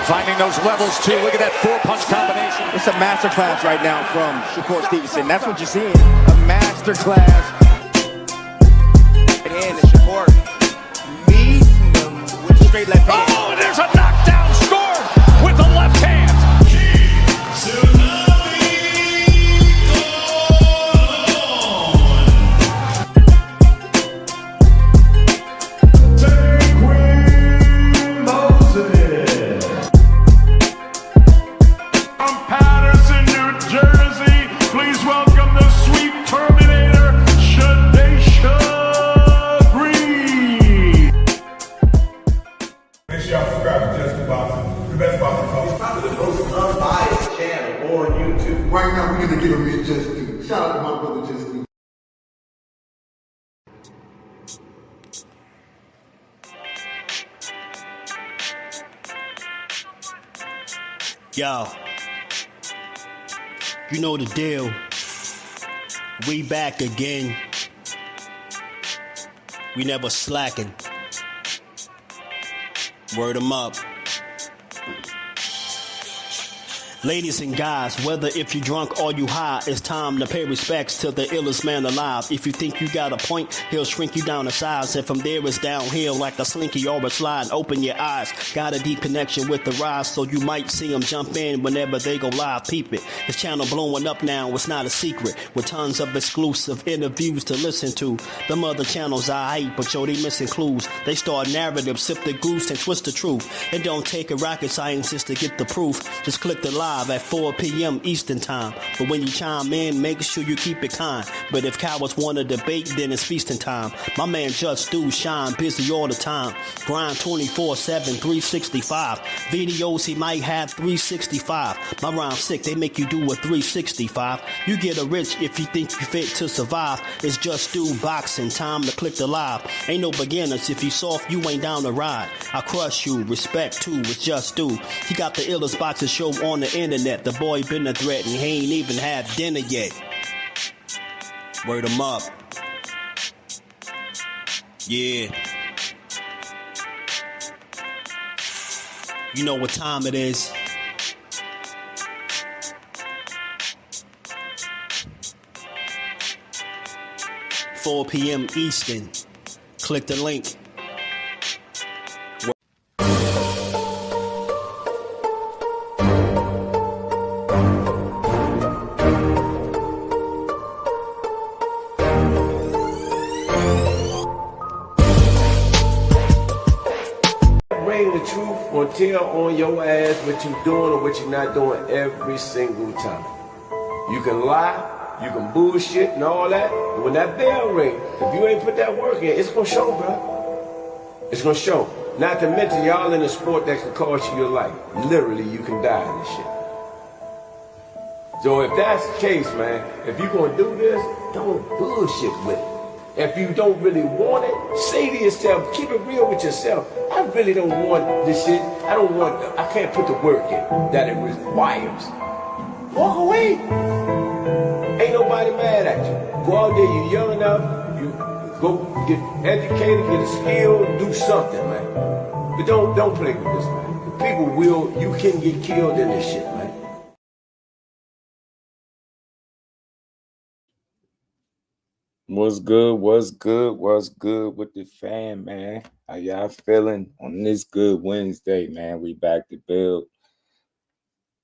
Finding those levels too. Look at that four-punch combination. It's a masterclass right now from Shakur Stevenson. That's what you're seeing. A masterclass. And Shakur meets him with a straight left hand. Oh, and there's a knockdown scored with the left hand. Right now, we're going to give him his just due. Shout out to my brother, Just Due. Yo, you know the deal. We back again. We never slacking. Word 'em up. Ladies and guys, whether if you drunk or you high, it's time to pay respects to the illest man alive. If you think you got a point, he'll shrink you down to size. And from there it's downhill like a slinky or a slide. Open your eyes, got a deep connection with the rise, so you might see them jump in whenever they go live. Peep it, this channel blowing up now, it's not a secret. With tons of exclusive interviews to listen to. Them other channels I hate, but yo, they missing clues. They start narratives, sip the goose and twist the truth. It don't take a rocket scientist to get the proof. Just click the live at 4 p.m. Eastern time. But when you chime in, make sure you keep it kind. But if cowards want to debate, then it's feasting time. My man Just Do shine busy all the time. Grind 24/7, 365. Videos he might have 365. My rhyme sick, they make you do a 365. You get a rich if you think you fit to survive. It's Just Do boxing, time to click the live. Ain't no beginners, if you soft, you ain't down to ride. I crush you, respect too, it's Just Do. He got the illest boxing show on the internet. The boy been a threat and he ain't even had dinner yet. Word 'em up. Yeah. You know what time it is. $4 p.m. Eastern. Click the link. The truth or tell on your ass what you doing or what you're not doing every single time. You can lie, you can bullshit and all that, but when that bell ring, if you ain't put that work in, it's gonna show, bro. It's gonna show. Not to mention y'all in a sport that can cost you your life. Literally, you can die in this shit. So if that's the case, man, if you gonna do this, don't bullshit with it. If you don't really want it, say to yourself, keep it real with yourself. I really don't want this shit. I can't put the work in that it requires. Walk away. Ain't nobody mad at you. Go out there, you're young enough, you go get educated, get a skill, do something, man. But don't play with this, man. People you can get killed in this shit, man. What's good with the fam, man? How y'all feeling on this good Wednesday, man? We back to build.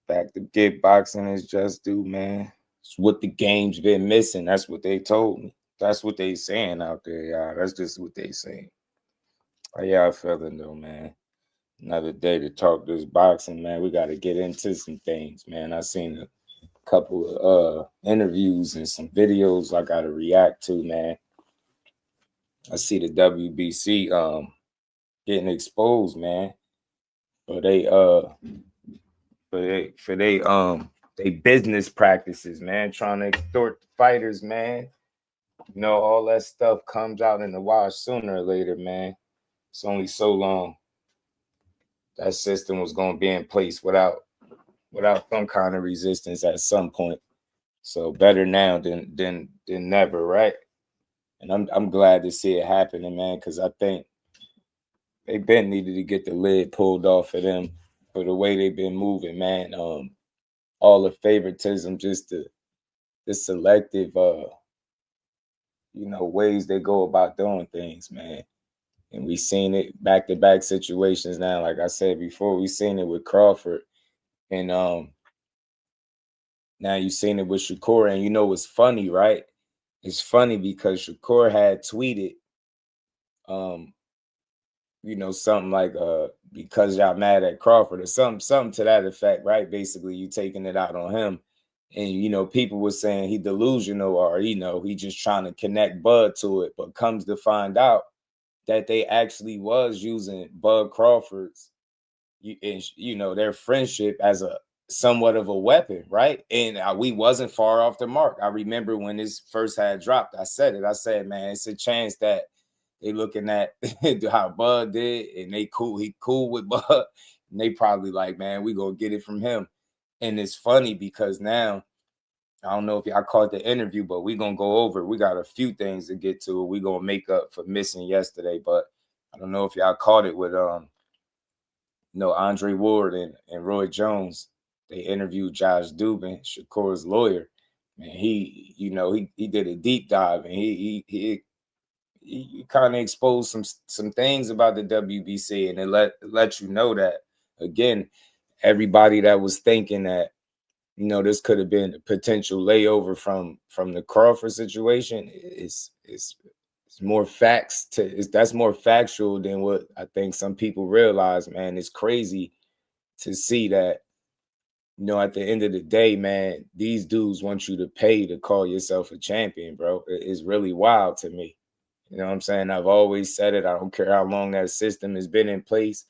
Back to get boxing is Just Do, man. It's what the game's been missing. That's what they told me. That's what they saying out there, y'all. That's just what they saying. How y'all feeling, though, man? Another day to talk this boxing, man. We got to get into some things, man. I seen a couple of interviews and some videos I gotta react to, man. I see the WBC getting exposed, man, for they business practices, man, trying to extort the fighters, man. You know, all that stuff comes out in the wash sooner or later, man. It's only so long that system was gonna be in place without some kind of resistance at some point. So better now than never, right? And I'm glad to see it happening, man, because I think they been needed to get the lid pulled off of them for the way they've been moving, man. All the favoritism, just the selective ways they go about doing things, man. And we seen it back-to-back situations now. Like I said before, we seen it with Crawford. And now you've seen it with Shakur. And you know what's funny, right? It's funny because Shakur had tweeted, something like because y'all mad at Crawford or something to that effect, right? Basically, you taking it out on him. And people were saying he delusional or he just trying to connect Bud to it, but comes to find out that they actually was using Bud Crawford's their friendship as a somewhat of a weapon, right? And we wasn't far off the mark. I remember when this first had dropped, I said, man, it's a chance that they looking at how Bud did and he cool with Bud, and they probably like, man, we gonna get it from him. And it's funny because now, I don't know if y'all caught the interview, but we're going to go over. We got a few things to get to. We're going to make up for missing yesterday, but I don't know if y'all caught it with Andre Ward and Roy Jones. They interviewed Josh Dubin, Shakur's lawyer. Man, he did a deep dive, and he kind of exposed some things about the WBC, and it let you know that, again, everybody that was thinking that this could have been a potential layover from the Crawford situation. It's more facts that's more factual than what I think some people realize, man. It's crazy to see that, at the end of the day, man, these dudes want you to pay to call yourself a champion, bro. It's really wild to me. You know what I'm saying? I've always said it. I don't care how long that system has been in place.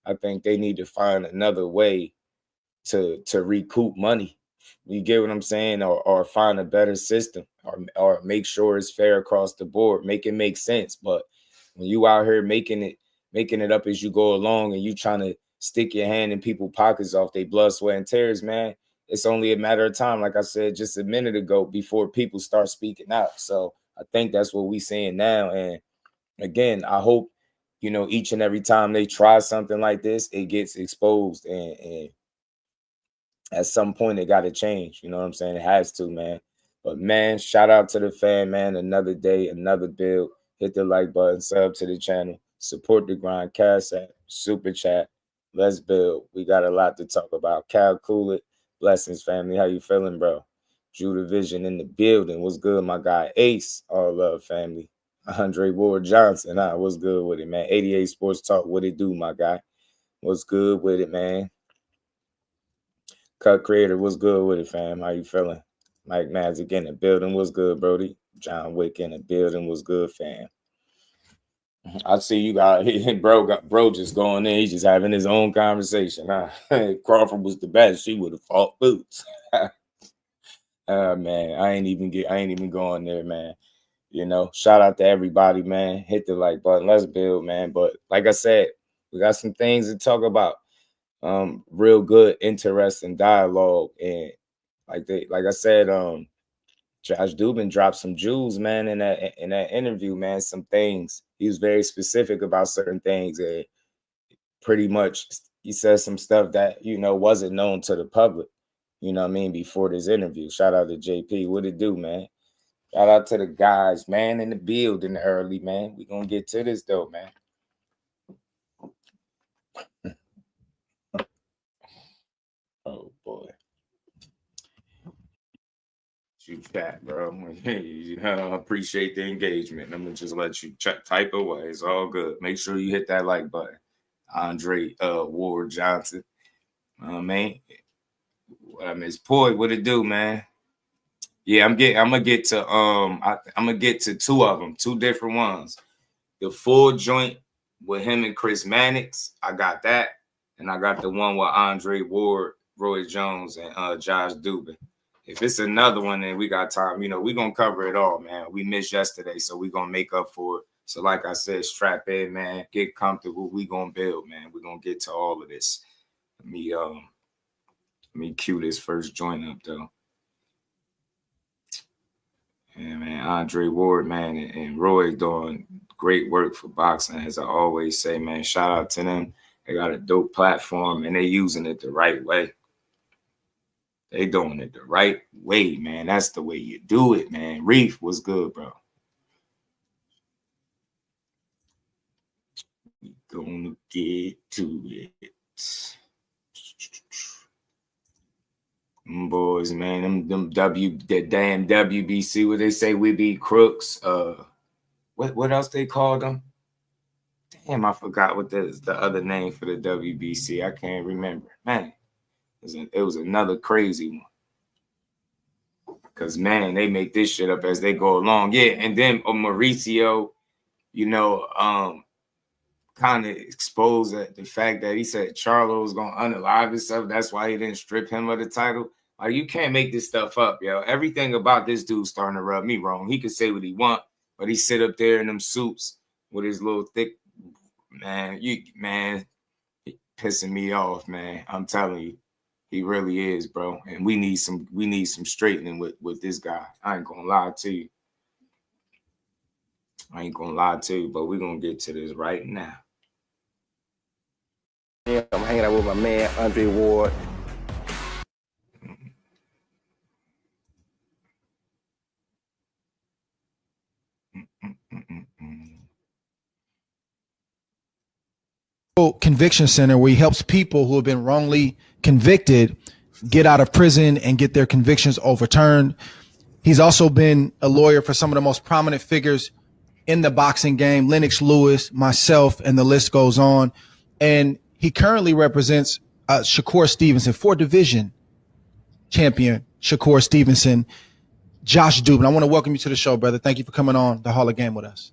I think they need to find another way to recoup money. You get what I'm saying? Or find a better system or make sure it's fair across the board. Make it make sense. But when you out here making it up as you go along and you trying to stick your hand in people's pockets off their blood, sweat, and tears, man, it's only a matter of time, like I said just a minute ago, before people start speaking out. So I think that's what we seeing now. And again, I hope, each and every time they try something like this, it gets exposed and at some point it got to change. You know what I'm saying? It has to, man. But man, shout out to the fan, man. Another day, another build. Hit the like button, sub to the channel, support the grind, Cash App, Super Chat. Let's build. We got a lot to talk about. Cal Coolett, blessings, family. How you feeling, bro? Drew Division in the building. What's good, my guy? Ace, all love, family. Andre Ward Johnson, what's good with it, man? 88 Sports Talk, what it do, my guy? What's good with it, man? Cut Creator, what's good with it, fam? How you feeling? Mike Magic in the building, what's good, Brody? John Wick in the building, what's good, fam? I see you got bro just going in. He's just having his own conversation. Crawford was the best. She would have fought Boots. Man, I ain't even going there, man. Shout out to everybody, man. Hit the like button. Let's build, man. But like I said, we got some things to talk about. Real good, interesting dialogue. And like I said, Josh Dubin dropped some jewels, man, in that interview, man. Some things. He was very specific about certain things. And pretty much he said some stuff that, wasn't known to the public, before this interview. Shout out to JP. What it do, man? Shout out to the guys, man, in the building early, man. We gonna get to this though, man. Oh boy. You chat, bro. I appreciate the engagement. I'm gonna just let you type away. It's all good. Make sure you hit that like button. Andre Ward Johnson. Man. Miss Poy, what it do, man? Yeah, I'm gonna get to two of them, two different ones. The full joint with him and Chris Mannix, I got that. And I got the one with Andre Ward, Roy Jones, and Josh Dubin. If it's another one, then we got time. We're going to cover it all, man. We missed yesterday, so we're going to make up for it. So like I said, strap in, man. Get comfortable. We going to build, man. We're going to get to all of this. Let me cue this first joint up, though. Yeah, man. Andre Ward, man, and Roy doing great work for boxing, as I always say, man. Shout out to them. They got a dope platform, and they using it the right way. They doing it the right way, man. That's the way you do it, man. Reef was good, bro. We gonna get to it. Them boys, man, the damn WBC, what they say we be crooks. What else they called them? Damn, I forgot what the other name for the WBC. I can't remember. Man, it was another crazy one. Because, man, they make this shit up as they go along. Yeah, and then Mauricio, kind of exposed the fact that he said Charlo was going to unalive himself. That's why he didn't strip him of the title. Like, you can't make this stuff up, yo. Everything about this dude starting to rub me wrong. He could say what he want, but he sit up there in them suits with his little thick, man, he pissing me off, man. I'm telling you, he really is, bro. And we need some straightening with this guy. I ain't gonna lie to you. But we're gonna get to this right now. Yeah, I'm hanging out with my man Andre Ward. Conviction Center, where he helps people who have been wrongly convicted get out of prison and get their convictions overturned. He's also been a lawyer for some of the most prominent figures in the boxing game, Lennox Lewis, myself, and the list goes on. And he currently represents Shakur Stevenson, 4-division champion Shakur Stevenson. Josh Dubin, I want to welcome you to the show, brother. Thank you for coming on the Hall of Game with us.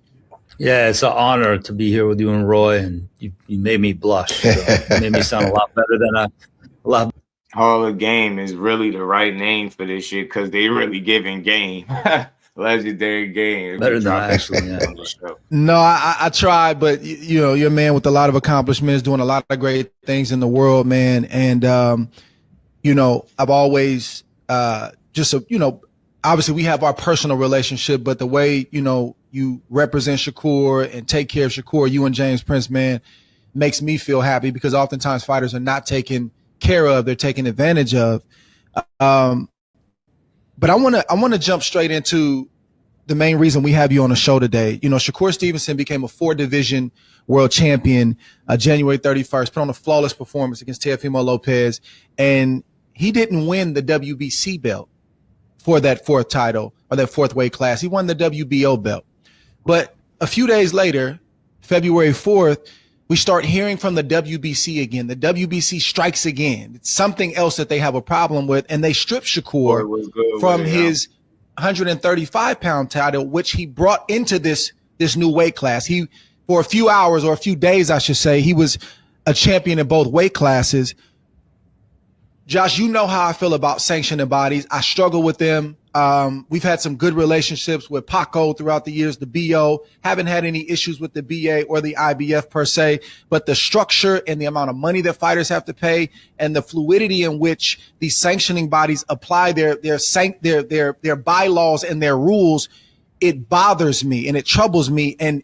Yeah, it's an honor to be here with you and Roy, and you made me blush. So you made me sound a lot better than a lot. Hall of Game is really the right name for this shit because they really giving game. Legendary game. Better than I actually am. No, I tried, but you're a man with a lot of accomplishments, doing a lot of great things in the world, man. And I've always obviously we have our personal relationship, but the way you represent Shakur and take care of Shakur, you and James Prince, man, makes me feel happy because oftentimes fighters are not taken care of; they're taken advantage of. But I want to jump straight into the main reason we have you on the show today. Shakur Stevenson became a 4-division world champion January 31st, put on a flawless performance against Teofimo Lopez, and he didn't win the WBC belt for that fourth title or that fourth weight class. He won the WBO belt. But a few days later, February 4th, we start hearing from the WBC again. The WBC strikes again. It's something else that they have a problem with, and they strip Shakur from his 135-pound title, which he brought into this new weight class. He, for a few hours or a few days, I should say, he was a champion in both weight classes. Josh, you know how I feel about sanctioning bodies. I struggle with them. We've had some good relationships with Paco throughout the years, the BO. Haven't had any issues with the BA or the IBF per se, but the structure and the amount of money that fighters have to pay and the fluidity in which these sanctioning bodies apply their bylaws and their rules, it bothers me and it troubles me. And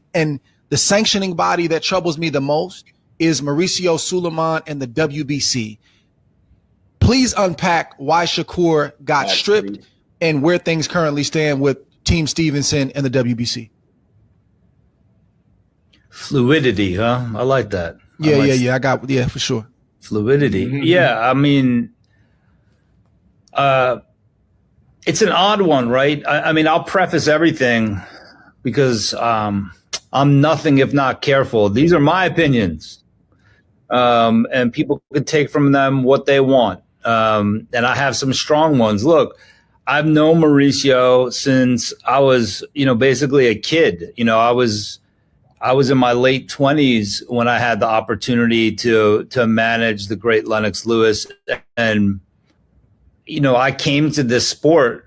the sanctioning body that troubles me the most is Mauricio Sulaiman and the WBC. Please unpack why Shakur got stripped and where things currently stand with Team Stevenson and the WBC. Fluidity, huh? I like that. Yeah, for sure. Fluidity. Mm-hmm. Yeah, I mean, it's an odd one, right? I mean, I'll preface everything because I'm nothing if not careful. These are my opinions, and people can take from them what they want. And I have some strong ones. Look, I've known Mauricio since I was, basically a kid. I was in my late 20s when I had the opportunity to manage the great Lennox Lewis. And, I came to this sport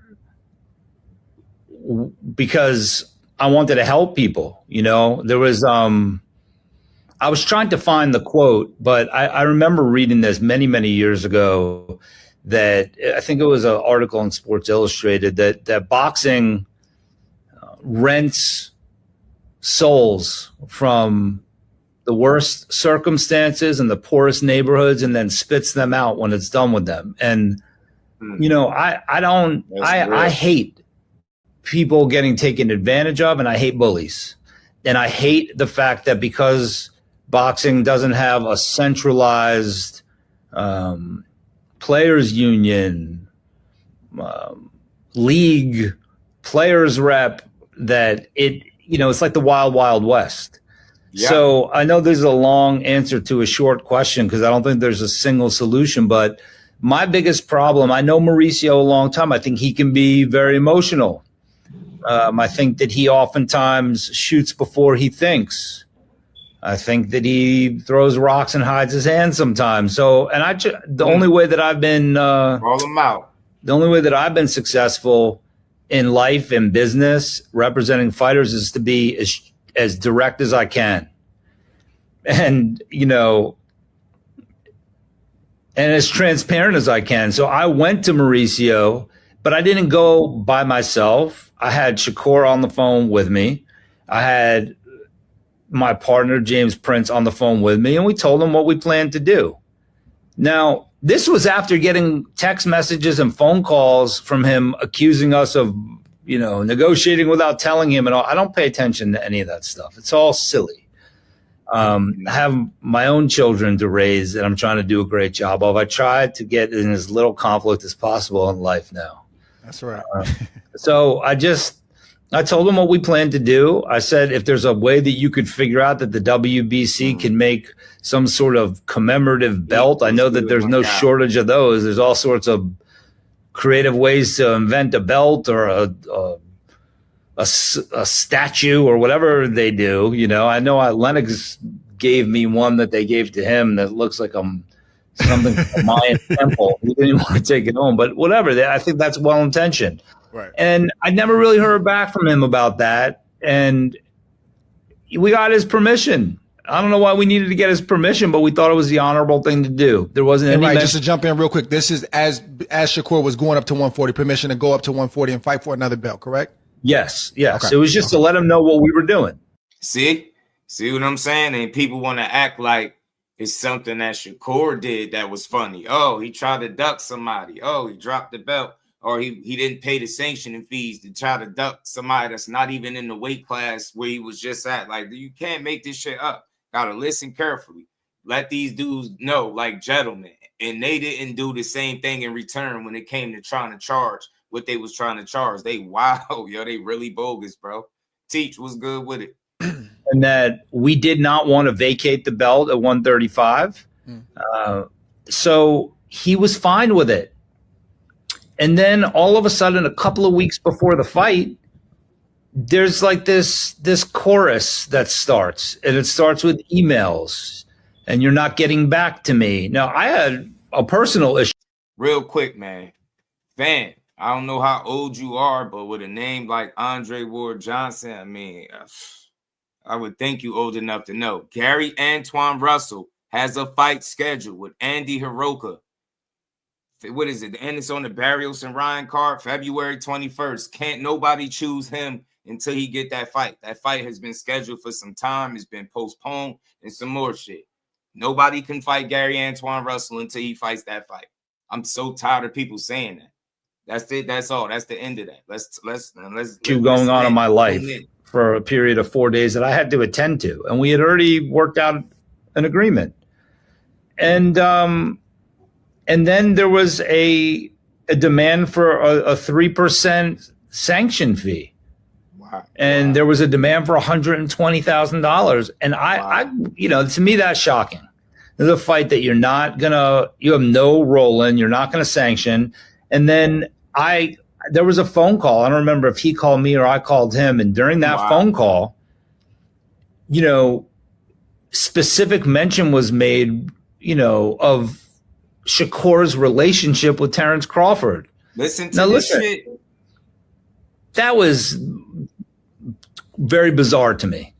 because I wanted to help people. There was, I was trying to find the quote, but I remember reading this many, many years ago that I think it was an article in Sports Illustrated that boxing rents souls from the worst circumstances and the poorest neighborhoods and then spits them out when it's done with them. And, you know, I hate people getting taken advantage of, and I hate bullies. And I hate the fact that because boxing doesn't have a centralized players union, league, players rep, that it, you know, it's like the wild, wild west. Yeah. So I know there's a long answer to a short question because I don't think there's a single solution, but my biggest problem, I know Mauricio a long time. I think he can be very emotional. I think that he oftentimes shoots before he thinks. I think that he throws rocks and hides his hands sometimes. So, and the only way that I've been, roll them out. The only way that I've been successful in life and business representing fighters is to be as direct as I can. And, you know, and as transparent as I can. So I went to Mauricio, but I didn't go by myself. I had Shakur on the phone with me. I had my partner, James Prince, on the phone with me, and we told him what we planned to do. Now, this was after getting text messages and phone calls from him accusing us of, you know, negotiating without telling him and all. I don't pay attention to any of that stuff. It's all silly. I have my own children to raise, and I'm trying to do a great job of. I try to get in as little conflict as possible in life now. That's right. So I told him what we planned to do. I said, if there's a way that you could figure out that the WBC can make some sort of commemorative belt, I know that there's no shortage of those. There's all sorts of creative ways to invent a belt or a statue or whatever they do. You know, I know Lennox gave me one that they gave to him that looks like something from a Mayan temple. He didn't want to take it home, but whatever. I think that's well-intentioned. Right. And I never really heard back from him about that. And we got his permission. I don't know why we needed to get his permission, but we thought it was the honorable thing to do. There wasn't any. Right, just to jump in real quick, this is as Shakur was going up to 140, permission to go up to 140 and fight for another belt, correct? Yes. Okay. Okay. It was just to let him know what we were doing. See what I'm saying? And people want to act like it's something that Shakur did that was funny. Oh, he tried to duck somebody. Oh, he dropped the belt. Or he didn't pay the sanctioning fees to try to duck somebody that's not even in the weight class where he was just at. Like, you can't make this shit up. Gotta listen carefully. Let these dudes know, like gentlemen. And they didn't do the same thing in return when it came to trying to charge what they was trying to charge. They they really bogus, bro. Teach was good with it. And that we did not want to vacate the belt at 135. So he was fine with it. And then all of a sudden, a couple of weeks before the fight, there's like this chorus that starts, and it starts with emails, and you're not getting back to me. Now, I had a personal issue. Real quick, man. Fan, I don't know how old you are, but with a name like Andre Ward Johnson, I mean, I would think you old enough to know. Gary Antoine Russell has a fight scheduled with Andy Hiroka. What is it? And it's on the Barrios and Ryan card, February 21st. Can't nobody choose him until he get that fight. That fight has been scheduled for some time. It's been postponed and some more shit. Nobody can fight Gary Antoine Russell until he fights that fight. I'm so tired of people saying that. That's it. That's all. That's the end of that. Let's going on in my life for a period of 4 days that I had to attend to, and we had already worked out an agreement. And then there was a demand for a 3% sanction fee. Wow. And there was a demand for $120,000. And I, you know, to me, that's shocking. There's a fight that you have no role in, you're not going to sanction. And then there was a phone call. I don't remember if he called me or I called him. And during that phone call, you know, specific mention was made, you know, of Shakur's relationship with Terrence Crawford. Listen to this shit. That was very bizarre to me.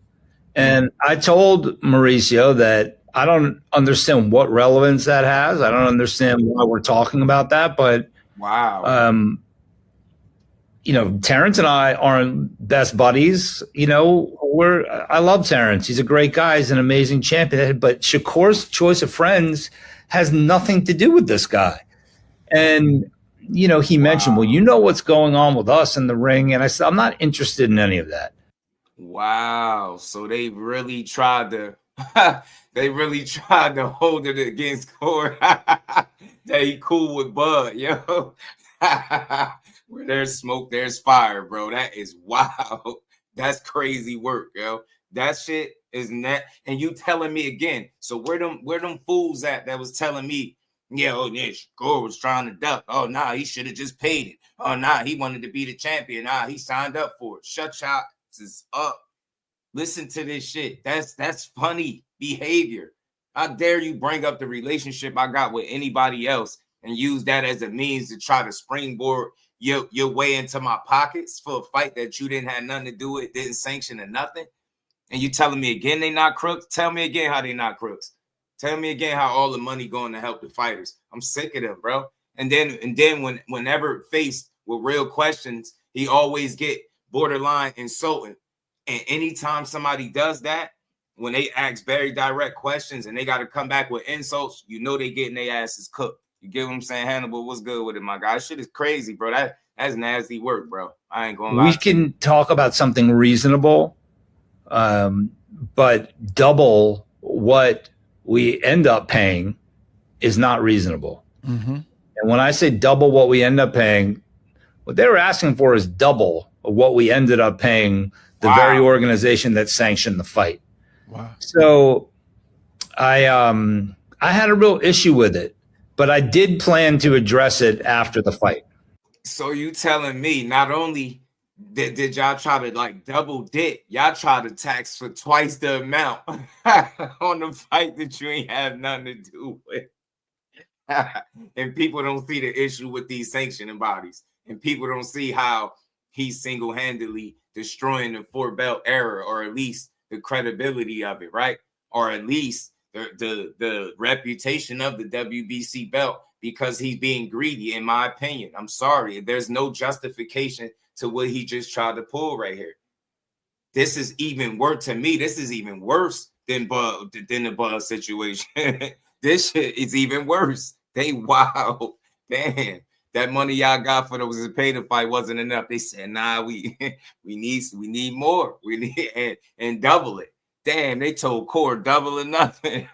And I told Mauricio that I don't understand what relevance that has. I don't understand why we're talking about that, but Terrence and I aren't best buddies. I love Terrence. He's a great guy. He's an amazing champion. But Shakur's choice of friends has nothing to do with this guy. And, he mentioned, well, you know what's going on with us in the ring. And I said, I'm not interested in any of that. Wow. So they really tried to hold it against Corey. That he cool with Bud, yo. Where there's smoke, there's fire, bro. That is wild. That's crazy work, yo. That shit is net. And you telling me again. So where them fools at that was telling me, Shakur was trying to duck. Oh, nah, he should have just paid it. Oh, nah, he wanted to be the champion. Nah, he signed up for it. Shut your asses up. Listen to this shit. That's funny behavior. How dare you bring up the relationship I got with anybody else and use that as a means to try to springboard your way into my pockets for a fight that you didn't have nothing to do with, didn't sanction or nothing. And you telling me again they not crooks? Tell me again how they not crooks. Tell me again how all the money going to help the fighters. I'm sick of them, bro. And then whenever faced with real questions, he always get borderline insulting. And anytime somebody does that, when they ask very direct questions and they got to come back with insults, they getting their asses cooked. You get what I'm saying, Hannibal? What's good with it, my guy? Shit is crazy, bro. That's nasty work, bro. I ain't gonna lie. We can talk about something reasonable, but double what we end up paying is not reasonable. Mm-hmm. And when I say double what we end up paying, what they were asking for is double of what we ended up paying the very organization that sanctioned the fight. Wow. So I had a real issue with it, but I did plan to address it after the fight. So you telling me not only did y'all try to double dip, y'all try to tax for twice the amount on the fight that you ain't have nothing to do with. And people don't see the issue with these sanctioning bodies. And people don't see how he's single-handedly destroying the 4-belt era, or at least the credibility of it, right? Or at least the reputation of the WBC belt, because he's being greedy, in my opinion. I'm sorry. There's no justification to what he just tried to pull right here. This is even worse to me. This is even worse than the Bud situation. This shit is even worse. Wow. Damn. That money y'all got for those to pay the fight wasn't enough. They said, nah, we need more. We need and double it. Damn, they told Core double or nothing.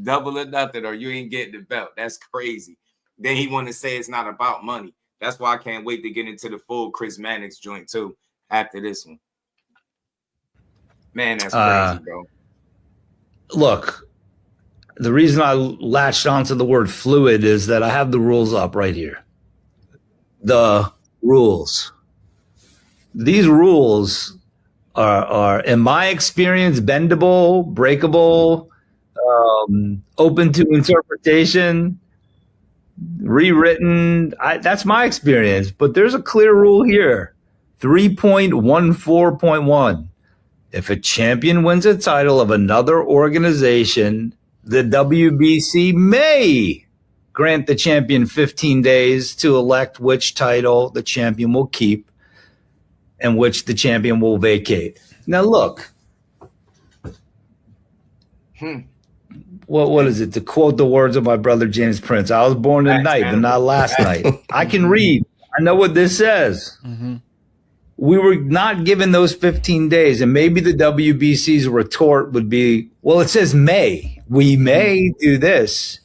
Double or nothing, or you ain't getting the belt. That's crazy. Then he want to say it's not about money. That's why I can't wait to get into the full Chris Mannix joint too after this one. Man, that's crazy, bro. Look, the reason I latched onto the word fluid is that I have the rules up right here. The rules. These rules are, in my experience, bendable, breakable, open to interpretation, rewritten. That's my experience. But there's a clear rule here. 3.14.1. If a champion wins a title of another organization, the WBC may grant the champion 15 days to elect which title the champion will keep and which the champion will vacate. Now, look. What is it? To quote the words of my brother James Prince, I was born tonight, but not last night. I can read. I know what this says. Mm-hmm. We were not given those 15 days, and maybe the WBC's retort would be, well, it says may. We may do this.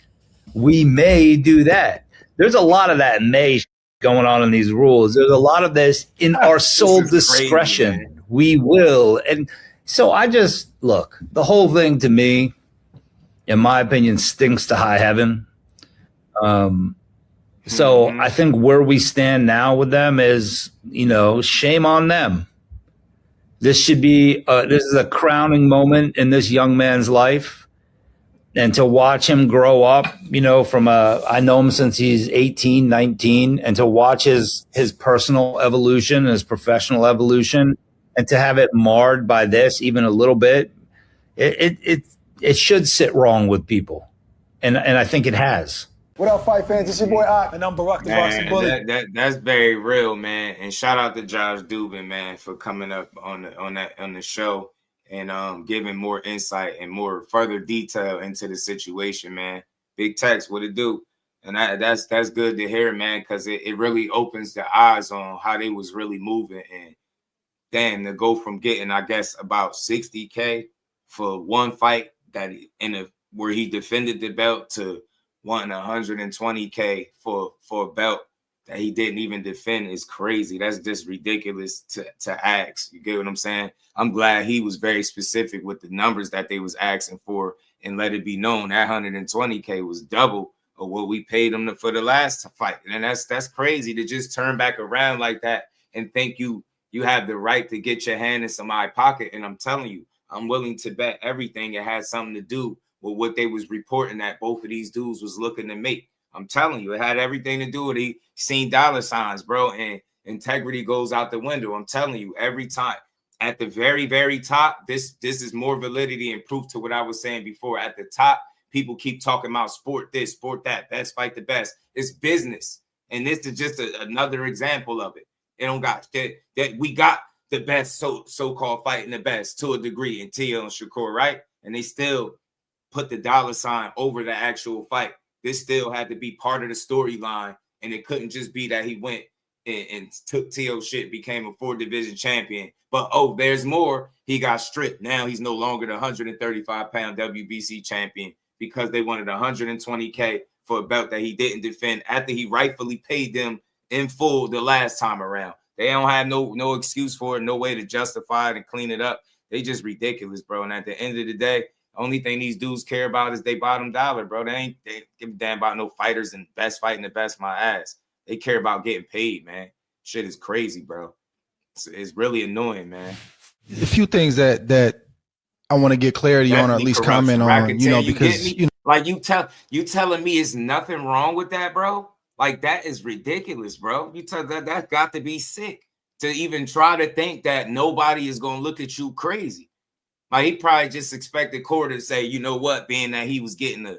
We may do that. There's a lot of that may going on in these rules. There's a lot of this in our sole discretion. Crazy, we will. And so look, the whole thing to me, in my opinion, stinks to high heaven. So I think where we stand now with them is, shame on them. This should be, this is a crowning moment in this young man's life. And to watch him grow up, I know him since he's 18, 19, and to watch his personal evolution, his professional evolution, and to have it marred by this even a little bit, it should sit wrong with people. And I think it has. What up, fight fans? It's your boy Ock. And I'm Barack the Man, Boxing Bully. that's very real, man. And shout out to Josh Dubin, man, for coming up on the show and giving more insight and more further detail into the situation, man. Big Tex, what it do? And that's good to hear, man, because it really opens the eyes on how they was really moving. And damn, to go from getting, I guess, about $60K for one fight where he defended the belt to wanting $120K for a belt that he didn't even defend is crazy. That's just ridiculous to ask. You get what I'm saying? I'm glad he was very specific with the numbers that they was asking for and let it be known that $120K was double of what we paid him for the last fight. And that's crazy to just turn back around like that and think you have the right to get your hand in somebody's pocket. And I'm telling you, I'm willing to bet everything it had something to do with what they was reporting that both of these dudes was looking to make. I'm telling you, it had everything to do with he seen dollar signs, bro, and integrity goes out the window. I'm telling you, every time. At the very, very top, this is more validity and proof to what I was saying before. At the top, people keep talking about sport this, sport that, best fight the best. It's business. And this is just another example of it. It don't got that we got the best so-called fighting the best to a degree in Tio and Shakur, right? And they still put the dollar sign over the actual fight. This still had to be part of the storyline, and it couldn't just be that he went and took Tio shit, became a 4-division champion. But, there's more. He got stripped. Now he's no longer the 135-pound WBC champion because they wanted $120K for a belt that he didn't defend after he rightfully paid them in full the last time around. They don't have no excuse for it, no way to justify it and clean it up. They just ridiculous, bro. And at the end of the day, only thing these dudes care about is they bottom dollar, bro. They give a damn about no fighters and best fighting the best, my ass. They care about getting paid, man. Shit is crazy, bro. It's really annoying, man. A few things that I want to get clarity on, or at least comment on, because like you telling me it's nothing wrong with that, bro. Like that is ridiculous, bro. You tell that got to be sick to even try to think that nobody is gonna look at you crazy. Like he probably just expected Core to say, you know what, being that he was getting a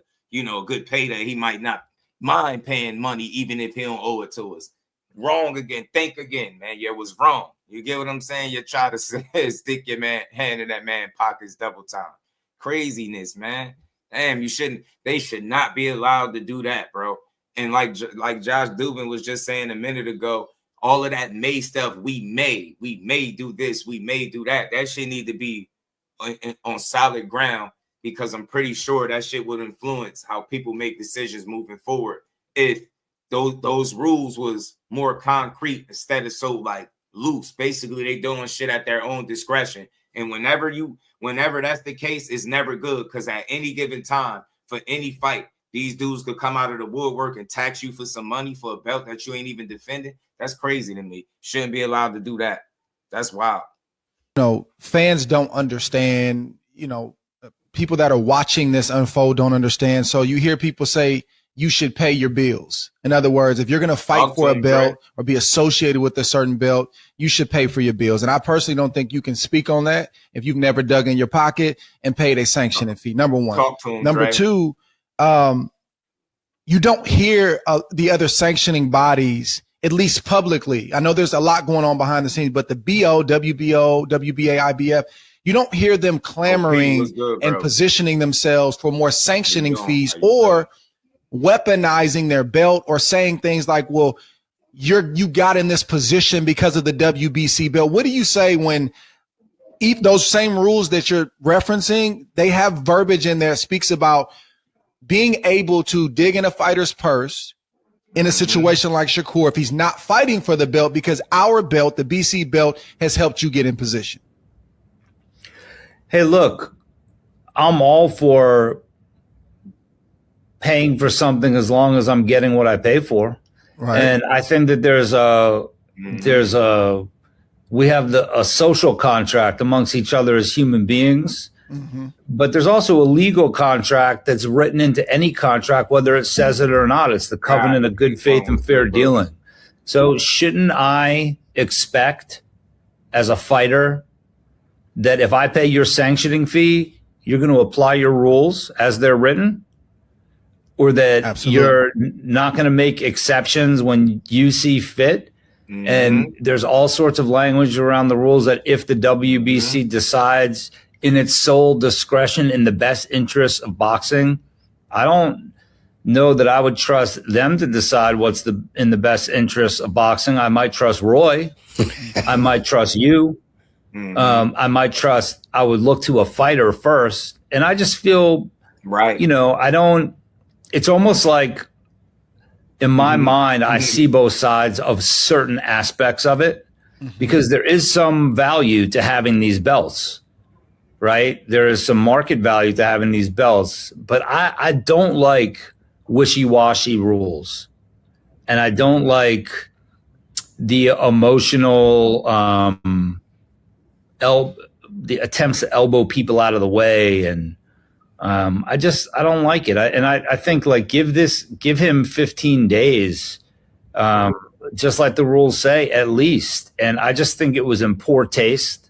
good payday, he might not mind paying money even if he don't owe it to us. Wrong again. Think again, man. You was wrong. You get what I'm saying? You try to stick your hand in that man's pockets double time. Craziness, man. Damn, they should not be allowed to do that, bro. And like Josh Dubin was just saying a minute ago, all of that may stuff we may do this, we may do that. That shit need to be on solid ground, because I'm pretty sure that shit would influence how people make decisions moving forward if those rules was more concrete instead of so like loose. Basically, they doing shit at their own discretion. And whenever that's the case, it's never good, because at any given time for any fight, these dudes could come out of the woodwork and tax you for some money for a belt that you ain't even defending. That's crazy to me. Shouldn't be allowed to do that. That's wild. Fans don't understand, people that are watching this unfold don't understand. So you hear people say you should pay your bills. In other words, if you're going to fight for a belt or be associated with a certain belt, you should pay for your bills. And I personally don't think you can speak on that if you've never dug in your pocket and paid a sanctioning fee. Number one. Number two, you don't hear the other sanctioning bodies, at least publicly. I know there's a lot going on behind the scenes, but the BO, WBO, WBA, IBF, you don't hear them clamoring and positioning themselves for more sanctioning fees or weaponizing their belt or saying things like, well, you got in this position because of the WBC belt. What do you say when those same rules that you're referencing, they have verbiage in there that speaks about being able to dig in a fighter's purse in a situation like Shakur if he's not fighting for the belt because our belt, the BC belt, has helped you get in position? Hey, look, I'm all for paying for something as long as I'm getting what I pay for. Right. And I think that we have a social contract amongst each other as human beings. Mm-hmm. But there's also a legal contract that's written into any contract, whether it says it or not. It's the covenant of good faith and fair dealing. So shouldn't I expect as a fighter that if I pay your sanctioning fee, you're going to apply your rules as they're written? or that Absolutely. you're not going to make exceptions when you see fit. Mm-hmm. And there's all sorts of language around the rules that if the WBC decides in its sole discretion in the best interest of boxing, I don't know that I would trust them to decide what's in the best interest of boxing. I might trust Roy. I might trust you. I would look to a fighter first. And I just feel, Right. you know, it's almost like in my mind, I see both sides of certain aspects of it because there is some value to having these belts, right? There is some market value to having these belts, but I don't like wishy-washy rules. And I don't like the emotional, the attempts to elbow people out of the way. And I don't like it. I think like give him 15 days, just like the rules say at least. And I just think it was in poor taste.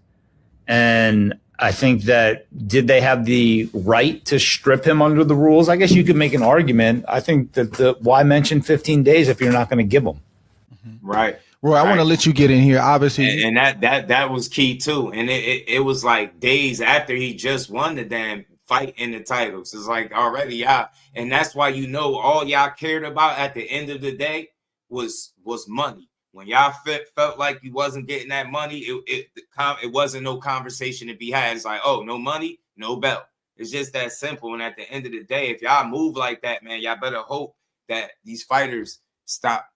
And I think that did they have the right to strip him under the rules? I guess you could make an argument. I think that why mention 15 days if you're not going to give them? Right. Roy, I want to let you get in here. Obviously, and that was key too. And it was like days after he just won the damn fight in the titles. It's like already y'all, and that's why all y'all cared about at the end of the day was money. When y'all felt like you wasn't getting that money, it wasn't no conversation to be had. It's like, oh, no money, no belt. It's just that simple. And at the end of the day, if y'all move like that, man, y'all better hope that these fighters stop.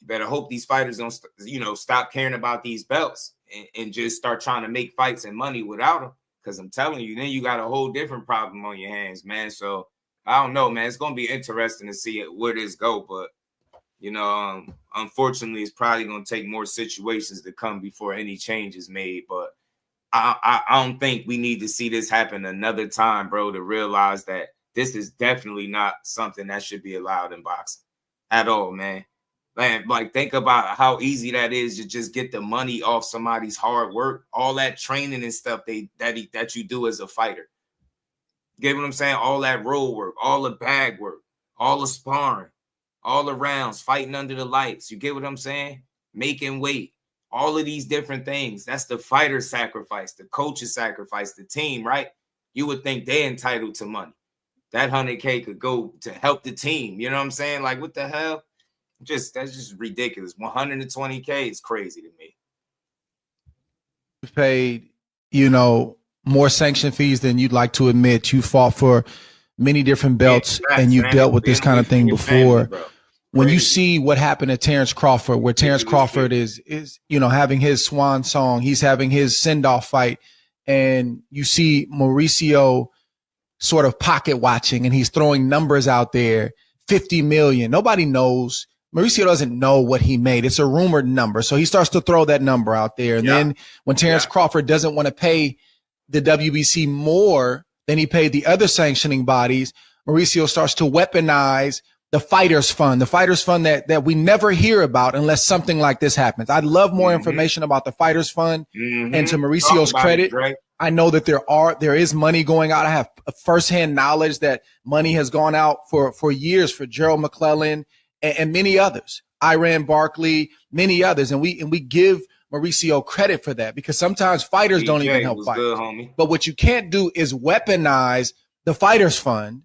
You better hope these fighters don't, stop caring about these belts and just start trying to make fights and money without them. Because I'm telling you, then you got a whole different problem on your hands, man. So I don't know, man. It's going to be interesting to see where this go. But, unfortunately, it's probably going to take more situations to come before any change is made. But I don't think we need to see this happen another time, bro, to realize that this is definitely not something that should be allowed in boxing at all, man. Man, like think about how easy that is to just get the money off somebody's hard work, all that training and stuff that you do as a fighter. Get what I'm saying? All that road work, all the bag work, all the sparring, all the rounds, fighting under the lights. You get what I'm saying? Making weight, all of these different things. That's the fighter's sacrifice, the coach's sacrifice, the team, right? You would think they're entitled to money. That 100K could go to help the team. You know what I'm saying? Like, what the hell? That's just ridiculous. 120K is crazy to me. Paid, more sanction fees than you'd like to admit. You fought for many different belts, and you've dealt with this kind of thing before. When you see what happened to Terrence Crawford, where Terrence Crawford is having his swan song, he's having his send-off fight, and you see Mauricio sort of pocket watching, and he's throwing numbers out there, 50 million. Nobody knows. Mauricio doesn't know what he made. It's a rumored number. So he starts to throw that number out there. And then when Terrence Crawford doesn't want to pay the WBC more than he paid the other sanctioning bodies, Mauricio starts to weaponize the fighters fund that we never hear about unless something like this happens. I'd love more information about the fighters fund. And to Mauricio's credit, I know that there is money going out. I have firsthand knowledge that money has gone out for years for Gerald McClellan and many others, Iran Barkley, many others. And we give Mauricio credit for that because sometimes fighters don't even help fighters. But what you can't do is weaponize the fighters fund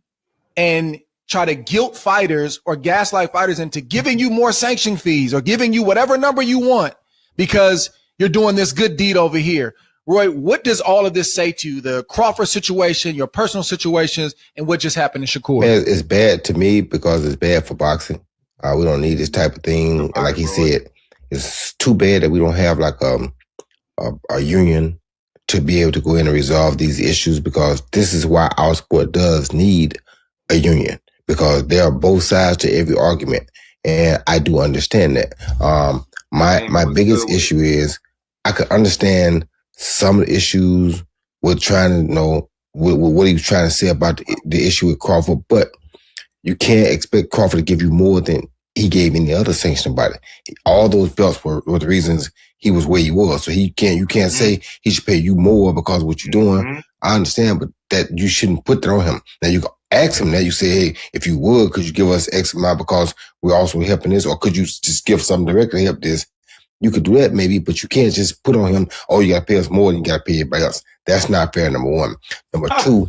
and try to guilt fighters or gaslight fighters into giving you more sanction fees or giving you whatever number you want because you're doing this good deed over here. Roy, what does all of this say to you, the Crawford situation, your personal situations, and what just happened to Shakur? Man, it's bad to me because it's bad for boxing. We don't need this type of thing. And like he said, it's too bad that we don't have like a union to be able to go in and resolve these issues because this is why our sport does need a union because there are both sides to every argument. And I do understand that. My biggest issue is I could understand some of the issues with trying to know what he was trying to say about the issue with Crawford, but you can't expect Crawford to give you more than he gave any other sanctioning body. All those belts were the reasons he was where he was. So you can't say he should pay you more because of what you're doing. I understand, but that you shouldn't put that on him. Now you can ask him that. You say, hey, if you would, could you give us X amount because we're also helping this, or could you just give something directly to help this? You could do that maybe, but you can't just put on him, oh, you got to pay us more than you got to pay everybody else. That's not fair, number one. Number two.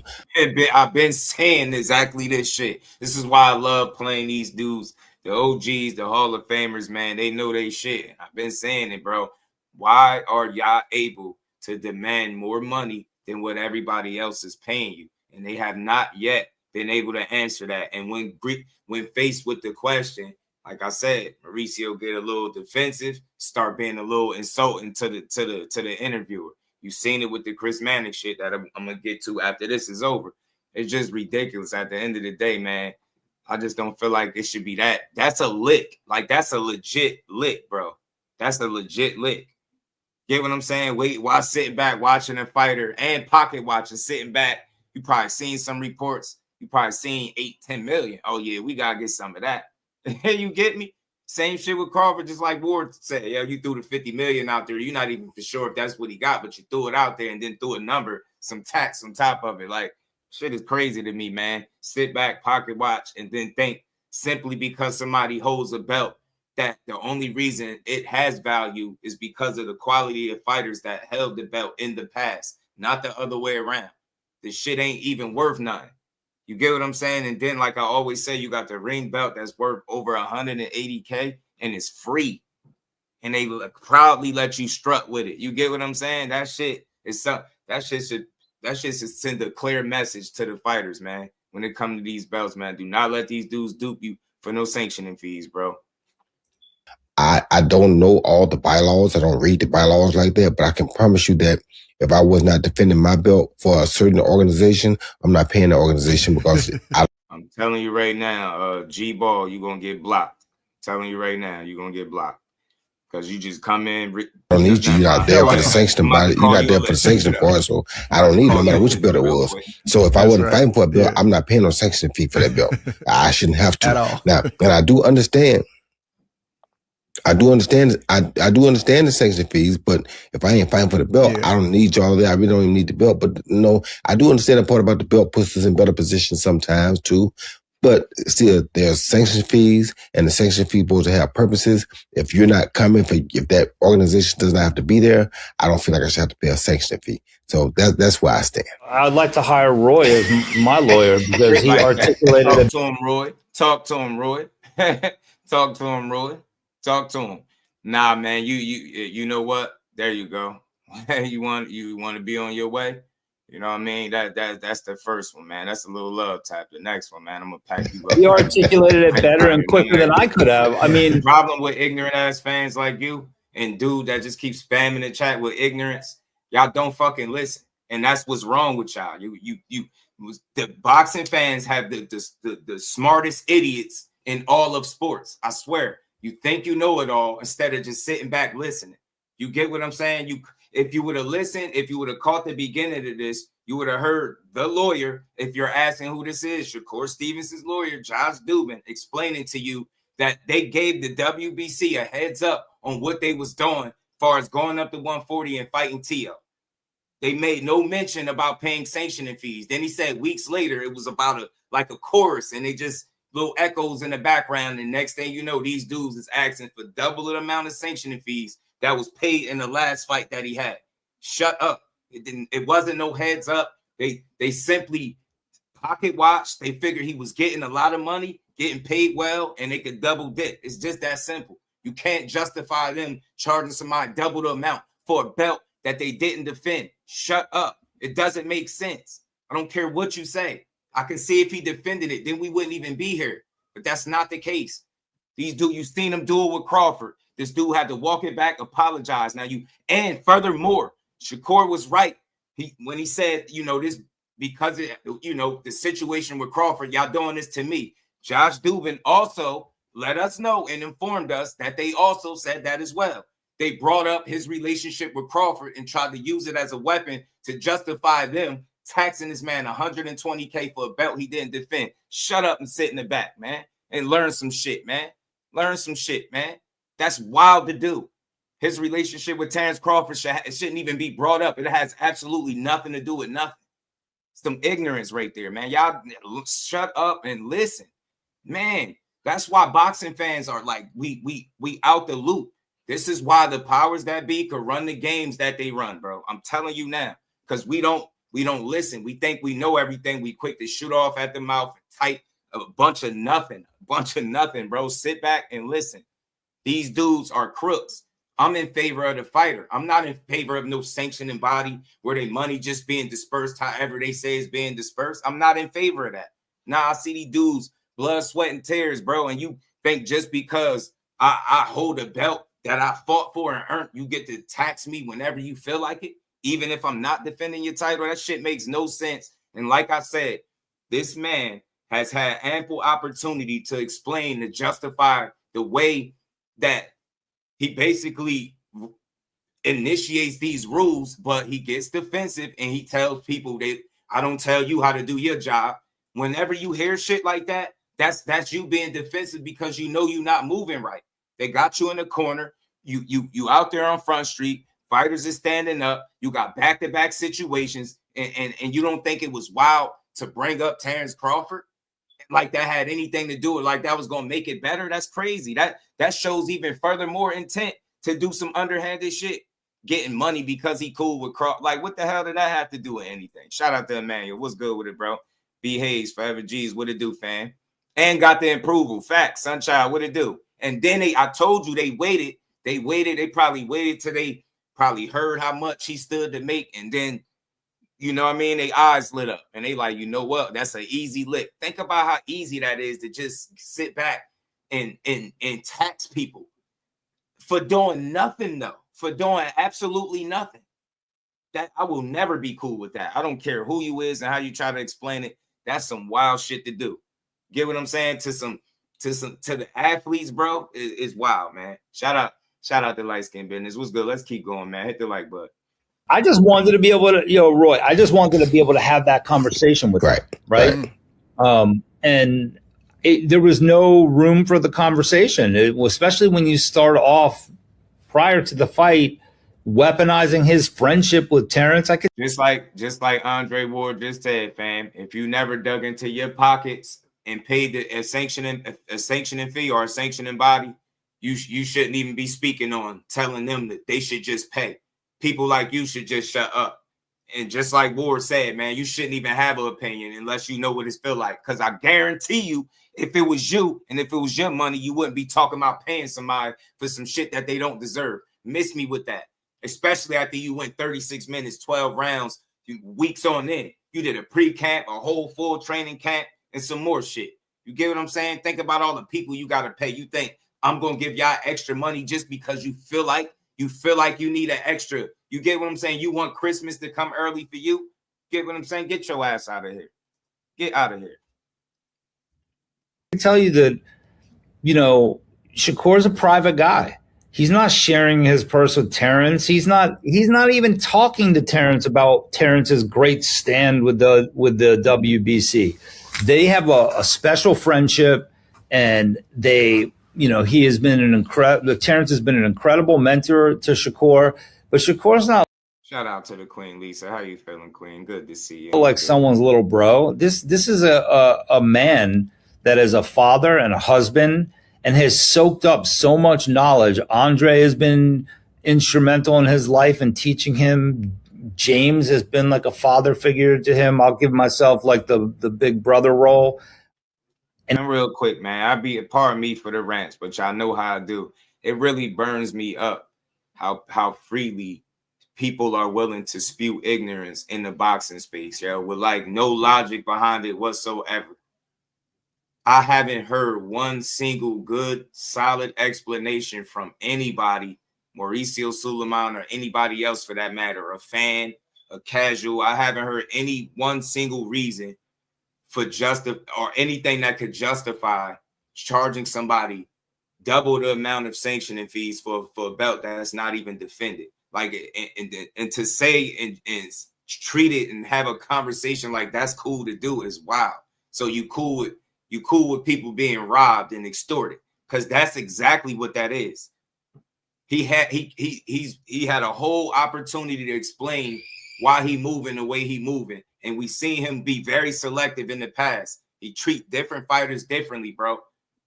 I've been saying exactly this shit. This is why I love playing these dudes, the OGs, the Hall of Famers, man. They know they shit. I've been saying it, bro. Why are y'all able to demand more money than what everybody else is paying you? And they have not yet been able to answer that. And when faced with the question, like I said, Mauricio get a little defensive, start being a little insulting to the interviewer. You've seen it with the Chris Mannix shit that I'm gonna get to after this is over. It's just ridiculous at the end of the day, man. I just don't feel like it should be that. That's a lick. Like, that's a legit lick, bro. That's a legit lick. Get what I'm saying? Wait, while sitting back watching a fighter and pocket watching, sitting back, you probably seen some reports. You probably seen 8-10 million. Oh yeah, we gotta get some of that. You get me? Same shit with Crawford, just like Ward said. Yeah, you threw the 50 million out there. You're not even for sure if that's what he got, but you threw it out there and then threw a number, some tax on top of it. Like, shit is crazy to me, man. Sit back, pocket watch, and then think simply because somebody holds a belt that the only reason it has value is because of the quality of fighters that held the belt in the past, not the other way around. The shit ain't even worth nothing. You get what I'm saying? And then, like I always say, you got the ring belt that's worth over 180K and it's free. And they proudly let you strut with it. You get what I'm saying? That shit is that shit should send a clear message to the fighters, man. When it comes to these belts, man, do not let these dudes dupe you for no sanctioning fees, bro. I don't know all the bylaws. I don't read the bylaws like that, but I can promise you that if I was not defending my belt for a certain organization, I'm not paying the organization because I'm telling you right now, G-Ball, you're going to get blocked. I'm telling you right now, you're going to get blocked. Because you just come in. I don't need you. You're not there for the sanctioning body. You're not there for the sanctioning part, so I don't need no matter which belt it was. So if I wasn't fighting for a belt, I'm not paying no sanctioning fee for that belt. I shouldn't have to. At all. Now, and I do understand. I do understand the sanction fees, but if I ain't fighting for the belt, I don't need y'all there. I really don't even need the belt. But no, I do understand the part about the belt puts us in better positions sometimes too. But still, there's sanction fees, and the sanction fee supposed to have purposes. If you're not coming if that organization does not have to be there, I don't feel like I should have to pay a sanction fee. So that's where I stand. I'd like to hire Roy as my lawyer because he articulated it. Talk to him, Roy. Talk to him, Roy. Talk to him, Roy. Talk to him. Nah, man, you know what? There you go. you want to be on your way? You know what I mean? That's the first one, man. That's a little love tap. The next one, man, I'm gonna pack you up. He articulated it better and quicker than I could have. I mean, the problem with ignorant ass fans like you and dude that just keeps spamming the chat with ignorance, y'all don't fucking listen, and that's what's wrong with y'all. The boxing fans have the smartest idiots in all of sports. I swear. You think you know it all instead of just sitting back listening. You get what I'm saying? If you would have listened, if you would have caught the beginning of this, you would have heard the lawyer, if you're asking who this is, Shakur Stevenson's lawyer, Josh Dubin, explaining to you that they gave the WBC a heads up on what they was doing as far as going up to 140 and fighting Tio. They made no mention about paying sanctioning fees. Then he said weeks later it was about a chorus, and they just little echoes in the background, and next thing you know, these dudes is asking for double the amount of sanctioning fees that was paid in the last fight that he had. Shut up. It wasn't no heads up. They simply pocket watched. They figured he was getting a lot of money, getting paid well, and they could double dip. It's just that simple. You can't justify them charging somebody double the amount for a belt that they didn't defend. Shut up. It doesn't make sense. I don't care what you say. I can see if he defended it, then we wouldn't even be here. But that's not the case. You've seen him do it with Crawford. This dude had to walk it back, apologize. And furthermore, Shakur was right. When he said, this because the situation with Crawford, y'all doing this to me. Josh Dubin also let us know and informed us that they also said that as well. They brought up his relationship with Crawford and tried to use it as a weapon to justify them taxing this man $120K for a belt he didn't defend. Shut up and sit in the back, man, and learn some shit, man. Learn some shit, man. That's wild to do. His relationship with Terrence Crawford shouldn't even be brought up. It has absolutely nothing to do with nothing. some ignorance right there, man. Y'all shut up and listen, man. That's why boxing fans are like, we out the loop. This is why the powers that be could run the games that they run, bro. I'm telling you now, because we don't listen. We think we know everything. We quick to shoot off at the mouth and type a bunch of nothing, bro. Sit back and listen. These dudes are crooks. I'm in favor of the fighter. I'm not in favor of no sanctioning body where they money just being dispersed however they say it's being dispersed. I'm not in favor of that. Now I see these dudes blood, sweat, and tears, bro. And you think just because I hold a belt that I fought for and earned, you get to tax me whenever you feel like it, even if I'm not defending your title? That shit makes no sense. And like I said, this man has had ample opportunity to explain, to justify the way that he basically initiates these rules, but he gets defensive and he tells people that I don't tell you how to do your job. Whenever you hear shit like that, that's you being defensive because you know you're not moving right. They got you in the corner. You out there on Front Street. Fighters is standing up. You got back-to-back situations, and you don't think it was wild to bring up Terrence Crawford like that had anything to do with like that was gonna make it better? That's crazy. That shows even further more intent to do some underhanded shit, getting money because he cool with Crawford. Like, what the hell did that have to do with anything? Shout out to Emmanuel. What's good with it, bro? B Hayes, Forever G's, what it do, fam? And got the approval. Facts, Sunshine, what it do? And then I told you they waited. They probably waited till they probably heard how much he stood to make. And then, you know what I mean? They eyes lit up and they like, you know what? That's an easy lick. Think about how easy that is to just sit back and tax people for doing nothing, though, for doing absolutely nothing. That I will never be cool with that. I don't care who you is and how you try to explain it. That's some wild shit to do. Get what I'm saying? To the athletes, bro, is wild, man. Shout out to Light Skin Business. What's good? Let's keep going, man. Hit the like button. I just wanted to be able to, Roy, I just wanted to be able to have that conversation with him, right? And there was no room for the conversation, especially when you start off prior to the fight, weaponizing his friendship with Terrence. I could just like Andre Ward just said, fam. If you never dug into your pockets and paid a sanctioning fee or a sanctioning body, you shouldn't even be speaking on telling them that they should just pay. People like you should just shut up. And just like Ward said, man, you shouldn't even have an opinion unless you know what it feels like. Because I guarantee you, if it was you and if it was your money, you wouldn't be talking about paying somebody for some shit that they don't deserve. Miss me with that. Especially after you went 36 minutes, 12 rounds, weeks on end. You did a pre-camp, a whole full training camp, and some more shit. You get what I'm saying? Think about all the people you got to pay. You think I'm going to give y'all extra money just because you feel like you need an extra. You get what I'm saying? You want Christmas to come early for you? Get what I'm saying? Get your ass out of here. Get out of here. I tell you that, Shakur's a private guy. He's not sharing his purse with Terrence. He's not even talking to Terrence about Terrence's great stand with the WBC. They have a special friendship, and he has been Terrence has been an incredible mentor to Shakur, but Shakur's not. Shout out to the Queen, Lisa. How you feeling, Queen? Good to see you. Like someone's little bro. This is a man that is a father and a husband and has soaked up so much knowledge. Andre has been instrumental in his life and teaching him. James has been like a father figure to him. I'll give myself like the big brother role. And real quick, man, pardon me for the rants, but y'all know how I do. It really burns me up how freely people are willing to spew ignorance in the boxing space, with like no logic behind it whatsoever. I haven't heard one single good, solid explanation from anybody, Mauricio Sulaiman or anybody else for that matter, a fan, a casual. I haven't heard any one single reason for or anything that could justify charging somebody double the amount of sanctioning fees for a belt that's not even defended. Like, and to say and treat it and have a conversation like that's cool to do is wild. So you cool with people being robbed and extorted, because that's exactly what that is. He had a whole opportunity to explain why he moving the way he moving, And we seen him be very selective in the past. He treat different fighters differently, bro.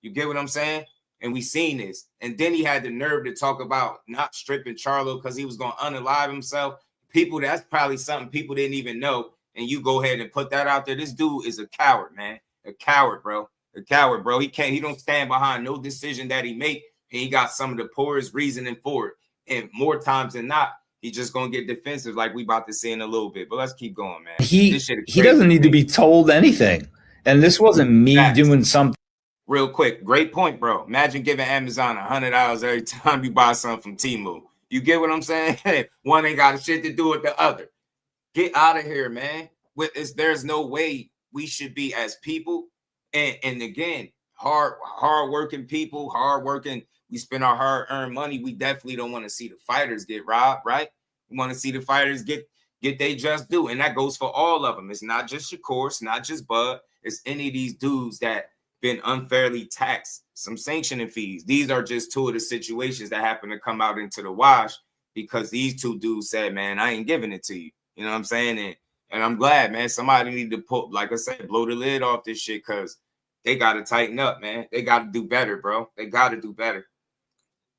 You get what I'm saying? And we seen this. And then he had the nerve to talk about not stripping Charlo because he was going to unalive himself. People, that's probably something people didn't even know. And you go ahead and put that out there. This dude is a coward, man. A coward, bro. A coward, bro. He don't stand behind no decision that he make. And he got some of the poorest reasoning for it. And more times than not, he just gonna get defensive like we about to see in a little bit. But let's keep going, man. He doesn't need to be told anything. And this wasn't me doing something. Real quick, great point, bro. Imagine giving Amazon $100 every time you buy something from Temu. You get what I'm saying? One ain't got shit to do with the other. Get out of here, man. There's no way we should be as people. And again, hard-working people, hard-working. We spend our hard-earned money. We definitely don't want to see the fighters get robbed, right? We want to see the fighters get they just due. And that goes for all of them. It's not just Shakur. It's not just Bud. It's any of these dudes that been unfairly taxed, some sanctioning fees. These are just two of the situations that happen to come out into the wash because these two dudes said, man, I ain't giving it to you. You know what I'm saying? And I'm glad, man, somebody need to put, like I said, blow the lid off this shit because they got to tighten up, man. They got to do better, bro. They got to do better.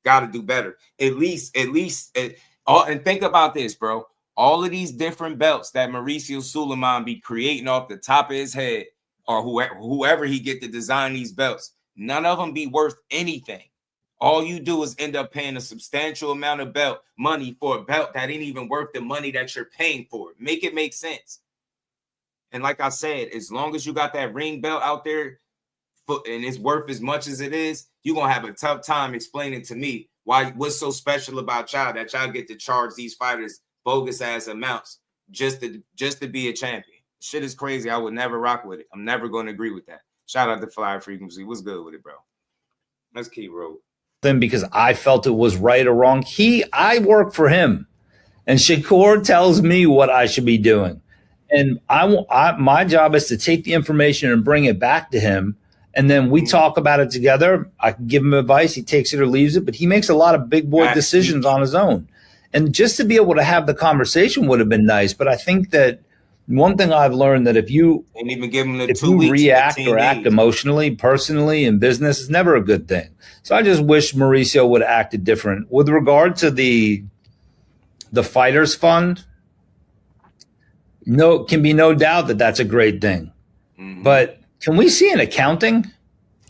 Got to do better. At least, and think about this, bro. All of these different belts that Mauricio Sulaiman be creating off the top of his head, or whoever he get to design these belts, none of them be worth anything. All you do is end up paying a substantial amount of money for a belt that ain't even worth the money that you're paying for. Make it make sense. And like I said, as long as you got that ring belt out there and it's worth as much as it is, you're going to have a tough time explaining to me what's so special about y'all that y'all get to charge these fighters bogus ass amounts just to be a champion. Shit is crazy. I would never rock with it. I'm never going to agree with that. Shout out to Flyer Frequency. What's good with it, bro? Let's keep rolling. Then because I felt it was right or wrong. I work for him, and Shakur tells me what I should be doing. And my job is to take the information and bring it back to him. And then we talk about it together. I can give him advice. He takes it or leaves it, but he makes a lot of big boy decisions on his own. And just to be able to have the conversation would have been nice. But I think that one thing I've learned that if you react or act emotionally, personally, in business, is never a good thing. So I just wish Mauricio would have acted different. With regard to the Fighters Fund, can be no doubt that that's a great thing. Mm-hmm. But can we see an accounting?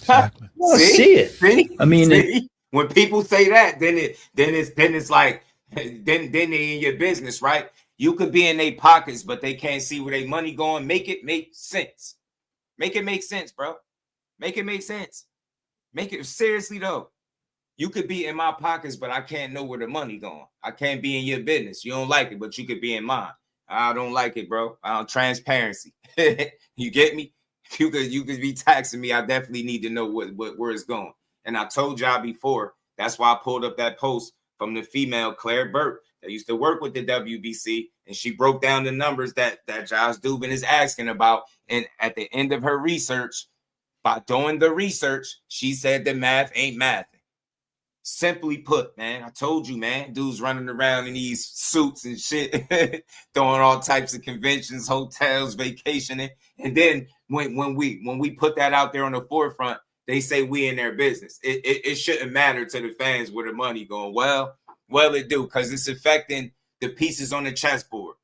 Exactly. I want to see it. See? I mean, when people say that, then it's like then they in your business, right? You could be in their pockets, but they can't see where their money going. Make it make sense. Make it make sense, bro. Make it make sense. Make it seriously though. You could be in my pockets, but I can't know where the money going. I can't be in your business. You don't like it, but you could be in mine. I don't like it, bro. Transparency. You get me? You could be taxing me. I definitely need to know where it's going. And I told y'all before, that's why I pulled up that post from the female Claire Burke that used to work with the WBC, and she broke down the numbers that Josh Dubin is asking about. And at the end of her research, by doing the research, she said that math ain't math. Simply put, man, I told you, man, dudes running around in these suits and shit, throwing all types of conventions, hotels, vacationing. And then when we put that out there on the forefront, they say we in their business. It shouldn't matter to the fans where the money going. Well, it do, because it's affecting the pieces on the chessboard.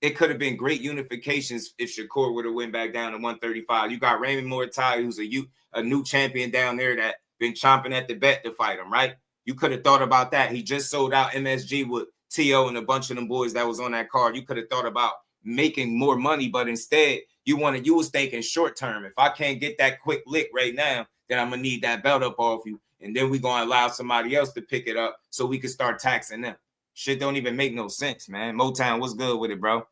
It could have been great unifications if Shakur would have went back down to 135. You got Raymond Muay, who's a new champion down there that been chomping at the bit to fight him, right? You could have thought about that. He just sold out MSG with T.O. and a bunch of them boys that was on that card. You could have thought about making more money, but instead you was thinking short term. If I can't get that quick lick right now, then I'm gonna need that belt up off you, and then we're gonna allow somebody else to pick it up so we can start taxing them. Shit don't even make no sense, man. Motown, what's good with it, bro?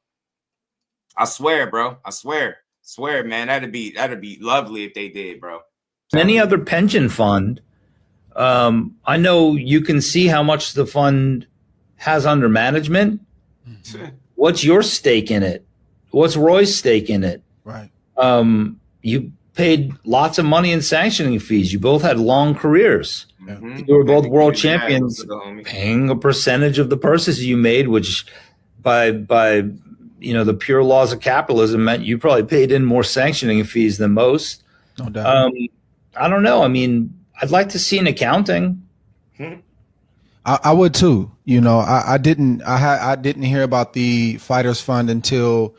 I swear, bro. I swear, man. That'd be lovely if they did, bro. Any other pension fund, I know you can see how much the fund has under management. What's your stake in it? What's Roy's stake in it? Right. You paid lots of money in sanctioning fees. You both had long careers. Mm-hmm. You were both world champions, paying a percentage of the purses you made, which by the pure laws of capitalism meant you probably paid in more sanctioning fees than most. No doubt. I don't know. I mean, I'd like to see an accounting. I would too. I didn't hear about the Fighters Fund until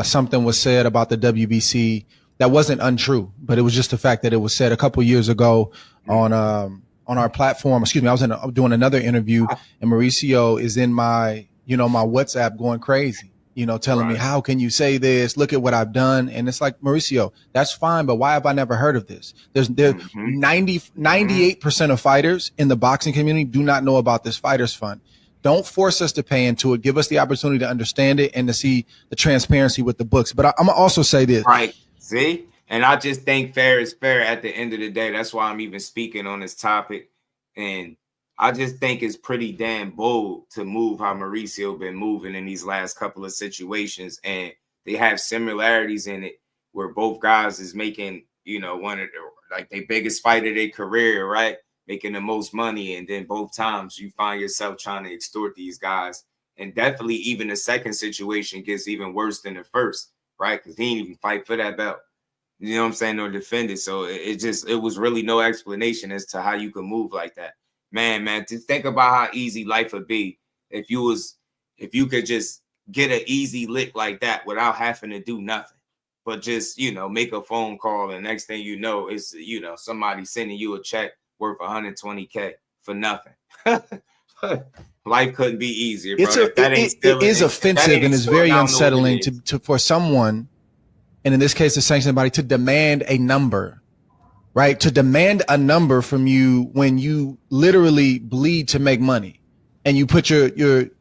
something was said about the WBC that wasn't untrue, but it was just the fact that it was said a couple years ago on our platform. Excuse me, I was doing another interview, and Mauricio is in my my WhatsApp going crazy. Telling me, how can you say this? Look at what I've done. And it's like, Mauricio, that's fine, but why have I never heard of this? There's 98% of fighters in the boxing community do not know about this Fighters Fund. Don't force us to pay into it. Give us the opportunity to understand it and to see the transparency with the books. But I'm gonna also say this. Right. See? And I just think fair is fair at the end of the day. That's why I'm even speaking on this topic. And I just think it's pretty damn bold to move how Mauricio been moving in these last couple of situations. And they have similarities in it where both guys is making, one of their biggest fight of their career, right? Making the most money. And then both times you find yourself trying to extort these guys. And definitely even the second situation gets even worse than the first, right? Because he didn't even fight for that belt. You know what I'm saying? Or defend it. So it was really no explanation as to how you could move like that. Man, to think about how easy life would be if you could just get an easy lick like that without having to do nothing, but just, make a phone call. And next thing you know, it's, somebody sending you a check worth $120K for nothing. Life couldn't be easier, bro. It is offensive and it's very unsettling to for someone, and in this case, the sanctioning body, to demand a number. Right, to demand a number from you when you literally bleed to make money, and you put your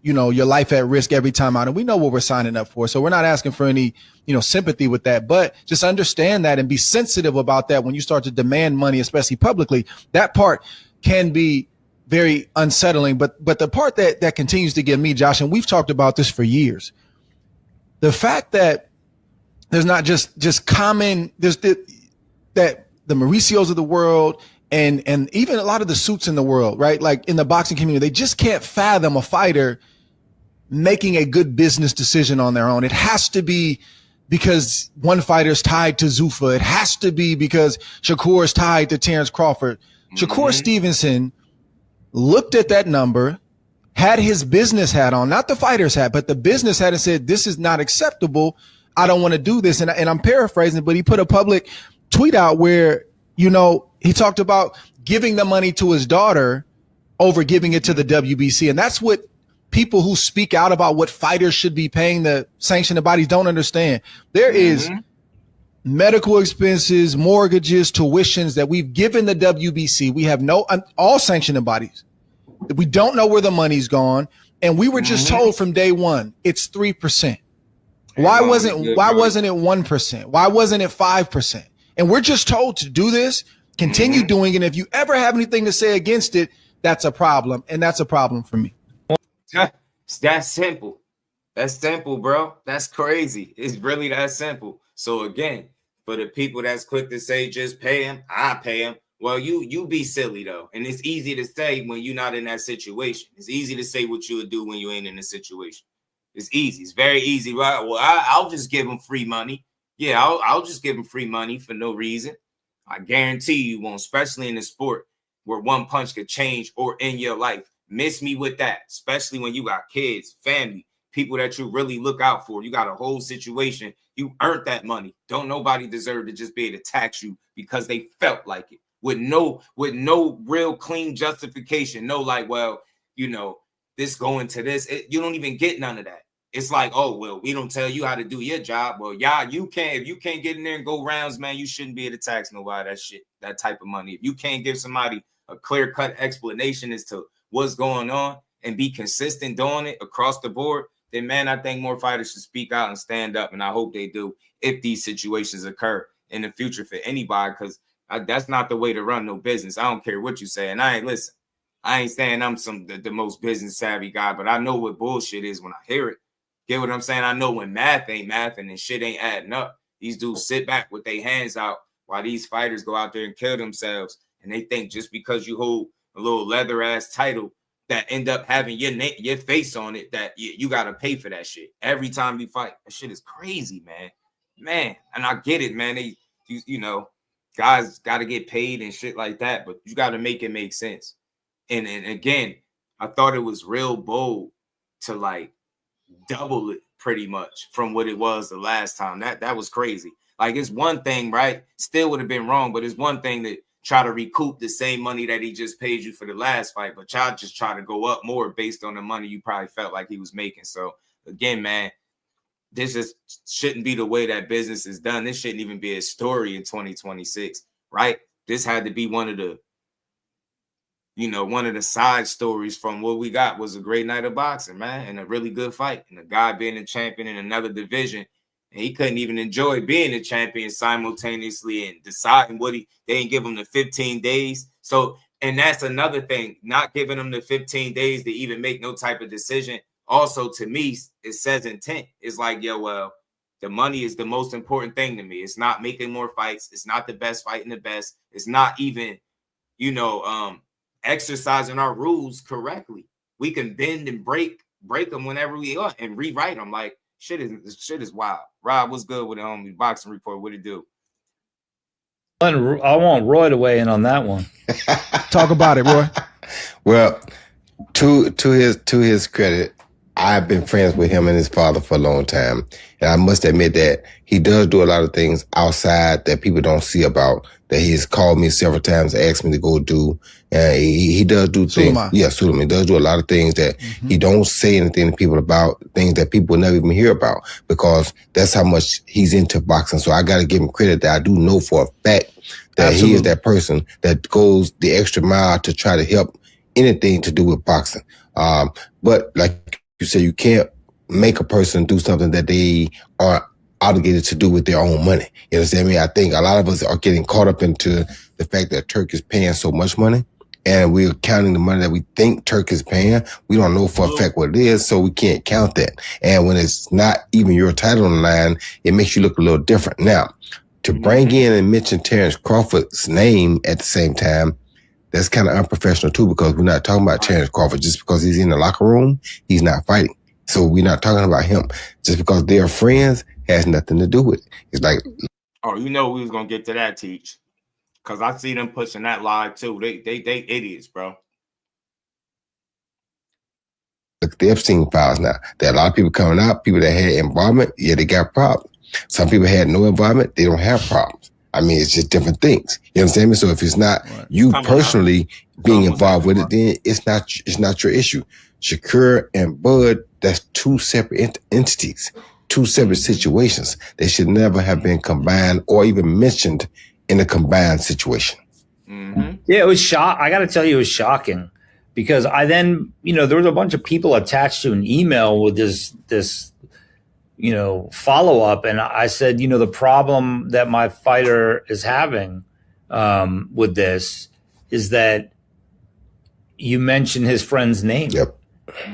life at risk every time out. And we know what we're signing up for, so we're not asking for any sympathy with that. But just understand that and be sensitive about that when you start to demand money, especially publicly. That part can be very unsettling. But the part that continues to get me, Josh, and we've talked about this for years, the fact that there's not just common, there's that the Mauricios of the world and even a lot of the suits in the world, right? Like in the boxing community, they just can't fathom a fighter making a good business decision on their own. It has to be because one fighter is tied to Zuffa. It has to be because Shakur is tied to Terrence Crawford. Shakur Stevenson looked at that number, had his business hat on, not the fighter's hat, but the business hat, and said, this is not acceptable. I don't want to do this. And I'm paraphrasing, but he put a public tweet out where, he talked about giving the money to his daughter over giving it to the WBC. And that's what people who speak out about what fighters should be paying the sanctioning bodies don't understand. There is medical expenses, mortgages, tuitions that we've given the WBC. We have all sanctioning bodies. We don't know where the money's gone. And we were just told from day one, it's 3%. Why wasn't it 1%? Why wasn't it 5%? And we're just told to do this, continue doing it. And if you ever have anything to say against it, that's a problem. And that's a problem for me. It's that simple. That's simple, bro. That's crazy. It's really that simple. So again, for the people that's quick to say, just pay him, I pay him. Well, you be silly though. And it's easy to say when you're not in that situation. It's easy to say what you would do when you ain't in the situation. It's easy. It's very easy, right? Well, I'll just give him free money. Yeah, I'll just give him free money for no reason. I guarantee you won't, especially in the sport where one punch could change or end your life. Miss me with that, especially when you got kids, family, people that you really look out for. You got a whole situation. You earned that money. Don't nobody deserve to just be able to tax you because they felt like it with no real clean justification. No, like, well, this going to this. You don't even get none of that. It's like, oh, well, we don't tell you how to do your job. Well, if you can't get in there and go rounds, man, you shouldn't be able to tax nobody that type of money. If you can't give somebody a clear-cut explanation as to what's going on and be consistent doing it across the board, then, man, I think more fighters should speak out and stand up, and I hope they do if these situations occur in the future for anybody, because that's not the way to run no business. I don't care what you say, and I ain't saying I'm the most business-savvy guy, but I know what bullshit is when I hear it. Get what I'm saying? I know when math ain't math and shit ain't adding up. These dudes sit back with their hands out while these fighters go out there and kill themselves. And they think just because you hold a little leather ass title that end up having your name, your face on it, that you got to pay for that shit every time you fight. That shit is crazy, man. And I get it, man. You know, guys got to get paid and shit like that, but you got to make it make sense. And again, I thought it was real bold to like double it pretty much from what it was the last time. That was crazy. Like, it's one thing, right? Still would have been wrong, but it's one thing to try to recoup the same money that he just paid you for the last fight, but y'all just try to go up more based on the money you probably felt like he was making. So again, man, this just shouldn't be the way that business is done. This shouldn't even be a story in 2026, right? This had to be one of the, you know, one of the side stories from what we got. Was a great night of boxing, man, and a really good fight. And a guy being a champion in another division, and he couldn't even enjoy being a champion simultaneously and deciding what they didn't give him the 15 days. So, and that's another thing, not giving him the 15 days to even make no type of decision. Also, to me, it says intent. It's like, yo, well, the money is the most important thing to me. It's not making more fights. It's not the best fighting the best. It's not even, you know, exercising our rules correctly. We can bend and break them whenever we want and rewrite them. Like, shit is wild. Rob, what's good with the homie boxing report? What it do? I want Roy to weigh in on that one. Talk about it, Roy. Well, to his credit, I've been friends with him and his father for a long time. And I must admit that he does do a lot of things outside that people don't see about, that he's called me several times, asked me to go do. He does do things. Suliman. Yeah, Suliman. He does do a lot of things that he don't say anything to people about, things that people will never even hear about, because that's how much he's into boxing. So I got to give him credit that I do know for a fact that he is that person that goes the extra mile to try to help anything to do with boxing. But like you said, you can't make a person do something that they are obligated to do with their own money. You understand me? I think a lot of us are getting caught up into the fact that Turk is paying so much money, and we're counting the money that we think Turk is paying. We don't know for a fact what it is, so we can't count that. And when it's not even your title on the line, it makes you look a little different. Now, to bring in and mention Terrence Crawford's name at the same time, that's kind of unprofessional too, because we're not talking about Terrence Crawford. Just because he's in the locker room, he's not fighting. So we're not talking about him. Just because they're friends has nothing to do with it. It's like, oh, you know we was gonna get to that, Teach, because I see them pushing that live too. They idiots, bro. Look at the Epstein files now. There are a lot of people coming out, people that had involvement, yeah, they got problems. Some people had no involvement, they don't have problems. I mean, it's just different things. You understand me? So if it's not you personally being involved with it, then it's not your issue. Shakur and Bud, that's two separate entities, two separate situations. They should never have been combined or even mentioned in a combined situation. Yeah, it was I got to tell you, it was shocking, because I then, there was a bunch of people attached to an email with this follow up. And I said, the problem that my fighter is having with this is that you mentioned his friend's name. Yep.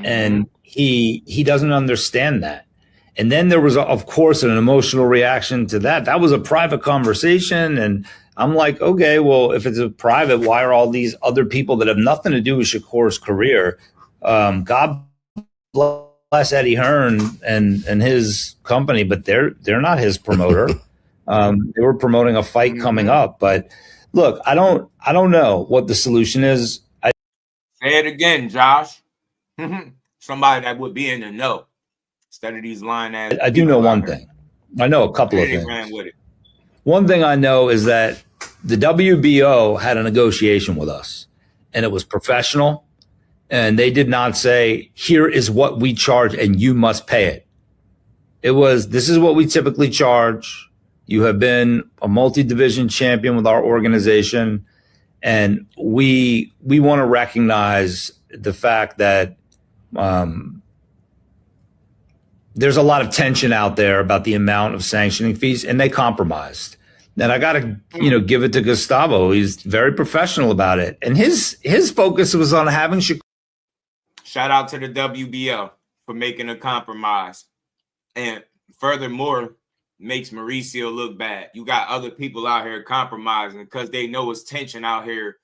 And he doesn't understand that. And then there was, of course, an emotional reaction to that. That was a private conversation. And I'm like, okay, well, if it's a private, why are all these other people that have nothing to do with Shakur's career? God bless Eddie Hearn and his company, but they're not his promoter. They were promoting a fight coming up. But look, I don't know what the solution is. Say it again, Josh. Somebody that would be in the know instead of these lying ass. I do know one thing. I know a couple of things. One thing I know is that the WBO had a negotiation with us, and it was professional. And they did not say, here is what we charge and you must pay it. It was, this is what we typically charge. You have been a multi-division champion with our organization. And we want to recognize the fact that there's a lot of tension out there about the amount of sanctioning fees, and they compromised. And I got to, give it to Gustavo. He's very professional about it. And his focus was on having Shakur. Shout out to the WBO for making a compromise. And furthermore, makes Mauricio look bad. You got other people out here compromising because they know it's tension out here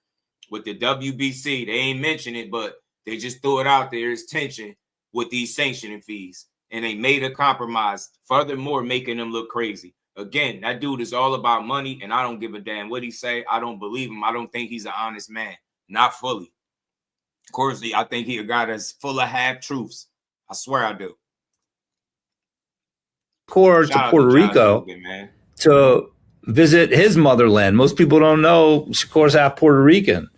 with the WBC. They ain't mention it, but They just threw it out there as tension with these sanctioning fees. And they made a compromise, furthermore, making them look crazy. Again, that dude is all about money, and I don't give a damn what he say. I don't believe him. I don't think he's an honest man. Not fully. Of course, I think he a guy that's full of half-truths. I swear I do. To Puerto Rico to visit his motherland. Most people don't know Shakur's half Puerto Rican,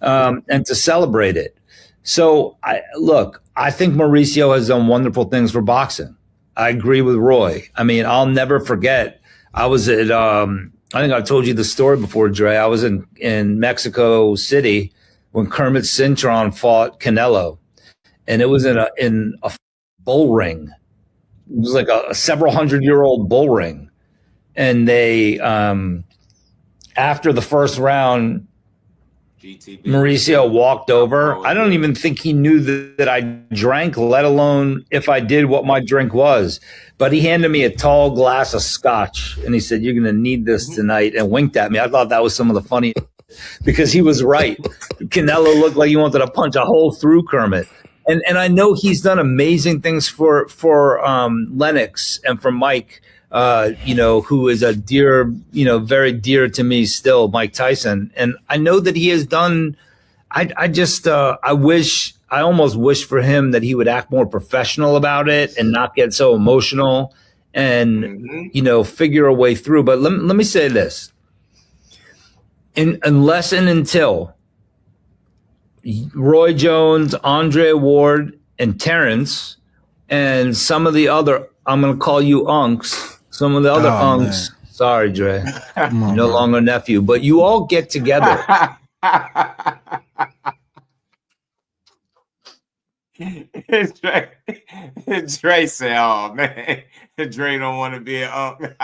and to celebrate it. So I think Mauricio has done wonderful things for boxing. I agree with Roy. I mean, I'll never forget. I was at, I think I told you the story before, Dre. I was in Mexico City when Kermit Cintron fought Canelo, and it was in a bull ring. It was like a several 100-year-old bull ring. And they, after the first round, Mauricio walked over. I don't even think he knew that I drank, let alone if I did what my drink was. But he handed me a tall glass of scotch, and he said, "You're going to need this tonight," and winked at me. I thought that was some of the funny because he was right. Canelo looked like he wanted to punch a hole through Kermit. And I know he's done amazing things for Lennox and for Mike, who is a dear, very dear to me still, Mike Tyson. And I know that he has done, I almost wish for him that he would act more professional about it and not get so emotional and, figure a way through. But let me say this. Unless and until Roy Jones, Andre Ward, and Terrence, and some of the other, I'm going to call you unks, some of the other unks. Man. Sorry, Dre. No longer nephew. But you all get together. Dre said, "Oh, man, Dre don't want to be an unk."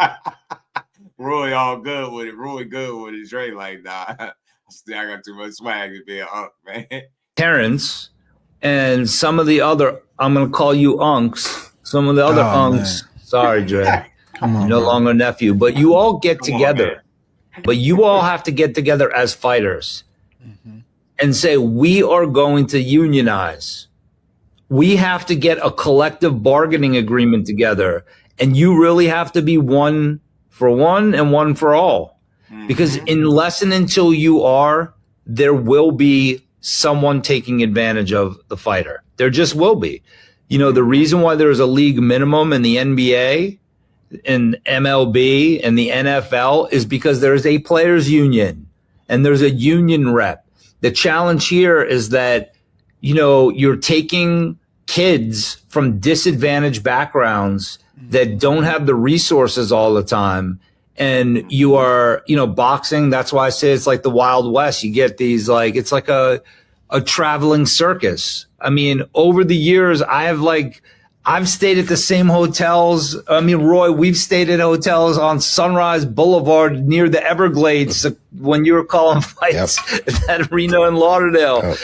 Roy all good with it. Roy good with it. Dre like, nah. I got too much swag to be an unk, man. Terrence and some of the other, I'm going to call you unks, some of the other unks. Man. Sorry, Dre. No longer nephew. But you all get together. But you all have to get together as fighters and say, we are going to unionize. We have to get a collective bargaining agreement together. And you really have to be one for one and one for all. Because unless and until you are, there will be someone taking advantage of the fighter. There just will be. The reason why there's a league minimum in the NBA and MLB and the NFL is because there's a players union and there's a union rep. The challenge here is that, you're taking kids from disadvantaged backgrounds that don't have the resources all the time. And you are, boxing. That's why I say it's like the Wild West. You get these, it's like a traveling circus. I mean, over the years, I've stayed at the same hotels. I mean, Roy, we've stayed at hotels on Sunrise Boulevard near the Everglades when you were calling fights at Reno and Lauderdale.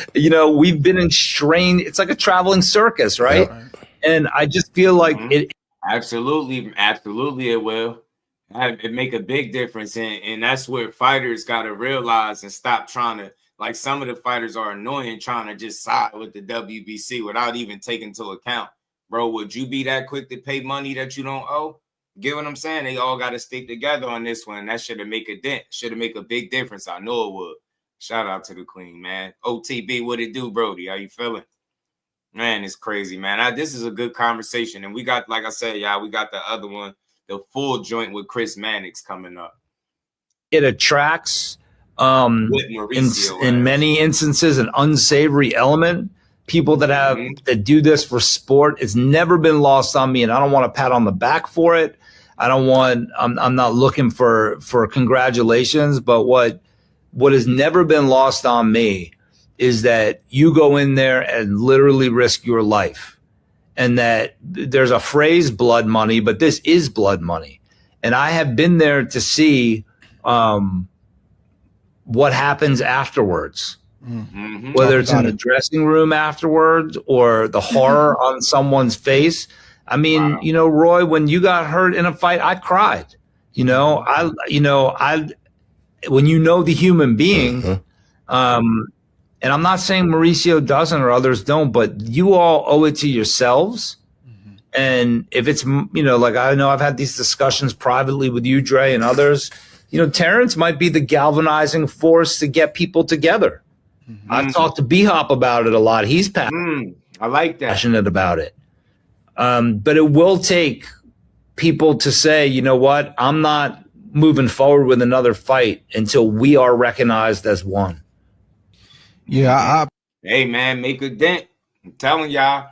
We've been in strain. It's like a traveling circus, right? And I just feel like it. Absolutely it will. It make a big difference, and that's where fighters got to realize and stop trying to, some of the fighters are annoying trying to just side with the WBC without even taking into account, bro, would you be that quick to pay money that you don't owe? Get what I'm saying? They all got to stick together on this one. That should have make a dent. Should have make a big difference. I know it would. Shout out to the queen, man. OTB, what it do, Brody? How you feeling? Man, it's crazy, man. This is a good conversation, and we got, like I said, we got the other one, the full joint with Chris Mannix coming up. It attracts, in many instances, an unsavory element. People that that do this for sport. It's never been lost on me, and I don't want a pat on the back for it. I'm not looking for congratulations, but what has never been lost on me is that you go in there and literally risk your life. And that there's a phrase, blood money, but this is blood money. And I have been there to see what happens afterwards, whether it's in the dressing room afterwards or the horror on someone's face. I mean, Roy, when you got hurt in a fight, I cried. When the human being, And I'm not saying Mauricio doesn't or others don't, but you all owe it to yourselves. And if it's, like I know I've had these discussions privately with you, Dre, and others, Terrence might be the galvanizing force to get people together. I've talked to B-Hop about it a lot. He's I like that. passionate about it. But it will take people to say, you know what, I'm not moving forward with another fight until we are recognized as one. Yeah. Hey, man, make a dent. I'm telling y'all.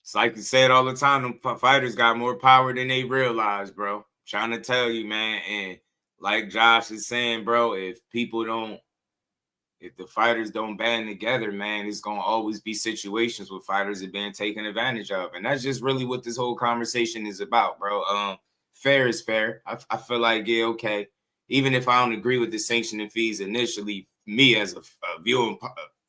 It's like you say it all the time. Them fighters got more power than they realize, bro. Trying to tell you, man. And like Josh is saying, bro, if the fighters don't band together, man, it's going to always be situations where fighters are being taken advantage of. And that's just really what this whole conversation is about, bro. Fair is fair. I feel like, yeah, okay. Even if I don't agree with the sanctioning fees initially, me as a viewing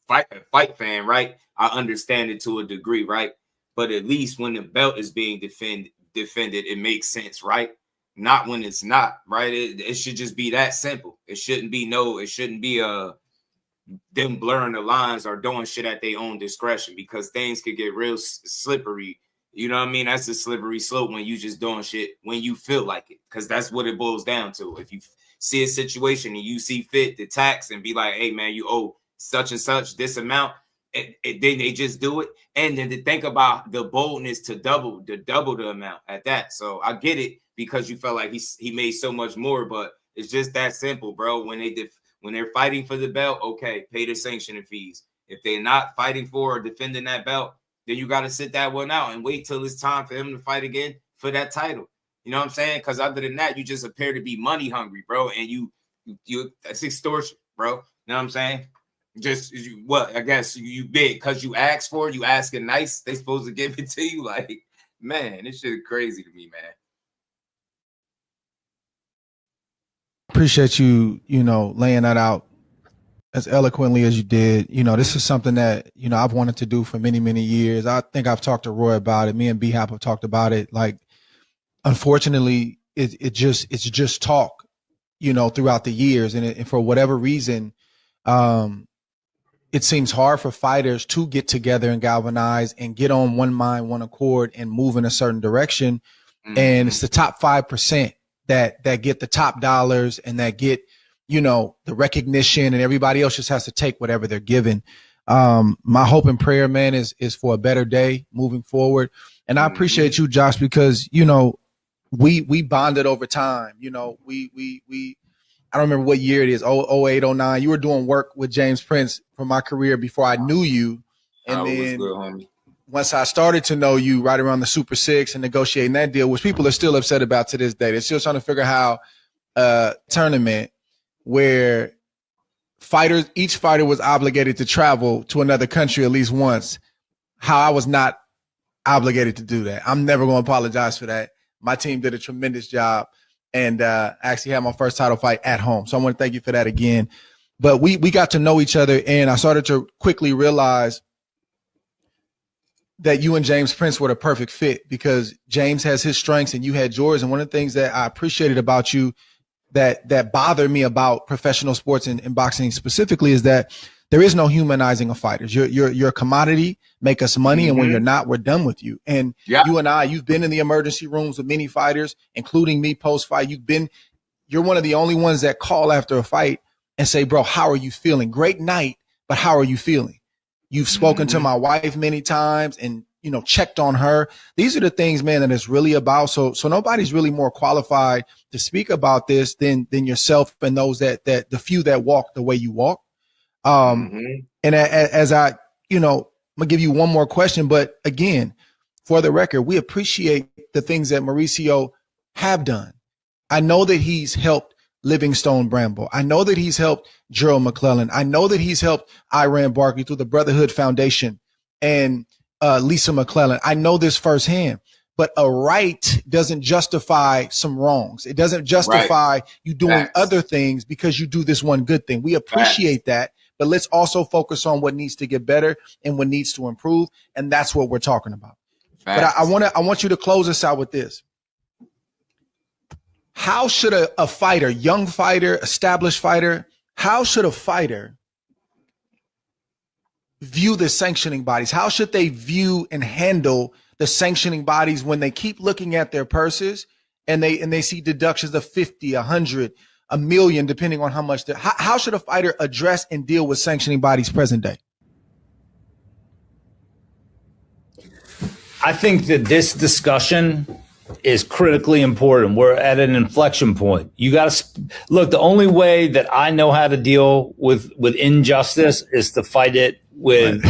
fight fan, right, I understand it to a degree, right? But at least when the belt is being defended, it makes sense, right? Not when it's not, right? It should just be that simple. It shouldn't be them blurring the lines or doing shit at their own discretion, because things could get real slippery. You know what I mean? That's a slippery slope when you just doing shit when you feel like it, because that's what it boils down to. If you see a situation and you see fit to tax and be like, hey, man, you owe such and such this amount, then they just do it. And then to think about the boldness to double the amount at that. So I get it, because you felt like he made so much more, but it's just that simple, bro. When they're fighting for the belt, okay, pay the sanctioning fees. If they're not fighting for or defending that belt, then you got to sit that one out and wait till it's time for him to fight again for that title. You know what I'm saying? Because other than that, you just appear to be money hungry, bro. And you that's extortion, bro. You know what I'm saying? I guess you big because you asked for it, you asking nice, they supposed to give it to you. Like, man, this shit is crazy to me, man. Appreciate you, laying that out as eloquently as you did. This is something that, I've wanted to do for many, many years. I think I've talked to Roy about it. Me and B-Hop have talked about it. Like, unfortunately, it's just talk, throughout the years. And for whatever reason, it seems hard for fighters to get together and galvanize and get on one mind, one accord, and move in a certain direction. Mm-hmm. And it's the top 5% that get the top dollars and that get, the recognition, and everybody else just has to take whatever they're given. My hope and prayer, man, is for a better day moving forward. And I appreciate you, Josh, because, we bonded over time. I don't remember what year it is, 08, 09. You were doing work with James Prince for my career before I knew you. And then good, homie. Once I started to know you right around the Super Six and negotiating that deal, which people are still upset about to this day. They're still trying to figure out how tournament where each fighter was obligated to travel to another country at least once, how I was not obligated to do that. I'm never going to apologize for that. My team did a tremendous job. And actually had my first title fight at home. So I want to thank you for that again. But we got to know each other, and I started to quickly realize that you and James Prince were the perfect fit, because James has his strengths and you had yours. And one of the things that I appreciated about you that bothered me about professional sports and boxing specifically is that there is no humanizing of fighters. You're a commodity, make us money, and when you're not, we're done with you. And you and you've been in the emergency rooms with many fighters, including me post-fight. You're one of the only ones that call after a fight and say, bro, how are you feeling? Great night, but how are you feeling? You've spoken to my wife many times and, checked on her. These are the things, man, that it's really about. So nobody's really more qualified to speak about this than yourself and those that the few that walk the way you walk. And as I'm gonna give you one more question, but again, for the record, we appreciate the things that Mauricio have done. I know that he's helped Livingstone Bramble. I know that he's helped Gerald McClellan. I know that he's helped Iran Barkley through the Brotherhood Foundation and Lisa McClellan. I know this firsthand. But a right doesn't justify some wrongs. It doesn't justify you doing other things because you do this one good thing. We appreciate that. But let's also focus on what needs to get better and what needs to improve. And that's what we're talking about. But I want you to close us out with this. How should a fighter, young fighter, established fighter, how should a fighter view the sanctioning bodies? How should they view and handle the sanctioning bodies when they keep looking at their purses and they see deductions of 50, 100, a million, depending on how much how should a fighter address and deal with sanctioning bodies present day? I think that this discussion is critically important. We're at an inflection point. You got to look. The only way that I know how to deal with injustice is to fight it with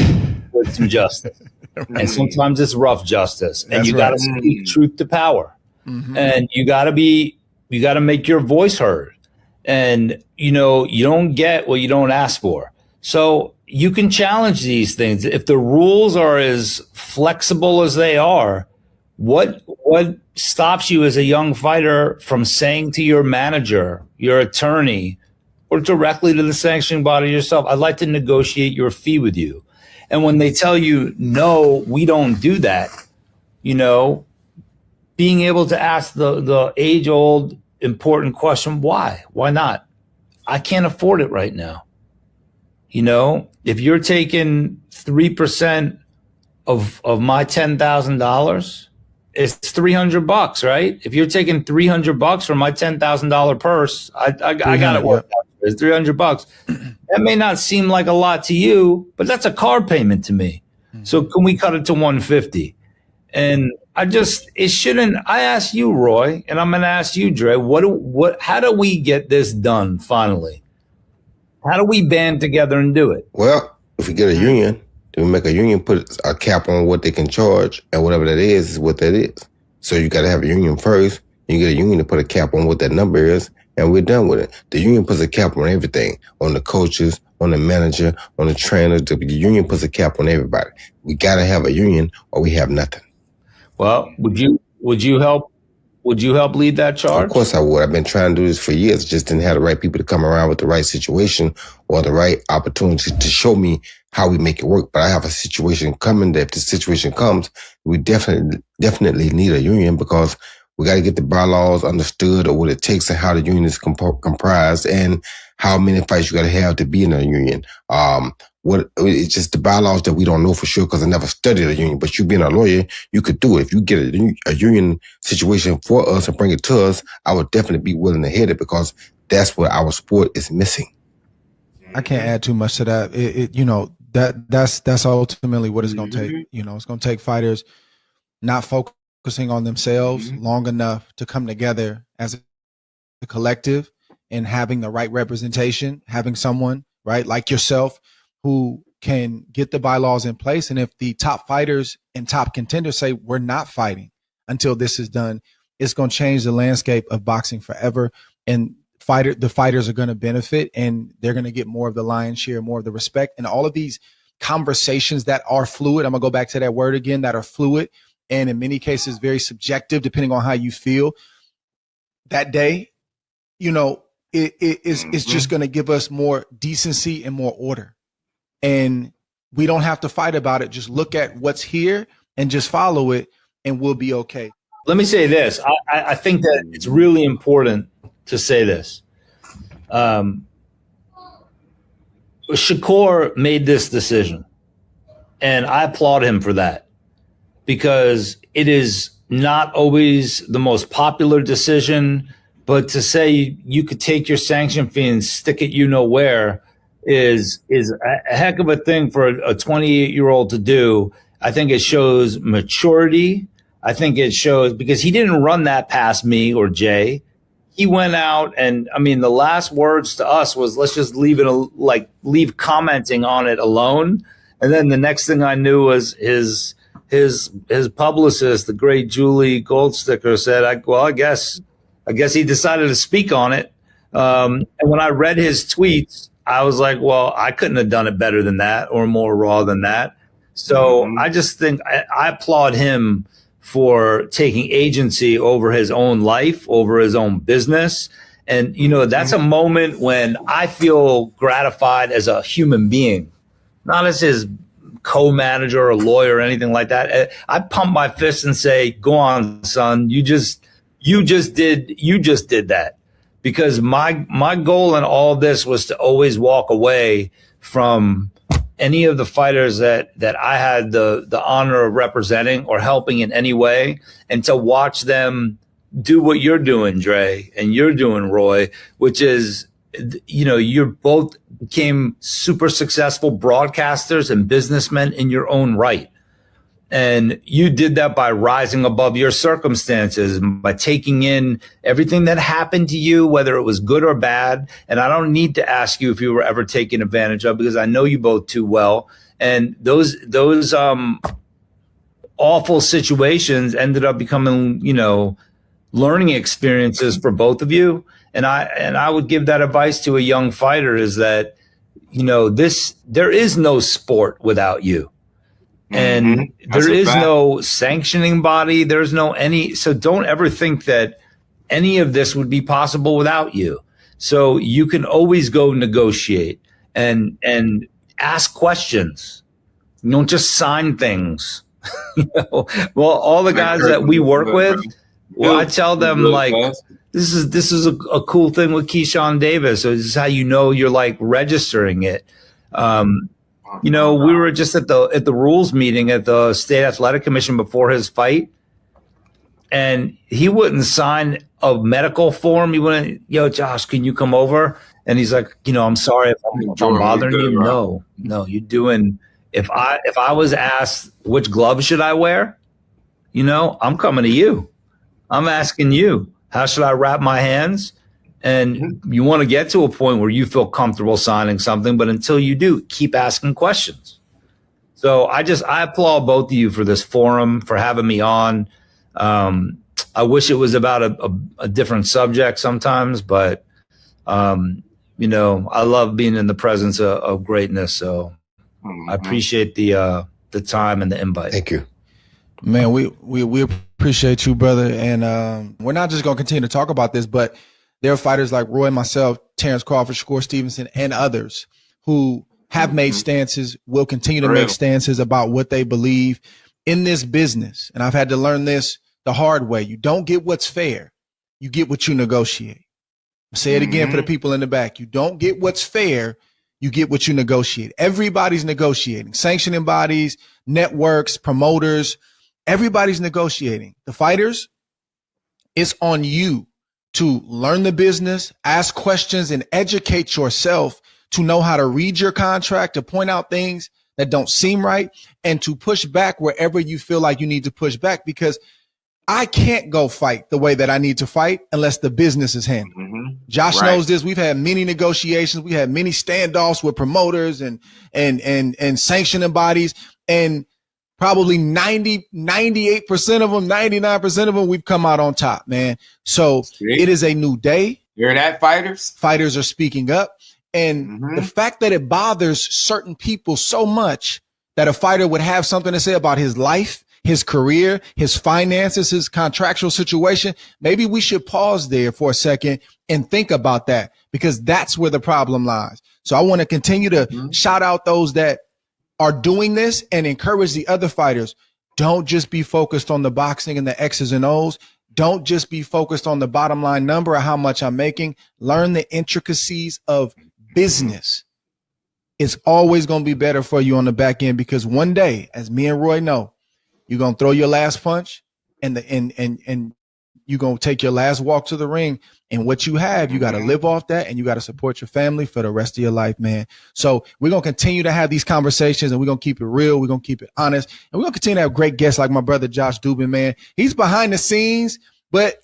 some justice, and sometimes it's rough justice. And you got to speak truth to power, and you got to make your voice heard. And you don't get what you don't ask for. So you can challenge these things if the rules are as flexible as they are. What stops you as a young fighter from saying to your manager, your attorney, or directly to the sanctioning body yourself, I'd like to negotiate your fee with you? And when they tell you, no, we don't do that, being able to ask the age-old important question, why? Why not? I can't afford it right now. If you're taking 3% of my $10,000, it's $300, right? If you're taking $300 from my $10,000 purse, I got it worked out. It's $300. That may not seem like a lot to you, but that's a car payment to me. So can we cut it to $150? And it shouldn't. I ask you, Roy, and I'm going to ask you, Dre, how do we get this done finally? How do we band together and do it? Well, if we get a union, then we make a union put a cap on what they can charge, and whatever that is what that is. So you got to have a union first, and you get a union to put a cap on what that number is, and we're done with it. The union puts a cap on everything, on the coaches, on the manager, on the trainers. The union puts a cap on everybody. We got to have a union, or we have nothing. Well, would you help lead that charge? Of course I would. I've been trying to do this for years. Just didn't have the right people to come around with the right situation or the right opportunity to show me how we make it work. But I have a situation coming that if the situation comes, we definitely need a union, because we got to get the bylaws understood, or what it takes and how the union is comprised, and how many fights you got to have to be in a union. It's just the bylaws that we don't know for sure, because I never studied a union. But you being a lawyer, you could do it. If you get a union situation for us and bring it to us, I would definitely be willing to hit it, because that's what our sport is missing. I can't add too much to that. That's ultimately what it's going to take. It's going to take fighters not focusing on themselves long enough to come together as a collective and having the right representation, having someone, right, like yourself, who can get the bylaws in place. And if the top fighters and top contenders say we're not fighting until this is done, it's going to change the landscape of boxing forever. And the fighters are going to benefit, and they're going to get more of the lion's share, more of the respect. And all of these conversations that are fluid, I'm going to go back to that word again, that are fluid, and in many cases very subjective, depending on how you feel that day, it's just going to give us more decency and more order. And we don't have to fight about it. Just look at what's here and just follow it, and we'll be okay. Let me say this. I think that it's really important to say this. Shakur made this decision, and I applaud him for that, because it is not always the most popular decision, but to say you could take your sanction fee and stick it where is a heck of a thing for a 28-year-old to do. I think it shows maturity. I think it shows, because he didn't run that past me or Jay. He went out, and the last words to us was, let's just leave commenting on it alone. And then the next thing I knew was his publicist, the great Julie Goldsticker, said, I guess he decided to speak on it. And when I read his tweets, I was like, well, I couldn't have done it better than that or more raw than that. So I just think I applaud him for taking agency over his own life, over his own business. And, that's a moment when I feel gratified as a human being, not as his co-manager or lawyer or anything like that. I pump my fist and say, go on, son, you just did that. Because my goal in all this was to always walk away from any of the fighters that I had the honor of representing or helping in any way, and to watch them do what you're doing, Dre, and you're doing, Roy, which is, you know, you both became super successful broadcasters and businessmen in your own right. And you did that by rising above your circumstances, by taking in everything that happened to you, whether it was good or bad. And I don't need to ask you if you were ever taken advantage of, because I know you both too well. And those awful situations ended up becoming, you know, learning experiences for both of you. And I would give that advice to a young fighter, is that, you know, there is no sport without you. And there is no sanctioning body. There's no so don't ever think that any of this would be possible without you. So you can always go negotiate and ask questions. You don't just sign things. You know? Well, all the guys that we work with, well, I tell them, like, this is a cool thing with Keyshawn Davis. So this is how you know you're like registering it. You know, we were just at the rules meeting at the State Athletic Commission before his fight, and he wouldn't sign a medical form. He wouldn't, yo, Josh, can you come over? And he's like, you know, I'm sorry if I'm bothering you. No, you're doing. If I was asked which gloves should I wear, you know, I'm coming to you. I'm asking you, how should I wrap my hands? And you want to get to a point where you feel comfortable signing something, but until you do, keep asking questions. So I applaud both of you for this forum, for having me on. I wish it was about a different subject sometimes, but you know, I love being in the presence of greatness. So I appreciate the time and the invite. Thank you, man. We appreciate you, brother. And we're not just going to continue to talk about this, but there are fighters like Roy, myself, Terrence Crawford, Shakur Stevenson, and others who have made stances, will continue to make stances about what they believe in this business. And I've had to learn this the hard way. You don't get what's fair. You get what you negotiate. I'll say it again for the people in the back. You don't get what's fair. You get what you negotiate. Everybody's negotiating. Sanctioning bodies, networks, promoters, everybody's negotiating. The fighters, it's on you to learn the business, ask questions, and educate yourself to know how to read your contract, to point out things that don't seem right, and to push back wherever you feel like you need to push back, because I can't go fight the way that I need to fight unless the business is handled. Josh knows this. We've had many negotiations. We had many standoffs with promoters and sanctioning bodies, and probably 98% of them, 99% of them, we've come out on top, man. So it is a new day. Hear that, fighters? Fighters are speaking up. And the fact that it bothers certain people so much that a fighter would have something to say about his life, his career, his finances, his contractual situation, maybe we should pause there for a second and think about that, because that's where the problem lies. So I want to continue to shout out those that are doing this and encourage the other fighters. Don't just be focused on the boxing and the X's and O's. Don't just be focused on the bottom line number or how much I'm making. Learn the intricacies of business. It's always going to be better for you on the back end, because one day, as me and Roy know, you're going to throw your last punch and you're going to take your last walk to the ring, and what you have, you got to live off that, and you got to support your family for the rest of your life, man. So we're going to continue to have these conversations, and we're going to keep it real. We're going to keep it honest, and we're going to continue to have great guests like my brother, Josh Dubin, man. He's behind the scenes, but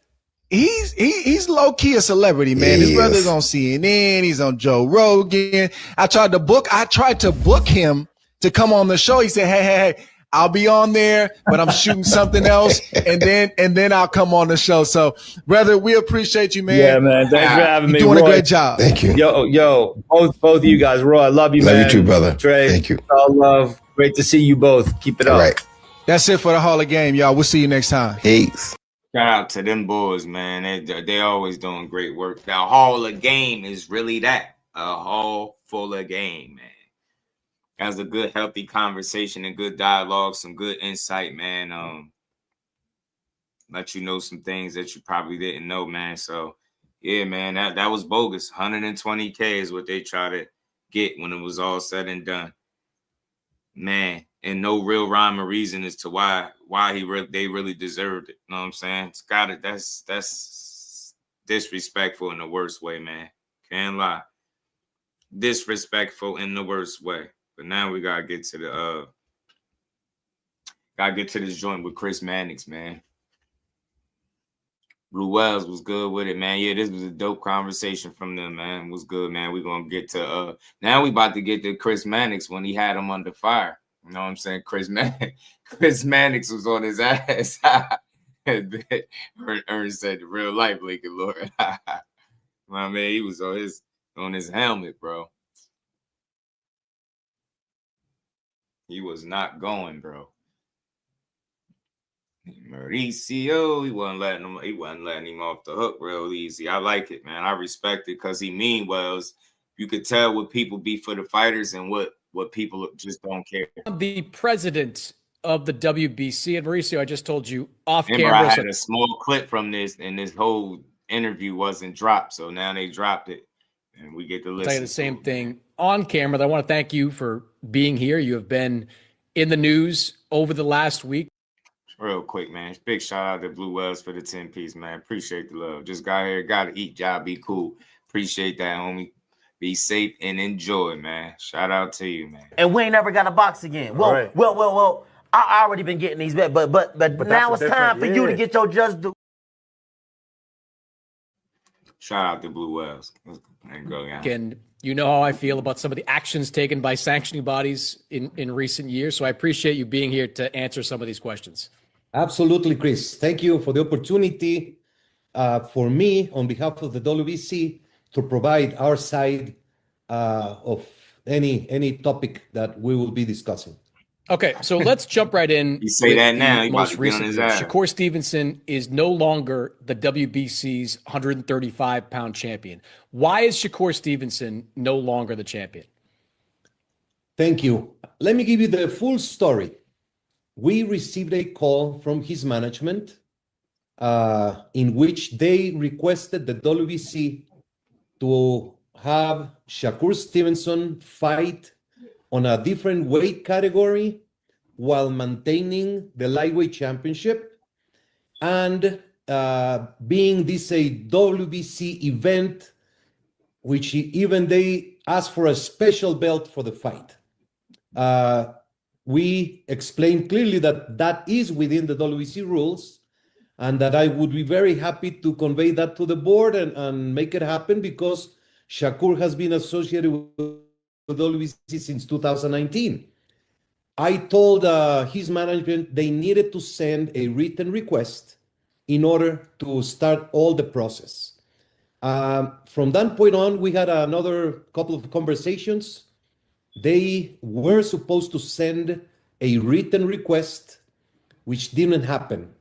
he's low key a celebrity, man. His brother's on CNN. He's on Joe Rogan. I tried to book him to come on the show. He said, Hey, I'll be on there, but I'm shooting something else, and then I'll come on the show. So, brother, we appreciate you, man. Yeah, man. Thanks for having me. You're doing Roy, a great job. Thank you. Yo, both of you guys. Roy, I love you, man. Love you too, brother. Trey, thank you. All love. Great to see you both. Keep it up. All right. That's it for the Hall of Game, y'all. We'll see you next time. Peace. Shout out to them boys, man. They always doing great work. The Hall of Game is really that. A hall full of game, man. That was a good, healthy conversation and good dialogue, some good insight, man. Let you know some things that you probably didn't know, man. So, yeah, man, that was bogus. 120K is what they try to get when it was all said and done. man, and no real rhyme or reason as to why they really deserved it. You know what I'm saying? That's disrespectful in the worst way, man. Can't lie. Disrespectful in the worst way. But now we gotta get to this joint with Chris Mannix, man. Blue Wells was good with it, man. Yeah, this was a dope conversation from them, man. It was good, man. We're gonna get to now we about to get to Chris Mannix when he had him under fire. You know what I'm saying? Chris Mannix was on his ass. Ernst said the real life Lincoln Lord. My man, he was on his helmet, bro. He was not going, bro. Mauricio, he wasn't letting him off the hook real easy. I like it, man. I respect it because he mean wells. You could tell what people be for the fighters and what people just don't care. The president of the WBC, and Mauricio, I just told you off camera. I had a small clip from this, and this whole interview wasn't dropped, so now they dropped it, and we get to listen. I'll tell you the same thing on camera. I want to thank you for being here. You have been in the news over the last week. Real quick, man. Big shout out to Blue Wells for the 10-piece, man. Appreciate the love. Just got here, got to eat, job, be cool. Appreciate that, homie. Be safe and enjoy, man. Shout out to you, man. And we ain't never got a box again. Well, right. well. I already been getting these back, but now it's time for you to get your just due. Shout out to Blue Wells. And you know how I feel about some of the actions taken by sanctioning bodies in recent years. So I appreciate you being here to answer some of these questions. Absolutely, Chris. Thank you for the opportunity for me, on behalf of the WBC, to provide our side of any topic that we will be discussing. Okay, so let's jump right in. You say that now. You most recent. Shakur Stevenson is no longer the WBC's 135-pound champion. Why is Shakur Stevenson no longer the champion? Thank you. Let me give you the full story. We received a call from his management in which they requested the WBC to have Shakur Stevenson fight on a different weight category while maintaining the lightweight championship, and being this a WBC event, which even they asked for a special belt for the fight. We explained clearly that is within the WBC rules, and that I would be very happy to convey that to the board and make it happen, because Shakur has been associated with WBC since 2019. I told his management they needed to send a written request in order to start all the process. From that point on, we had another couple of conversations. They were supposed to send a written request, which didn't happen.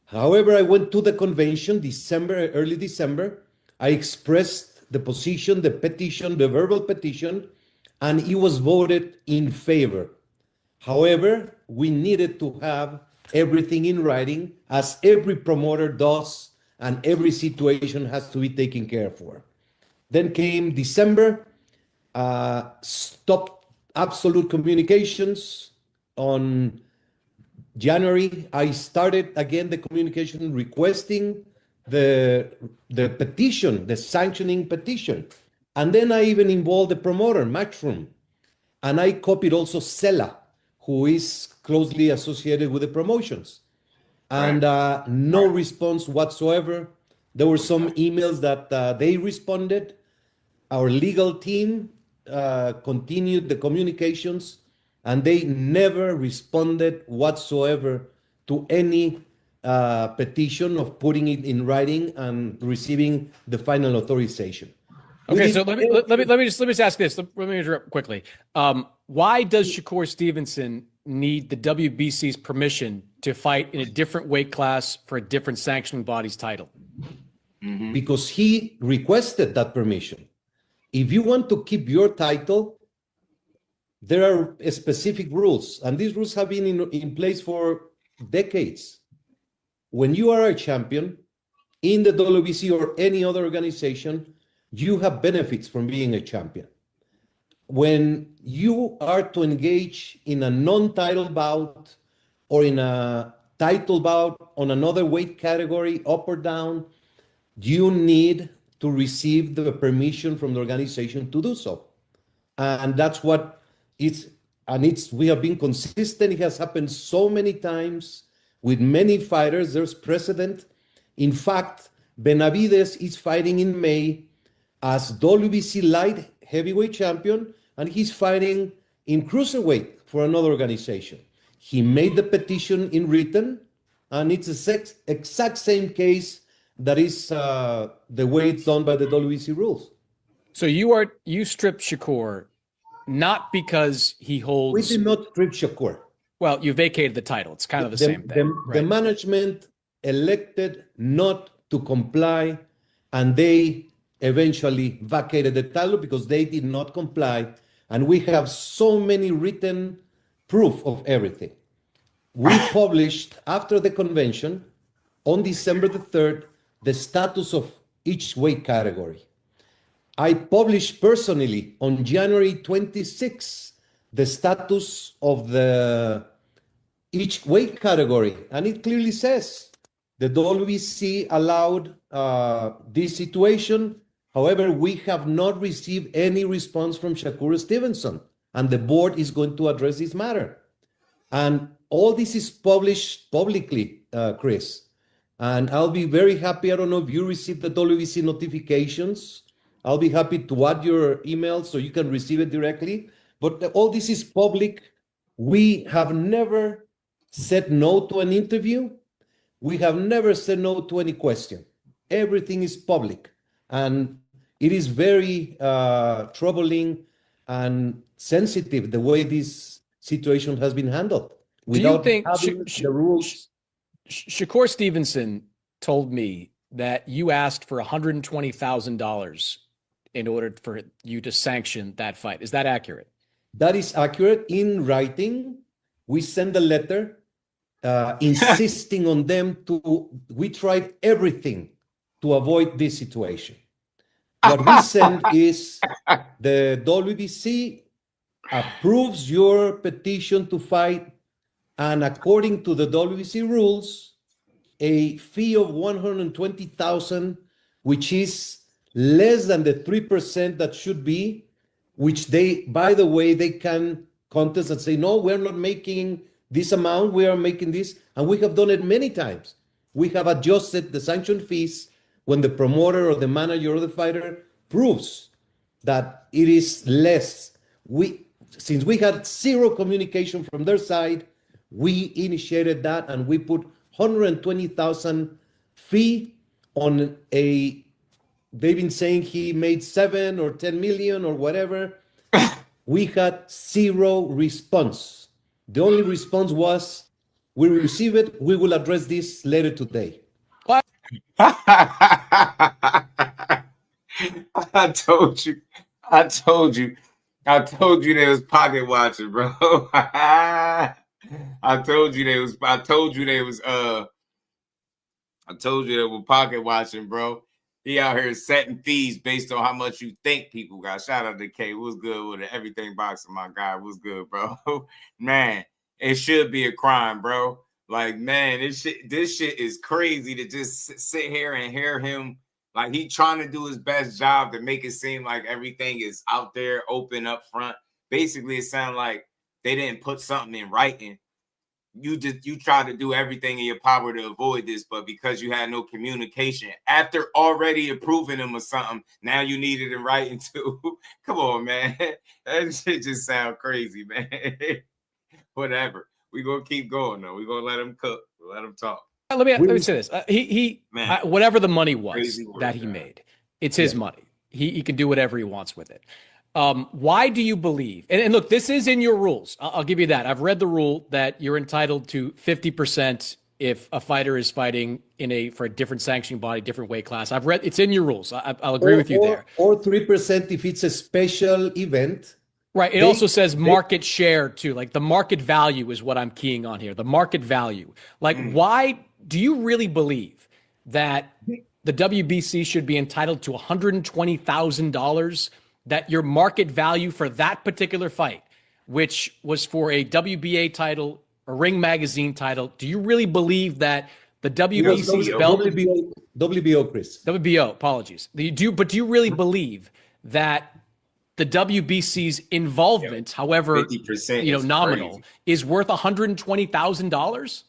However, I went to the convention early December. I expressed the position, the petition, the verbal petition, and it was voted in favor. However, we needed to have everything in writing, as every promoter does, and every situation has to be taken care for. Then came December, stopped absolute communications. On January, I started again the communication requesting the petition, the sanctioning petition. And then I even involved the promoter, Matchroom. And I copied also Sela, who is closely associated with the promotions. And no response whatsoever. There were some emails that they responded. Our legal team continued the communications, and they never responded whatsoever to any petition of putting it in writing and receiving the final authorization. Okay, so let me just ask this. Let me interrupt quickly. Why does Shakur Stevenson need the WBC's permission to fight in a different weight class for a different sanctioning body's title? Because he requested that permission. If you want to keep your title, there are specific rules, and these rules have been in place for decades. When you are a champion in the WBC or any other organization, you have benefits from being a champion. when you are to engage in a non-title bout or in a title bout on another weight category, up or down, you need to receive the permission from the organization to do so. And that's what we have been consistent. It has happened so many times with many fighters. There's precedent. In fact, Benavides is fighting in May as WBC light heavyweight champion, and he's fighting in cruiserweight for another organization. He made the petition in written, and it's the exact same case that is the way it's done by the WBC rules. So you stripped Shakur not because he holds. We did not strip Shakur. Well, you vacated the title. It's kind of the same thing. The management elected not to comply, and they eventually vacated the title because they did not comply. And we have so many written proof of everything. We published after the convention on December the 3rd the status of each weight category. I published personally on January 26 the status of each weight category, and it clearly says the WBC allowed this situation. However, we have not received any response from Shakur Stevenson, and the board is going to address this matter. And all this is published publicly, Chris. And I'll be very happy. I don't know if you received the WBC notifications. I'll be happy to add your email so you can receive it directly. But all this is public. We have never said no to an interview. We have never said no to any question. Everything is public. And it is very troubling and sensitive the way this situation has been handled. Do you think the rules? Shakur Stevenson told me that you asked for $120,000 in order for you to sanction that fight. Is that accurate? That is accurate. In writing, we send a letter insisting on them we tried everything to avoid this situation. What we send is the WBC approves your petition to fight, and according to the WBC rules, a fee of $120,000, which is less than the 3% that should be, which by the way, they can contest and say, no, we're not making this amount, we are making this. And we have done it many times. We have adjusted the sanction fees when the promoter or the manager or the fighter proves that it is less. Since we had zero communication from their side, we initiated that and we put $120,000 fee on they've been saying he made 7 or 10 million or whatever. We had zero response. The only response was, we receive it, we will address this later today. What? I told you they was pocket watching, bro. I told you they were pocket watching, bro. He out here setting fees based on how much you think people got. Shout out to K. What's good with it? Everything boxing, my guy. What's good, bro? Man, it should be a crime, bro. Like, man, this shit is crazy to just sit here and hear him. Like, he trying to do his best job to make it seem like everything is out there, open up front. Basically, it sounds like they didn't put something in writing. You tried to do everything in your power to avoid this, but because you had no communication after already approving them or something, now you need it in writing too. Come on, man. That shit just sound crazy, man. Whatever. We're gonna keep going though. We're gonna let him cook. Let him talk. Let me say this. Whatever the money was that he made, it's his money. He can do whatever he wants with it. Why do you believe? And look, this is in your rules. I'll give you that. I've read the rule that you're entitled to 50% if a fighter is fighting for a different sanctioning body, different weight class. I've read it's in your rules. I'll agree with you there. Or 3% if it's a special event. Right. It also says market share too. Like the market value is what I'm keying on here. The market value. Like, why do you really believe that the WBC should be entitled to $120,000 that your market value for that particular fight, which was for a WBA title, a Ring Magazine title, do you really believe that the WBC's belt? WBO, Chris. WBO, apologies. But do you really believe that the WBC's involvement, however, 50% nominal, crazy. is worth $120,000?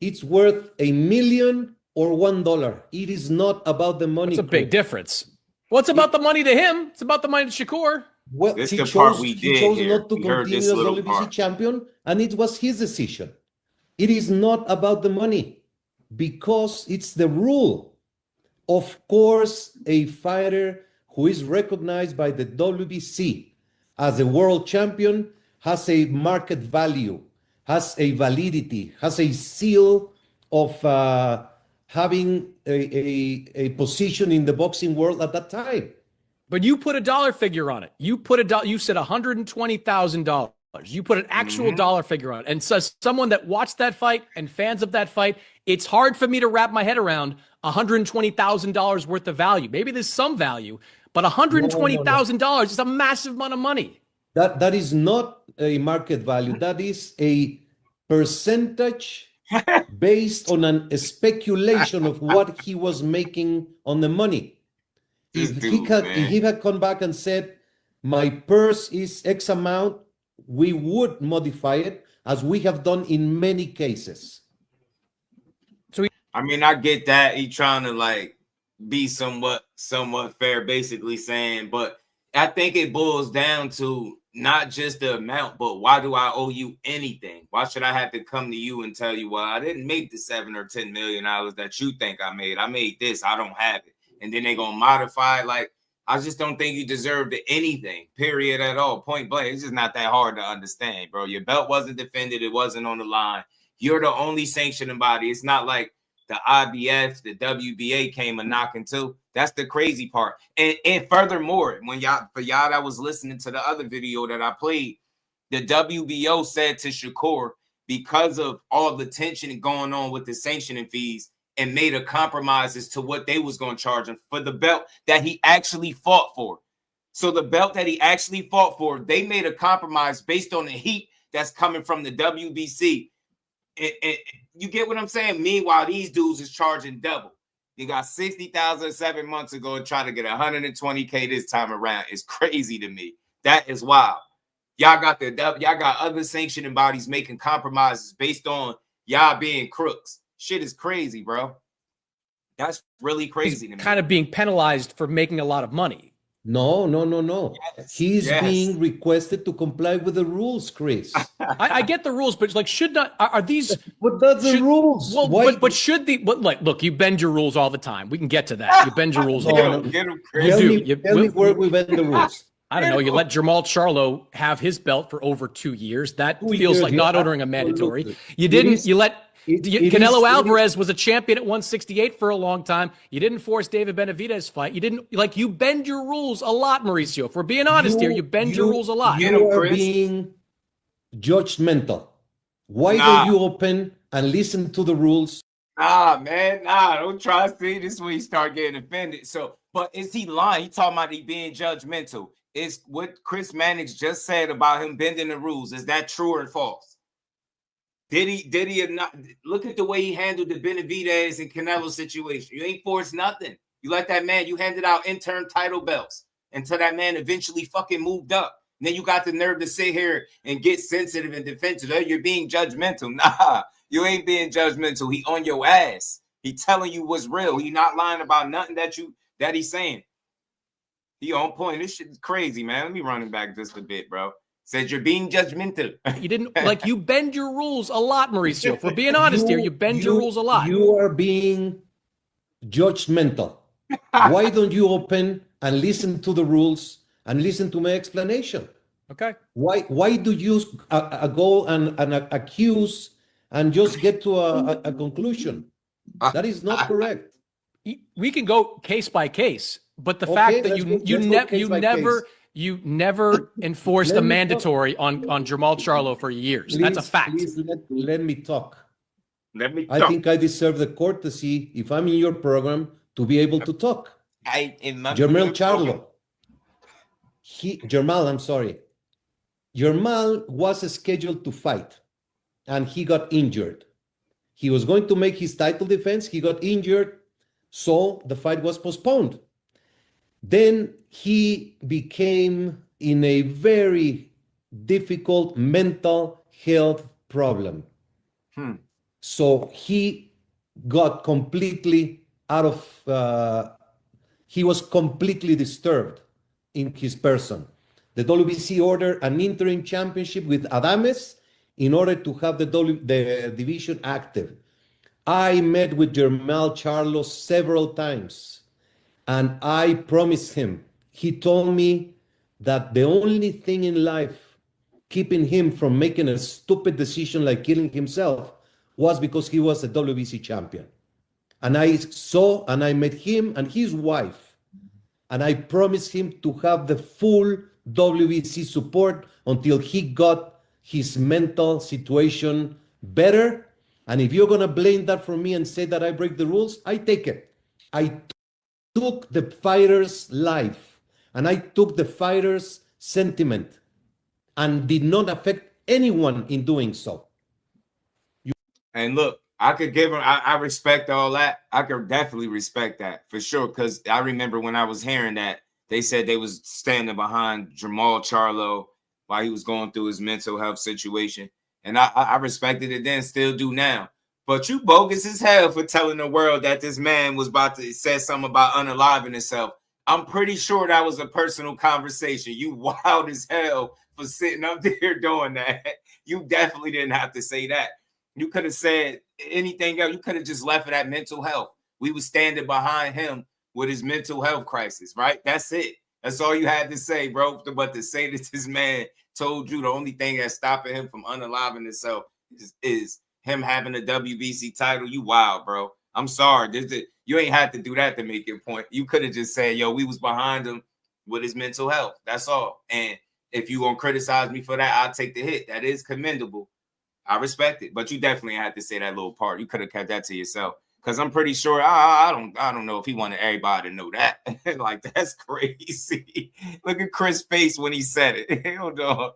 It's worth $1 million or $1. It is not about the money. It's a big difference. Well, it's about the money to him. It's about the money to Shakur. Well, This he the chose, part we he did chose here. not to We heard continue this as little WBC part. champion, and it was his decision. It is not about the money because it's the rule. Of course, a fighter who is recognized by the WBC as a world champion has a market value, has a validity, has a seal of having a position in the boxing world at that time. But you put a dollar figure on it. You said $120,000. You put an actual dollar figure on it. And so someone that watched that fight and fans of that fight, it's hard for me to wrap my head around $120,000 worth of value. Maybe there's some value, but $120,000 is a massive amount of money. That is not a market value. That is a percentage based on a speculation of what he was making on the money. If he had come back and said, my purse is X amount, we would modify it as we have done in many cases. I mean, I get that. He trying to like be somewhat fair, basically saying, but I think it boils down to not just the amount, but why do I owe you anything? Why should I have to come to you and tell you, well, I didn't make the $7 or $10 million that you think I made. I made this. I don't have it. And then they're going to modify. Like, I just don't think you deserve anything, period, at all. Point blank. It's just not that hard to understand, bro. Your belt wasn't defended. It wasn't on the line. You're the only sanctioning body. It's not like the IBF, the WBA came a knocking too. That's the crazy part. And furthermore, for y'all that was listening to the other video that I played, the WBO said to Shakur, because of all the tension going on with the sanctioning fees, and made a compromise as to what they was going to charge him for the belt that he actually fought for. So the belt that he actually fought for, they made a compromise based on the heat that's coming from the WBC. You get what I'm saying? Meanwhile, these dudes is charging double. You got 60,000 7 months ago and trying to get 120K this time around. It's crazy to me. That is wild. Y'all got other sanctioning bodies making compromises based on y'all being crooks. Shit is crazy, bro. That's really crazy to me. Kind of being penalized for making a lot of money. No. Yes. He's being requested to comply with the rules, Chris. I get the rules, but like, should not are these? But that's the rules. Well, Why? but should the? But like, look, you bend your rules all the time. We can get to that. You bend your rules. Get him, Chris. Tell me where we bend the rules. I don't know. You let Jamal Charlo have his belt for over 2 years. That feels like not ordering a mandatory. You didn't. You let. Canelo Alvarez was a champion at 168 for a long time. You didn't force David Benavidez' fight. You didn't you bend your rules a lot, Mauricio. If we're being honest here, you bend your rules a lot. You are being judgmental. Why don't you open and listen to the rules? Man, don't try to see this when you start getting offended. So, but is he lying? He talking about he being judgmental. Is what Chris Mannix just said about him bending the rules. Is that true or false? Did he not look at the way he handled the Benavidez and Canelo situation? You ain't forced nothing. You let that man, you handed out interim title belts until that man eventually fucking moved up. And then you got the nerve to sit here and get sensitive and defensive. Oh, you're being judgmental. Nah, you ain't being judgmental. He on your ass. He telling you what's real. He not lying about nothing that he's saying. He on point. This shit is crazy, man. Let me run it back just a bit, bro. Said you're being judgmental. You didn't you bend your rules a lot, Mauricio. If we're being honest here, you bend your rules a lot. You are being judgmental. Why don't you open and listen to the rules and listen to my explanation? Okay. Why do you go and accuse and just get to a conclusion? That is not correct. We can go case by case, but the fact that you never enforced a mandatory on Jamal Charlo for years. That's a fact. Please let me talk. Let me I think I deserve the courtesy, if I'm in your program, to be able to talk. Jamal Charlo. Jermal, I'm sorry. Jermal was scheduled to fight, and he got injured. He was going to make his title defense. He got injured, so the fight was postponed. Then he became in a very difficult mental health problem. So he got completely out of, he was completely disturbed in his person. The WBC ordered an interim championship with Adames in order to have the division active. I met with Jermall Charlo several times, and I promised him. He told me that the only thing in life keeping him from making a stupid decision like killing himself was because he was a WBC champion. And I saw and I met him and his wife, and I promised him to have the full WBC support until he got his mental situation better. And if you're going to blame that for me and say that I break the rules, I take it. I took the fighter's life and I took the fighter's sentiment and did not affect anyone in doing so. And look, I could give him, I respect all that. I could definitely respect that for sure. Because I remember when I was hearing that, they said they was standing behind Jermall Charlo while he was going through his mental health situation. And I respected it then, still do now. But you bogus as hell for telling the world that this man was about to say something about unaliving himself. I'm pretty sure that was a personal conversation. You wild as hell for sitting up there doing that. You definitely didn't have to say that. You could have said anything else. You could have just left it at mental health. We were standing behind him with his mental health crisis, right? That's it. That's all you had to say, bro. But to say that this man told you the only thing that's stopping him from unaliving himself is him having a WBC title. You wild, bro. I'm sorry. You ain't had to do that to make your point. You could have just said, yo, we was behind him with his mental health. That's all. And if you gonna criticize me for that, I'll take the hit. That is commendable. I respect it. But you definitely had to say that little part. You could have kept that to yourself. Because I'm pretty sure I don't know if he wanted everybody to know that. Like, that's crazy. Look at Chris' face when he said it. Hell no.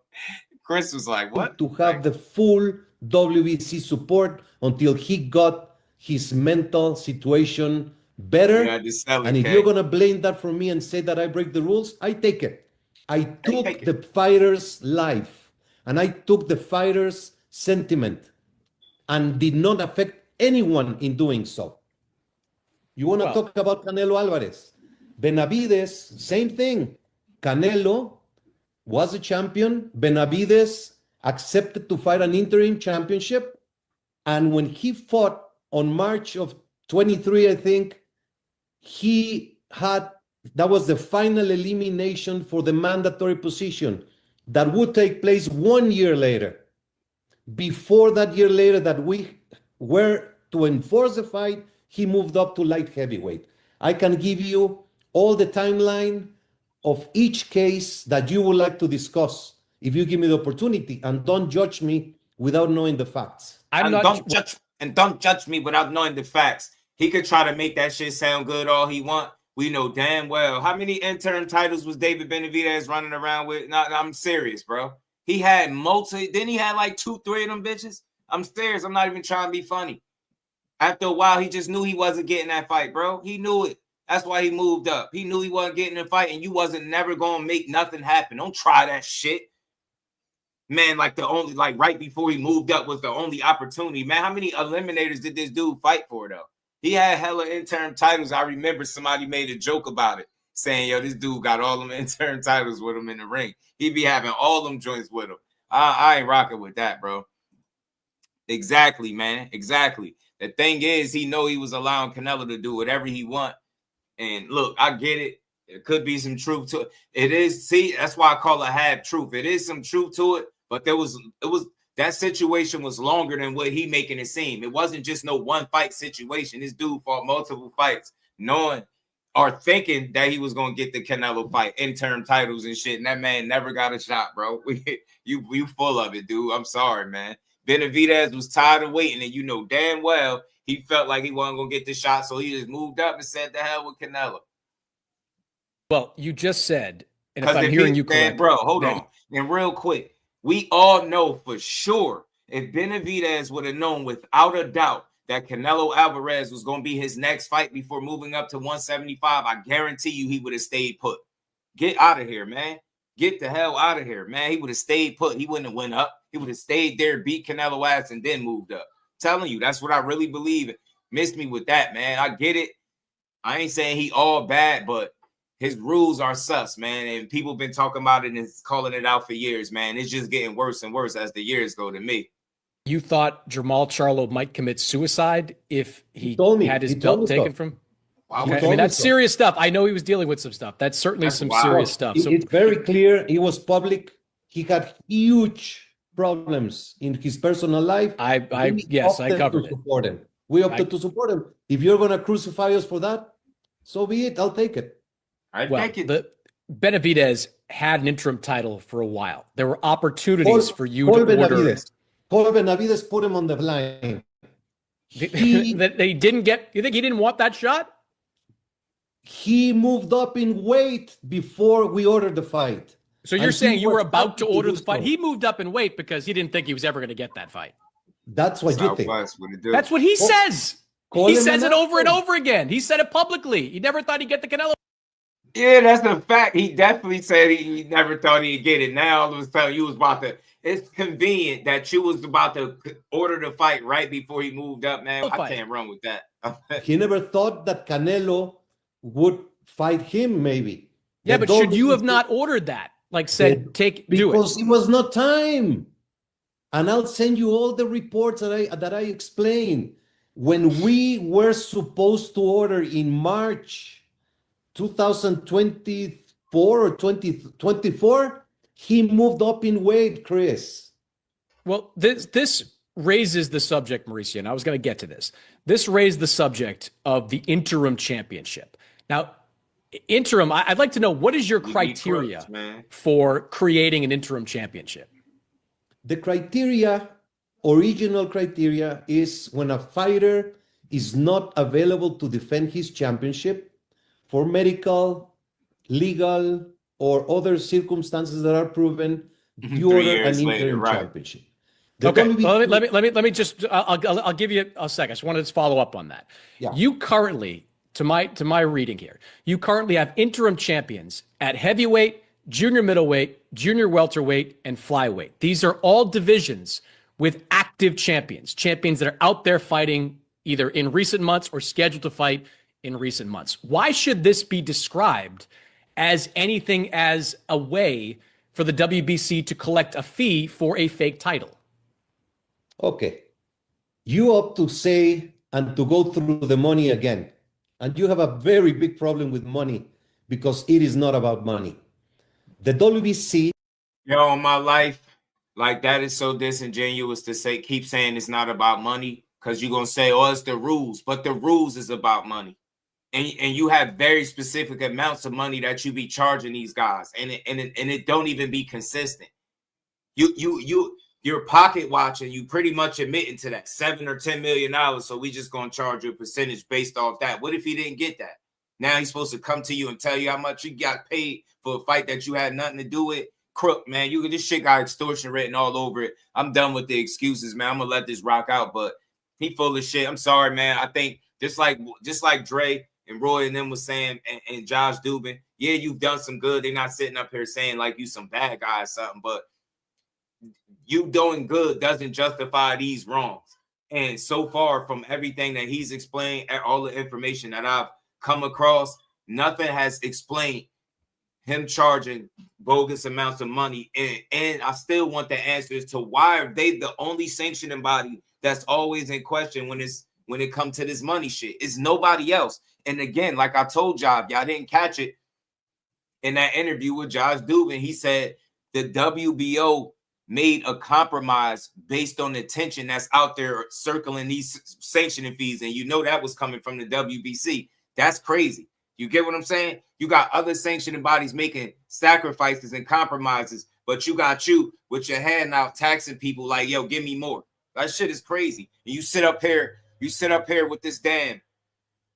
Chris was like, what? To have the full WBC support until he got his mental situation better. And if you're going to blame that for me and say that I break the rules, I take it. I took the fighter's life and I took the fighter's sentiment and did not affect anyone in doing so. You want to talk about Canelo Alvarez? Benavides, same thing. Canelo was a champion. Benavides accepted to fight an interim championship. And when he fought on March of 23, I think, that was the final elimination for the mandatory position that would take place 1 year later. Before that year later that we were to enforce the fight, he moved up to light heavyweight. I can give you all the timeline of each case that you would like to discuss if you give me the opportunity, and don't judge me without knowing the facts. Don't judge me without knowing the facts. He could try to make that shit sound good all he want. We know damn well. How many interim titles was David Benavidez running around with? No, I'm serious, bro. He had then he had like 2, 3 of them bitches. I'm serious. I'm not even trying to be funny. After a while, he just knew he wasn't getting that fight, bro. He knew it. That's why he moved up. He knew he wasn't getting a fight, and you wasn't never going to make nothing happen. Don't try that shit. Man, like right before he moved up was the only opportunity. Man, how many eliminators did this dude fight for, though? He had hella interim titles. I remember somebody made a joke about it, saying, yo, this dude got all them interim titles with him in the ring. He be having all them joints with him. I ain't rocking with that, bro. Exactly, man. Exactly. The thing is, he know he was allowing Canelo to do whatever he want. And look, I get it. There could be some truth to it. It is, see, that's why I call it half truth. It is some truth to it, but that situation was longer than what he making it seem. It wasn't just no one fight situation. This dude fought multiple fights, knowing or thinking that he was going to get the Canelo fight, interim titles and shit. And that man never got a shot, bro. You full of it, dude. I'm sorry, man. Benavidez was tired of waiting, and you know damn well he felt like he wasn't going to get the shot, so he just moved up and said the hell with Canelo. Well, you just said And if I'm hearing you correctly, bro, hold on. And real quick, we all know for sure if Benavidez would have known without a doubt that Canelo Alvarez was going to be his next fight before moving up to 175, I guarantee you he would have stayed put. Get out of here, man. Get the hell out of here, man. He would have stayed put. He wouldn't have went up. He would have stayed there, beat Canelo ass, and then moved up. Telling you, that's what I really believe. Missed me with that, man. I get it. I ain't saying he all bad, but his rules are sus, man. And people been talking about it and calling it out for years, man. It's just getting worse and worse as the years go to me. You thought Jamal Charlo might commit suicide if he had his belt taken from? Okay. I mean, that's serious stuff. I know he was dealing with some stuff. That's certainly some serious stuff. So it's very clear. It was public. He had huge problems in his personal life. I covered it. Support him. We opted to support him. If you're going to crucify us for that, so be it. I'll take it. Benavidez had an interim title for a while. There were opportunities for you to order. Paul Benavidez put him on the line. They didn't get. You think he didn't want that shot? He moved up in weight before we ordered the fight. So you're saying you were about to order the fight? He moved up in weight because he didn't think he was ever going to get that fight. That's what you think. That's what he says. He says it over and over again. He said it publicly. He never thought he'd get the Canelo. Yeah, that's a fact. He definitely said he never thought he'd get it. Now all of a sudden you was about to. It's convenient that you was about to order the fight right before he moved up, man. I can't run with that. He never thought that Canelo would fight him, maybe. Yeah, but should you have not ordered that? Like said, do it. Because it was not time. And I'll send you all the reports that I explained. When we were supposed to order in March 2024 or 2024, he moved up in weight, Chris. Well, this raises the subject, Mauricio, and I was going to get to this. This raised the subject of the interim championship. Now, interim, I'd like to know, what is your criteria for creating an interim championship? The original criteria is when a fighter is not available to defend his championship for medical, legal, or other circumstances that are proven, you order an interim championship. Okay, well, let me just, I'll give you a second. I just wanted to follow up on that. Yeah. You currently, to my reading here, you currently have interim champions at heavyweight, junior middleweight, junior welterweight, and flyweight. These are all divisions with active champions that are out there fighting either in recent months or scheduled to fight in recent months. Why should this be described as anything as a way for the WBC to collect a fee for a fake title? Okay. You opt to say and to go through the money again. And you have a very big problem with money because it is not about money. The WBC. Yo, in my life, like that is so disingenuous to say, keep saying it's not about money because you're going to say, oh, it's the rules. But the rules is about money. And you have very specific amounts of money that you be charging these guys. And it don't even be consistent. You're pocket watching, you pretty much admitting to that $7 or $10 million. So we just gonna charge you a percentage based off that. What if he didn't get that? Now he's supposed to come to you and tell you how much you got paid for a fight that you had nothing to do with. Crook, man. This shit got extortion written all over it. I'm done with the excuses, man. I'm gonna let this rock out, but he full of shit. I'm sorry, man. I think just like Dre and Roy and them was saying, and Josh Dubin, yeah, you've done some good. They're not sitting up here saying like you some bad guy or something, but you doing good doesn't justify these wrongs. And so far from everything that he's explained, all the information that I've come across, nothing has explained him charging bogus amounts of money. And I still want the answers to why are they the only sanctioning body that's always in question when it comes to this money shit. It's nobody else. And again, like I told y'all, if y'all didn't catch it in that interview with Josh Dubin, he said the WBO made a compromise based on the tension that's out there circling these sanctioning fees. And you know that was coming from the WBC. That's crazy. You get what I'm saying? You got other sanctioning bodies making sacrifices and compromises, but you got you with your hand out taxing people like, yo, give me more. That shit is crazy. And you sit up here with this damn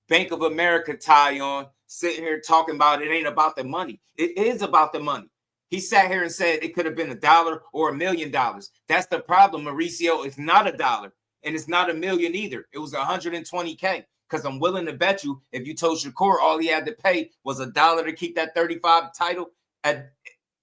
Bank of America tie on, sitting here talking about it ain't about the money. It is about the money. He sat here and said it could have been $1 or $1 million. That's the problem, Mauricio. It's not $1 and it's not $1 million either. It was 120K. Because I'm willing to bet you, if you told Shakur all he had to pay was $1 to keep that 35 title at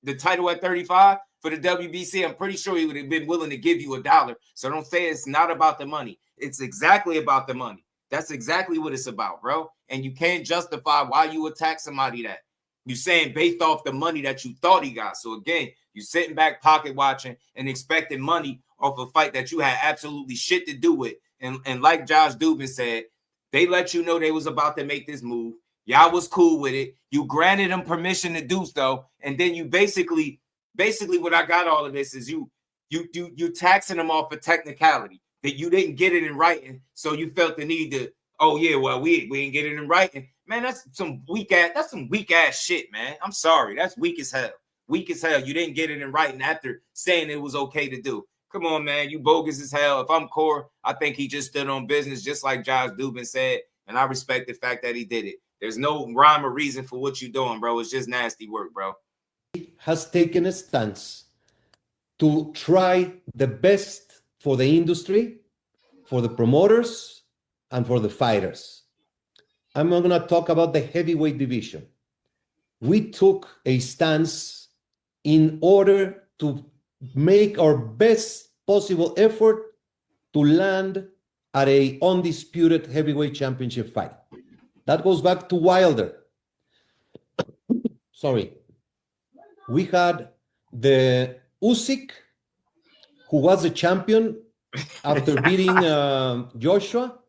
35 for the WBC, I'm pretty sure he would have been willing to give you $1. So don't say it's not about the money. It's exactly about the money. That's exactly what it's about, bro. And you can't justify why you attack somebody that you're saying based off the money that you thought he got. So again, you sitting back pocket watching and expecting money off a fight that you had absolutely shit to do with. And like Josh Dubin said, they let you know they was about to make this move. Y'all was cool with it. You granted them permission to do so. And then you basically what I got all of this is you taxing them off a technicality that you didn't get it in writing. So you felt the need to, oh yeah, well, we didn't get it in writing. Man, that's some weak ass shit, man. I'm sorry. That's weak as hell. Weak as hell. You didn't get it in writing after saying it was okay to do. Come on, man. You bogus as hell. If I'm Core, I think he just stood on business, just like Josh Dubin said. And I respect the fact that he did it. There's no rhyme or reason for what you're doing, bro. It's just nasty work, bro. He has taken a stance to try the best for the industry, for the promoters, and for the fighters. I'm not going to talk about the heavyweight division. We took a stance in order to make our best possible effort to land at a undisputed heavyweight championship fight. That goes back to Wilder. Sorry. We had the Usyk, who was the champion after beating Joshua,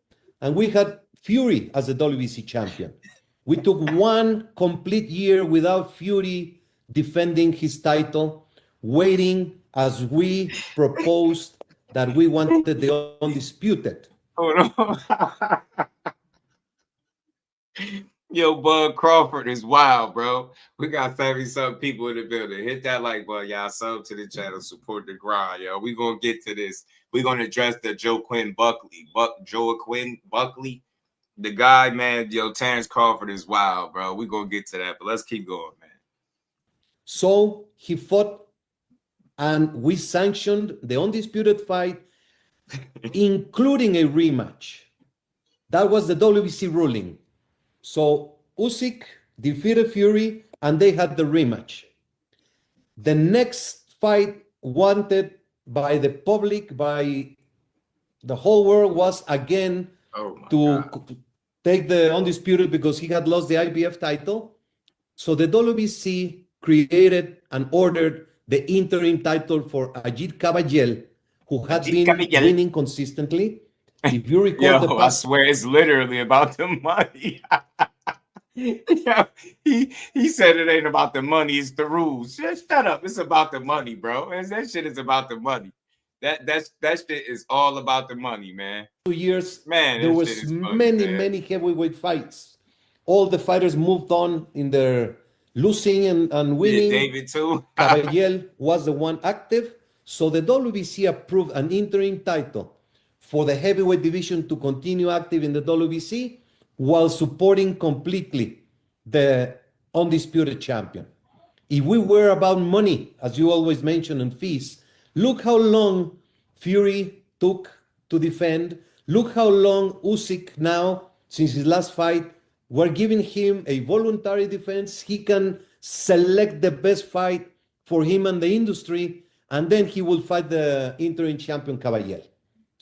and we had Fury as the WBC champion. We took one complete year without Fury defending his title, waiting as we proposed that we wanted the undisputed. Hold on. Yo, Bud Crawford is wild, bro. We got 70-something people in the building. Hit that like button, y'all. Sub to the channel, support the grind, yo. We gonna get to this. We gonna address the Joaquin Buckley. Joaquin Buckley, the guy, man. Yo, Terrence Crawford is wild, bro. We gonna get to that, but let's keep going, man. So he fought, and we sanctioned the undisputed fight, including a rematch. That was the WBC ruling. So Usyk defeated Fury, and they had the rematch. The next fight wanted by the public, by the whole world, was again to take the undisputed because he had lost the IBF title. So the WBC created and ordered the interim title for Ajit Caballel, who had been winning consistently. If you recall, I swear it's literally about the money. Yeah, he said it ain't about the money, it's the rules. Just shut up. It's about the money, bro. And that shit is about the money. That shit is all about the money, man. 2 years, man, there was many heavyweight fights. All the fighters moved on in their losing and winning. Yeah, David too. Caballel was the one active. So the WBC approved an interim title for the heavyweight division to continue active in the WBC while supporting completely the undisputed champion. If we were about money, as you always mention, and fees, look how long Fury took to defend. Look how long Usyk now, since his last fight, we're giving him a voluntary defense. He can select the best fight for him and the industry, and then he will fight the interim champion Caballel.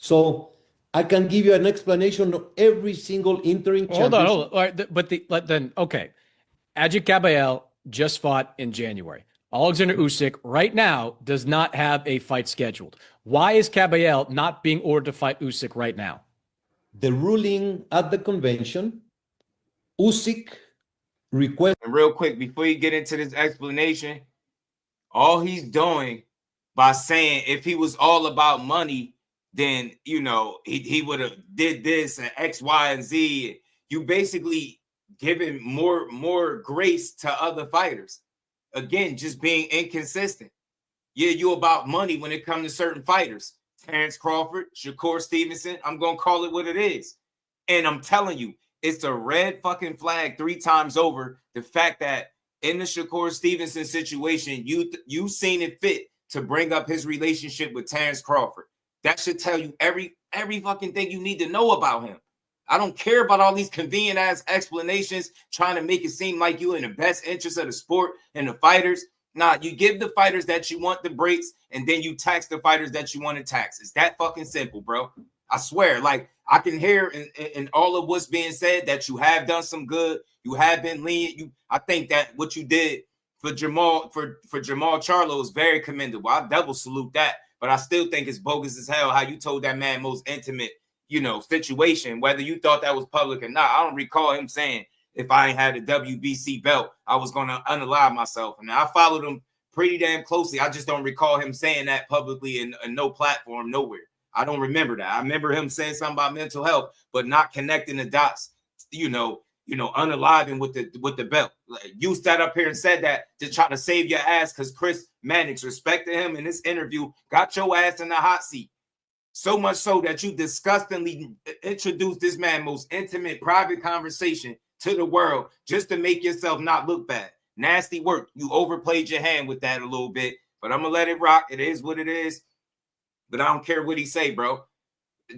So I can give you an explanation of every single interim champion. Hold on. All right, then, okay. Ajit Caballel just fought in January. Alexander Usyk right now does not have a fight scheduled. Why is Caballel not being ordered to fight Usyk right now? The ruling at the convention, Usyk request. And real quick, before you get into this explanation, all he's doing by saying if he was all about money, then, you know, he would have did this and X, Y, and Z. You basically giving more grace to other fighters. Again, just being inconsistent. Yeah, you about money when it comes to certain fighters. Terrence Crawford, Shakur Stevenson, I'm going to call it what it is. And I'm telling you, It's a red fucking flag 3 times over. The fact that in the Shakur Stevenson situation, you seen it fit to bring up his relationship with Terrence Crawford. That should tell you every fucking thing you need to know about him. I don't care about all these convenient ass explanations trying to make it seem like you in the best interest of the sport and the fighters. Nah, you give the fighters that you want the breaks, and then you tax the fighters that you want to tax. It's that fucking simple, bro. I swear, like, I can hear in all of what's being said that you have done some good. You have been lenient. I think that what you did for Jamal Charlo is very commendable. I double salute that, but I still think it's bogus as hell how you told that man most intimate, situation, whether you thought that was public or not. I don't recall him saying, if I ain't had a WBC belt, I was going to unalive myself. And I followed him pretty damn closely. I just don't recall him saying that publicly in no platform, nowhere. I don't remember that. I remember him saying something about mental health, but not connecting the dots, unaliving with the belt. Like, you sat up here and said that to try to save your ass because Chris Mannix respected him in this interview, got your ass in the hot seat. So much so that you disgustingly introduced this man's most intimate private conversation to the world just to make yourself not look bad. Nasty work. You overplayed your hand with that a little bit, but I'm going to let it rock. It is what it is. But I don't care what he say, bro.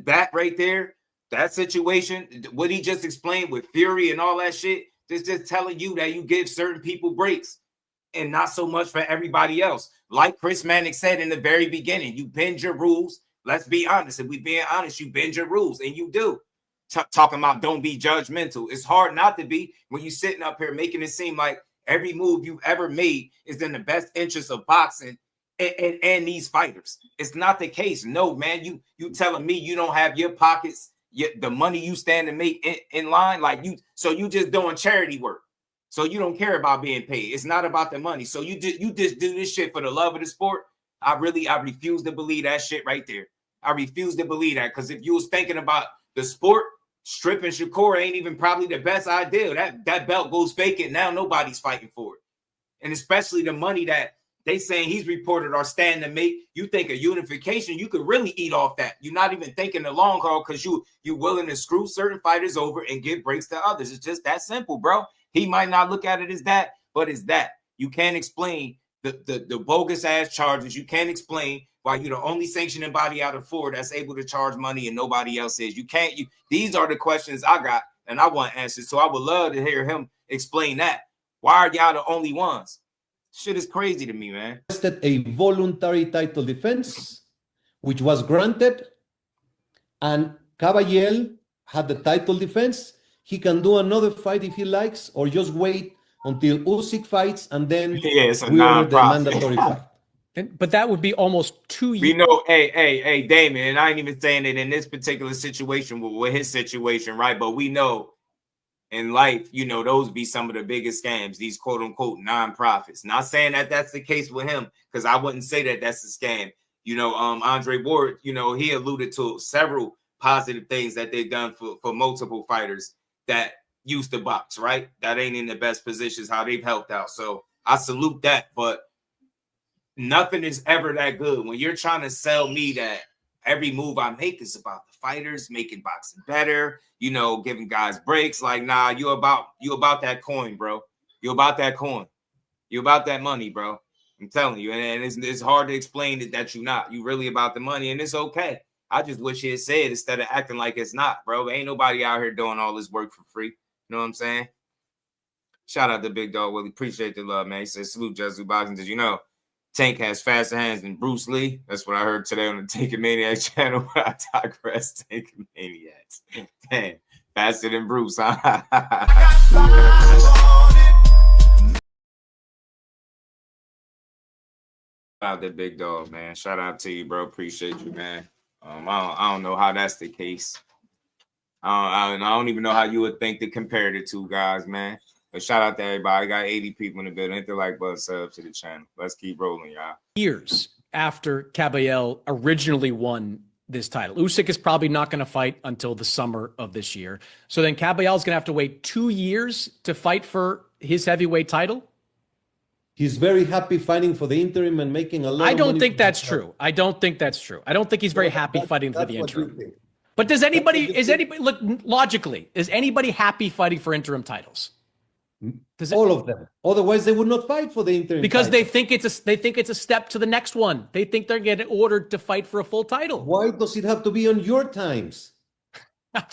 That right there, that situation, what he just explained with Fury and all that shit, is just telling you that you give certain people breaks and not so much for everybody else. Like Chris Mannix said in the very beginning, you bend your rules. Let's be honest. If we being honest, you bend your rules, and you do. Talking about don't be judgmental. It's hard not to be when you're sitting up here making it seem like every move you've ever made is in the best interest of boxing and these fighters. It's not the case. No, man, you telling me you don't have your pockets, the money you stand to make in line, like you, so you just doing charity work. So you don't care about being paid. It's not about the money. So you just do this shit for the love of the sport. I refuse to believe that shit right there. I refuse to believe that, because if you was thinking about the sport, stripping Shakur ain't even probably the best idea. That belt goes vacant. Now nobody's fighting for it. And especially the money that they saying he's reported are standing to make. You think a unification, you could really eat off that. You're not even thinking the long haul because you're willing to screw certain fighters over and give breaks to others. It's just that simple, bro. He might not look at it as that, but it's that. You can't explain the bogus ass charges. You can't explain why you're the only sanctioning body out of 4 that's able to charge money and nobody else is. These are the questions I got, and I want answers. So I would love to hear him explain that. Why are y'all the only ones? Shit is crazy to me, man. A voluntary title defense, which was granted, and Caballel had the title defense. He can do another fight if he likes, or just wait until Usyk fights, and then we order the mandatory fight. But that would be almost 2 years. We know, hey, Damon, and I ain't even saying it in this particular situation with his situation, right? But we know in life, those be some of the biggest scams, these quote unquote nonprofits. Not saying that that's the case with him, because I wouldn't say that that's a scam. Andre Ward, he alluded to several positive things that they've done for multiple fighters that used to box, right? That ain't in the best positions, how they've helped out. So I salute that, but nothing is ever that good when you're trying to sell me that every move I make is about the fighters, making boxing better, giving guys breaks. Like, nah, you about that coin, bro. You about that coin. You about that money, bro. I'm telling you. And it's hard to explain that you're not. You really about the money, and it's okay. I just wish he had said instead of acting like it's not, bro. Ain't nobody out here doing all this work for free. You know what I'm saying? Shout out to Big Dog Willie. Appreciate the love, man. He said, salute Jesu Boxing. Did you know Tank has faster hands than Bruce Lee? That's what I heard today on the Tank and Maniacs channel. I digress. Tank and Maniacs. Damn, faster than Bruce, huh? Shout out to Big Dog, man. Shout out to you, bro. Appreciate you, man. I don't know how that's the case. I don't even know how you would think to compare the two guys, man. But shout out to everybody. I got 80 people in the building. Hit the like button, sub to the channel. Let's keep rolling, y'all. Years after Caballel originally won this title. Usyk is probably not going to fight until the summer of this year. So then Caballel is going to have to wait 2 years to fight for his heavyweight title? He's very happy fighting for the interim and making a lot of money. I don't think that's true. I don't think that's true. I don't think he's very happy fighting for the interim. But does anybody look logically? Is anybody happy fighting for interim titles? All of them. Otherwise, they would not fight for the interim. Because title. they think it's a step to the next one. They think they're getting ordered to fight for a full title. Why does it have to be on your times? I'm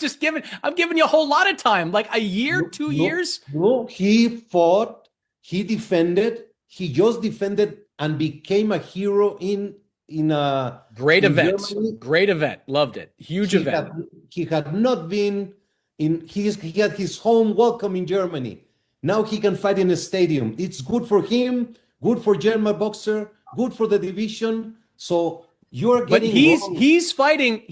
giving you a whole lot of time, like a year, 2 years. No, he fought, he defended, he just defended and became a hero in a great event. Germany. Great event. Loved it. Huge event. He had not been he had his home welcome in Germany. Now he can fight in a stadium. It's good for him, good for German boxer, good for the division. So you're getting. But he's fighting.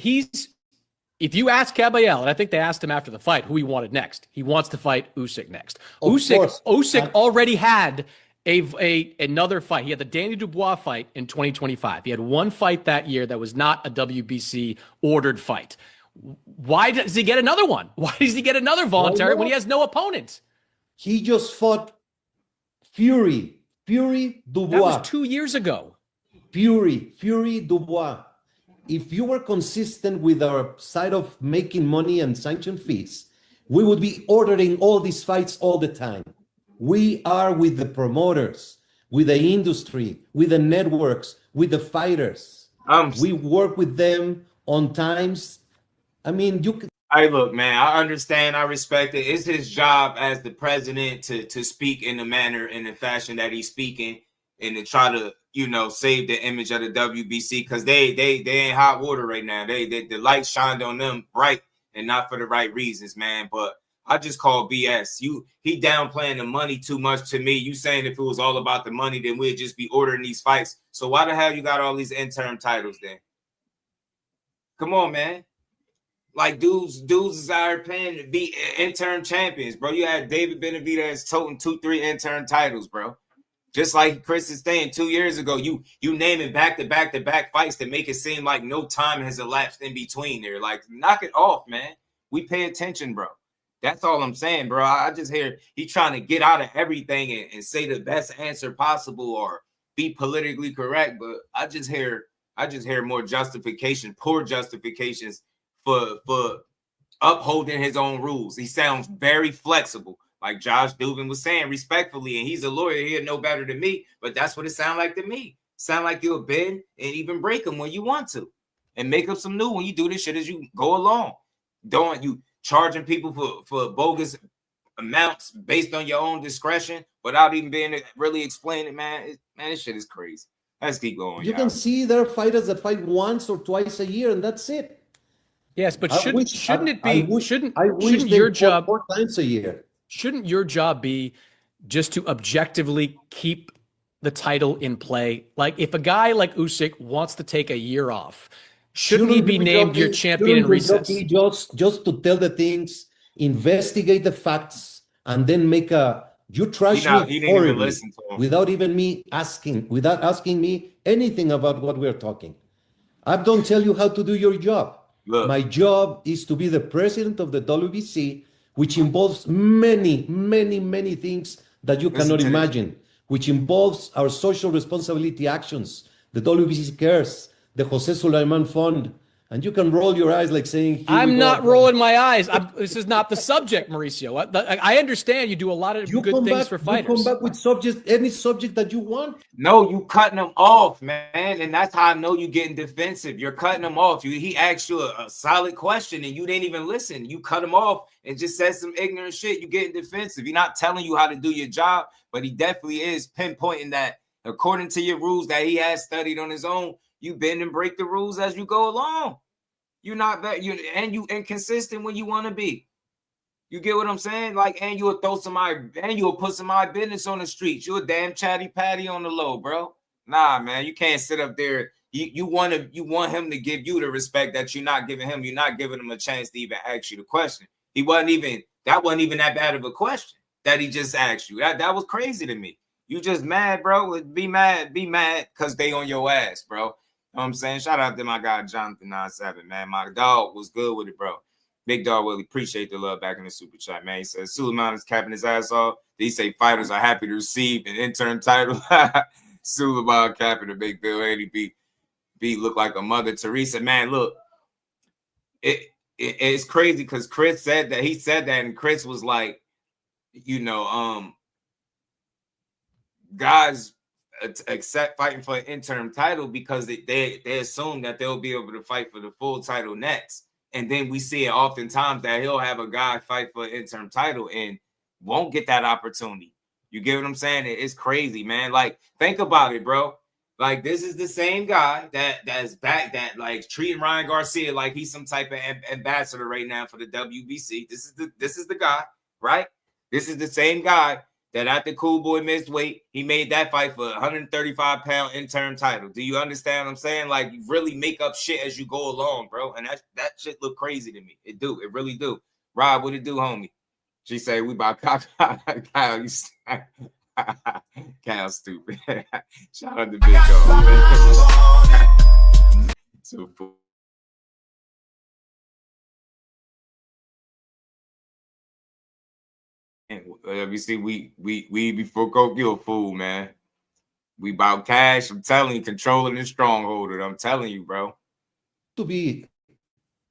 If you ask Caballel, and I think they asked him after the fight who he wanted next, he wants to fight Usyk next. Usyk already had another fight. He had the Danny Dubois fight in 2025. He had one fight that year that was not a WBC ordered fight. Why does he get another one? Why does he get another voluntary when he has no opponent? He just fought Fury Dubois. That was 2 years ago. Fury Dubois. If you were consistent with our side of making money and sanction fees, we would be ordering all these fights all the time. We are with the promoters, with the industry, with the networks, with the fighters. We work with them on times. I mean, you could. Hey, look, man, I understand. I respect it. It's his job as the president to speak in the manner and the fashion that he's speaking and to try to, save the image of the WBC because they ain't hot water right now. The light shined on them bright and not for the right reasons, man. But I just call BS. He downplaying the money too much to me. You saying if it was all about the money, then we'd just be ordering these fights. So why the hell you got all these interim titles then? Come on, man. Like dudes is out paying to be interim champions, bro. You had David Benavidez toting 2-3 interim titles, bro. Just like Chris is saying 2 years ago, you naming back-to-back fights to make it seem like no time has elapsed in between there. Like, knock it off, man. We pay attention, bro. That's all I'm saying, bro. I just hear he trying to get out of everything and say the best answer possible or be politically correct. But I just hear more justification, poor justifications for upholding his own rules. He sounds very flexible. Like Josh Dubin was saying respectfully, and he's a lawyer. He'll know better than me, but that's what it sounds like to me. Sound like you'll bend and even break them when you want to and make up some new when you do this shit as you go along. Don't you charging people for bogus amounts based on your own discretion without even being really explained it, man. This shit is crazy. Let's keep going. You can see there are fighters that fight once or twice a year, and that's it. Yes, but shouldn't your job 4 times a year? Shouldn't your job be just to objectively keep the title in play? Like if a guy like Usyk wants to take a year off, shouldn't he be named your champion in recess? Just to tell the things, investigate the facts, and then make you trash me horribly without asking me anything about what we're talking. I don't tell you how to do your job. Look. My job is to be the president of the WBC, which involves many, many, many things that you cannot imagine, which involves our social responsibility actions, the WBC cares, the Jose Sulaiman Fund, and you can roll your eyes like saying, I'm not rolling my eyes. This is not the subject, Mauricio. I understand you do a lot of good things for fighters. You come back with any subject that you want. No, you cutting them off, man. And that's how I know you getting defensive. You're cutting them off. He asked you a solid question and you didn't even listen. You cut him off and just said some ignorant shit. You getting defensive. He's not telling you how to do your job, but he definitely is pinpointing that according to your rules that he has studied on his own, you bend and break the rules as you go along. You're not that you inconsistent when you want to be. You get what I'm saying? Like, and you'll throw somebody and you'll put somebody business on the streets. You're a damn chatty patty on the low, bro. Nah, man, you can't sit up there. You want him to give you the respect that you're not giving him. You're not giving him a chance to even ask you the question. That wasn't even that bad of a question that he just asked you. That was crazy to me. You just mad, bro. Be mad because they on your ass, bro. You know what I'm saying? Shout out to my guy, Jonathan 97, man. My dog was good with it, bro. Big dog really appreciate the love back in the super chat, man. He says Suliman is capping his ass off. He say fighters are happy to receive an interim title. Suliman capping the big Bill 80 beat look like a Mother Teresa. Man, look, it's crazy because Chris said that. He said that, and Chris was like, guys accept fighting for an interim title because they assume that they'll be able to fight for the full title next. And then we see it oftentimes that he'll have a guy fight for an interim title and won't get that opportunity. You get what I'm saying? It's crazy, man. Like, think about it, bro. Like, this is the same guy that's back, that like treating Ryan Garcia like he's some type of ambassador right now for the WBC. This is the guy, right? This is the same guy that after Cool Boy missed weight, he made that fight for a 135-pound interim title. Do you understand what I'm saying? Like, you really make up shit as you go along, bro. And that shit look crazy to me. It really do. Rob, what it do, homie? She say we about Kyle. You Kyle stupid. Shout out to Big Dog. So you see, we before Coke, you a fool, man. We about cash. I'm telling you, controlling the stronghold. I'm telling you, bro.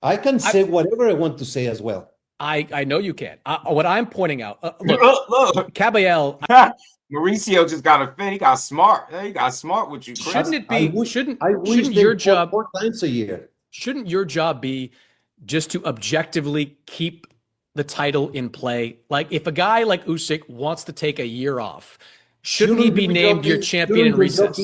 I can say whatever I want to say as well. I know you can. What I'm pointing out, look, Caballel. Mauricio just got a fin. He got smart. He got smart with you, Chris. Shouldn't it be? Shouldn't your job 4 times a year? Shouldn't your job be just to objectively keep the title in play? Like, if a guy like Usyk wants to take a year off, shouldn't he be named your champion in recess?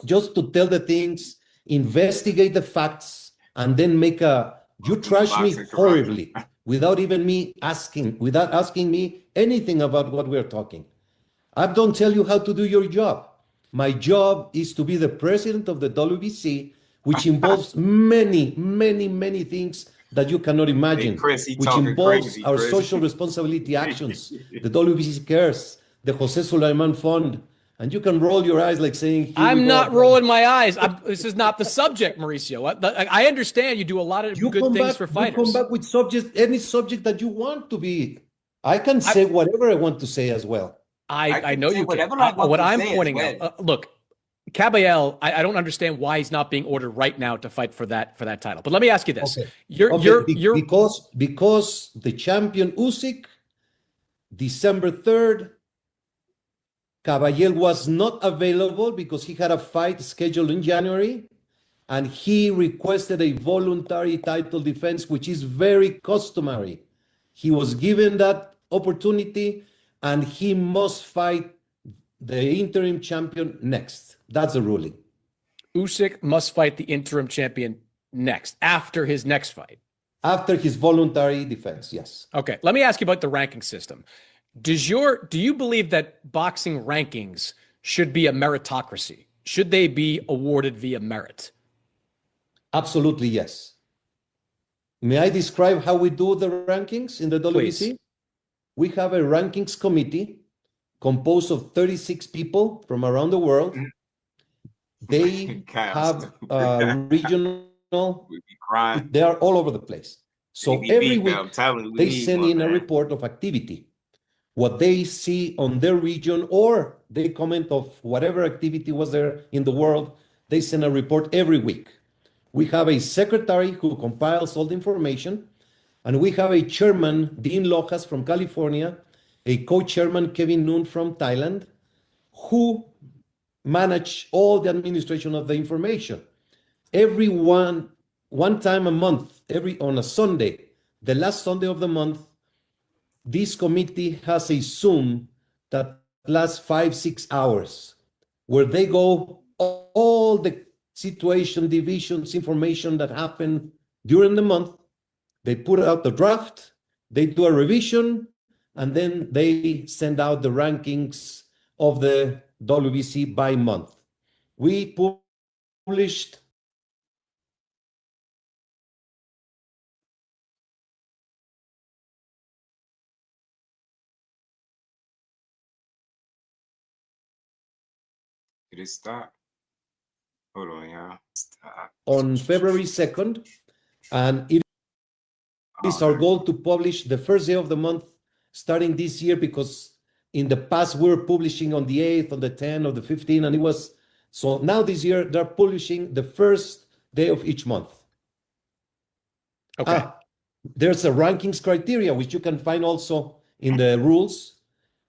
Just to tell the things, investigate the facts, and then make a. You trash me horribly without asking me anything about what we're talking. I don't tell you how to do your job. My job is to be the president of the WBC, which involves many, many, many things that you cannot imagine, hey, Chris, which involves our social responsibility actions. The WBC cares, the Jose Sulaiman Fund, and you can roll your eyes like saying, I'm not rolling my eyes. This is not the subject, Mauricio. I understand you do a lot of good things for fighters. You come back with any subject that you want to be. I can say whatever I want to say as well. I know you can. What I'm pointing out, look, Caballel, I don't understand why he's not being ordered right now to fight for that title. But let me ask you this: because the champion Usyk, December 3rd, Caballel was not available because he had a fight scheduled in January, and he requested a voluntary title defense, which is very customary. He was given that opportunity, and he must fight the interim champion next. That's the ruling. Usyk must fight the interim champion next, after his next fight. After his voluntary defense, yes. Okay, let me ask you about the ranking system. Do you believe that boxing rankings should be a meritocracy? Should they be awarded via merit? Absolutely, yes. May I describe how we do the rankings in the WBC? Please. We have a rankings committee composed of 36 people from around the world. They have regional, they are all over the place. So every week, they send in a report of activity, what they see on their region, or they comment of whatever activity was there in the world. They send a report every week. We have a secretary who compiles all the information, and we have a chairman, Dean Lojas from California, a co-chairman, Kevin Noon from Thailand, who manage all the administration of the information. One time a month, on a Sunday, the last Sunday of the month, this committee has a Zoom that lasts 5-6 hours, where they go all the situation, divisions, information that happened during the month. They put out the draft, they do a revision, and then they send out the rankings of the WBC by month. We published Did it stop? Hold on, y'all. Stop. On February 2nd, and it is our goal to publish the first day of the month starting this year, because in the past we were publishing on the 8th, on the 10th, or the 15th, and it was, so now this year they're publishing the first day of each month. Okay. there's a rankings criteria, which you can find also in the rules.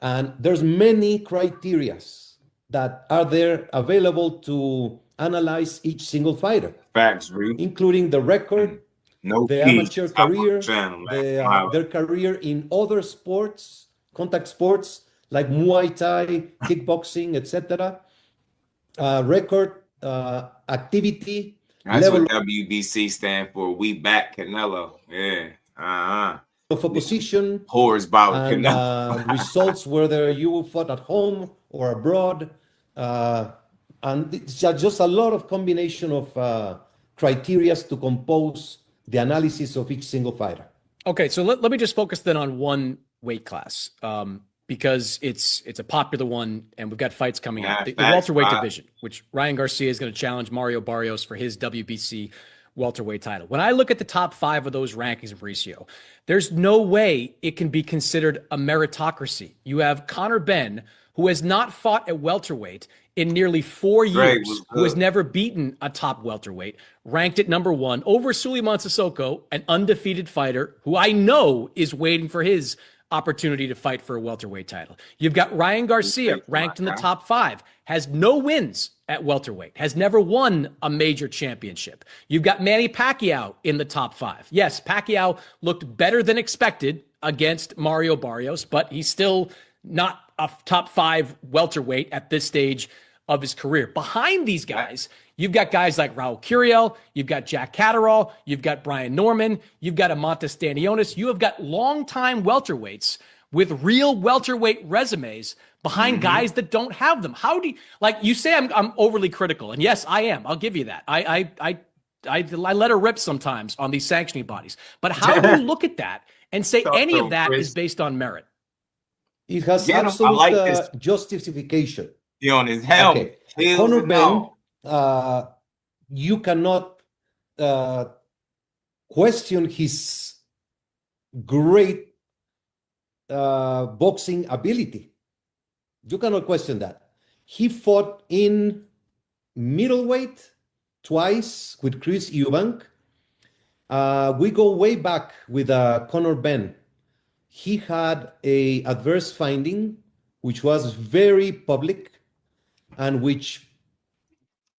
And there's many criterias that are there available to analyze each single fighter. Facts, Reed. Including the record, the amateur career, their career in other sports, contact sports like Muay Thai, kickboxing, etc. Record, activity. That's level what WBC stand for. We back Canelo. Yeah. Of a position. Horse bout Canelo. Results, whether you fought at home or abroad. And it's just a lot of combination of criteria to compose the analysis of each single fighter. Okay, so let me just focus then on one weight class, because it's a popular one, and we've got fights coming up. The welterweight division, which Ryan Garcia is going to challenge Mario Barrios for his WBC welterweight title. When I look at the top 5 of those rankings, Mauricio, there's no way it can be considered a meritocracy. You have Conor Benn, who has not fought at welterweight in nearly 4 years, who has never beaten a top welterweight, ranked at number 1 over Suliman Sissoko, an undefeated fighter who I know is waiting for his opportunity to fight for a welterweight title. You've got Ryan Garcia ranked in the top 5, has no wins at welterweight, has never won a major championship. You've got Manny Pacquiao in the top 5. Yes, Pacquiao looked better than expected against Mario Barrios, but he's still not a top 5 welterweight at this stage of his career. Behind these guys, you've got guys like Raul Curiel, you've got Jack Catterall, you've got Brian Norman, you've got Amantas Stanionis. You have got longtime welterweights with real welterweight resumes behind guys that don't have them. How do you, like you say, I'm overly critical, and yes, I am. I'll give you that. I let her rip sometimes on these sanctioning bodies. But how do you look at that and say any of that is based on merit? It has absolute justification. He on his helmet. Okay. Conor Benn, you cannot question his great boxing ability. You cannot question that. He fought in middleweight twice with Chris Eubank. We go way back with Conor Benn. He had a adverse finding, which was very public, and which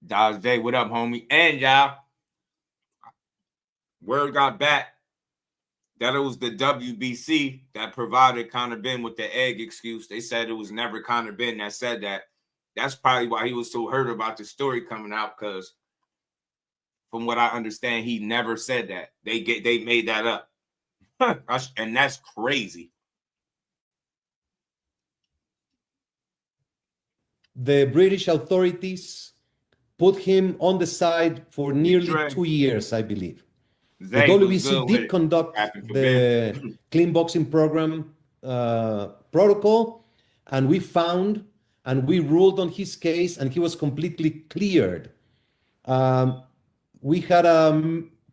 Dodge Day, what up, homie? And y'all, word got back that it was the WBC that provided Conor Benn with the egg excuse. They said it was never Conor Benn that said that. That's probably why he was so hurt about the story coming out, because from what I understand, he never said that. They made that up. And that's crazy. The British authorities put him on the side for nearly 2 years, I believe. The WBC did conduct the clean boxing program protocol, and we found and we ruled on his case, and he was completely cleared. We had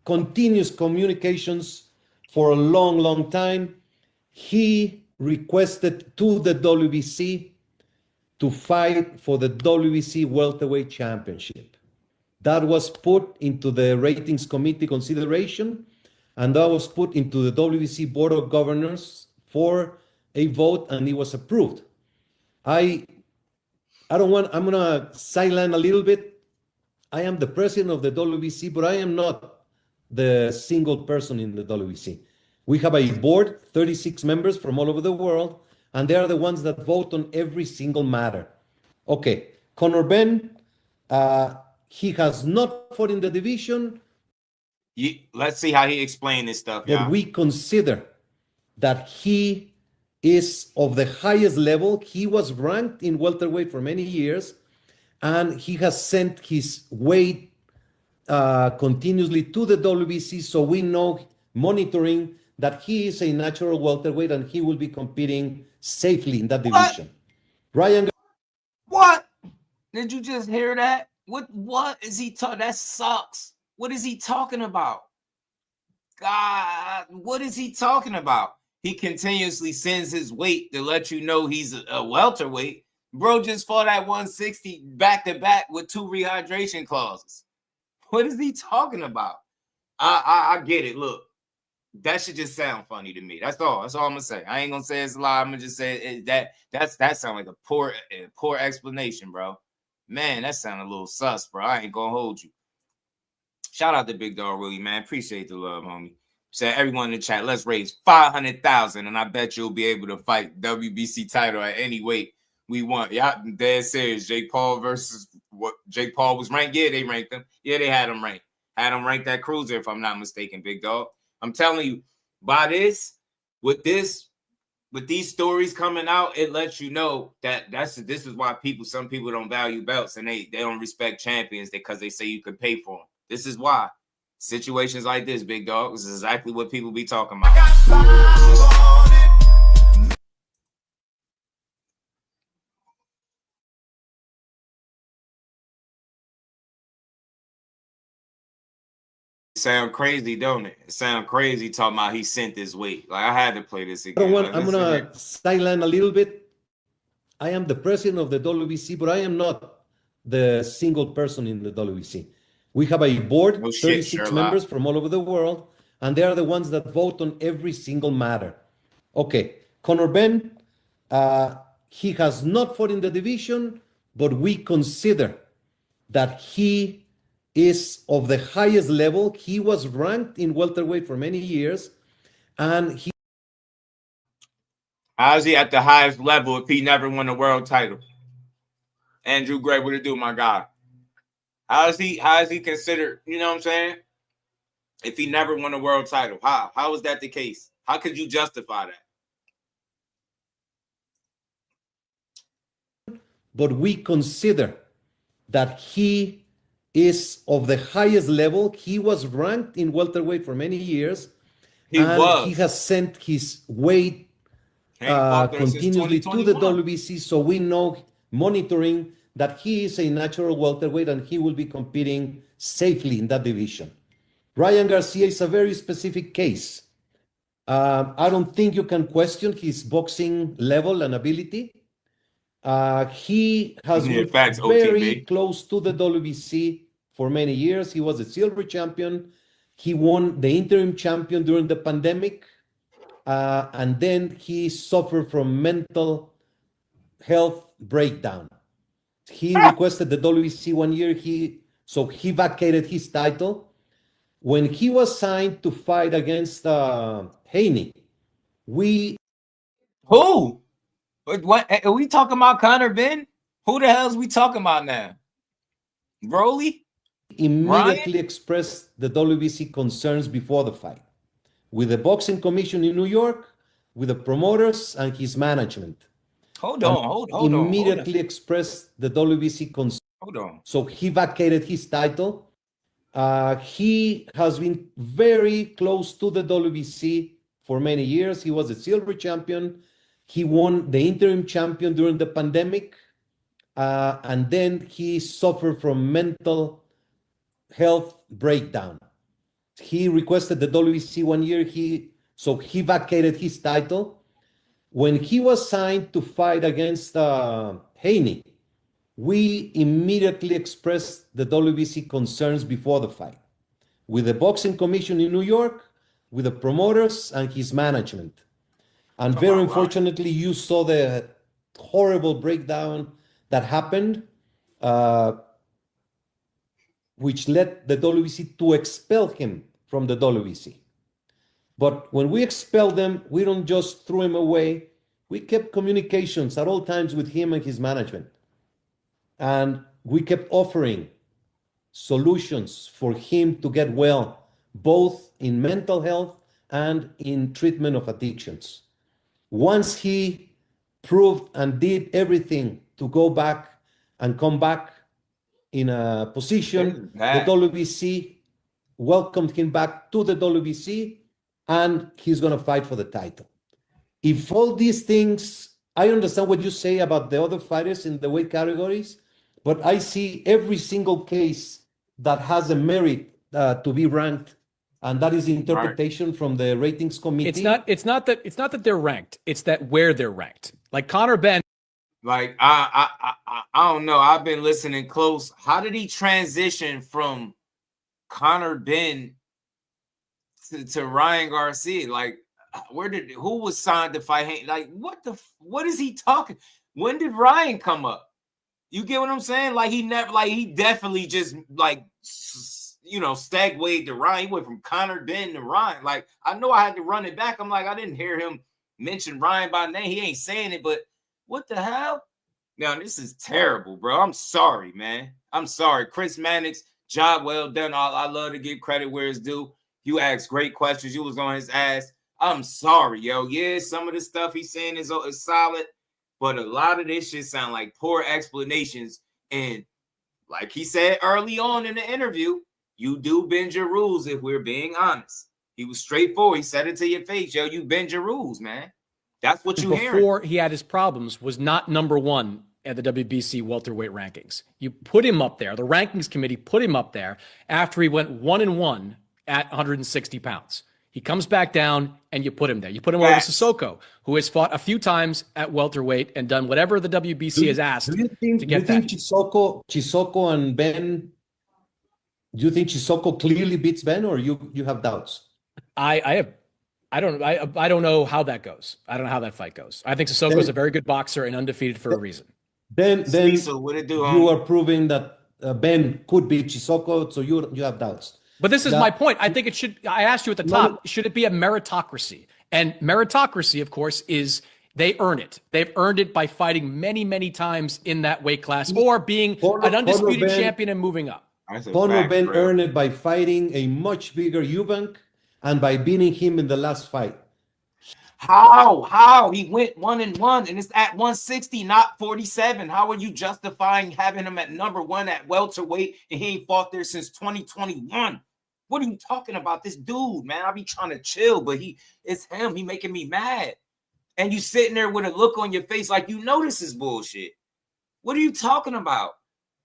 continuous communications for a long, long time. He requested to the WBC to fight for the WBC welterweight championship. That was put into the ratings committee consideration, and that was put into the WBC board of governors for a vote, and it was approved. I'm gonna sideline a little bit. I am the president of the WBC, but I am not the single person in the WBC. We have a board, 36 members from all over the world, and they are the ones that vote on every single matter. Okay, Conor Benn, he has not fought in the division. Let's see how he explained this stuff. But we consider that he is of the highest level. He was ranked in welterweight for many years, and he has sent his weight continuously to the WBC, so we know, monitoring, that he is a natural welterweight and he will be competing safely in that division. Ryan, what? Did you just hear that? What is he talking? That sucks. What is he talking about? God, what is he talking about? He continuously sends his weight to let you know he's a welterweight. Bro just fought at 160 back-to-back with 2 rehydration clauses. What is he talking about? I get it. Look, that should just sound funny to me. That's all. That's all I'm gonna say. I ain't gonna say it's a lie. I'm gonna just say that sound like a poor explanation, bro. Man, that sounded a little sus, bro. I ain't gonna hold you. Shout out to Big Dog Willie, man. Appreciate the love, homie. Said everyone in the chat, let's raise 500,000, and I bet you'll be able to fight WBC title at any weight we want. Yeah, dead serious. Jake Paul versus what? Jake Paul was ranked. Yeah, they ranked him. Yeah, they had him ranked. Had him ranked at cruiser, if I'm not mistaken, Big Dog. I'm telling you, by this, with these stories coming out, it lets you know that this is why some people don't value belts and they don't respect champions because they say you can pay for them. This is why. Situations like this, Big Dog, this is exactly what people be talking about. Sound crazy, don't it? It sound crazy talking about he sent this weight. Like, I had to play this again. I'm going to sideline a little bit. I am the president of the WBC, but I am not the single person in the WBC. We have a board, 36 members from all over the world, and they are the ones that vote on every single matter. Okay, Conor Benn, he has not fought in the division, but we consider that he is of the highest level. He was ranked in welterweight for many years, and he... How is he at the highest level if he never won a world title? Andrew Gray, what it do, my guy? How is he considered, you know what I'm saying? If he never won a world title, how is that the case? How could you justify that? But we consider that he is of the highest level. He was ranked in welterweight for many years. He has sent his weight continuously to the WBC, so we know, monitoring, that he is a natural welterweight and he will be competing safely in that division. Ryan Garcia is a very specific case. I don't think you can question his boxing level and ability. He has been very close to the WBC for many years. He was a silver champion. He won the interim champion during the pandemic. And then he suffered from mental health breakdown. He requested the WBC 1 year. So he vacated his title. When he was signed to fight against Haney, Who? What are we talking about? Conor Benn? Who the hell is we talking about now? Broly? Immediately expressed the WBC concerns before the fight with the boxing commission in New York, with the promoters and his management. Hold on. Immediately expressed the WBC concerns. Hold on. So he vacated his title. He has been very close to the WBC for many years. He was a silver champion. He won the interim champion during the pandemic. And then he suffered from mental health breakdown. He requested the WBC 1 year. So he vacated his title. When he was signed to fight against Haney, we immediately expressed the WBC concerns before the fight with the boxing commission in New York, with the promoters and his management. And very unfortunately, you saw the horrible breakdown that happened, which led the WBC to expel him from the WBC. But when we expelled them, we don't just throw him away. We kept communications at all times with him and his management. And we kept offering solutions for him to get well, both in mental health and in treatment of addictions. Once he proved and did everything to go back and come back in a position, the WBC welcomed him back to the WBC, and he's going to fight for the title. If all these things, I understand what you say about the other fighters in the weight categories, but I see every single case that has a merit to be ranked, and that is the interpretation from the ratings committee. It's not that they're ranked. It's that where they're ranked. Like Conor Benn. Like I don't know. I've been listening close. How did he transition from Conor Benn to Ryan Garcia. Like, who was signed to fight? Like, what is he talking? When did Ryan come up? You get what I'm saying? Like, he definitely just like, segued to Ryan. He went from Conor Ben to Ryan. Like, I know I had to run it back. I'm like, I didn't hear him mention Ryan by name. He ain't saying it, but what the hell? Now, this is terrible, bro. I'm sorry, man. I'm sorry. Chris Mannix, job well done. I love to give credit where it's due. You asked great questions. You was on his ass. I'm sorry, yo. Yeah, some of the stuff he's saying is solid, but a lot of this shit sound like poor explanations. And like he said early on in the interview, you do bend your rules if we're being honest. He was straightforward. He said it to your face, yo. You bend your rules, man. That's what you hear. Before he had his problems, was not number one at the WBC welterweight rankings. You put him up there. The rankings committee put him up there after he went 1-1 at 160 pounds. He comes back down and you put him there. You put him over Sissoko, who has fought a few times at welterweight and done whatever the WBC has asked to get that. Do you think Chisoko and Ben, do you think Chisoko clearly beats Ben, or you have doubts? I don't know how that goes. I don't know how that fight goes. I think Sissoko is a very good boxer and undefeated for a reason. Then you are proving that Ben could beat Chisoko, so you have doubts. But this is my point. I think it should. I asked you at the top, should it be a meritocracy? And meritocracy, of course, is they earn it. They've earned it by fighting many, many times in that weight class or being an undisputed champion and moving up. Conor Ben earned it by fighting a much bigger Eubank and by beating him in the last fight. How? He went 1-1 and it's at 160, not 47. How are you justifying having him at number one at welterweight and he ain't fought there since 2021? What are you talking about? This dude, man, I be trying to chill, but it's him. He making me mad. And you sitting there with a look on your face like you know this is bullshit. What are you talking about?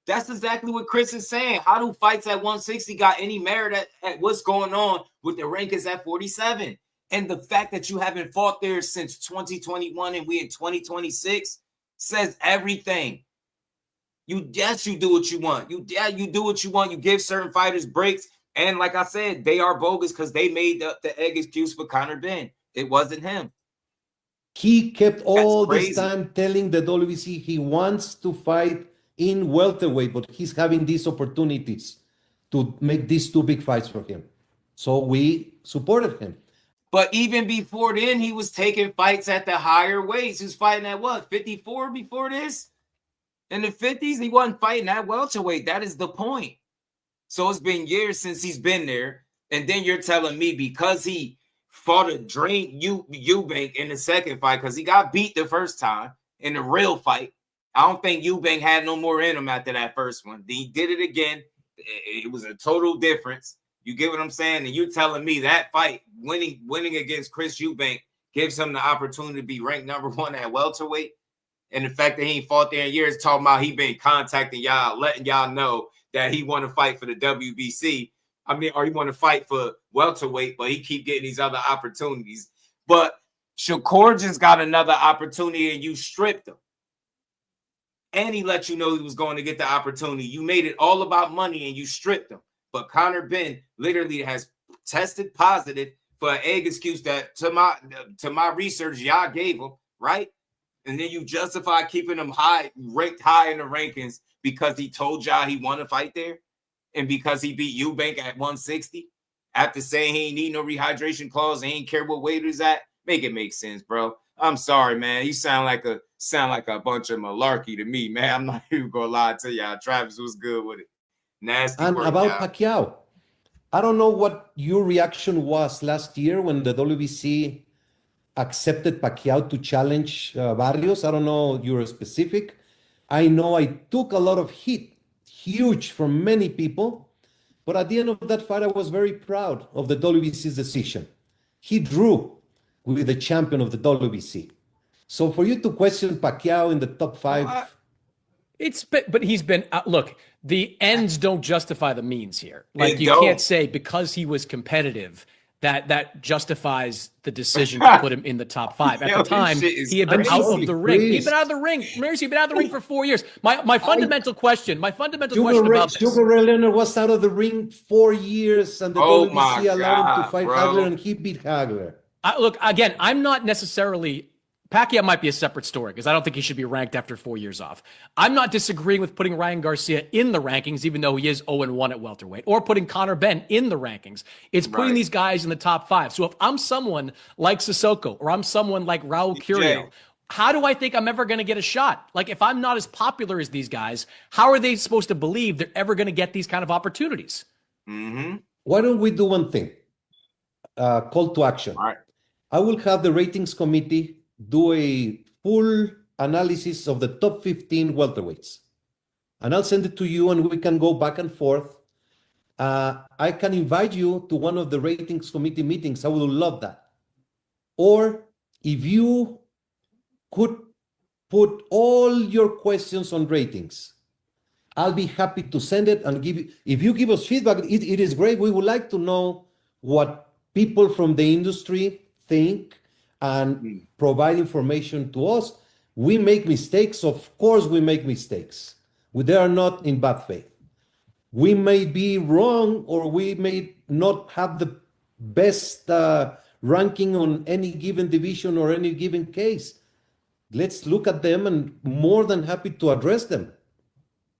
That's exactly what Chris is saying. How do fights at 160 got any merit at what's going on with the rankings at 47? And the fact that you haven't fought there since 2021 and we in 2026 says everything. You do what you want. You do what you want. You give certain fighters breaks. And like I said, they are bogus because they made the egg excuse for Conor Ben. It wasn't him. He kept all this time telling the WBC he wants to fight in welterweight, but he's having these opportunities to make these two big fights for him. So we supported him. But even before then, he was taking fights at the higher weights. He was fighting at what, 54 before this? In the 50s, he wasn't fighting at welterweight. That is the point. So it's been years since he's been there. And then you're telling me because he fought a drain Eubank in the second fight, because he got beat the first time in the real fight. I don't think Eubank had no more in him after that first one. He did it again. It was a total difference. You get what I'm saying? And you're telling me that fight, winning against Chris Eubank, gives him the opportunity to be ranked number one at welterweight. And the fact that he ain't fought there in years, talking about he been contacting y'all, letting y'all know that he want to fight for the WBC. I mean, or he want to fight for welterweight, but he keep getting these other opportunities. But Shakur just got another opportunity and you stripped him. And he let you know he was going to get the opportunity. You made it all about money and you stripped him. But Conor Ben literally has tested positive for an egg excuse that to my research y'all gave him, right? And then you justify keeping him ranked high in the rankings because he told y'all he want to fight there, and because he beat Eubank at 160 after saying he ain't need no rehydration clause, and he ain't care what weight he's at. Make it make sense, bro. I'm sorry, man. You sound like a bunch of malarkey to me, man. I'm not even gonna lie to y'all. Travis was good with it. Nasty. And about Pacquiao, I don't know what your reaction was last year when the WBC accepted Pacquiao to challenge Barrios. I don't know your specific. I know I took a lot of heat, huge from many people, but at the end of that fight, I was very proud of the WBC's decision. He drew with the champion of the WBC. So for you to question Pacquiao in the top five, but he's been look. The ends don't justify the means here. Like you can't say because he was competitive that justifies the decision to put him in the top 5. At the time, he had been out of the ring. He'd been out of the ring. Mauricio, he'd been out of the ring for 4 years. My fundamental question about this. Sugar Ray Leonard was out of the ring 4 years, and the WBC allowed him to fight Hagler, and he beat Hagler. Look, again, I'm not necessarily. Pacquiao might be a separate story because I don't think he should be ranked after 4 years off. I'm not disagreeing with putting Ryan Garcia in the rankings, even though he is 0-1 at welterweight, or putting Conor Benn in the rankings. It's putting these guys in the top 5. So if I'm someone like Sissoko or I'm someone like Raul Curio, how do I think I'm ever going to get a shot? Like, if I'm not as popular as these guys, how are they supposed to believe they're ever going to get these kind of opportunities? Why don't we do one thing? Call to action. All right. I will have the ratings committee do a full analysis of the top 15 welterweights. And I'll send it to you and we can go back and forth. I can invite you to one of the ratings committee meetings. I would love that. Or if you could put all your questions on ratings, I'll be happy to send it and give you, if you give us feedback, it is great. We would like to know what people from the industry think and provide information to us. We make mistakes. Of course, we make mistakes. They are not in bad faith. We may be wrong, or we may not have the best ranking on any given division or any given case. Let's look at them, and more than happy to address them.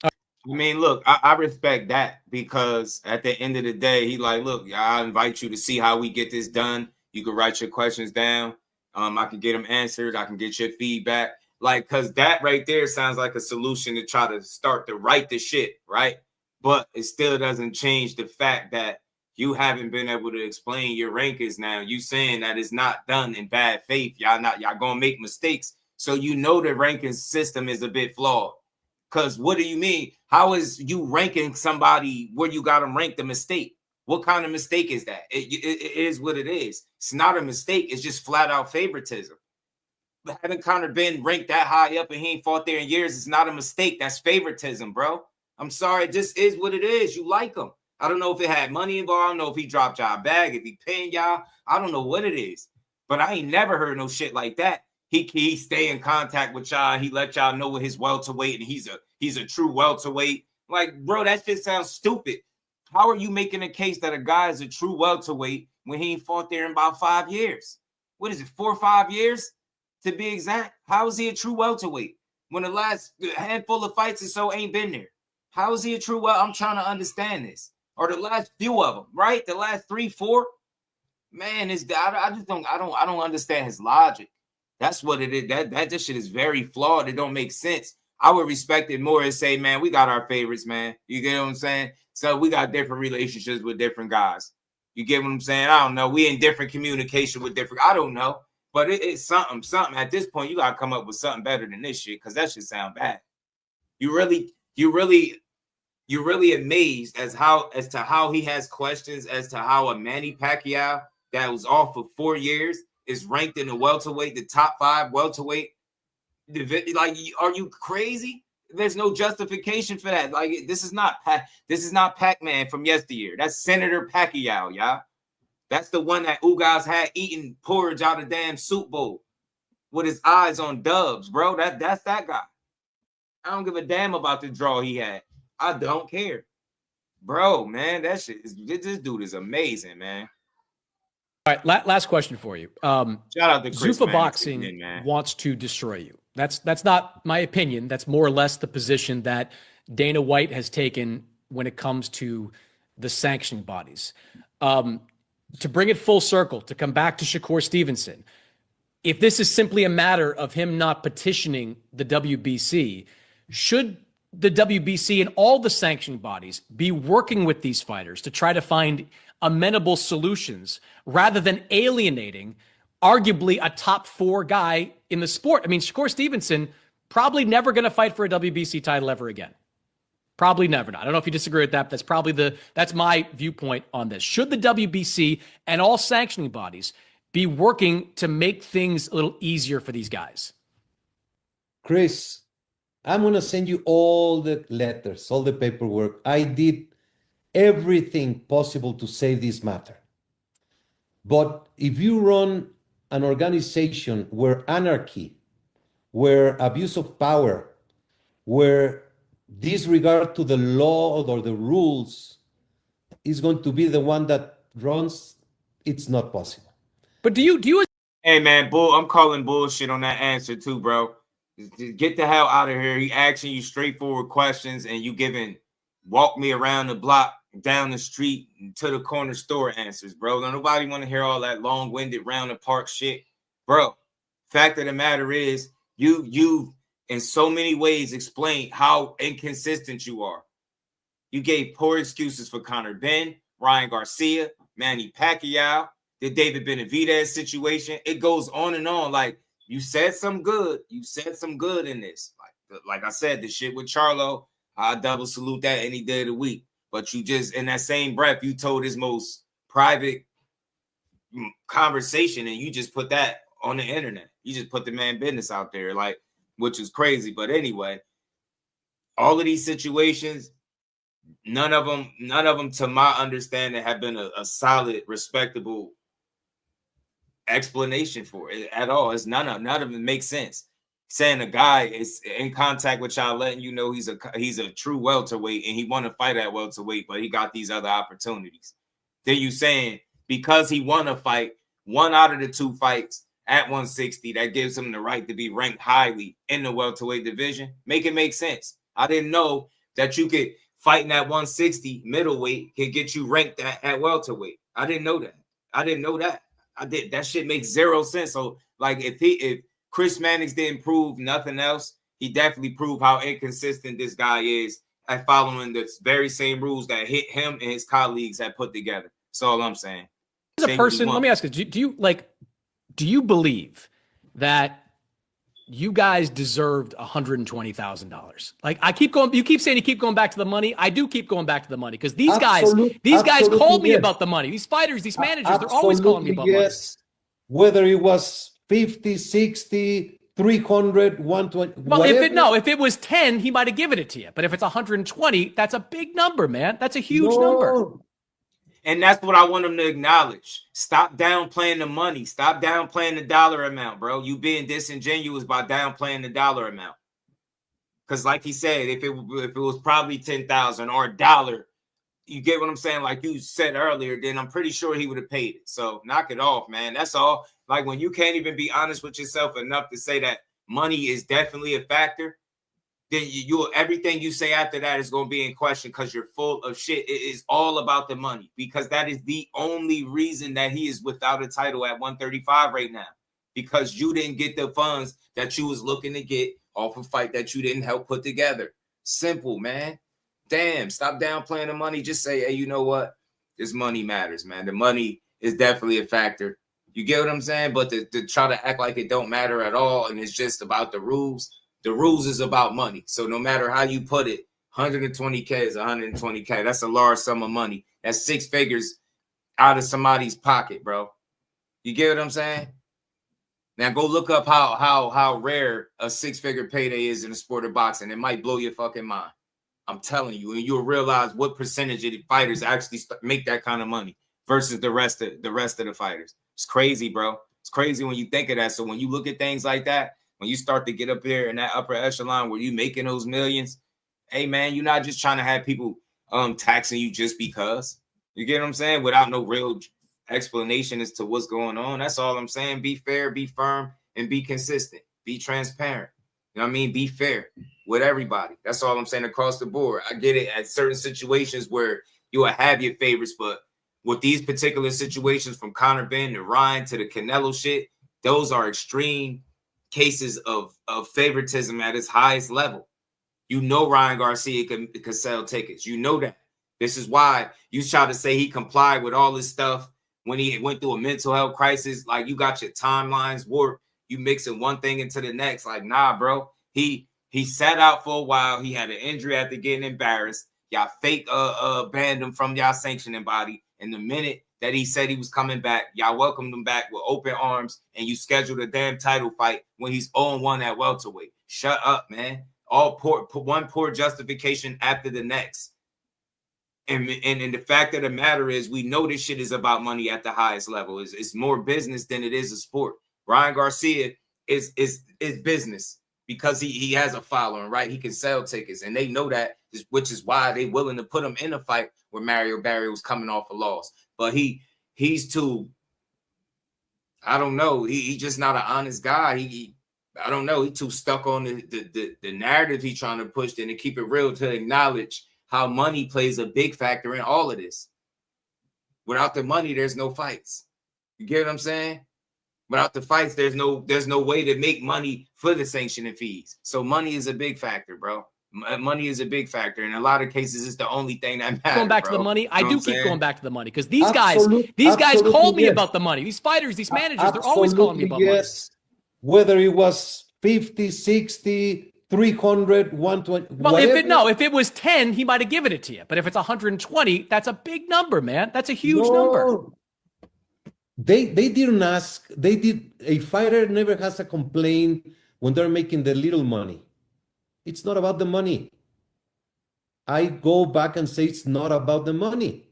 I mean, look, I respect that, because at the end of the day, he like, look, I invite you to see how we get this done. You can write your questions down. I can get them answered. I can get your feedback. Like, because that right there sounds like a solution to try to start to write the shit, right? But it still doesn't change the fact that you haven't been able to explain your rankings now. You saying that it's not done in bad faith. Y'all gonna make mistakes. So you know the ranking system is a bit flawed. Because what do you mean? How is you ranking somebody where you got them ranked a mistake? What kind of mistake is that? It is what it is. It's not a mistake. It's just flat out favoritism. But having Conor been ranked that high up and he ain't fought there in years, it's not a mistake. That's favoritism, bro. I'm sorry. It just is what it is. You like him. I don't know if it had money involved. I don't know if he dropped y'all bag, if he paying y'all. I don't know what it is. But I ain't never heard no shit like that. He stay in contact with y'all. He let y'all know what his welterweight, and he's a true welterweight. Like, bro, that shit sounds stupid. How are you making a case that a guy is a true welterweight when he ain't fought there in about 5 years? What is it, 4 or 5 years to be exact? How is he a true welterweight when the last handful of fights or so ain't been there? How is he a true I'm trying to understand this. Or the last few of them, right? The last 3, 4. Man, I don't understand his logic. That's what it is. That shit is very flawed. It don't make sense. I would respect it more and say, man, we got our favorites, man. You get what I'm saying? So we got different relationships with different guys. You get what I'm saying? I don't know. We in different communication with different. I don't know. But it's something. At this point, you got to come up with something better than this shit, because that shit sound bad. You're really amazed as to how he has questions as to how a Manny Pacquiao that was off for 4 years is ranked in the welterweight, the top 5 welterweight. Like, are you crazy? There's no justification for that. Like, this is not Pac-Man from yesteryear. That's Senator Pacquiao, y'all. That's the one that Ugas had eating porridge out of damn soup bowl with his eyes on Dubs, bro. That's that guy. I don't give a damn about the draw he had. I don't care, bro. Man, that shit this dude is amazing, man. All right, last question for you. Shout out to Chris Zuffa Boxing wants to destroy you. That's not my opinion. That's more or less the position that Dana White has taken when it comes to the sanctioning bodies. To bring it full circle, to come back to Shakur Stevenson, if this is simply a matter of him not petitioning the WBC, should the WBC and all the sanctioning bodies be working with these fighters to try to find amenable solutions rather than alienating arguably a top 4 guy in the sport? I mean, Shakur Stevenson probably never going to fight for a WBC title ever again. Probably never. I don't know if you disagree with that, but that's my viewpoint on this. Should the WBC and all sanctioning bodies be working to make things a little easier for these guys? Chris, I'm going to send you all the letters, all the paperwork. I did everything possible to save this matter. But if you run an organization where anarchy, where abuse of power, where disregard to the law or the rules is going to be the one that runs, it's not possible. But do you? Hey man, I'm calling bullshit on that answer too, bro. Get the hell out of here. He asking you straightforward questions and you giving walk me around the block, down the street to the corner store answers, bro. Nobody want to hear all that long-winded round the park shit, bro. Fact of the matter is, you in so many ways explained how inconsistent you are. You gave poor excuses for Conor Benn, Ryan Garcia, Manny Pacquiao, the David Benavidez situation. It goes on and on. Like, you said some good. You said some good in this. Like I said, the shit with Charlo, I double salute that any day of the week. But you just, in that same breath, you told his most private conversation and you just put that on the internet. You just put the man business out there, like, which is crazy. But anyway, all of these situations, none of them, to my understanding, have been a solid, respectable explanation for it at all. It's none of it makes sense. Saying a guy is in contact with y'all, letting you know he's a true welterweight and he want to fight at welterweight, but he got these other opportunities. Then you saying because he won a fight, one out of the two fights at 160, that gives him the right to be ranked highly in the welterweight division. Make it make sense. I didn't know that you could fighting at 160 middleweight could get you ranked at welterweight. I didn't know that. That shit makes zero sense. So like if Chris Mannix didn't prove nothing else, he definitely proved how inconsistent this guy is at following the very same rules that him and his colleagues had put together. That's all I'm saying. As a person, let me ask you, do you believe that you guys deserved $120,000? Like, you keep saying you keep going back to the money. I do keep going back to the money because these guys called me about the money. These fighters, these managers, they're always calling me about money. Whether it was 50, 60, 300, 120. Well, if it was 10, he might have given it to you. But if it's 120, that's a big number, man. That's a huge number. And that's what I want him to acknowledge. Stop downplaying the money. Stop downplaying the dollar amount, bro. You being disingenuous by downplaying the dollar amount. Because like he said, if it was probably 10,000 or $1, you get what I'm saying? Like you said earlier, then I'm pretty sure he would have paid it. So knock it off, man. That's all. Like when you can't even be honest with yourself enough to say that money is definitely a factor, then everything you say after that is going to be in question because you're full of shit. It is all about the money because that is the only reason that he is without a title at 135 right now, because you didn't get the funds that you was looking to get off a fight that you didn't help put together. Simple, man. Damn, stop downplaying the money. Just say, hey, you know what? This money matters, man. The money is definitely a factor. You get what I'm saying? But to try to act like it don't matter at all and it's just about the rules. The rules is about money. So no matter how you put it, 120K is 120K. That's a large sum of money. That's 6 figures out of somebody's pocket, bro. You get what I'm saying? Now go look up how rare a 6-figure payday is in the sport of boxing. It might blow your fucking mind. I'm telling you, and you'll realize what percentage of the fighters actually make that kind of money versus the rest of the fighters. It's crazy, bro. It's crazy when you think of that. So when you look at things like that, when you start to get up there in that upper echelon where you making those millions, hey man, you're not just trying to have people taxing you just because. You get what I'm saying? Without no real explanation as to what's going on. That's all I'm saying. Be fair, be firm, and be consistent. Be transparent. You know what I mean? Be fair with everybody. That's all I'm saying across the board. I get it at certain situations where you will have your favorites, but with these particular situations from Conor Benn to Ryan to the Canelo shit, those are extreme cases of favoritism at its highest level. You know Ryan Garcia could sell tickets. You know that. This is why you try to say he complied with all this stuff when he went through a mental health crisis. Like you got your timelines warped. You mixing one thing into the next. Like, nah, bro. He sat out for a while. He had an injury after getting embarrassed. Y'all fake banned him from y'all sanctioning body. And the minute that he said he was coming back, y'all welcomed him back with open arms, and you scheduled a damn title fight when he's 0-1 at welterweight. Shut up, man. One poor justification after the next. And the fact of the matter is, we know this shit is about money at the highest level. It's more business than it is a sport. Ryan Garcia is business because he has a following, right? He can sell tickets, and they know that, which is why they willing to put him in a fight where Mario Barrio was coming off a loss. But he's too, I don't know. He just not an honest guy. I don't know. He too stuck on the narrative he's trying to push, and to keep it real, to acknowledge how money plays a big factor in all of this. Without the money, there's no fights. You get what I'm saying? Without the fights, there's no way to make money for the sanctioning fees. So money is a big factor, bro. Money is a big factor. In a lot of cases, it's the only thing that matters. Going back to the money, I do keep going back to the money because these guys call me about the money. These fighters, these managers, they're always calling me about money. Whether it was 50, 60, 300, 120. Well, if it was 10, he might have given it to you. But if it's 120, that's a big number, man. That's a huge number. They didn't ask. A fighter never has a complaint when they're making the little money. It's not about the money. I go back and say it's not about the money.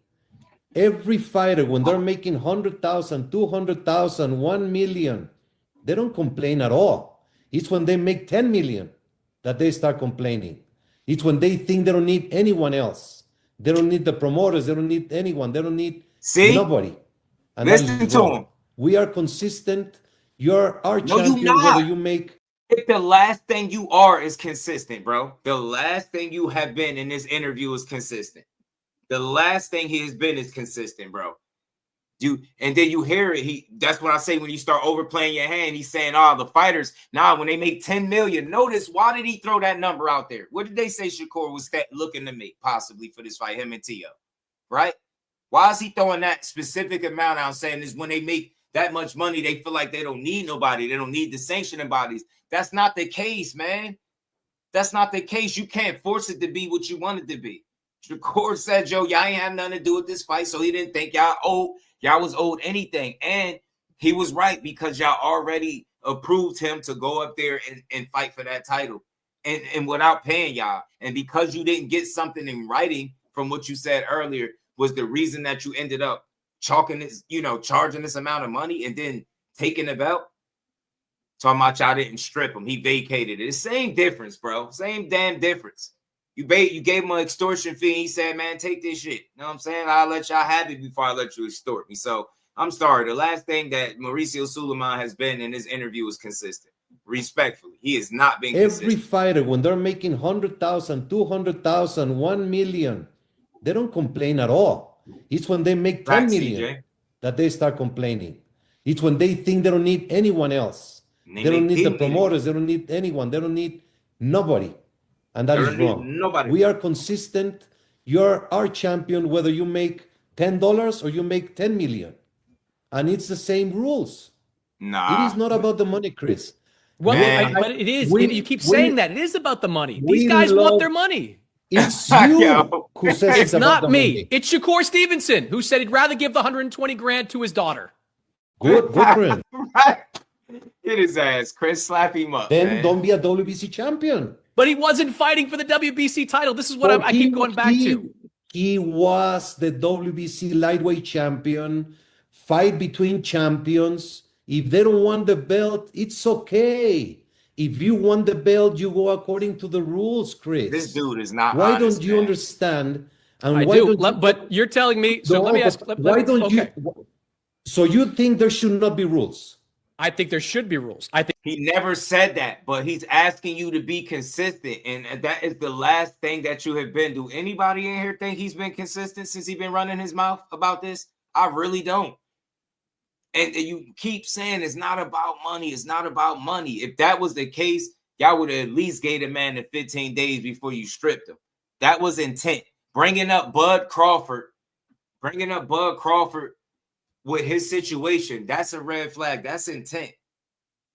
Every fighter, when they're making 100,000, 200,000, 1 million, they don't complain at all. It's when they make 10 million that they start complaining. It's when they think they don't need anyone else. They don't need the promoters. They don't need anyone. They don't need nobody. And listen to him. We are consistent. You're our champion, whether you make. If the last thing you are is consistent, bro. The last thing you have been in this interview is consistent. The last thing he has been is consistent, bro. And then you hear it. That's what I say when you start overplaying your hand. He's saying, the fighters, when they make 10 million. Notice, why did he throw that number out there? What did they say Shakur was looking to make possibly for this fight, him and Tio? Right? Why is he throwing that specific amount out, saying is when they make that much money, they feel like they don't need nobody. They don't need the sanctioning bodies. That's not the case, man. That's not the case. You can't force it to be what you want it to be. Shakur said, y'all ain't have nothing to do with this fight, so he didn't think y'all was owed anything. And he was right, because y'all already approved him to go up there and fight for that title and without paying y'all. And because you didn't get something in writing from what you said earlier was the reason that you ended up charging this amount of money and then taking the belt. Talking about y'all didn't strip him. He vacated it. It's the same difference, bro. Same damn difference. You gave him an extortion fee. And he said, man, take this shit. You know what I'm saying? I'll let y'all have it before I let you extort me. So I'm sorry. The last thing that Mauricio Sulaiman has been in this interview is consistent. Respectfully. He has not been consistent. Every fighter, when they're making 100,000, 200,000, 1 million, they don't complain at all. It's when they make 10 million that they start complaining. It's when they think they don't need anyone else. They don't need the promoters. They don't need anyone. They don't need nobody. And that is wrong. Nobody. We are consistent. You're our champion, whether you make $10 or you make 10 million. And it's the same rules. Nah. It is not about the money, Chris. Well, but it is. You keep saying that. It is about the money. These guys want their money. It's you who says it's not me. Money. It's Shakur Stevenson, who said he'd rather give the 120 grand to his daughter. Good for him. Right. Hit his ass, Chris. Slap him up. Then don't be a WBC champion. But he wasn't fighting for the WBC title. This is what I keep going back to. He was the WBC lightweight champion. Fight between champions. If they don't want the belt, it's okay. If you want the belt, you go according to the rules, Chris. This dude is not. Why honest, don't you understand? And I do. But you're telling me. So let me ask. Why don't you? So you think there should not be rules? I think there should be rules. I think he never said that, but he's asking you to be consistent, and that is the last thing that you have been. Do anybody in here think he's been consistent since he's been running his mouth about this? I really don't. And you keep saying it's not about money. It's not about money. If that was the case, y'all would have at least gave the man the 15 days before you stripped him. That was intent. Bringing up Bud Crawford with his situation, that's a red flag. That's intent.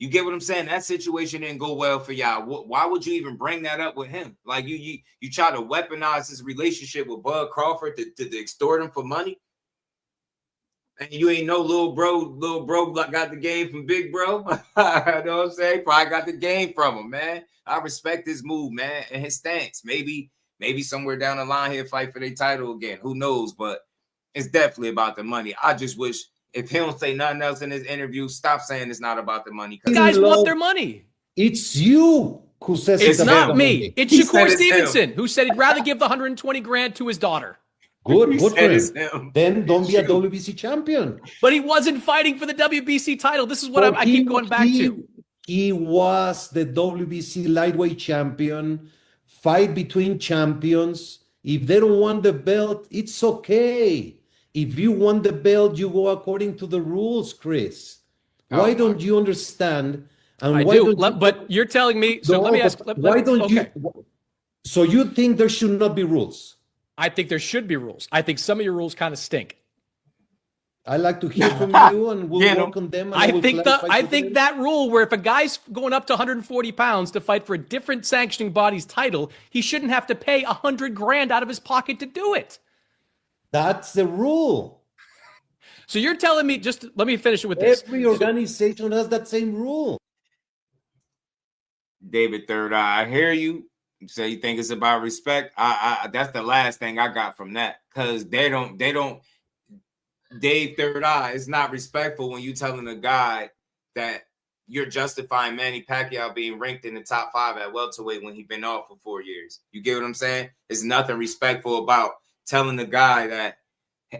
You get what I'm saying? That situation didn't go well for y'all. Why would you even bring that up with him? Like you try to weaponize his relationship with Bud Crawford to extort him for money? And you ain't no little bro got the game from big bro. You know what I'm saying? Probably got the game from him, man. I respect his move, man, and his stance. Maybe Maybe somewhere down the line he'll fight for their title again. Who knows? But it's definitely about the money. I just wish if he don't say nothing else in his interview, stop saying it's not about the money. The guys want their money. It's you who says it's not me. Money. It's Shakur Stevenson who said he'd rather give the 120 grand to his daughter. Good for him. Then don't be a WBC champion. But he wasn't fighting for the WBC title. This is what I keep going back to. He was the WBC lightweight champion. Fight between champions. If they don't want the belt, it's okay. If you want the belt, you go according to the rules, Chris. Why don't you understand? And I why do, don't you, but you're telling me. So let me ask. Why don't you? So you think there should not be rules? I think there should be rules. I think some of your rules kind of stink. I like to hear from you, and we'll work on them. I think that rule where if a guy's going up to 140 pounds to fight for a different sanctioning body's title, he shouldn't have to pay 100 grand out of his pocket to do it. That's the rule. So you're telling me, just let me finish it with this. Every organization has that same rule. David Third Eye, I hear you. So you think it's about respect? I that's the last thing I got from that, because they don't. Dave Third Eye, it's not respectful when you telling a guy that you're justifying Manny Pacquiao being ranked in the top 5 at welterweight when he's been off for 4 years. You get what I'm saying? There's nothing respectful about telling the guy that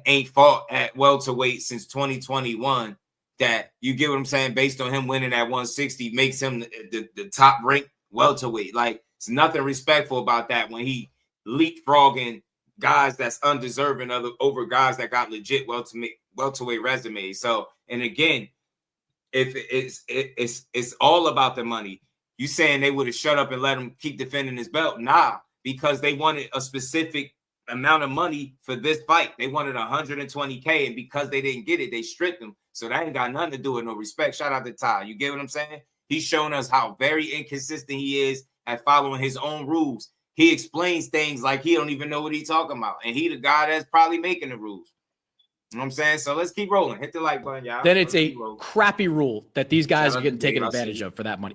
ain't fought at welterweight since 2021 that, you get what I'm saying, based on him winning at 160 makes him the top ranked welterweight. Like, it's nothing respectful about that when he leapfrogging guys that's undeserving over guys that got legit welterweight resumes. So, and again, if it's all about the money. You saying they would have shut up and let him keep defending his belt? Nah, because they wanted a specific amount of money for this fight. They wanted 120K, and because they didn't get it, they stripped him. So that ain't got nothing to do with no respect. Shout out to Ty. You get what I'm saying? He's shown us how very inconsistent he is at following his own rules. He explains things like he don't even know what he's talking about. And he the guy that's probably making the rules. You know what I'm saying? So let's keep rolling. Hit the like button, y'all. Then it's a crappy rule that these guys are getting taken advantage of for that money.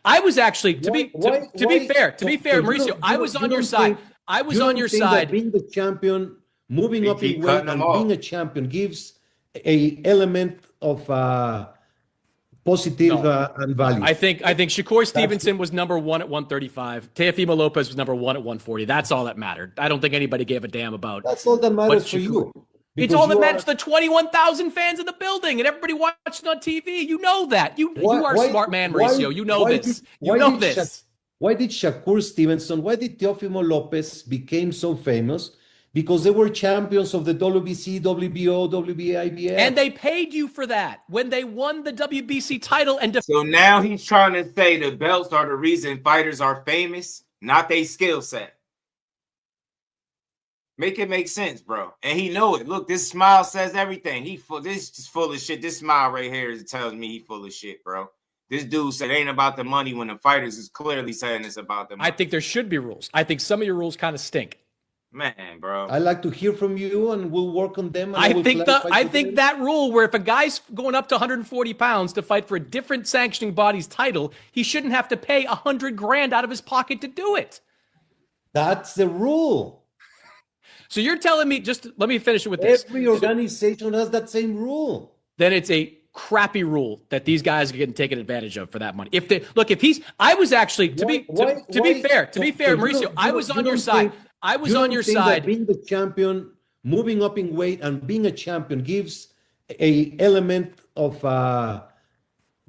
I was actually, to be fair, Mauricio, I was on your side. I was on your side. Being the champion, moving up in weight, and being a champion gives a element of positive and value. I think Shakur Stevenson was number 1 at 135. Teofimo Lopez was number 1 at 140. That's all that mattered. I don't think anybody gave a damn about. That's all that matters for you. It's all that matters to the 21,000 fans in the building and everybody watching on TV. You know that. You are a smart man, Mauricio. You know this. Why did Shakur Stevenson, why did Teofimo Lopez became so famous? Because they were champions of the WBC, WBO, WBA, IBF. And they paid you for that when they won the WBC title. So now he's trying to say the belts are the reason fighters are famous, not their skill set. Make it make sense, bro. And he know it. Look, this smile says everything. This is full of shit. This smile right here tells me he full of shit, bro. This dude said it ain't about the money when the fighters is clearly saying it's about the money. I think there should be rules. I think some of your rules kind of stink. Man, bro. I like to hear from you, and we'll work on them. I think that rule where if a guy's going up to 140 pounds to fight for a different sanctioning body's title, he shouldn't have to pay 100 grand out of his pocket to do it. That's the rule. So you're telling me, just let me finish it with this. Every organization has that same rule. Then it's a crappy rule that these guys are getting taken advantage of for that money. I was actually, to be fair, Mauricio, I was on your side. I was on your side. Being the champion, moving up in weight, and being a champion gives a element of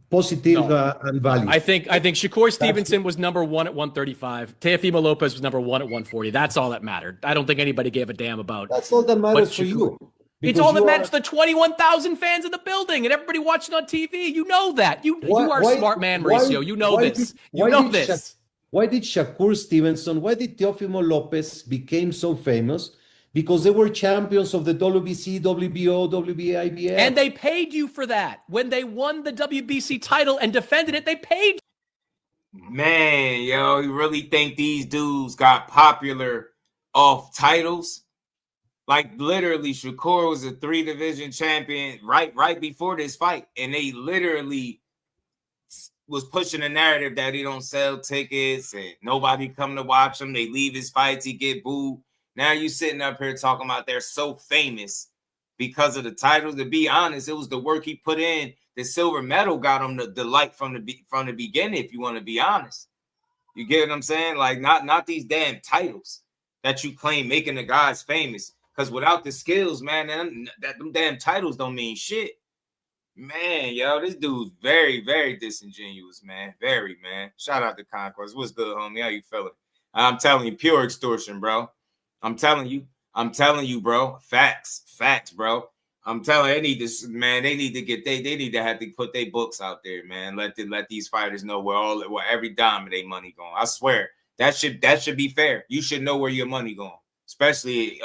positive and value. I think Shakur Stevenson was number 1 at 135. Teofimo Lopez was number 1 at 140. That's all that mattered. I don't think anybody gave a damn about. That's all that matters for you. It's all that matters to the 21,000 fans in the building and everybody watching on TV. You know that. You are a smart man, Mauricio. You know this. Why did Shakur Stevenson, why did Teofimo Lopez became so famous? Because they were champions of the WBC, WBO, WBA, IBF. And they paid you for that. When they won the WBC title and defended it, they paid. Man, yo, you really think these dudes got popular off titles? Like, literally, Shakur was a 3-division champion right before this fight. And they literally was pushing a narrative that he don't sell tickets and nobody come to watch him. They leave his fights, he get booed. Now you sitting up here talking about they're so famous because of the titles. To be honest, it was the work he put in. The silver medal got him the light from the beginning. If you want to be honest, you get what I'm saying? Like not these damn titles that you claim making the guys famous. Because without the skills, man, them damn titles don't mean shit. Man, yo, this dude's very, very disingenuous, man. Very, man. Shout out to Conquest. What's good, homie? How you feeling? I'm telling you, pure extortion, bro. I'm telling you, bro. Facts, bro. I'm telling you, they need this, man. They need to get they need to have to put their books out there, man. Let these fighters know where every dime of their money going. I swear that should be fair. You should know where your money going, especially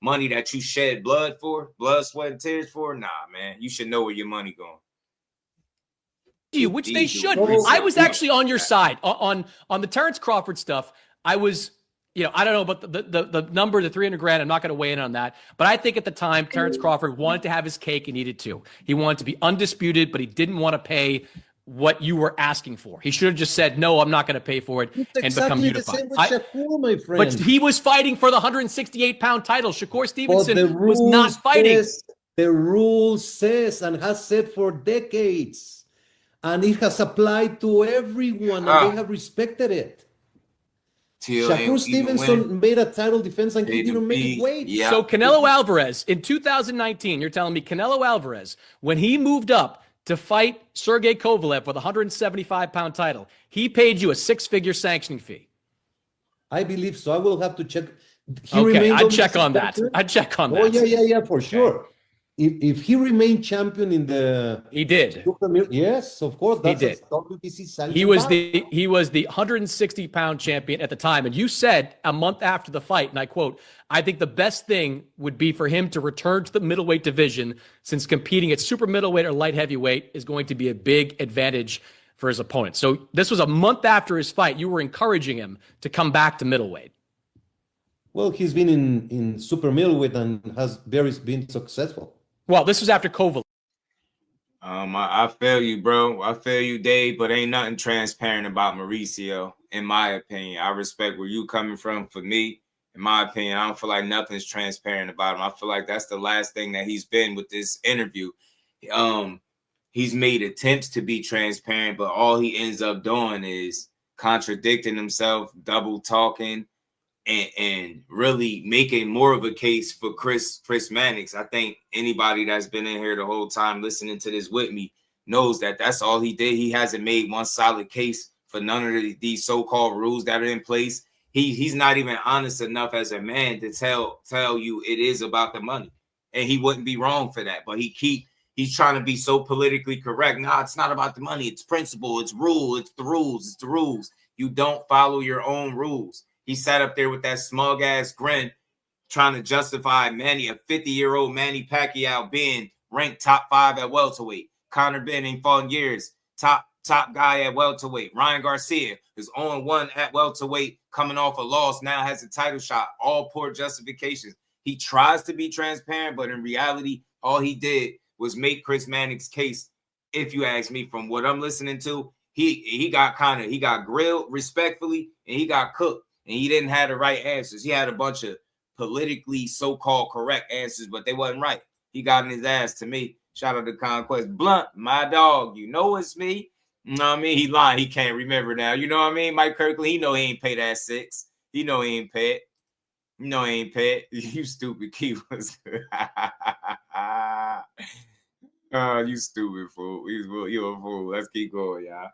money that you shed blood, sweat, and tears for. Nah, man, you should know where your money going. Which they should. I was actually on your side on the Terrence Crawford stuff. I was, I don't know about the number, the 300 grand. I'm not going to weigh in on that. But I think at the time, Terrence Crawford wanted to have his cake and eat it too. He wanted to be undisputed, but he didn't want to pay what you were asking for. He should have just said, no, I'm not going to pay for it and become unified. Same with Shakur, my friend. But he was fighting for the 168-pound title. Shakur Stevenson was not fighting. The rule says and has said for decades, and it has applied to everyone, and they have respected it. Shakur Stevenson made a title defense and he didn't make it weight. Yeah. So Canelo Alvarez in 2019, you're telling me Canelo Alvarez, when he moved up to fight Sergey Kovalev for the 175-pound title, he paid you a 6-figure sanctioning fee. I believe so. I will have to check. I'd check on that. Oh, yeah, for sure. If he remained champion in the... He did. Yes, of course. That's he did. WBC sanction. He was the 160-pound champion at the time. And you said a month after the fight, and I quote, I think the best thing would be for him to return to the middleweight division, since competing at super middleweight or light heavyweight is going to be a big advantage for his opponent. So this was a month after his fight. You were encouraging him to come back to middleweight. Well, he's been in super middleweight and has been successful. Well, this was after Kovalev. I feel you, bro. I feel you, Dave, but ain't nothing transparent about Mauricio, in my opinion. I respect where you coming from. For me, in my opinion, I don't feel like nothing's transparent about him. I feel like that's the last thing that he's been with this interview. He's made attempts to be transparent, but all he ends up doing is contradicting himself, double talking, and really making more of a case for Chris Mannix. I think anybody that's been in here the whole time listening to this with me knows that that's all he did. He hasn't made one solid case for none of these so-called rules that are in place. He's not even honest enough as a man to tell you it is about the money. And he wouldn't be wrong for that. But he's trying to be so politically correct. Nah, it's not about the money. It's principle. It's rule. It's the rules. It's the rules. You don't follow your own rules. He sat up there with that smug ass grin, trying to justify a 50-year-old Manny Pacquiao being ranked top 5 at welterweight. Conor Benn ain't fought in years. Top guy at welterweight. Ryan Garcia is 0-1 at welterweight, coming off a loss, now has a title shot. All poor justifications. He tries to be transparent, but in reality, all he did was make Chris Mannix's case. If you ask me, from what I'm listening to, he got grilled respectfully, and he got cooked. And he didn't have the right answers. He had a bunch of politically so-called correct answers, but they wasn't right. He got in his ass to me. Shout out to Conquest. Blunt, my dog. You know it's me. You know what I mean? He lying. He can't remember now. You know what I mean? Mike Kirkland, he know he ain't paid that 6. He know he ain't paid. You know he ain't paid. You stupid Key was good. You stupid fool. You're a fool. Let's keep going, y'all.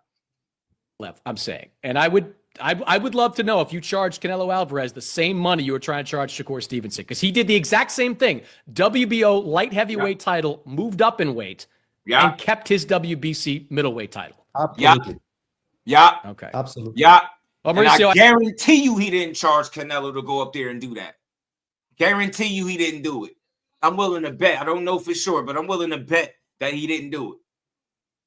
I'm saying. And I would love to know if you charged Canelo Alvarez the same money you were trying to charge Shakur Stevenson, because he did the exact same thing. WBO light heavyweight title, moved up in weight, and kept his WBC middleweight title. Absolutely. Yeah. Okay. Absolutely. Yeah. Well, and Mauricio, I guarantee you he didn't charge Canelo to go up there and do that. Guarantee you he didn't do it. I'm willing to bet. I don't know for sure, but I'm willing to bet that he didn't do it.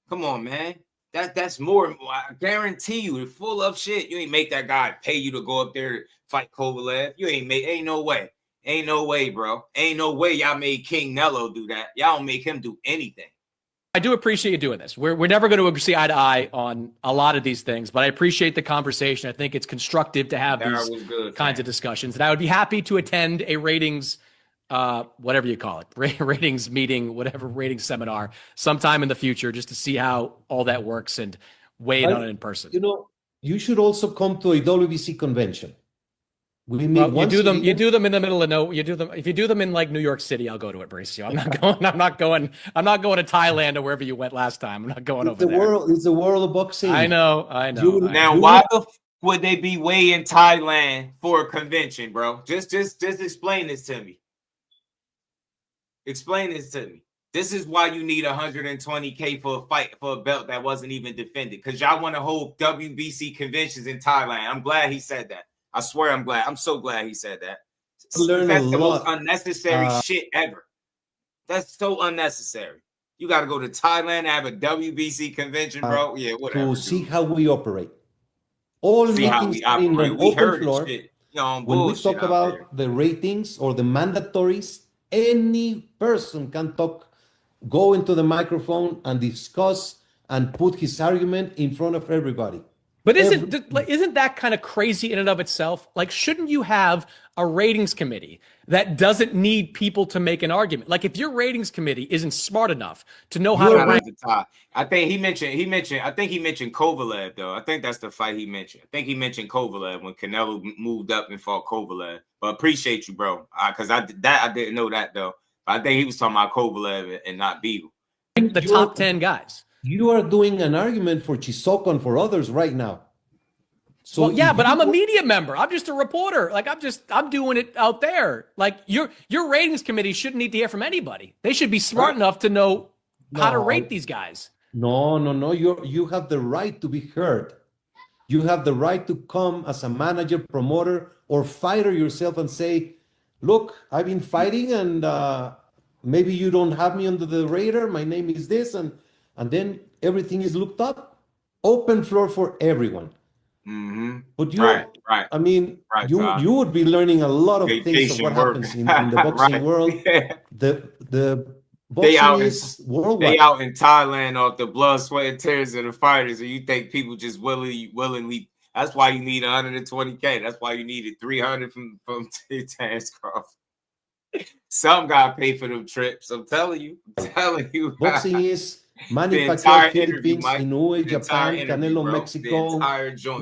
Come on, man. That's more. I guarantee you, it's full of shit. You ain't make that guy pay you to go up there to fight Kovalev. You ain't no way. Ain't no way, bro. Ain't no way y'all made King Nello do that. Y'all don't make him do anything. I do appreciate you doing this. We're never going to see eye to eye on a lot of these things, but I appreciate the conversation. I think it's constructive to have these kinds of discussions. And I would be happy to attend a ratings, whatever you call it, ratings meeting, whatever ratings seminar sometime in the future, just to see how all that works and weigh in on it in person. You know, you should also come to a WBC convention. We meet you do them. You do them in the middle of nowhere. You do them if you do them in like New York City. I'll go to it, Mauricio. I'm not going. I'm not going to Thailand or wherever you went last time. I'm not going over there. It's the world of boxing. I know. Now, why would they be way in Thailand for a convention, bro? Just explain this to me. Explain this to me. This is why you need 120K for a fight for a belt that wasn't even defended, because y'all want to hold WBC conventions in Thailand. I'm glad he said that. I swear I'm glad. I'm so glad he said that. That's the most unnecessary shit ever. That's so unnecessary. You got to go to Thailand and have a WBC convention, bro. Yeah, whatever. To see how we operate. All see how we operate. We heard floor. Shit. You know, when we talk about the ratings or the mandatories, any person can go into the microphone and discuss and put his argument in front of everybody. But isn't that kind of crazy in and of itself? Like, shouldn't you have a ratings committee that doesn't need people to make an argument? Like, if your ratings committee isn't smart enough to know how to rank. I think he mentioned Kovalev, though. I think that's the fight he mentioned. I think he mentioned Kovalev when Canelo moved up and fought Kovalev. But appreciate you, bro. Because I didn't know that, though. But I think he was talking about Kovalev and not Beagle. The top 10 guys. You are doing an argument for Chisoko and for others right now. So well, yeah, but I'm a media member. I'm just a reporter. Like I'm doing it out there. Like your ratings committee shouldn't need to hear from anybody. They should be smart enough to know how to rate these guys. No. You have the right to be heard. You have the right to come as a manager, promoter, or fighter yourself and say, look, I've been fighting and maybe you don't have me under the radar. My name is this. And then everything is looked up. Open floor for everyone. Mm-hmm. But right. I mean, you would be learning a lot of things of what happens in the boxing world. Yeah. The boxing is worldwide. They out in Thailand off the blood, sweat, and tears of the fighters, and you think people just willingly. That's why you need 120K. That's why you needed 300 from Terence Crawford. Some got paid for them trips. I'm telling you. Boxing is Manny Pacquiao, Philippines, Inoue, Japan, Canelo, Mexico,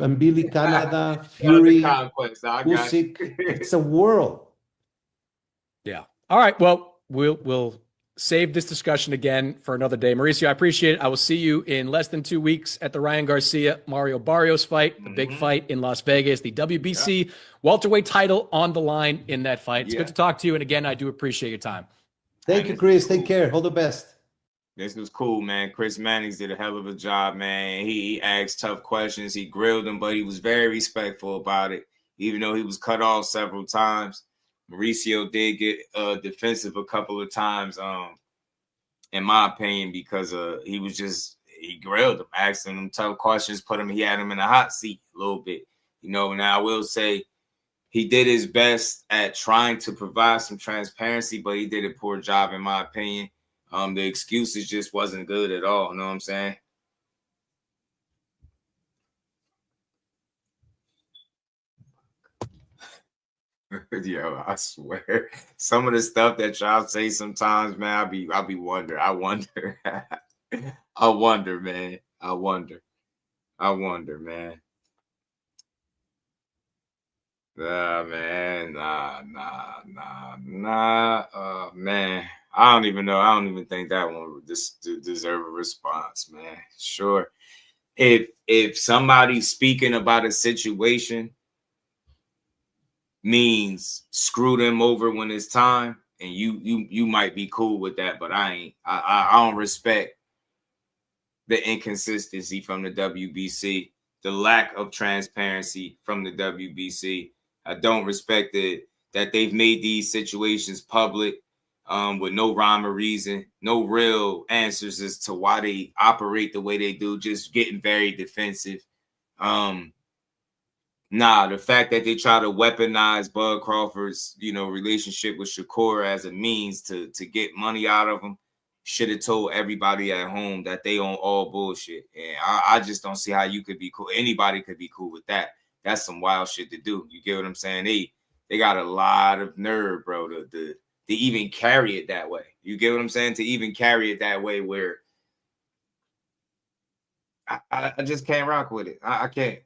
and Billy, Canada, Fury, Usyk. It's a world. Yeah. All right. Well, we'll save this discussion again for another day. Mauricio, I appreciate it. I will see you in less than 2 weeks at the Ryan Garcia Mario Barrios fight, the big fight in Las Vegas, the WBC welterweight title on the line in that fight. It's good to talk to you. And again, I do appreciate your time. Thank you, Chris. Take care. All the best. This was cool, man. Chris Mannix did a hell of a job, man. He asked tough questions. He grilled him, but he was very respectful about it, even though he was cut off several times. Mauricio did get defensive a couple of times, in my opinion, because he grilled him, asking him tough questions, he had him in a hot seat a little bit. You know, now I will say he did his best at trying to provide some transparency, but he did a poor job, in my opinion. The excuses just wasn't good at all. You know what I'm saying? Yo, I swear, some of the stuff that y'all say sometimes, man, I wonder, man. I wonder, man. Man. I don't even know. I don't even think that one would deserve a response, man. Sure. If somebody speaking about a situation means screw them over when it's time, and you might be cool with that, but I ain't. I don't respect the inconsistency from the WBC, the lack of transparency from the WBC. I don't respect it that they've made these situations public. With no rhyme or reason, no real answers as to why they operate the way they do, just getting very defensive. The fact that they try to weaponize Bud Crawford's, relationship with Shakur as a means to get money out of him should have told everybody at home that they on all bullshit. And I just don't see how you could be cool. Anybody could be cool with that. That's some wild shit to do. You get what I'm saying? They got a lot of nerve, bro, to even carry it that way. You get what I'm saying? To even carry it that way where I just can't rock with it. I can't.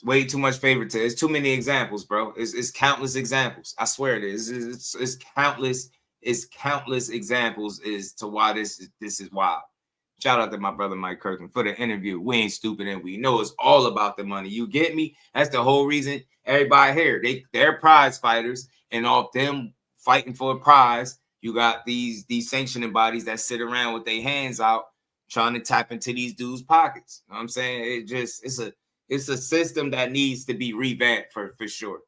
Way too much favoritism. It's too many examples, bro. It's countless examples. I swear it is. It's countless. It's countless examples as to why this is wild. Shout out to my brother Mike Kirkland for the interview. We ain't stupid and we know it's all about the money. You get me? That's the whole reason everybody here. They're prize fighters, and off them fighting for a prize, you got these sanctioning bodies that sit around with their hands out trying to tap into these dudes' pockets. You know what I'm saying? It's a system that needs to be revamped for sure.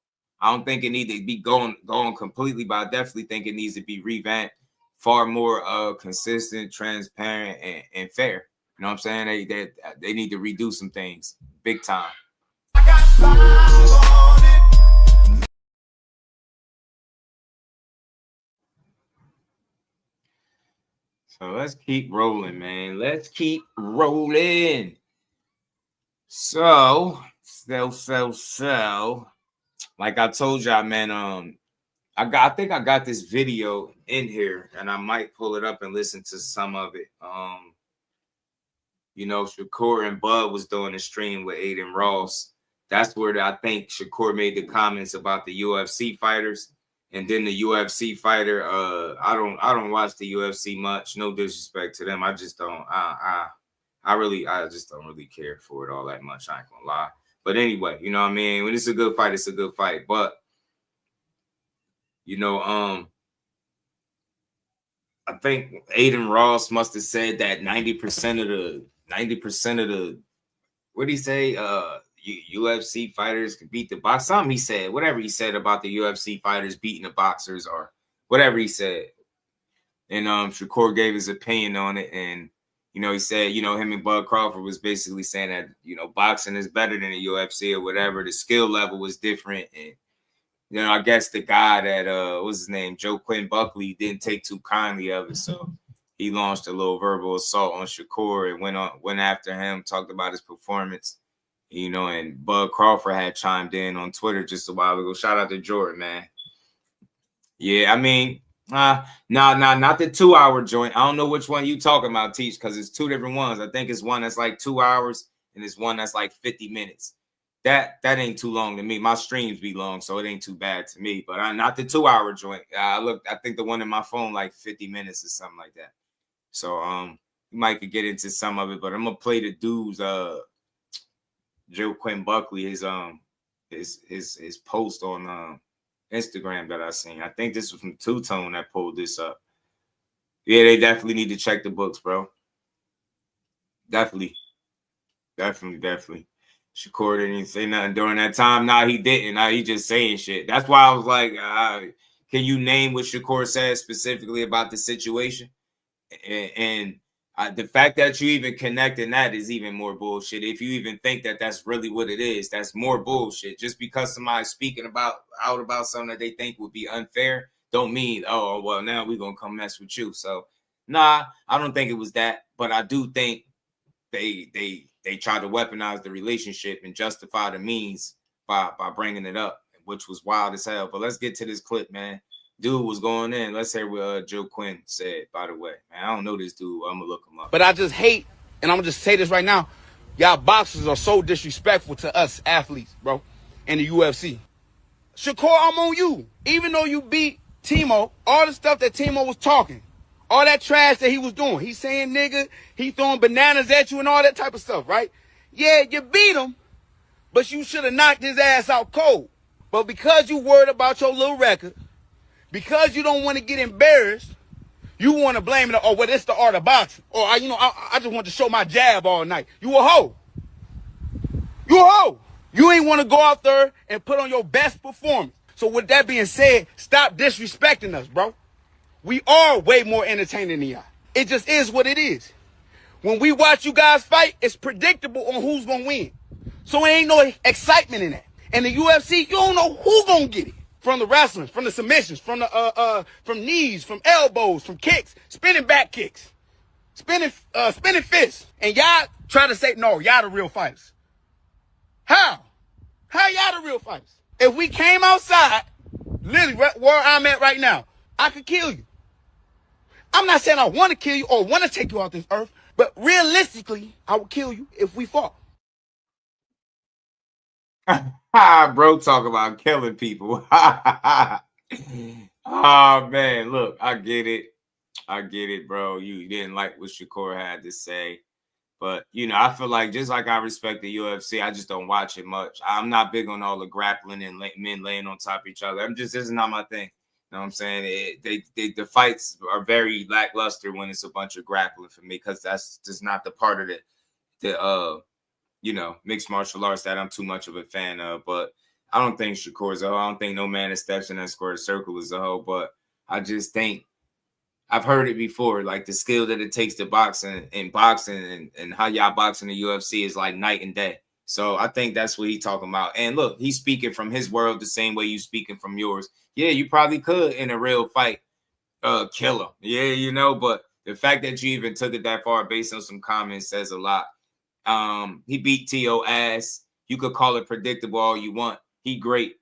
I don't think it needs to be going completely, but I definitely think it needs to be revamped, far more consistent, transparent, and fair. You know what I'm saying? They need to redo some things big time. So let's keep rolling, man. Let's keep rolling. So, like I told y'all, man, I think I got this video in here, and I might pull it up and listen to some of it. You know, Shakur and Bud was doing a stream with Aiden Ross. That's where I think Shakur made the comments about the UFC fighters. And then the UFC fighter, I don't watch the UFC much. No disrespect to them. I just don't. I just don't really care for it all that much. I ain't gonna lie. But anyway, you know what I mean? When it's a good fight, it's a good fight. But you know, I think Aiden Ross must have said that 90% of the what did he say? UFC fighters could beat the box. Something he said, whatever he said about the UFC fighters beating the boxers or whatever he said. And Shakur gave his opinion on it. And, you know, he said, you know, him and Bud Crawford was basically saying that, you know, boxing is better than the UFC or whatever. The skill level was different. And, you know, I guess the guy that, what's his name? Joaquin Buckley didn't take too kindly of it. So he launched a little verbal assault on Shakur and went after him, talked about his performance. You know, and Bud Crawford had chimed in on Twitter just a while ago. Shout out to Jordan, man. Yeah, I mean, not the 2-hour joint. I don't know which one you talking about, Teach, because it's two different ones. I think it's one that's like 2 hours and it's one that's like 50 minutes. That ain't too long to me. My streams be long, so it ain't too bad to me. But not the 2-hour joint. I think the one in my phone like 50 minutes or something like that. So we might could get into some of it, but I'm gonna play the dudes Joaquin Buckley, his post on Instagram that I seen. I think this was from Two Tone that pulled this up. Yeah, they definitely need to check the books, bro. Definitely. Shakur didn't say nothing during that time. Nah, he didn't. He just saying shit. That's why I was like, can you name what Shakur said specifically about the situation? And the fact that you even connecting that is even more bullshit. If you even think that that's really what it is, that's more bullshit. Just because somebody's speaking out about something that they think would be unfair, don't mean, oh, well, now we're going to come mess with you. So, nah, I don't think it was that. But I do think they tried to weaponize the relationship and justify the means by bringing it up, which was wild as hell. But let's get to this clip, man. Dude was going in. Let's hear what Joe Quinn said, by the way. Man, I don't know this dude. I'm going to look him up. But I just hate, and I'm going to just say this right now, y'all boxers are so disrespectful to us athletes, bro, in the UFC. Shakur, I'm on you. Even though you beat Timo, all the stuff that Timo was talking, all that trash that he was doing, he's saying nigga, he throwing bananas at you and all that type of stuff, right? Yeah, you beat him, but you should have knocked his ass out cold. But because you worried about your little record, because you don't want to get embarrassed, you want to blame it. Oh, well, it's the art of boxing. Or, I just want to show my jab all night. You a hoe. You a hoe. You ain't want to go out there and put on your best performance. So with that being said, stop disrespecting us, bro. We are way more entertaining than y'all. It just is what it is. When we watch you guys fight, it's predictable on who's going to win. So there ain't no excitement in that. And the UFC, you don't know who's going to get it. from the wrestling, from the submissions, from knees, from elbows, from kicks, spinning back kicks, spinning fists. And y'all try to say, no, y'all the real fighters. How? How y'all the real fighters? If we came outside, literally where I'm at right now, I could kill you. I'm not saying I want to kill you or want to take you off this earth, but realistically, I would kill you if we fought. Bro, talk about killing people. Oh man, look, I get it, bro. You didn't like what Shakur had to say, but you know, I feel like just like I respect the UFC, I just don't watch it much. I'm not big on all the grappling and men laying on top of each other. This is not my thing. You know what I'm saying? The fights are very lackluster when it's a bunch of grappling for me, because that's just not the part of the you know, mixed martial arts that I'm too much of a fan of. But I don't think Shakur's a hoe. I don't think no man that steps in that square circle is a hoe. But I just think I've heard it before, like the skill that it takes to box and how y'all box in the UFC is like night and day. So I think that's what he's talking about. And look, he's speaking from his world the same way you speaking from yours. Yeah, you probably could in a real fight kill him. Yeah, you know, but the fact that you even took it that far based on some comments says a lot. He beat T.O. ass. You could call it predictable all you want. He great.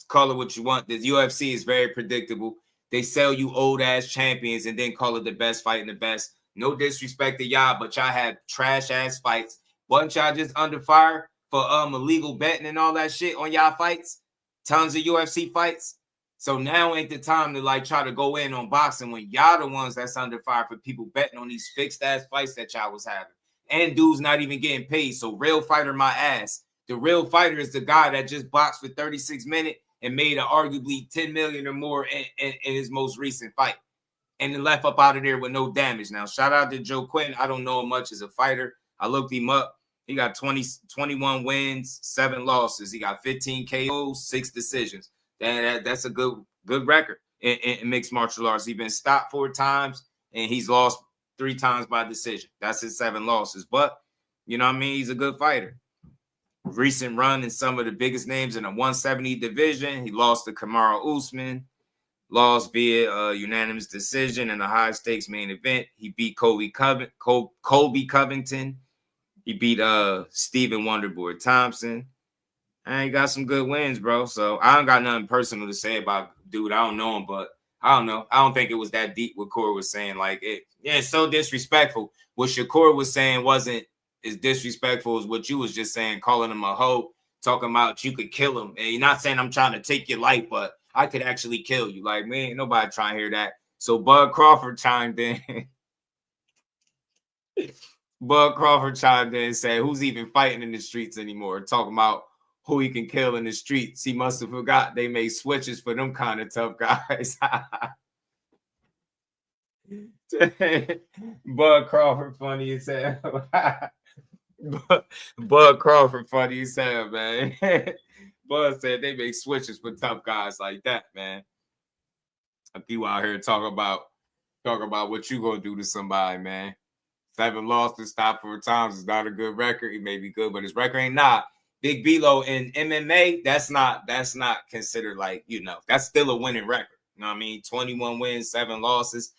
Call it what you want. The UFC is very predictable. They sell you old ass champions and then call it the best fight and the best. No disrespect to y'all, but y'all had trash ass fights. Wasn't y'all just under fire for illegal betting and all that shit on y'all fights? Tons of UFC fights. So now ain't the time to like try to go in on boxing when y'all the ones that's under fire for people betting on these fixed ass fights that y'all was having. And dudes not even getting paid. So real fighter my ass. The real fighter is the guy that just boxed for 36 minutes and made arguably 10 million or more in his most recent fight. And then left up out of there with no damage. Now, shout out to Joaquin. I don't know him much as a fighter. I looked him up. He got 21 wins, 7 losses. He got 15 KOs, 6 decisions. That's a good record in mixed martial arts. He's been stopped 4 times, and he's lost 3 times by decision. That's his 7 losses. But, you know what I mean? He's a good fighter. Recent run in some of the biggest names in the 170 division. He lost to Kamaru Usman. Lost via unanimous decision in a high-stakes main event. He beat Colby Covington. He beat Stephen Wonderboy Thompson. And he got some good wins, bro. So I don't got nothing personal to say about dude. I don't know him, but I don't know. I don't think it was that deep what Shakur was saying. Like, it's so disrespectful. What Shakur was saying wasn't as disrespectful as what you was just saying, calling him a hoe, talking about you could kill him. And you're not saying I'm trying to take your life, but I could actually kill you. Like, man, nobody trying to hear that. So Bud Crawford chimed in. Bud Crawford chimed in and said, who's even fighting in the streets anymore? Talking about who he can kill in the streets. He must have forgot they made switches for them kind of tough guys. Bud Crawford funny as hell. Bud Crawford funny as hell, man. Bud said they make switches for tough guys like that, man. People out here talk about what you gonna do to somebody, man. 7 losses, stopped 4 times is not a good record. He may be good, but his record ain't not. Big B-Lo in MMA, that's not considered like, you know, that's still a winning record. You know what I mean? 21 wins, 7 losses.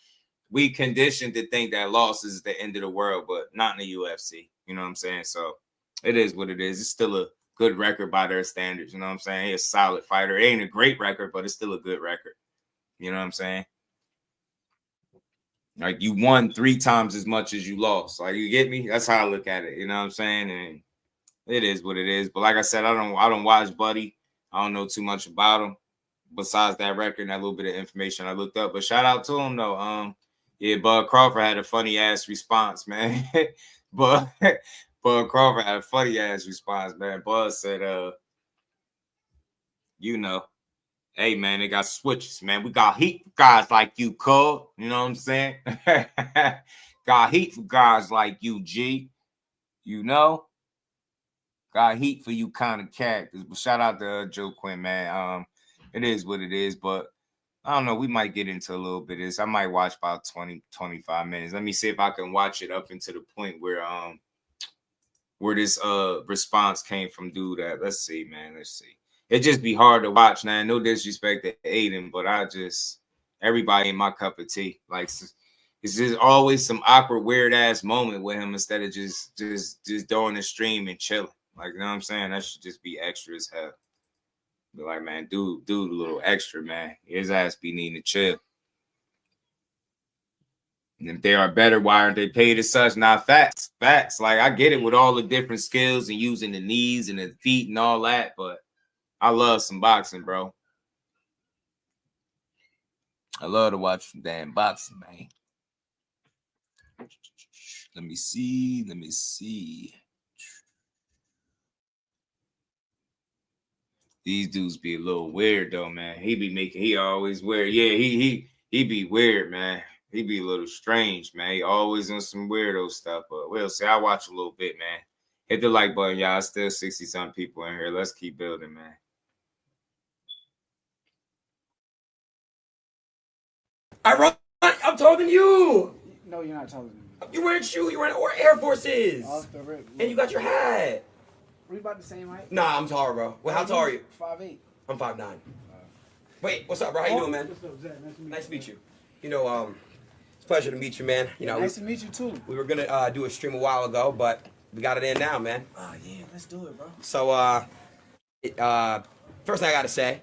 We conditioned to think that loss is the end of the world, but not in the UFC. You know what I'm saying? So it is what it is. It's still a good record by their standards. You know what I'm saying? He's a solid fighter. It ain't a great record, but it's still a good record. You know what I'm saying? Like, you won 3 times as much as you lost. Like, you get me? That's how I look at it. You know what I'm saying? And it is what it is. But like I said, I don't watch Buddy. I don't know too much about him besides that record and that little bit of information I looked up. But shout out to him though. Yeah, Bud Crawford had a funny ass response, man. Bud Crawford had a funny ass response, man. Bud said, you know, hey man, they got switches, man. We got heat for guys like you, cuz. You know what I'm saying? Got heat for guys like you, G. You know? Got heat for you kind of characters. But shout out to Joe Quinn, man. It is what it is, but I don't know. We might get into a little bit of this. I might watch about 20, 25 minutes. Let me see if I can watch it up into the point where this response came from dude at. Let's see, man. Let's see. it just be hard to watch, man. No disrespect to Aiden, but everybody in my cup of tea. Like, it's just always some awkward, weird ass moment with him instead of just doing the stream and chilling. Like, you know what I'm saying? That should just be extra as hell. Be like, man, dude, a little extra, man. His ass be needing to chill. And if they are better, why aren't they paid as such? Not facts. Facts. Like, I get it with all the different skills and using the knees and the feet and all that, but I love some boxing, bro. I love to watch some damn boxing, man. Let me see. These dudes be a little weird though, man. He always weird. Yeah, he be weird, man. He be a little strange, man. He always on some weirdo stuff. But we'll see. I watch a little bit, man. Hit the like button, y'all. Still 60-something people in here. Let's keep building, man. I'm talking to you. No, you're not talking to me. You're wearing shoes. You're wearing Air Forces. Off the rip. And you got your hat. We about the same height? Nah, I'm taller, bro. Well, how tall are you? 5'8". I'm 5'9". Wait, what's up, bro? How you doing, man? What's up, Zach? Nice to meet you. You know, it's a pleasure to meet you, man. You know, nice to meet you too. We were gonna do a stream a while ago, but we got it in now, man. Oh yeah, let's do it, bro. So, first thing I gotta say,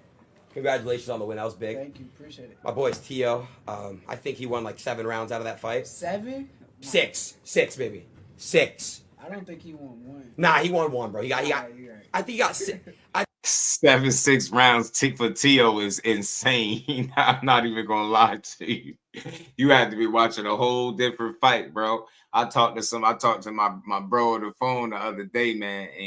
congratulations on the win. That was big. Thank you, appreciate it. My boy's Tio. I think he won like 7 rounds out of that fight. 7? 6, baby. 6. I don't think he won 1. Nah, he won 1, bro. He got. I think he got 6. 7-6 rounds for Tio is insane. I'm not even gonna lie to you. You have to be watching a whole different fight, bro. I talked to my bro on the phone the other day, man, and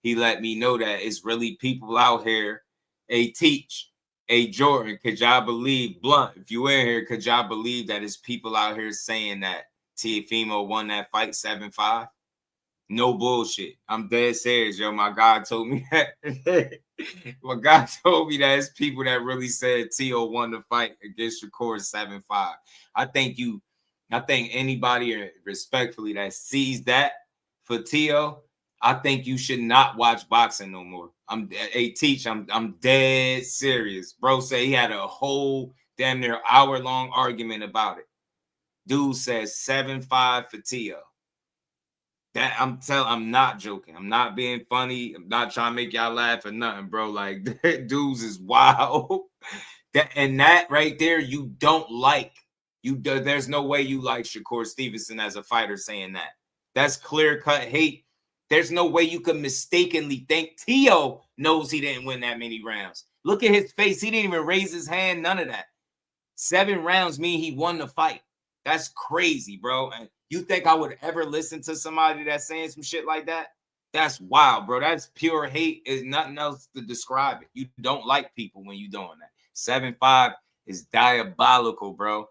he let me know that it's really people out here. Hey, Teach, hey, Jordan, could y'all believe, Blunt, if you in here, could y'all believe that it's people out here saying that Teofimo won that fight 7-5? No bullshit. I'm dead serious, yo. My God told me that. My God told me that it's people that really said Tio won the fight against Shakur 7-5. I think anybody respectfully that sees that for Tio, I think you should not watch boxing no more. I'm dead serious. Bro say he had a whole damn near hour-long argument about it. Dude says 7-5 for Tio. That I'm not joking. I'm not being funny. I'm not trying to make y'all laugh or nothing, bro. Like, dudes is wild. That right there, you don't like. There's no way you like Shakur Stevenson as a fighter saying that. That's clear-cut hate. There's no way you could mistakenly think Tio knows he didn't win that many rounds. Look at his face. He didn't even raise his hand, none of that. 7 rounds mean he won the fight. That's crazy, bro. And you think I would ever listen to somebody that's saying some shit like that? That's wild, bro. That's pure hate. There's nothing else to describe it. You don't like people when you're doing that. 7-5 is diabolical, bro.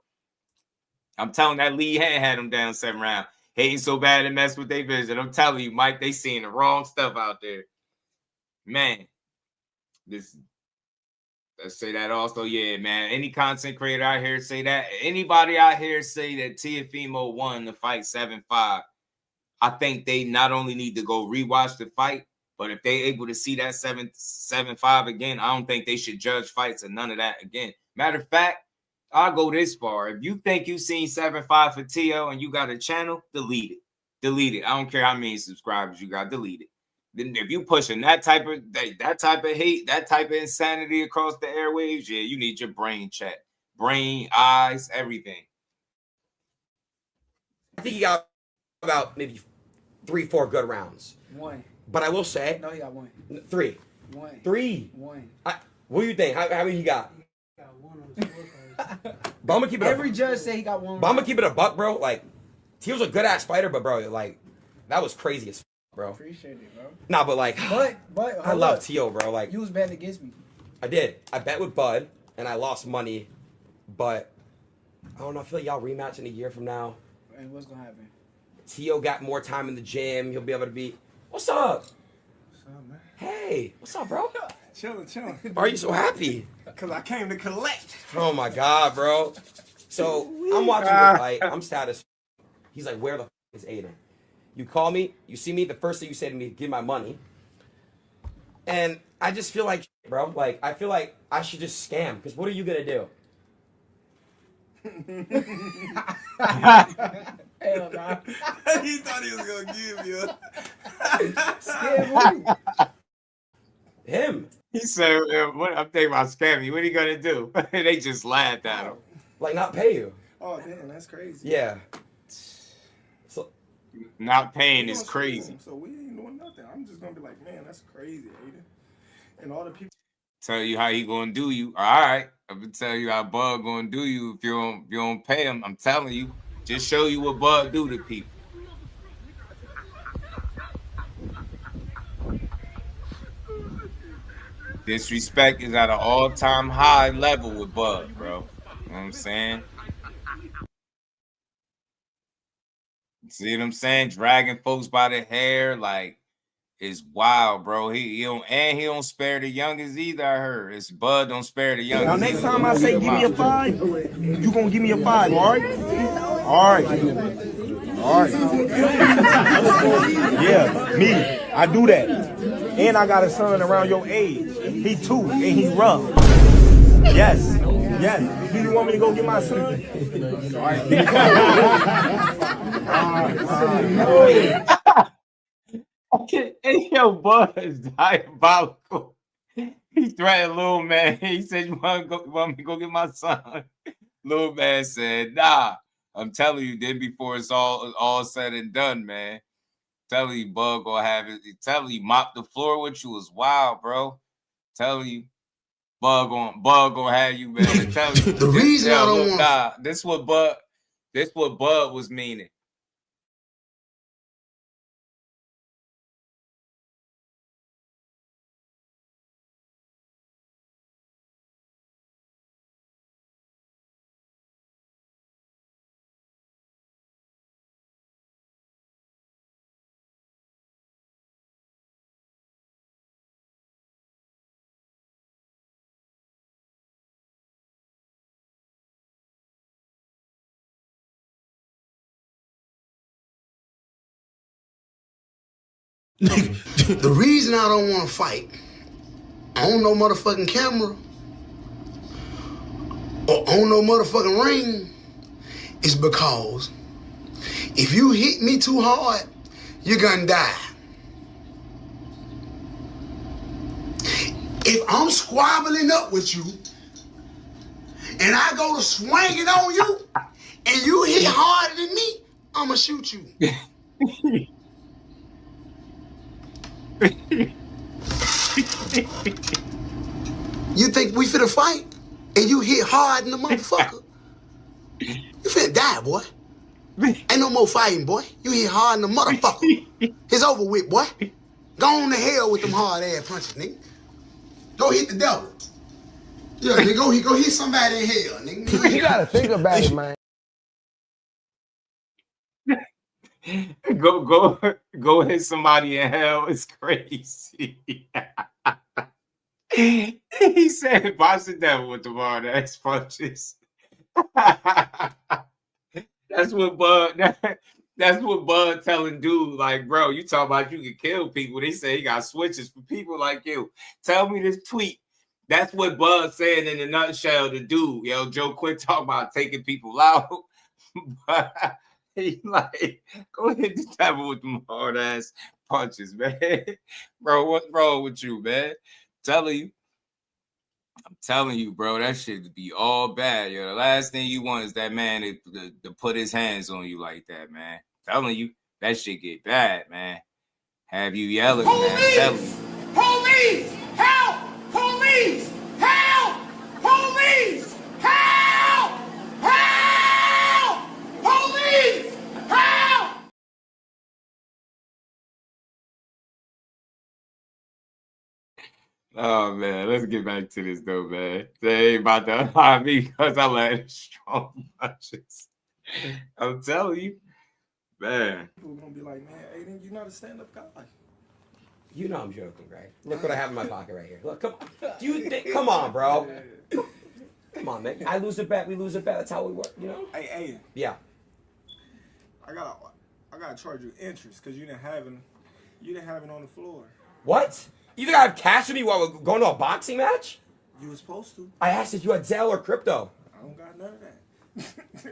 I'm telling that Lee had him down 7 rounds. Hating so bad and mess with their vision. I'm telling you, Mike, they seeing the wrong stuff out there. Man, let's say that also. Yeah, man. Any content creator out here say that. Anybody out here say that Teofimo won the fight 7-5. I think they not only need to go rewatch the fight, but if they able to see that 7-5 again, I don't think they should judge fights or none of that again. Matter of fact, I'll go this far. If you think you've seen 7-5 for Tio and you got a channel, delete it. Delete it. I don't care how many subscribers you got. Delete it. Then if you pushing that type of hate, that type of insanity across the airwaves, yeah, you need your brain checked. Brain, eyes, everything. I think he got about maybe 3-4 good rounds. 1. But I will say, no, he got 1. 3. 1. 3. 1. What do you think? How many he got? He got 1 on the scorecard. But I'm gonna keep it. Every judge say he got 1. But I'm gonna keep it a buck, bro. Like, he was a good ass fighter, but bro, like, that was crazy as bro. Appreciate it, bro. Nah, but like, but I love Tio, bro. Like, you was betting against me. I did. I bet with Bud, and I lost money. But I don't know. I feel like y'all rematch in a year from now. And what's gonna happen? Tio got more time in the gym. He'll be able to be. What's up? What's up, man? Hey, what's up, bro? Chilling. Why are you so happy? Because I came to collect. Oh my God, bro. So I'm watching the fight. I'm status. He's like, where the is Aiden? You call me, you see me, the first thing you say to me, give my money. And I just feel like bro. Like, I feel like I should just scam. Because what are you gonna do? Hell nah. He thought he was gonna give you. Scam who? Him. He said, "What? I'm thinking about scamming. What are you gonna do?" They just laughed at him. Like, not pay you. Oh damn, that's crazy. Yeah. So not paying is crazy. So we ain't doing nothing. I'm just gonna be like, man, that's crazy, Aiden. And all the people Tell you how he gonna do you. All right, I'm gonna tell you how Bud gonna do you if you don't pay him. I'm telling you, just show you what Bud do to people. Disrespect is at an all-time high level with Bud, bro. You know what I'm saying? See what I'm saying? Dragging folks by the hair, like, it's wild, bro. He don't spare the youngest either. I heard it's Bud don't spare the youngest. Now next time I say give me a 5, you gonna give me a 5, all right? All right. All right. Yeah, me. I do that. And I got a son around your age. He 2 and he rough. Yes. Yes. Do you want me to go get my son? All right. Hey, yo, Bud is diabolical. He threatened Lil Man. He said, "You want me to go get my son?" Lil Man said, "Nah, I'm telling you, then before it's all said and done, man. Telling you, Bud gonna have it. Telling you, mop the floor with you is wild, bro. Telling you, Bud gonna have you, man. Telling you, the reason I don't want. Nah, this what Bud was meaning." The reason I don't want to fight on no motherfucking camera or on no motherfucking ring is because if you hit me too hard, you're gonna die. If I'm squabbling up with you and I go to swinging on you and you hit harder than me, I'ma shoot you. You think we finna fight and you hit hard in the motherfucker? You finna die, boy. Ain't no more fighting, boy. You hit hard in the motherfucker. It's over with, boy. Go on to hell with them hard ass punches, nigga. Go hit the devil. Yeah, nigga, go hit somebody in hell, nigga. You gotta think about it, man. Go hit somebody in hell. It's crazy. He said, "Box the devil with the hard ass punches." That's what Bud telling dude, like, bro, you talking about you can kill people. They say he got switches for people like you. Tell me this tweet. That's what Bud saying in a nutshell to do. Yo, Joe Quick talking about taking people out. But he like, go hit the devil with them hard ass punches, man. Bro, what's wrong with you, man? I'm telling you, bro, that shit would be all bad. Yo, the last thing you want is that man to put his hands on you like that, man. I'm telling you, that shit get bad, man. Have you yelling, man? I'm telling you. Police! Help! Police! Help! Police! Help! Help! Police! Help! Oh, man, let's get back to this, though, man. They ain't about to lie me because I landed strong punches. I'm telling you, man. People are gonna be like, man, Aiden, you're not a stand-up guy. You know I'm joking, right? Look what I have in my pocket right here. Look, come on. Do you think? Come on, bro. Come on, man. I lose a bet, we lose a bet. That's how we work, you know? Hey, Aiden. Yeah. I gotta charge you interest because you didn't have it on the floor. What? You think I have cash with me while we're going to a boxing match? You was supposed to. I asked if you had Zelle or crypto. I don't got none of that.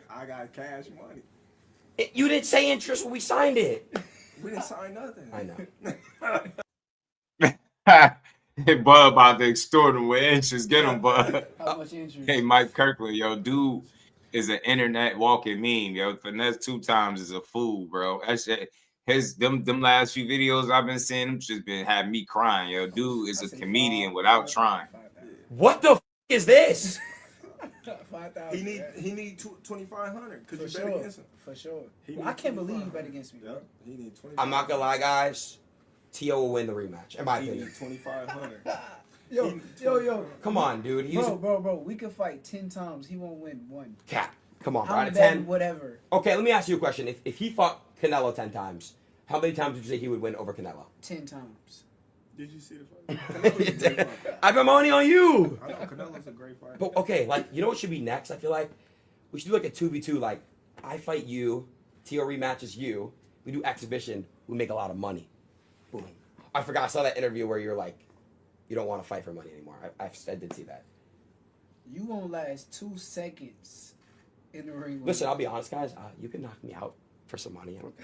I got cash money. You didn't say interest when we signed it. We didn't sign nothing. I know. Hey, Bud about to extort him with interest. Get him, Bud. How much interest? Hey, Mike Kirkland, yo, dude is an internet walking meme, yo. Finesse 2 times is a fool, bro. That shit, them last few videos I've been seeing, them just been having me crying, yo. Dude is a comedian without trying. What the is this? He need 2,500. Could you bet against him? For sure. I can't believe you bet against me. Yep. He need 2,500. I'm not gonna lie, guys. T.O. will win the rematch. In my opinion. 2,500. Yo. Come on, dude. Bro. We could fight 10 times. He won't win 1. Cap. Come on, bro. I'm Out of betting 10. whatever. Okay, let me ask you a question. If he fought Canelo 10 times, how many times would you say he would win over Canelo? 10 times. Did you see the fight? I bet money on you. I know Canelo's a great fighter. But okay, like, you know what should be next? I feel like we should do like a 2v2. Like, I fight you, T.O. rematches you. We do exhibition. We make a lot of money. Boom. I forgot. I saw that interview where you're like, you don't want to fight for money anymore. I did see that. You won't last 2 seconds in the ring. Listen, I'll be honest, guys. You can knock me out for some money. I don't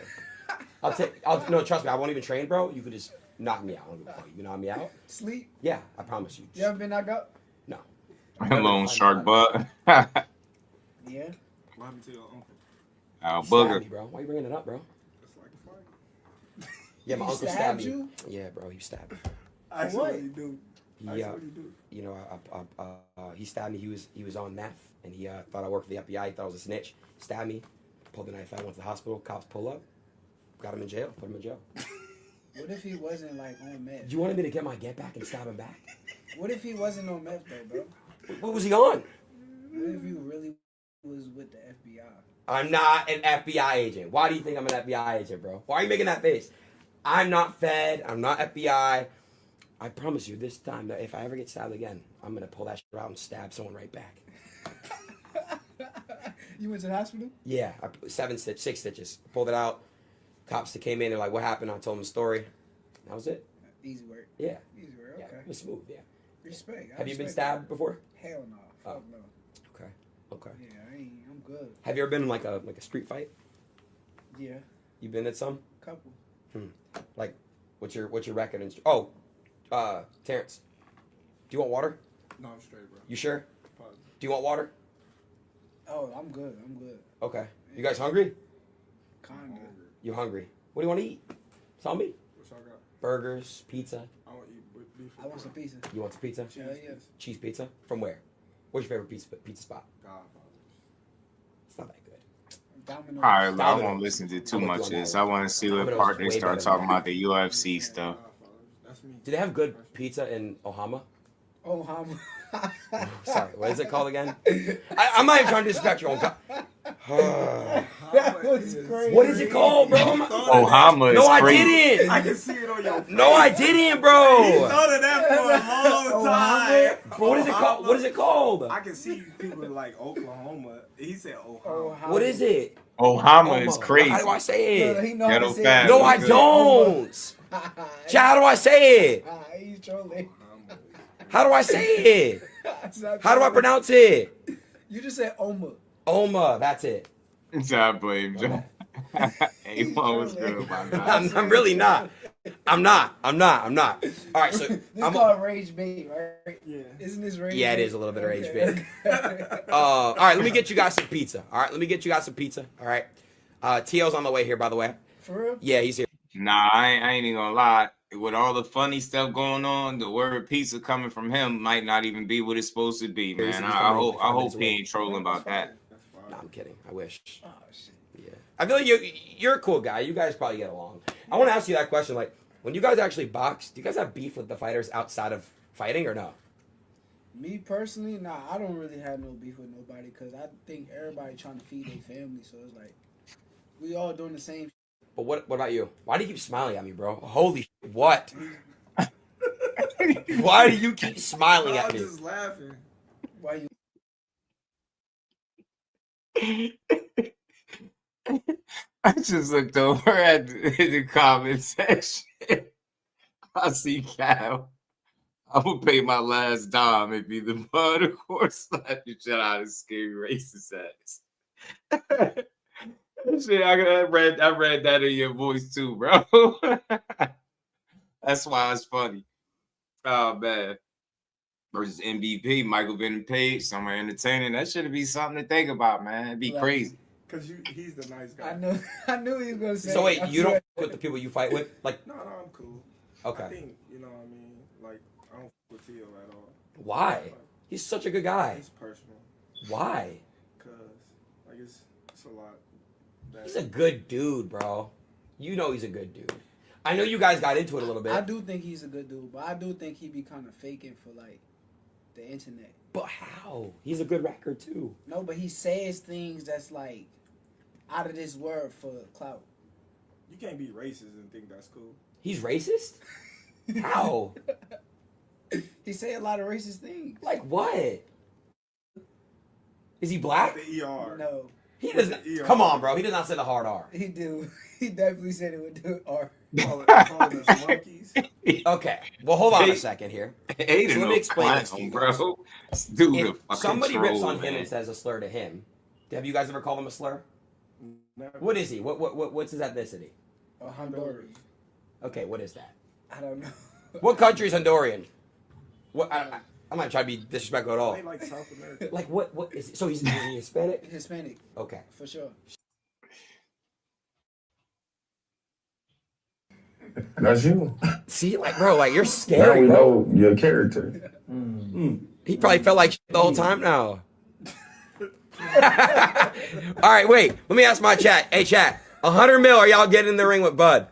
care. No, trust me. I won't even train, bro. You could just knock me out. I don't give a fuck. You can knock me out. Sleep? Yeah, I promise you. You ever been knocked out? No. Lone shark butt. Yeah. What happened to your uncle? Stabbed me, bro. Why you bringing it up, bro? It's like a fight. Yeah, my He uncle stabbed stabbed me. you? Yeah, bro, he stabbed me. Actually, what he do? You know, he stabbed me. He was on meth, and he thought I worked for the FBI. He thought I was a snitch. Stabbed me. Pulled the knife out. Went to the hospital. Cops pull up. Got him in jail. Put him in jail. What if he wasn't like on meth? You wanted me to get my get back and stab him back? What if he wasn't on meth though, bro? What was he on? What if you really was with the FBI? I'm not an FBI agent. Why do you think I'm an FBI agent, bro? Why are you making that face? I'm not Fed. I'm not FBI. I promise you, this time, that if I ever get stabbed again, I'm gonna pull that shit out and stab someone right back. You went to the hospital? Yeah, 6 stitches. Pulled it out. Cops that came in, they're like, "What happened?" I told them the story. That was it. Easy work. Yeah. Easy work. Okay. Yeah, it was smooth. Yeah. Respect. Have you been stabbed before? Hell no. Fuck no. Okay. Yeah, I'm good. Have you ever been in like a street fight? Yeah. You been at some? Couple. Like, what's your record? Terrence, do you want water? No, I'm straight, bro. You sure? Positive. Do you want water? Oh, I'm good. Okay. You guys hungry? Kinda. You hungry? What do you want to eat? Tell me. What y'all got? Burgers, pizza. I want to eat beef. I want some pizza. You want some pizza? Hell yes. Cheese pizza? From where? What's your favorite pizza spot? It's not that good. Domino's. All right, I won't listen to too much of this. I want to see what Domino's part is they way start better talking than about the UFC stuff. Do they have good pizza in Ohama? Ohama. Sorry, what is it called again? I'm not even trying to disrespect your own. That was crazy. What is it called, bro? Ohama is No, I crazy. didn't. I can see it on your face. No, I didn't, bro. You thought of that for a long time. Bro, what is it called? What is it called? I can see people like Oklahoma. He said Ohama. What is it? Ohama is crazy. How do I say it? He know how to Ghetto say fast. it. No, I Good. don't. Chad, how do I say it? He's trolling. How do I say it? How do I pronounce it? You just said Oma. Oma, that's it. I blame John. Hey, what was good, my guy? I'm really not. I'm not. All right, so This I'm. called rage bait, right? Yeah. Isn't this rage? Yeah, it bait? is a little bit of rage Okay. bait. All right, let me get you guys some pizza. All right. T.O.'s on the way here, by the way. For real? Yeah, he's here. Nah, I ain't even gonna lie. With all the funny stuff going on, the word pizza coming from him might not even be what it's supposed to be, man. I hope he ain't trolling about that. No, I'm kidding. I wish. Oh shit. Yeah. I feel like you're a cool guy. You guys probably get along. I want to ask you that question. Like, when you guys actually box, do you guys have beef with the fighters outside of fighting or no? Me personally, nah, I don't really have no beef with nobody because I think everybody trying to feed their family. So it's like we all doing the same. But what about you? Why do you keep smiling at me, bro? Holy shit, what? Why do you keep smiling at I'm me? just laughing. Why you? I just looked over at the comment section. I see Cal. I'm gonna pay my last dime if either Bud or Course slap the shit out of scary racist ass. Shit, I read that in your voice too, bro. That's why it's funny. Oh man. Versus MVP, Michael Venom Page, somewhere entertaining. That should be something to think about, man. It'd be crazy. Cause he's the nice guy. I knew he was gonna say. So wait, you don't fuck with the people you fight with? Like, no, I'm cool. Okay. I think, you know what I mean? Like, I don't fuck with Tio at all. Why? He's such a good guy. It's personal. Why? Cause like it's a lot. He's a good dude, bro. You know he's a good dude. I know you guys got into it a little bit. I do think he's a good dude, but I do think he be kind of faking for like the internet. But how? He's a good record too. No, but he says things that's like out of this world for clout. You can't be racist and think that's cool. He's racist? How? He say a lot of racist things. Like what? Is he black? The ER. No. He doesn't. Come on, bro. He does not say the hard R. He do. He definitely said it with the R. Okay. Well, hold on a second here. So let me explain this to you, bro. If somebody rips on him and says a slur to him, have you guys ever called him a slur? Never. What is he? What's his ethnicity? Honduran. Okay, what is that? I don't know. What country is Honduran? What? I'm not trying to be disrespectful at all. They like South America. Like what is he? So he's Hispanic? Hispanic. Okay. For sure. That's you. See, like, bro, like you're Now scary. we Bro. know your character. He probably felt like shit the whole time now. All right, wait. Let me ask my chat. Hey, chat. 100 mil. Are y'all getting in the ring with Bud?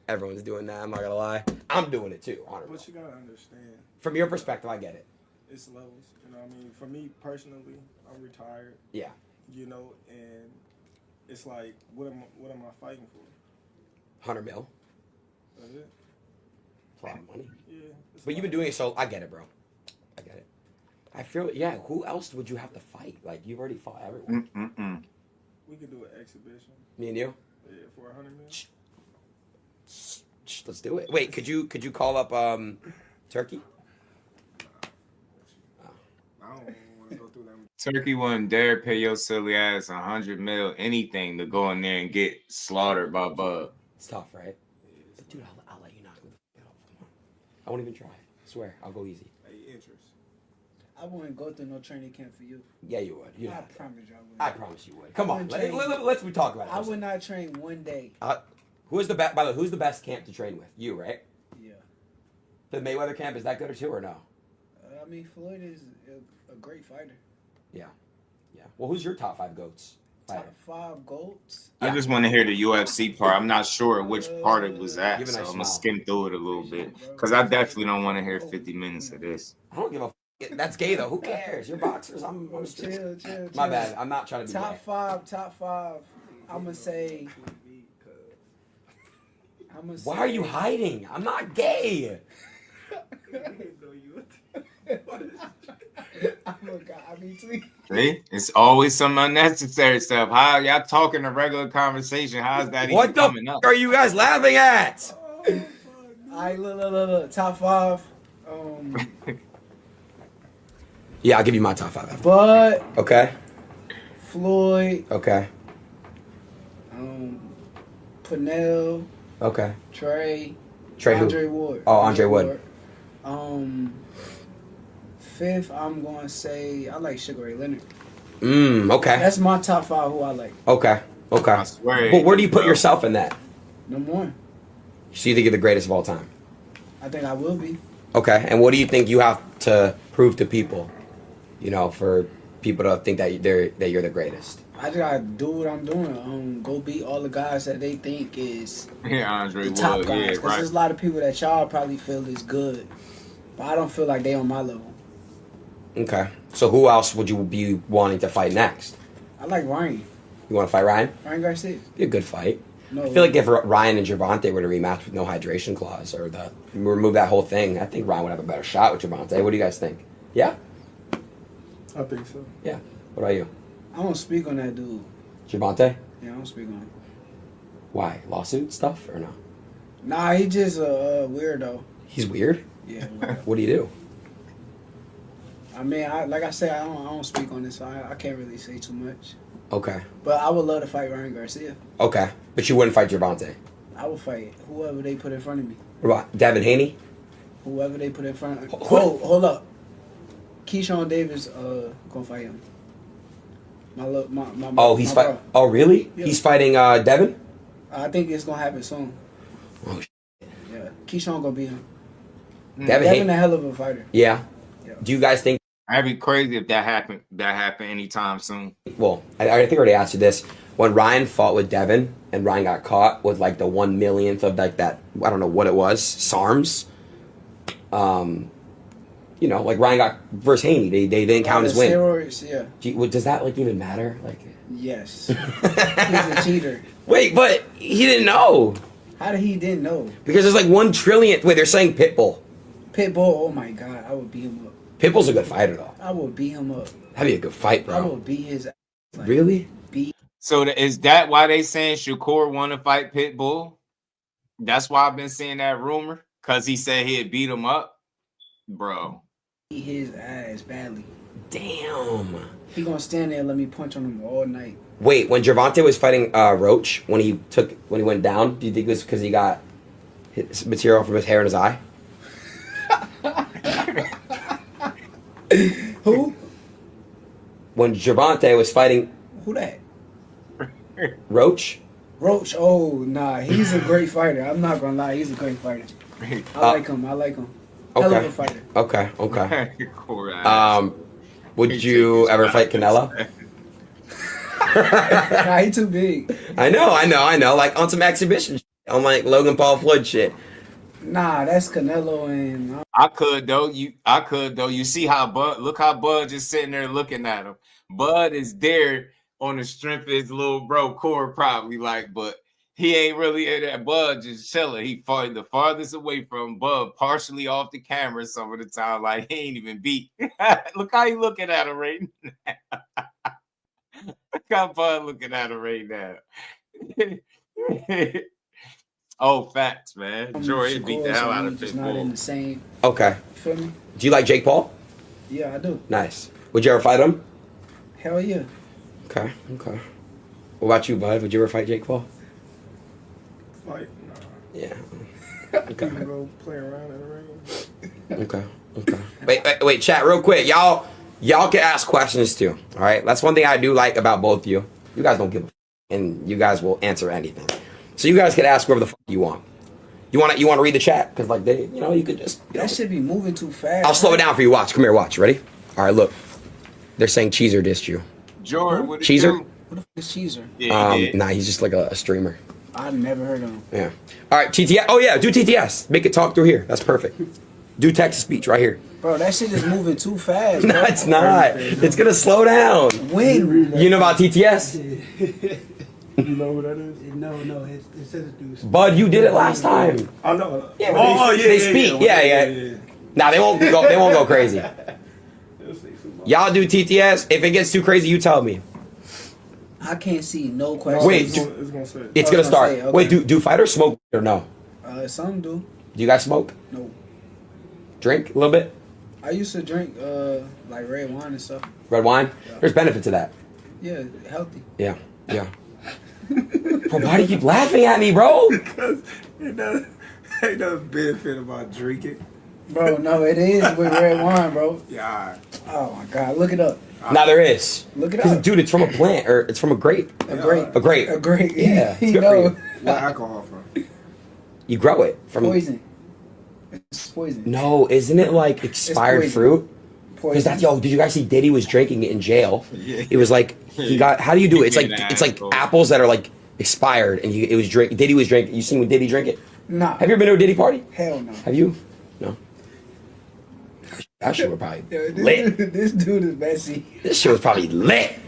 Everyone's doing that. I'm not gonna lie. I'm doing it too. 100 mil. But you gotta understand. From your perspective, I get it. It's levels. You know what I mean? For me personally, I'm retired. Yeah. You know, and it's like, what am I fighting for? 100 mil. That's it. It's a lot of money. Yeah. But you've been doing it, so I get it, bro. I get it. I feel, yeah. Who else would you have to fight? Like you've already fought everyone. We could do an exhibition. Me and you. Yeah, for 100 mil. Let's do it. Wait, could you call up Turkey? I don't want to go through them. Turkey wouldn't dare pay your silly ass 100 mil anything to go in there and get slaughtered by Bud. It's tough, right? But dude, I'll let you knock the f*** out. Come on. I won't even try. I swear, I'll go easy. Hey, interest. I wouldn't go through no training camp for you. Yeah, you would. You I know. promise you I would. I promise you would. Come on, wouldn't train- let's talk about it. I would not train one day. Who's the best? By the way, who's the best camp to train with? You, right? Yeah. The Mayweather camp, is that good or two or no? I mean, Floyd is a great fighter. Yeah, yeah. Well, who's your top 5 goats? Top 5 goats. I just want to hear the UFC part. I'm not sure which part it was at, Give a so nice I'm gonna smile. skim through it a little bit because I definitely don't want to hear 50 minutes of this. I don't give a. That's gay though. Who cares? You're boxers. I'm Chill. My bad. I'm not trying to be Top gay. 5. I'm gonna say. Why are you hiding? I'm not gay. See? It's always some unnecessary stuff. How y'all talking a regular conversation? How's that What even the coming up? are you guys laughing at? Alright, look. Top 5. Yeah, I'll give you my top 5. Bud, Okay. Floyd, Okay. Pernell, Okay. Trey who? Andre Ward. Oh, Andre Wood. 5th, I'm gonna say I like Sugar Ray Leonard. Okay. That's my top 5 who I like. Okay. I swear. But where do you put yourself in that? Number 1. So you think you're the greatest of all time? I think I will be. Okay. And what do you think you have to prove to people? You know, for people to think that you're the greatest. I just gotta do what I'm doing. Go beat all the guys that they think is Andre the top Wood, guys. yeah, Because right. there's a lot of people that y'all probably feel is good, but I don't feel like they on my level. Okay. So who else would you be wanting to fight next? I like Ryan. You want to fight Ryan? Ryan Garcia. Be a good fight. No, I feel like if Ryan and Gervonta were to rematch with no hydration clause or remove that whole thing, I think Ryan would have a better shot with Gervonta. What do you guys think? Yeah? I think so. Yeah. What about you? I don't speak on that dude. Gervonta? Yeah, I don't speak on him. Why? Lawsuit stuff or no? Nah, he just a weirdo. He's weird? Yeah. What do you do? I mean, like I said, I don't speak on this, so I can't really say too much. Okay. But I would love to fight Ryan Garcia. Okay. But you wouldn't fight Gervonta? I would fight whoever they put in front of me. What about Devin Haney? Whoever they put in front of me. Hold up. Keyshawn Davis gonna fight him. He's fighting. Oh, really? Yeah. He's fighting Devin? I think it's gonna happen soon. Oh, yeah. Keyshawn gonna beat him. Devin a hell of a fighter. Yeah. Do you guys think? That'd be crazy if that happened. That happened anytime soon. Well, I think I already asked you this. When Ryan fought with Devin and Ryan got caught with like the 1/1,000,000th of like that, I don't know what it was, SARMs. You know, like Ryan got versus Haney. They didn't count his win. Steroids, yeah. Does that like even matter? Like, yes. He's a cheater. Wait, but he didn't know. How did he didn't know? Because there's like 1 trillion. Wait, they're saying Pitbull. Pitbull, oh my God, I would beat him up. Pitbull's a good fighter though. I would beat him up. That'd be a good fight, bro. I would beat his ass. Like, really? So is that why they saying Shakur want to fight Pitbull? That's why I've been seeing that rumor, because he said he'd beat him up, bro. Beat his ass badly. Damn. He gonna stand there and let me punch on him all night. Wait, when Gervonta was fighting Roach, when he went down, do you think it was because he got his material from his hair in his eye? Who? When Gervonta was fighting Who that? Roach? Roach, oh nah, he's a great fighter. I'm not gonna lie, he's a great fighter. I like him. Hell of a fighter. Okay. Would you ever fight Canelo? Nah, he too big. I know. Like on some exhibition shit, on like Logan Paul Floyd shit. Nah, that's Canelo and I could though. You see how Bud? Look how Bud just sitting there looking at him. Bud is there on the strength of his little bro core, probably like, but he ain't really in that. Bud just chilling. He fought the farthest away from Bud, partially off the camera some of the time. Like he ain't even beat. Look how he looking at him right now. Look how Bud looking at him right now. Oh, facts, man. Jory beat the hell out of Pitbull. Not in the same. Okay. You feel me? Do you like Jake Paul? Yeah, I do. Nice. Would you ever fight him? Hell yeah. Okay. What about you, Bud? Would you ever fight Jake Paul? Fight? Nah. Yeah. Okay. Go play around in the ring. Okay. Wait, chat real quick. Y'all can ask questions too. All right. That's one thing I do like about both of you. You guys don't give a f***, and you guys will answer anything. So you guys can ask whatever the f*** you want. You want to read the chat? Because like you could just. That should be moving too fast. I'll slow it down for you. Watch. Come here. Watch. Ready? All right. Look. They're saying Cheezer dissed you. Jordan, what Cheezer? What the f*** is Cheezer? Nah, he's just like a streamer. I've never heard of him. Yeah. All right, TTS. Oh yeah, do TTS. Make it talk through here. That's perfect. Do text to speech right here. Bro, that shit is moving too fast. No, it's not. It's gonna slow down. When? You know about TTS? You know what that is? No, it says it. Bud, you did it last time. I know. Yeah, they speak. Yeah. Nah, they won't go crazy. Y'all do TTS. If it gets too crazy, you tell me. I can't see no questions. Wait, it's gonna start. Okay. Wait, do fighters smoke or no? Some do. Do you guys smoke? No. Drink a little bit? I used to drink like red wine and stuff. Red wine? Yeah. There's benefit to that. Yeah, healthy. Yeah. Bro, why do you keep laughing at me, bro? Because it doesn't benefit about drinking. Bro, no, it is with red wine, bro. Yeah. Oh my God, look it up. Now there is. Look it up. Dude, it's from a plant, or it's from a grape. A grape. A grape. Yeah, it's good for you. Where alcohol from? You grow it from Poison. It's poison. No, isn't it like expired fruit? Because that's did you guys see Diddy was drinking it in jail? It was like he got. How do you do it? It's like apples that are like expired, and Diddy was drinking. You seen when Diddy drink it? Nah. Have you ever been to a Diddy party? Hell no. Have you? No. That shit was probably lit. This dude is messy. This shit was probably lit.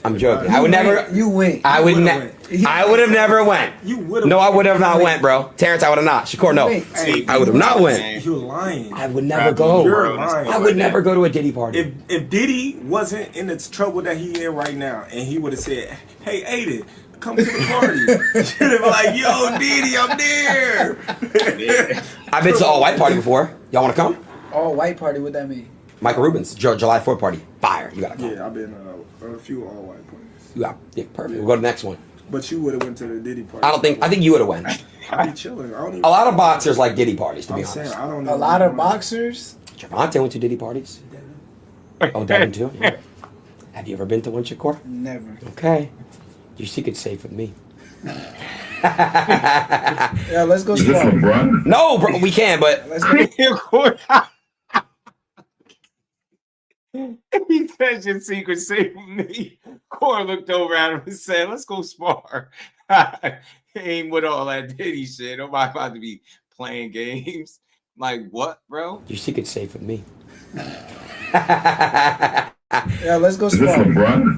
I'm joking. I would never. You went. I would have never went. You would have. No, I would have not went, bro. Terrence, I would have not. Shakur, no. Hey, I would have not went. You're lying. I would never go. You're lying. I would never go to a Diddy party. If Diddy wasn't in the trouble that he in right now, and he would have said, "Hey, Aiden, come to the party. You'd be like, yo, Didi, I'm there. I've been to all white party before. Y'all want to come? All white party, what that mean? Michael Rubin's July 4th party. Fire. You gotta come. Yeah, I've been a few all white parties. Yeah, perfect. We'll go to the next one. But you would have went to the Diddy party. I think you would have went. I'd be chilling. I don't even, A lot of boxers like Diddy parties, to be honest. saying, I don't A lot of boxers? Javante went to Diddy parties. Oh, Devin too? Yeah. Have you ever been to one, Shakur? Never. Okay. Your secret's safe with me. Yeah, let's go slow. No, bro, we can, but... He said your secret safe with me. Core looked over at him and said, let's go spar. He ain't with all that Diddy shit. Nobody about to be playing games. Like, what, bro? Your secret's safe with me. Yeah, let's go slow.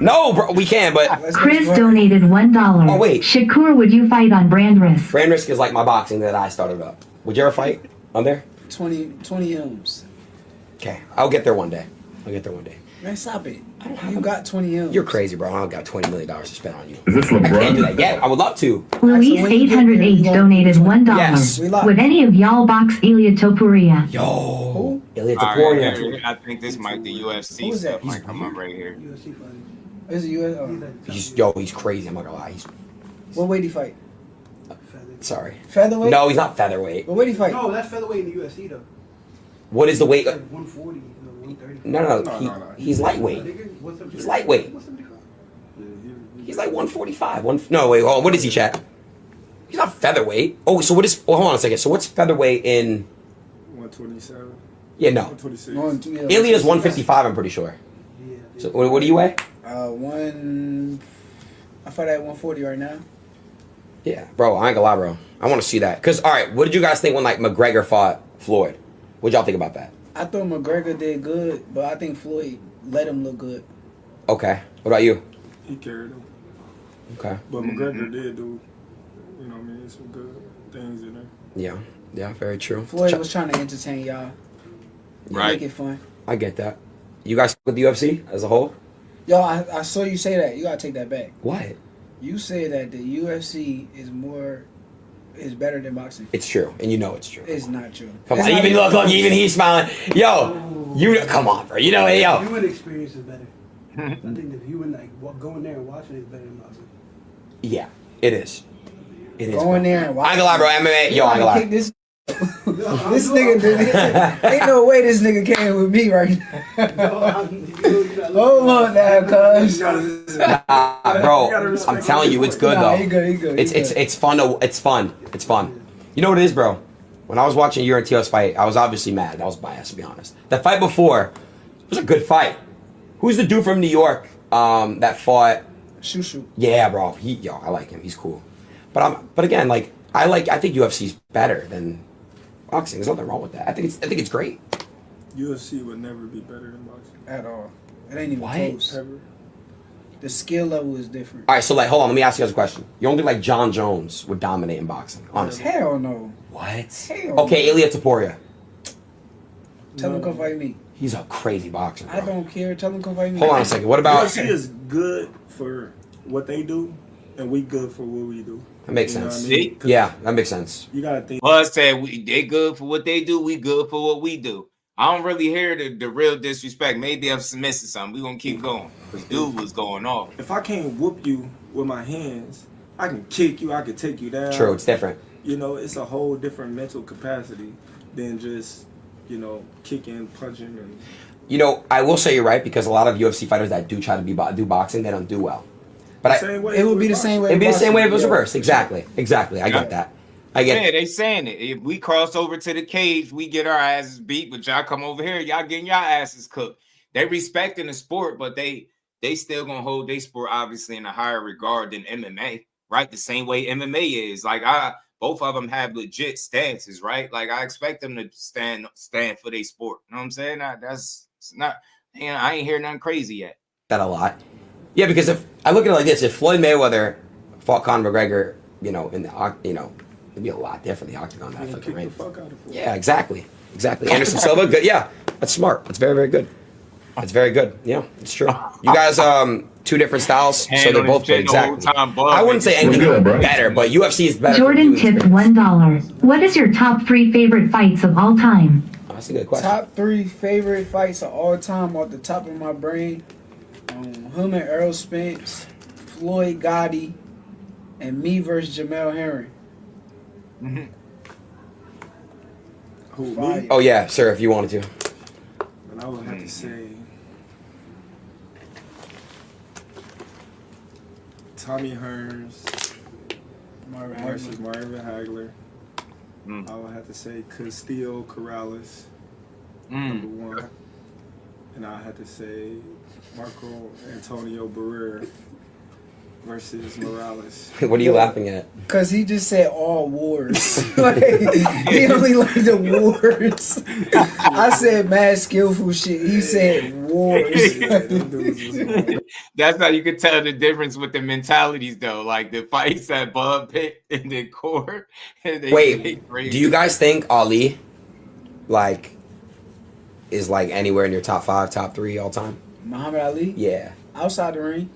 No, bro, we can, but... Chris donated $1. Oh, wait. Shakur, would you fight on Brand Risk? Brand Risk is like my boxing that I started up. Would you ever fight on there? 20 M's. Okay, I'll get there one day. Man, stop it. You got 20 M's. You're crazy, bro. I don't got $20 million to spend on you. Is this LeBron? I can't do that yet. I would love to. Luis 808 donated $1. Yes. Would any of y'all box Ilya Topuria? Yo. Ilya All Topuria. right, I think this might the UFC stuff might come up right here. Is it US? He's crazy. I'm not gonna lie. What weight he fight? Sorry. Featherweight? No, he's not featherweight. What weight he fight? No, that's featherweight in the UFC though. What is the weight? Like 140, 130. No. He's lightweight. He's lightweight. He's like 145. No, wait. Hold on. What is he, chat? He's not featherweight. Oh, so what is? Oh, hold on a second. So what's featherweight in? 127. Yeah, no. 126. Ilya's 155. I'm pretty sure. So what do you weigh? I fight at 140 right now. Yeah, bro. I ain't gonna lie, bro. I want to see that. Cause all right, what did you guys think when like McGregor fought Floyd? What y'all think about that? I thought McGregor did good, but I think Floyd let him look good. Okay. What about you? He carried him. Okay. But McGregor did do, you know what I mean, some good things in there. Yeah, very true. Floyd was trying to entertain y'all. Right. Make it fun. I get that. You guys with the UFC as a whole? Yo, I saw you say that. You gotta take that back. What? You said that the UFC is better than boxing. It's true, and you know it's true. It's not true. Come on, even look, even he's smiling. Yo, you come on, bro. You know, hey, yo. Human experience is better. I think the human going there and watching it is better than boxing. Yeah, it is. It is. Going there and watching. I ain't gonna lie, bro. MMA, yo, I ain't gonna lie. This nigga did. Ain't no way this nigga came with me right now. Hold on now, cuz. Bro, I'm telling you, it's good though. He good. It's fun. It's fun. You know what it is, bro? When I was watching you and Tio's fight, I was obviously mad. I was biased, to be honest. That fight before was a good fight. Who's the dude from New York that fought? Shushu. Yeah, bro. I like him. He's cool. But again, like I think UFC's better than boxing. There's nothing wrong with that. I think it's great. UFC would never be better than boxing. At all. It ain't even close. Ever. The skill level is different. All right, so like, hold on. Let me ask you guys a question. You don't think like John Jones would dominate in boxing? Honestly. Hell no. What? Hell Okay, Ilya Topuria. Tell him come fight me. He's a crazy boxer, bro. I don't care. Tell him come fight me. Hold on a second. What about? UFC is good for what they do, and we good for what we do. That makes You know sense. what I mean? 'Cause Yeah, that makes sense. You gotta think. Plus, said they good for what they do. We good for what we do. I don't really hear the real disrespect. Maybe I'm missing something. We gonna keep going. Cause dude was going off. If I can't whoop you with my hands, I can kick you. I can take you down. True, it's different. You know, it's a whole different mental capacity than just, kicking, punching, and. You know, I will say you're right because a lot of UFC fighters that do try to do boxing, they don't do well. But it would be the same way. It'd be the same way if it was reversed. Exactly. I get that. Yeah, they saying it. If we cross over to the cage, we get our asses beat. But y'all come over here, y'all getting y'all asses cooked. They respecting the sport, but they still gonna hold their sport obviously in a higher regard than MMA, right? The same way MMA is. Like both of them have legit stances, right? Like I expect them to stand for their sport. You know what I'm saying? I ain't hear nothing crazy yet. That a lot. Yeah, because if I look at it like this, if Floyd Mayweather fought Conor McGregor, it'd be a lot different. The octagon, that fucking ring. Yeah, exactly. Anderson Silva, good. Yeah, that's smart. That's very, very good. It's very good. Yeah, it's true. You guys, two different styles, so they both play exactly. I wouldn't say anything better, but UFC is better. Jordan tipped $1. What is your top 3 favorite fights of all time? That's a good question. Top 3 favorite fights of all time off the top of my brain. Him and Earl Spence, Floyd Gotti, and me versus Jamel Herring. Who, me? Oh yeah, sir, if you wanted to. And I would have to say Tommy Hearns versus Marvin Hagler. I would have to say Castillo Corrales, number 1. And I had to say Marco Antonio Barrera versus Morales. What are you laughing at? Because he just said all wars. Like, he only liked the wars. I said mad skillful shit. He said wars. That's how you could tell the difference with the mentalities, though. Like the fights that Bud picked in the core. Wait, do you guys think Ali, like, is like anywhere in your top 5, top 3 all time? Muhammad Ali? Yeah. Outside the ring.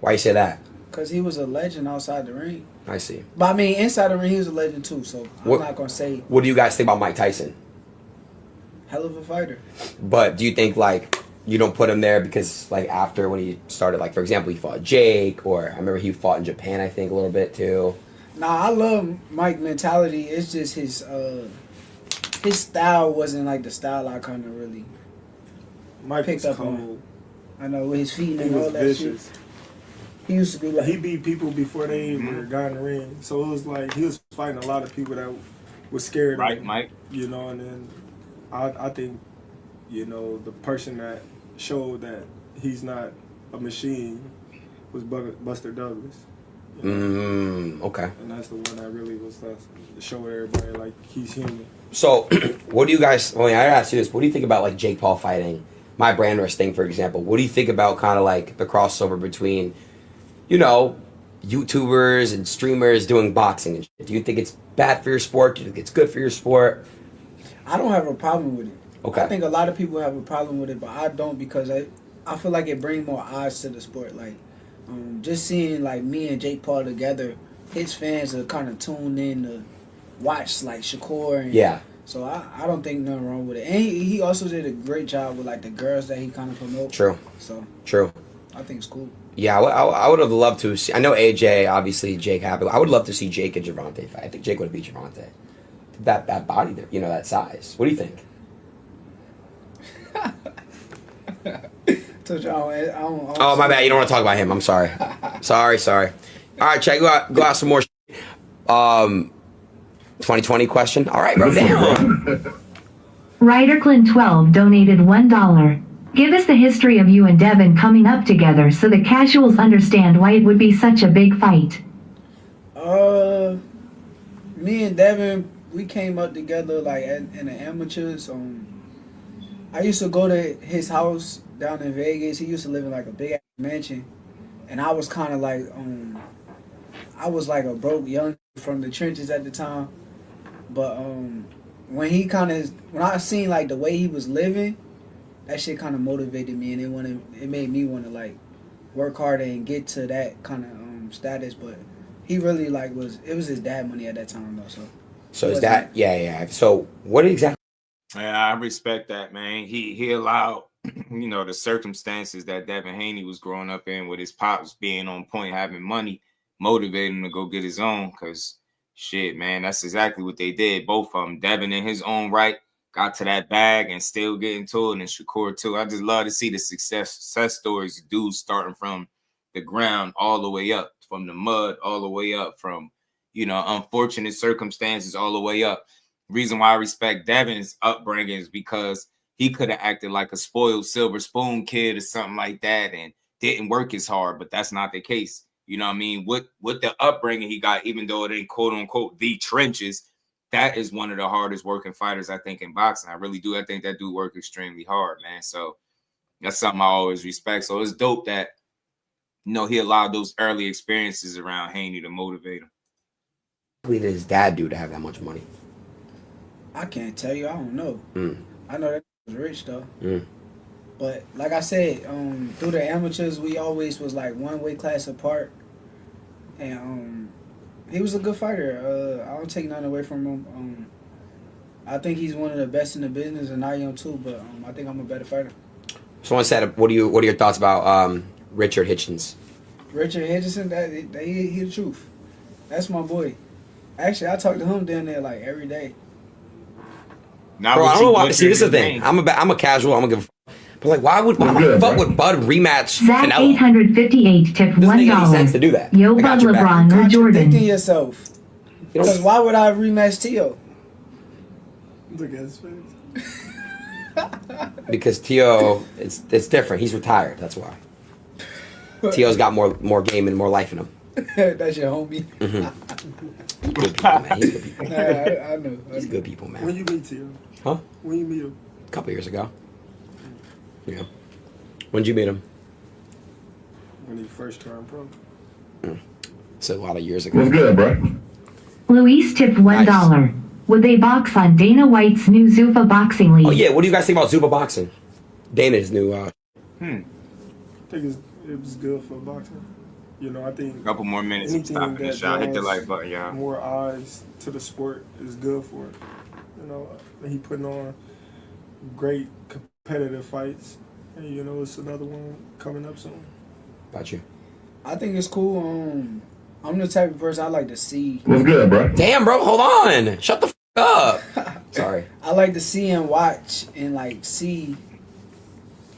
Why you say that? Because he was a legend outside the ring. I see. But I mean, inside the ring, he was a legend too, so I'm not going to say. What do you guys think about Mike Tyson? Hell of a fighter. But do you think, like, you don't put him there because, like, after when he started, like, for example, he fought Jake, or I remember he fought in Japan, I think, a little bit too. Nah, I love Mike's mentality. It's just his style wasn't like the style I kind of really picked up on. I know, with his feet and all that vicious. shit. He used to be like... He beat people before they even got in the ring. So it was like, he was fighting a lot of people that were scared of him. Mike. You know, and then I think, you know, the person that showed that he's not a machine was Buster Douglas. You know? Okay. And that's the one that really was to show everybody, like, he's human. So, what do you guys... Well, I asked you this. What do you think about, like, Jake Paul fighting my brand rush thing, for example? What do you think about kind of, like, the crossover between, you know, YouTubers and streamers doing boxing and shit? Do you think it's bad for your sport? Do you think it's good for your sport? I don't have a problem with it. Okay. I think a lot of people have a problem with it, but I don't, because I feel like it brings more eyes to the sport. Like, just seeing, like, me and Jake Paul together, his fans are kind of tuned in to watch, like, Shakur. And yeah. So I don't think nothing wrong with it. And he also did a great job with, like, the girls that he kind of promotes. True. So. True. I think it's cool. Yeah, I would have loved to see... I know AJ, obviously, Jake happened. I would love to see Jake and Gervonta fight. I think Jake would have beat Gervonta. That body there, you know, that size. What do you think? Oh, my bad. You don't want to talk about him. I'm sorry. sorry. All right, check. Go out some more. 2020 question. All right, bro. Damn. Ryderclin12 donated $1. Give us the history of you and Devin coming up together so the casuals understand why it would be such a big fight. Me and Devin, we came up together like in the amateurs. I used to go to his house down in Vegas. He used to live in like a big ass mansion, and I was kind of like I was like a broke young from the trenches at the time. But when I seen like the way he was living, that shit kind of motivated me, and it made me want to like work harder and get to that kind of status. But he really like it was his dad money at that time though. So his dad, yeah. So what exactly? Yeah, I respect that, man. He allowed, you know, the circumstances that Devin Haney was growing up in, with his pops being on point, having money, motivated him to go get his own. Because shit, man, that's exactly what they did. Both of them. Devin in his own right got to that bag and still getting to it, and Shakur too. I just love to see the success stories, dudes starting from the ground all the way up, from the mud all the way up, from, you know, unfortunate circumstances all the way up. Reason why I respect Devin's upbringing is because he could have acted like a spoiled silver spoon kid or something like that and didn't work as hard, but that's not the case. You know what I mean? With the upbringing he got, even though it ain't quote unquote the trenches, that is one of the hardest working fighters, I think, in boxing. I really do. I think that dude work extremely hard, man. So that's something I always respect. So it's dope that, you know, he allowed those early experiences around Haney to motivate him. What did his dad do to have that much money? I can't tell you. I don't know. I know that was rich though. But like I said, through the amateurs, we always was like one weight class apart, and he was a good fighter. I don't take nothing away from him. I think he's one of the best in the business, and I am too. But I think I'm a better fighter. Someone said, "What are your thoughts about Richard Hitchens?" Richard Henderson, he the truth. That's my boy. Actually, I talk to him down there like every day. Bro, I don't know why. See, this is the thing. I'm a casual. I'm gonna give. But like, why the fuck would Bud rematch Zach Canelo? 858 tipped Doesn't make any $1. sense to do that. Yo, I got Bud your back. LeBron or Jordan. Contradicting yourself. Because why would I rematch Tio? Look at his face. Because Tio, it's different. He's retired. That's why. Tio's got more game and more life in him. That's your homie. Mm-hmm. Good people, man. He's good people. I know. He's good people, man. When you meet Tio? Huh? When you meet him? A couple years ago. Yeah. When did you meet him? When he first turned pro. So a lot of years ago. What's good, bro? Luis tipped $1. Would they box on Dana White's new Zuffa boxing league? Oh yeah, what do you guys think about Zuba boxing? Dana's new. I think it was good for boxing. You know, I think A couple more minutes of anything stopping the that shot. Hit the draws like button, y'all. more eyes to the sport is good for it. You know, he putting on great competitive fights, and you know, it's another one coming up soon. Got you. I think it's cool. I'm the type of person I like to see. What's good, bro? Damn, bro, hold on. Shut the up. Sorry. I like to see and watch and like see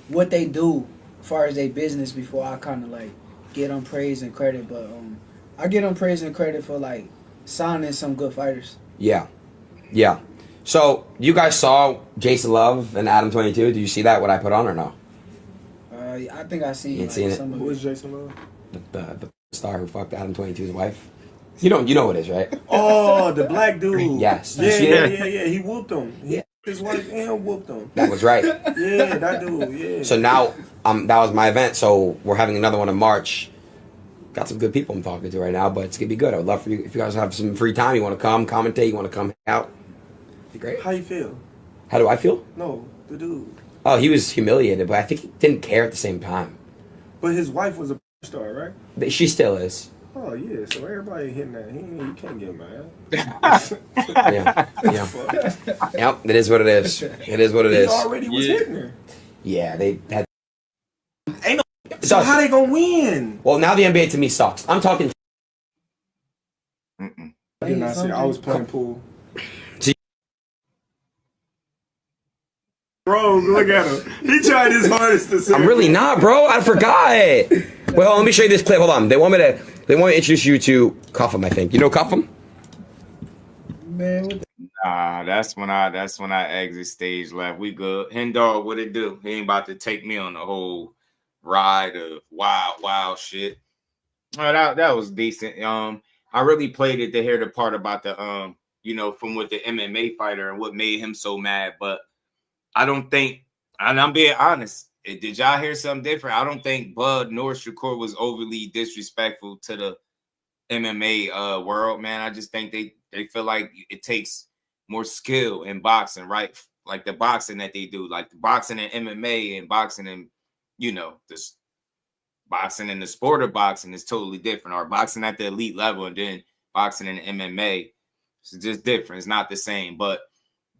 what they do as far as their business before I kind of like get them praise and credit. But I get them praise and credit for like signing some good fighters. Yeah. Yeah. So you guys saw Jason Love and Adam 22. Did you see that? What I put on or no? I think I seen. You ain't like, seen it? some of Who is Jason Love? The star who fucked Adam 22's wife. You know who it is, right? Oh, the black dude. Yes. Yeah. He whooped him. Yeah. His wife and whooped him. That was right. Yeah, that dude. Yeah. So now that was my event. So we're having another one in March. Got some good people I'm talking to right now, but it's gonna be good. I would love for you if you guys have some free time. You want to come commentate? You want to come out? Be great. How you feel? How do I feel? No, the dude. Oh, he was humiliated, but I think he didn't care at the same time. But his wife was a star, right? But she still is. Oh yeah, so everybody hitting that. You can't get mad. Yeah. Yep. It is what it is. It is what it is. He already was hitting her. Yeah, they had. Ain't no. So how they gonna win? Well, now the NBA to me sucks. I'm talking. I did not see. I was playing pool. Bro, look at him. He tried his hardest to say. I'm really not, bro. I forgot. Well, let me show you this clip. Hold on. They want me to introduce you to Cuffham, I think. You know Cuffham? Man, Nah, that's when I exit stage left. We good. Hendog, what it do? He ain't about to take me on the whole ride of wild shit. Oh, that was decent. I really played it to hear the part about the from with the MMA fighter and what made him so mad, but I don't think, and I'm being honest, did y'all hear something different? I don't think Bud nor Shakur was overly disrespectful to the MMA world, man. I just think they feel like it takes more skill in boxing, right? Like the boxing that they do, like the boxing and MMA and boxing and, this boxing and the sport of boxing is totally different. Or boxing at the elite level and then boxing and MMA, it's just different. It's not the same, but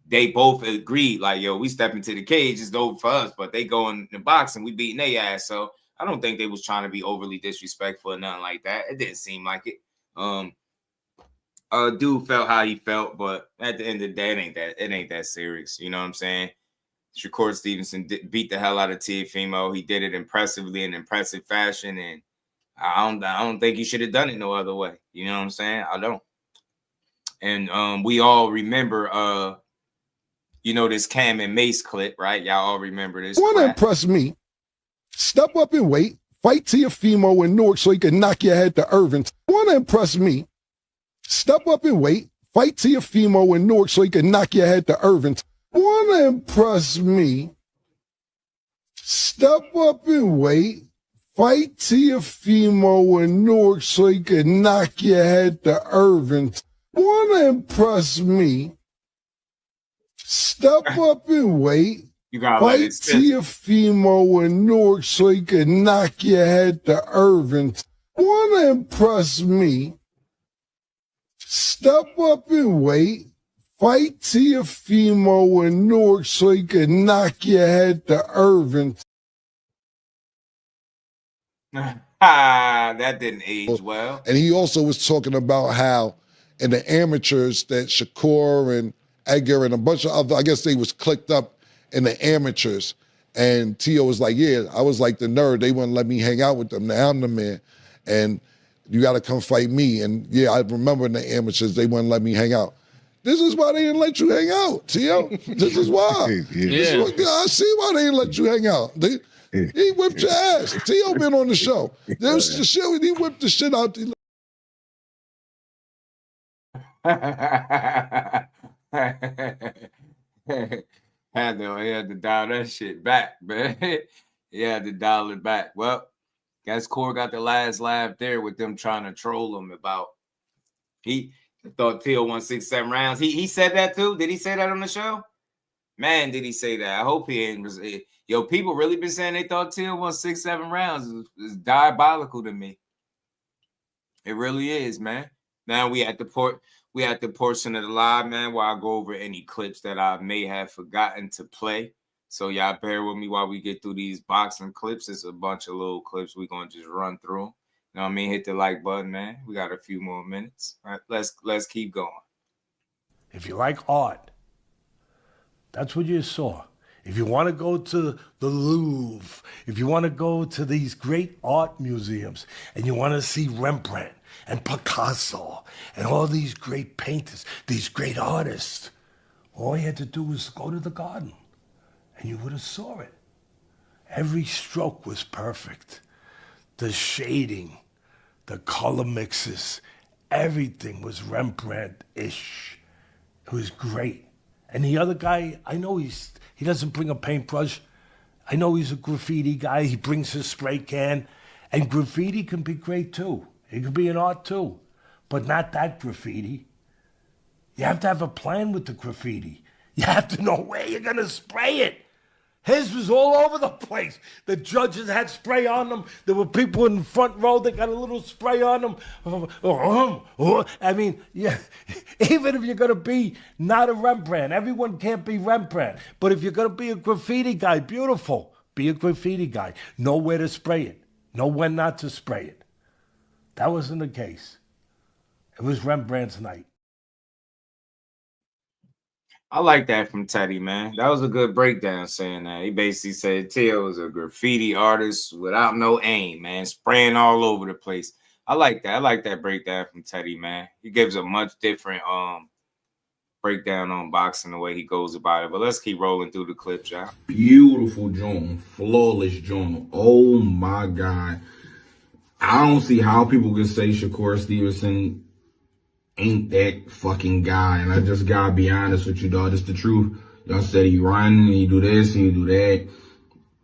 they both agreed, like, yo, we step into the cage, it's over for us, but they go in the boxing, we beating their ass. So I don't think they was trying to be overly disrespectful or nothing like that. It didn't seem like it. Dude felt how he felt, but at the end of the day, it ain't that serious. You know what I'm saying? Shakur Stevenson beat the hell out of Teofimo. He did it impressively in impressive fashion, and I don't think he should have done it no other way. You know what I'm saying? I don't. And we all remember this Cam and Mace clip, right? Y'all all remember this. Want to impress me? Step up and wait. Fight Teofimo and Newark so he can knock your head to Irvin. Want to impress me? Step up and wait. Fight Teofimo and Newark so he can knock your head to Irvin. Want to impress me? Step up and wait. Fight Teofimo and Newark so he can knock your head to Irvin. Want to impress me? Step up and wait. You gotta let Fight it sit. Tiafimo in Newark so he can knock your head to Irving. Wanna impress me? Step up and wait. Fight Tiafimo in Newark so he can knock your head to Irving. That didn't age well. And he also was talking about how in the amateurs that Shakur and Edgar and a bunch of other, I guess they was clicked up in the amateurs. And Tio was like, yeah, I was like the nerd. They wouldn't let me hang out with them. Now I'm the man. And you got to come fight me. And yeah, I remember in the amateurs, they wouldn't let me hang out. This is why they didn't let you hang out, Tio. This is why. This is what, I see why they didn't let you hang out. He whipped your ass. Tio been on the show. There's the shit when he whipped the shit out. He had to dial that shit back, man. He had to dial it back. Well, guess Core got the last laugh there with them trying to troll him about he thought Tio won 6-7 rounds. He said that too. Did he say that on the show? Man, did he say that? I hope he ain't. Yo, people really been saying they thought Tio won 6-7 rounds. It's diabolical to me. It really is, man. Now we at the portion of the live, man, where I go over any clips that I may have forgotten to play. So y'all bear with me while we get through these boxing clips. It's a bunch of little clips we're gonna just run through. You know what I mean? Hit the like button, man. We got a few more minutes. All right, let's keep going. If you like art, that's what you saw. If you want to go to the Louvre, if you want to go to these great art museums and you want to see Rembrandt and Picasso and all these great painters, these great artists, all you had to do was go to the garden and you would have saw it. Every stroke was perfect. The shading, the color mixes, everything was Rembrandt-ish. It was great. And the other guy, I know he doesn't bring a paintbrush. I know he's a graffiti guy. He brings his spray can. And graffiti can be great too. It can be an art too. But not that graffiti. You have to have a plan with the graffiti. You have to know where you're going to spray it. His was all over the place. The judges had spray on them. There were people in the front row that got a little spray on them. I mean, yeah, even if you're going to be not a Rembrandt, everyone can't be Rembrandt. But if you're going to be a graffiti guy, beautiful. Be a graffiti guy. Know where to spray it. Know when not to spray it. That wasn't the case. It was Rembrandt's night. I like that from Teddy, man. That was a good breakdown saying that. He basically said Tio was a graffiti artist without no aim, man, spraying all over the place. I like that. I like that breakdown from Teddy, man. He gives a much different breakdown on boxing the way he goes about it. But let's keep rolling through the clips, y'all. Beautiful joint, flawless joint. Oh my God. I don't see how people can say Shakur Stevenson ain't that fucking guy. And I just gotta be honest with you, dog. It's the truth. Y'all said he run and he do this and he do that.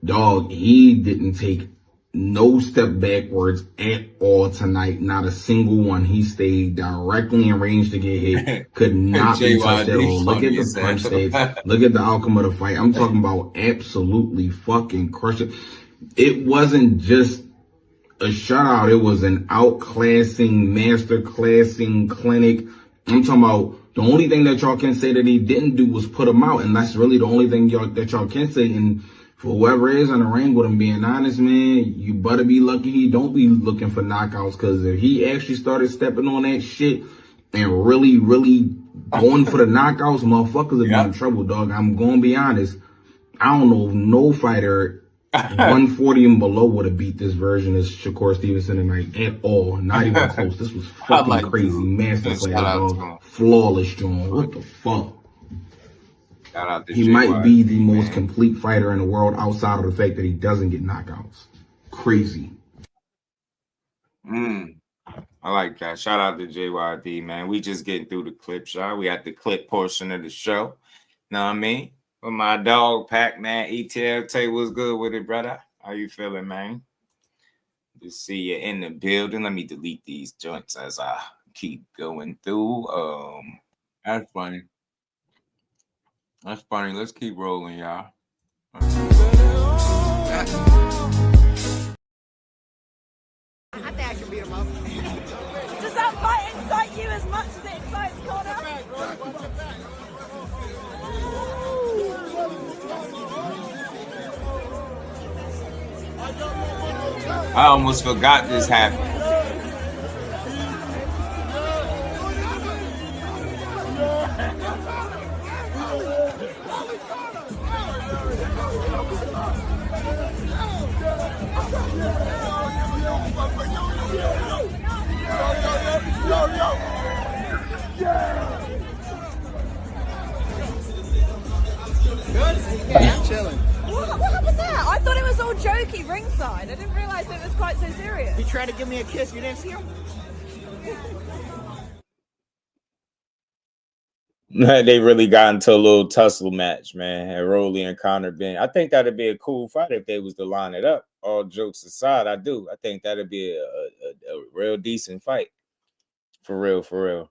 Dog, he didn't take no step backwards at all tonight. Not a single one. He stayed directly in range to get hit. Could not be touched at all. Look at the punch stage. Look at the outcome of the fight. I'm talking about absolutely fucking crush it. It wasn't just a shutout. It was an outclassing, master classing clinic. I'm talking about the only thing that y'all can say that he didn't do was put him out. And that's really the only thing that y'all can say. And for whoever is in the ring with him, being honest, man, you better be lucky he don't be looking for knockouts. Because if he actually started stepping on that shit and really, really going for the knockouts, motherfuckers would be in trouble, dog. I'm going to be honest. I don't know if no fighter 140 and below would have beat this version of Shakur Stevenson tonight at all. Not even close. This was fucking crazy. Masterclass, dog. Flawless, John. What the fuck? He might be the most complete fighter in the world outside of the fact that he doesn't get knockouts. Crazy. I like that. Shout out to JYD, man. We just getting through the clips, y'all. We at the clip portion of the show. Know what I mean? With my dog pack, man. ETL, tell you what's good with it, brother. How you feeling, man? Just see you in the building. Let me delete these joints as I keep going through. That's funny. That's funny. Let's keep rolling, y'all. I think I can beat him up. Does that fight excite you as much as it excites Connor? I almost forgot this happened. Yeah, I'm chilling. What happened there? I thought it was all jokey ringside. I didn't realize it was quite so serious. He tried to give me a kiss. You didn't see him? They really got into a little tussle match, man. And Rolly and Connor being, I think that'd be a cool fight if they was to line it up. All jokes aside, I do. I think that'd be a real decent fight. For real, for real.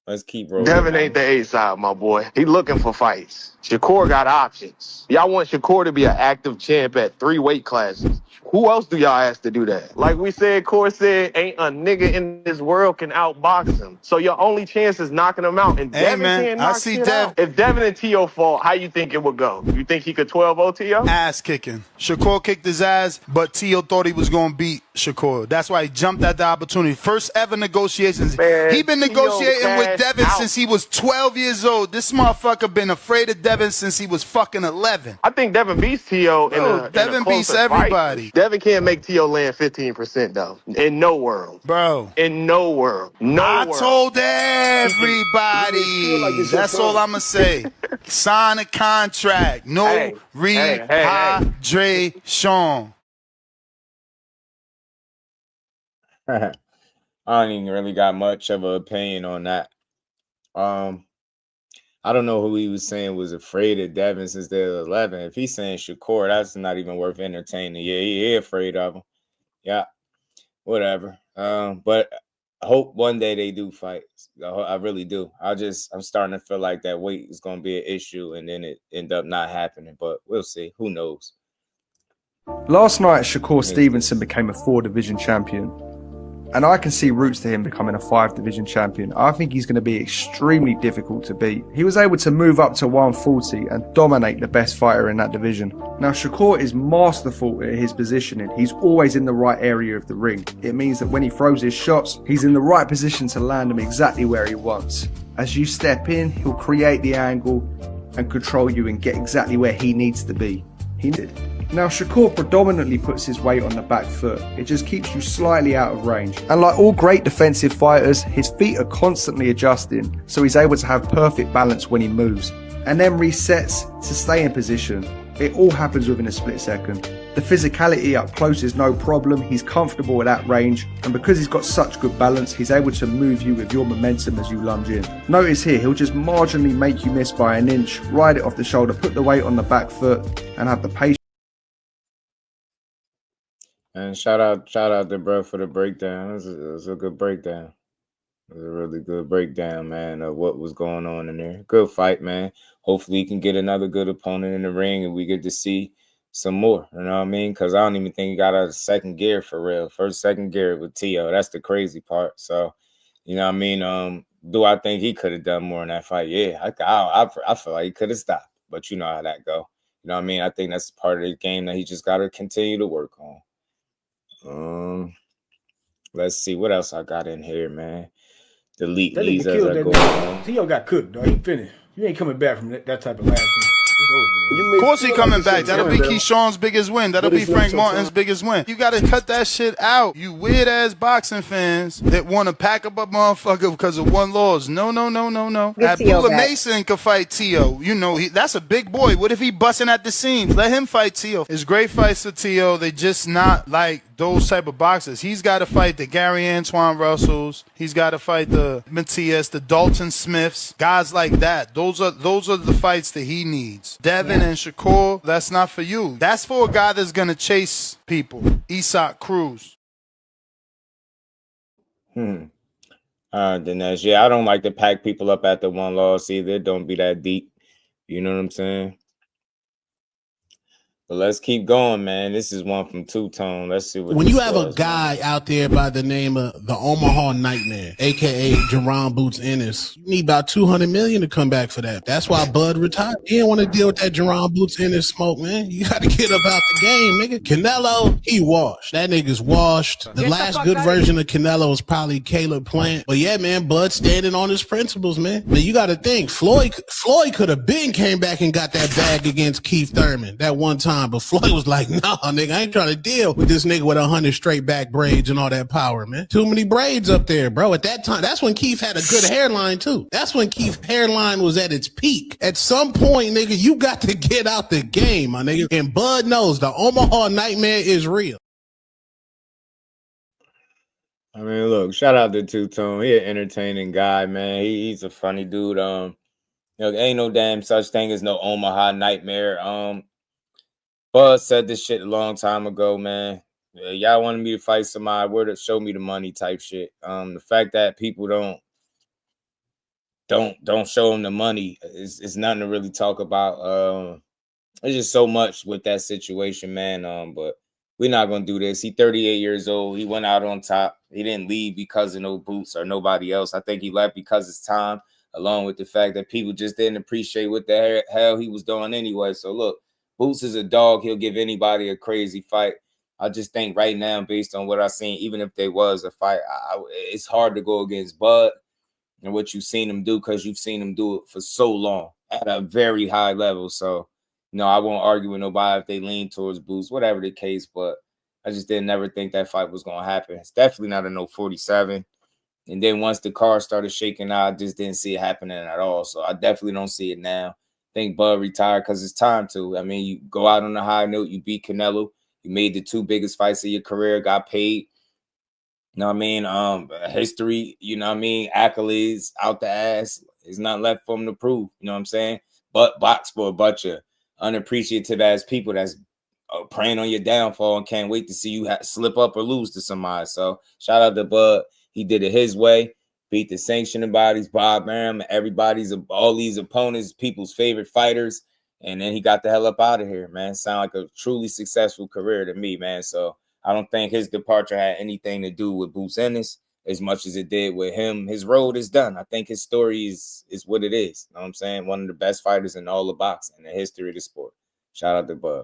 Let's keep rolling. Devin ain't the A side, my boy. He looking for fights. Shakur got options. Y'all want Shakur to be an active champ at 3 weight classes. Who else do y'all ask to do that? Like we said, Core said, ain't a nigga in this world can outbox him. So your only chance is knocking him out. And Hey, Devin man, can't I knock see shit Dev- out. If Devin and T.O. fought, how you think it would go? You think he could 12-0 T.O.? Ass kicking. Shakur kicked his ass, but Tio thought he was going to beat Shakur. That's why he jumped at the opportunity. First ever negotiations. He been negotiating with Devin since he was 12 years old. This motherfucker been afraid of Devin since he was fucking 11. I think Devin beats T.O. Devin beats everybody. Devin can't make T.O. land 15% though. In no world. Bro. In no world. I told everybody. That's all I'm going to say. Sign a contract. No rehydration. I don't even really got much of an opinion on that. I don't know who he was saying was afraid of Devin since they're 11. If he's saying Shakur, that's not even worth entertaining. Yeah, he afraid of him. Yeah, whatever. But I hope one day they do fight. I really do. I'm starting to feel like that weight is going to be an issue, and then it end up not happening. But we'll see. Who knows? Last night, Shakur Stevenson became a 4-division champion. And I can see roots to him becoming a 5-division champion. I think he's going to be extremely difficult to beat. He was able to move up to 140 and dominate the best fighter in that division. Now, Shakur is masterful at his positioning. He's always in the right area of the ring. It means that when he throws his shots, he's in the right position to land them exactly where he wants. As you step in, he'll create the angle and control you and get exactly where he needs to be. He did. Now, Shakur predominantly puts his weight on the back foot. It just keeps you slightly out of range. And like all great defensive fighters, his feet are constantly adjusting, so he's able to have perfect balance when he moves. And then resets to stay in position. It all happens within a split second. The physicality up close is no problem. He's comfortable at that range. And because he's got such good balance, he's able to move you with your momentum as you lunge in. Notice here, he'll just marginally make you miss by an inch, ride it off the shoulder, put the weight on the back foot, and have the patience. And shout out to bro for the breakdown. It was a good breakdown. It was a really good breakdown, man, of what was going on in there. Good fight, man. Hopefully he can get another good opponent in the ring and we get to see some more. You know what I mean? Because I don't even think he got out of second gear for real. Second gear with T.O. That's the crazy part. So, you know what I mean? Do I think he could have done more in that fight? Yeah, I feel like he could have stopped. But you know how that go. You know what I mean? I think that's part of the game that he just got to continue to work on. Let's see what else I got in here, man. Delete these as I go on. T.O. got cooked, dog. He finished. You ain't coming back from that type of last one. It's over. Of course he coming back. That'll be Keyshawn's biggest win. That'll be Frank Martin's biggest win. You got to cut that shit out. You weird-ass boxing fans that want to pack up a motherfucker because of one loss. No. Abdullah Mason could fight T.O. You know, that's a big boy. What if he busting at the seams? Let him fight T.O. It's great fights for T.O. They just not like those type of boxers. He's got to fight the Gary Antoine Russells. He's got to fight the Matias, the Dalton Smiths, guys like that. Those are the fights that he needs. Devin and Shakur, that's not for you. That's for a guy that's gonna chase people. Isak Cruz. Dinesh, yeah, I don't like to pack people up at the one loss either. Don't be that deep. You know what I'm saying? But let's keep going, man. This is one from Two Tone. Let's see what. When this you have a was, guy out there by the name of the Omaha Nightmare, aka Jerron Boots Ennis, you need about $200 million to come back for that. That's why Bud retired. He didn't want to deal with that Jerron Boots Ennis smoke, man. You got to get up out the game, nigga. Canelo, he washed. That nigga's washed. The last good version of Canelo was probably Caleb Plant. But yeah, man, Bud standing on his principles, man. Man, you got to think Floyd could have been came back and got that bag against Keith Thurman that one time, but Floyd was like, nah, nigga, I ain't trying to deal with this nigga with 100 straight back braids and all that power, man. Too many braids up there, bro. At that time, that's when Keith had a good hairline, too. That's when Keith's hairline was at its peak. At some point, nigga, you got to get out the game, my nigga. And Bud knows the Omaha Nightmare is real. I mean, look, shout out to Two Tone. He an entertaining guy, man. He's a funny dude. Ain't no damn such thing as no Omaha Nightmare. Buzz said this shit a long time ago, man. Y'all wanted me to fight somebody, where to show me the money type shit. The fact that people don't show them the money is nothing to really talk about. There's just so much with that situation, man. But we're not gonna do this. He's 38 years old. He went out on top. He didn't leave because of no Boots or nobody else. I think he left because it's time, along with the fact that people just didn't appreciate what the hell he was doing anyway. So look, Boots is a dog. He'll give anybody a crazy fight. I just think right now, based on what I've seen, even if there was a fight, it's hard to go against Bud and what you've seen him do, because you've seen him do it for so long at a very high level. So, I won't argue with nobody if they lean towards Boots, whatever the case. But I just didn't never think that fight was going to happen. It's definitely not a no 47. And then once the car started shaking out, I just didn't see it happening at all. So I definitely don't see it now. I think Bud retired because it's time to. I mean, you go out on a high note, you beat Canelo, you made the 2 biggest fights of your career, got paid. You know what I mean? History, you know what I mean? Accolades out the ass. There's nothing left for him to prove. You know what I'm saying? But box for a bunch of unappreciative ass people that's preying on your downfall and can't wait to see you slip up or lose to somebody. So shout out to Bud. He did it his way. Beat the sanctioning bodies, Bob Arum, all these opponents, people's favorite fighters. And then he got the hell up out of here, man. Sound like a truly successful career to me, man. So I don't think his departure had anything to do with Boots Ennis as much as it did with him. His road is done. I think his story is what it is. You know what I'm saying? One of the best fighters in all of boxing in the history of the sport. Shout out to Bud.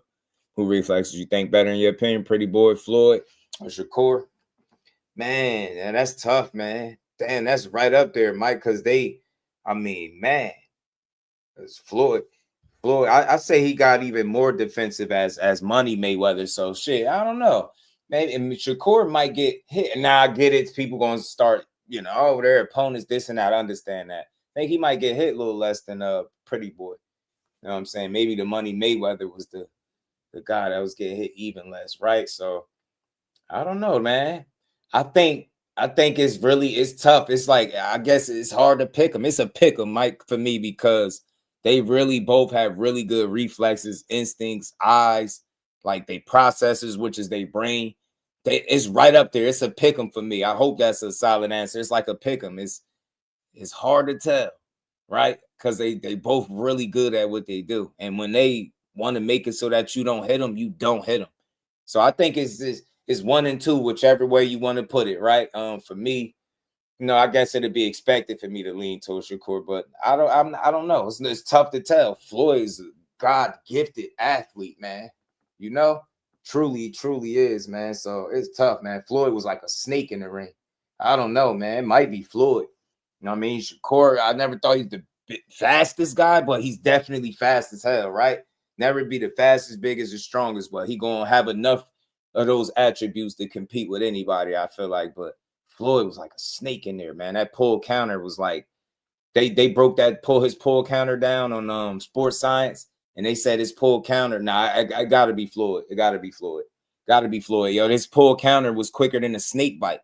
Who reflexes you think better in your opinion? Pretty Boy, Floyd, or Shakur? Man, that's tough, man. Damn, that's right up there, Mike, because man, it's Floyd. I say he got even more defensive as Money Mayweather. So shit, I don't know. Maybe Shakur might get hit. Now I get it. People gonna start, their opponents, this and that. I understand that. I think he might get hit a little less than Pretty Boy. You know what I'm saying? Maybe the Money Mayweather was the guy that was getting hit even less, right? So I don't know, man. I think it's tough. It's like, I guess it's hard to pick them. It's a pick 'em, Mike, for me, because they really both have really good reflexes, instincts, eyes, like they processes, which is their brain. It's right up there. It's a pick 'em for me. I hope that's a solid answer. It's like a pick 'em. It's hard to tell, right? Because they both really good at what they do. And when they want to make it so that you don't hit them, you don't hit them. So I think it's 1 and 2, whichever way you want to put it, right? For me, I guess it'd be expected for me to lean towards Shakur, but I don't know. It's tough to tell. Floyd's a God-gifted athlete, man. Truly is, man. So it's tough, man. Floyd was like a snake in the ring. I don't know, man. It might be Floyd. You know what I mean? Shakur, I never thought he's the fastest guy, but he's definitely fast as hell, right? Never be the fastest, biggest, or strongest, but he gonna have enough of those attributes to compete with anybody, I feel like. But Floyd was like a snake in there, man. That pull counter was like, they broke his pull counter down on Sports Science, and they said his pull counter. I gotta be Floyd. It gotta be Floyd. Gotta be Floyd. Yo, this pull counter was quicker than a snake bite.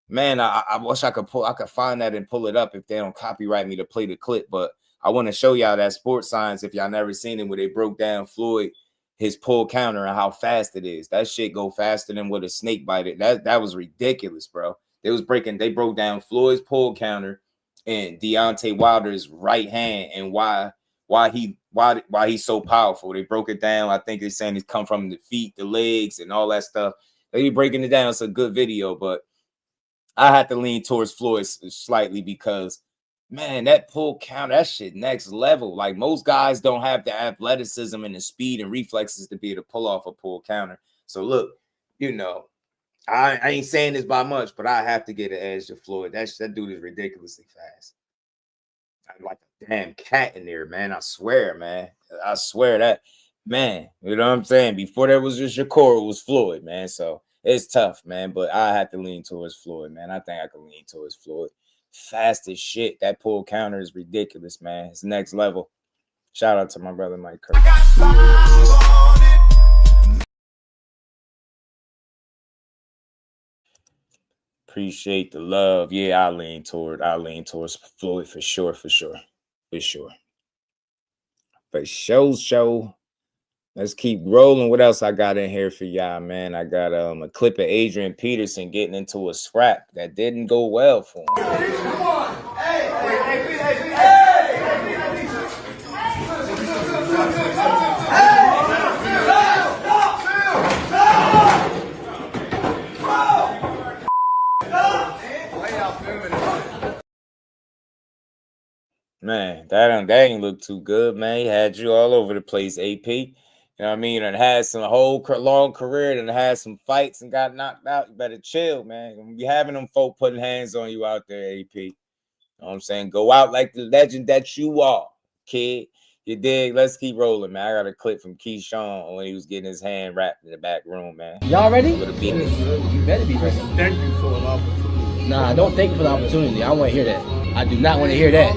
Man, I wish I could find that and pull it up if they don't copyright me to play the clip. But I want to show y'all that Sports Science if y'all never seen it, where they broke down Floyd, his pull counter, and how fast it is. That shit go faster than what a snake bite. That was ridiculous, bro. They broke down Floyd's pull counter and Deontay Wilder's right hand, and why he why he's so powerful. They broke it down. I think they're saying he's come from the feet, the legs, and all that stuff. They breaking it down. It's a good video, but I had to lean towards Floyd slightly because, man, that pull counter, that shit next level. Like, most guys don't have the athleticism and the speed and reflexes to be able to pull off a pull counter. So look, you know, I ain't saying this by much, but I have to get an edge to Floyd. That dude is ridiculously fast. I'm like a damn cat in there, man. I swear, man. I swear that, man. You know what I'm saying? Before there was just Shakur, it was Floyd, man. So it's tough, man. But I had to lean towards Floyd, man. I think I can lean towards Floyd. Fast as shit. That pull counter is ridiculous, man. It's next level. Shout out to my brother Mike Kirk. Appreciate the love. Yeah, I lean towards Floyd for sure. But show. Let's keep rolling. What else I got in here for y'all, man? I got a clip of Adrian Peterson getting into a scrap that didn't go well for him. Man, that ain't look too good, man. He had you all over the place, AP. You know what I mean? And had some whole long career and had some fights and got knocked out. You better chill, man. When you having them folk putting hands on you out there, AP. You know what I'm saying? Go out like the legend that you are, kid. You dig? Let's keep rolling, man. I got a clip from Keyshawn when he was getting his hand wrapped in the back room, man. Y'all ready? You better be ready. Thank you for the opportunity. Nah, don't thank you for the opportunity. I don't want to hear that. I do not want to hear that.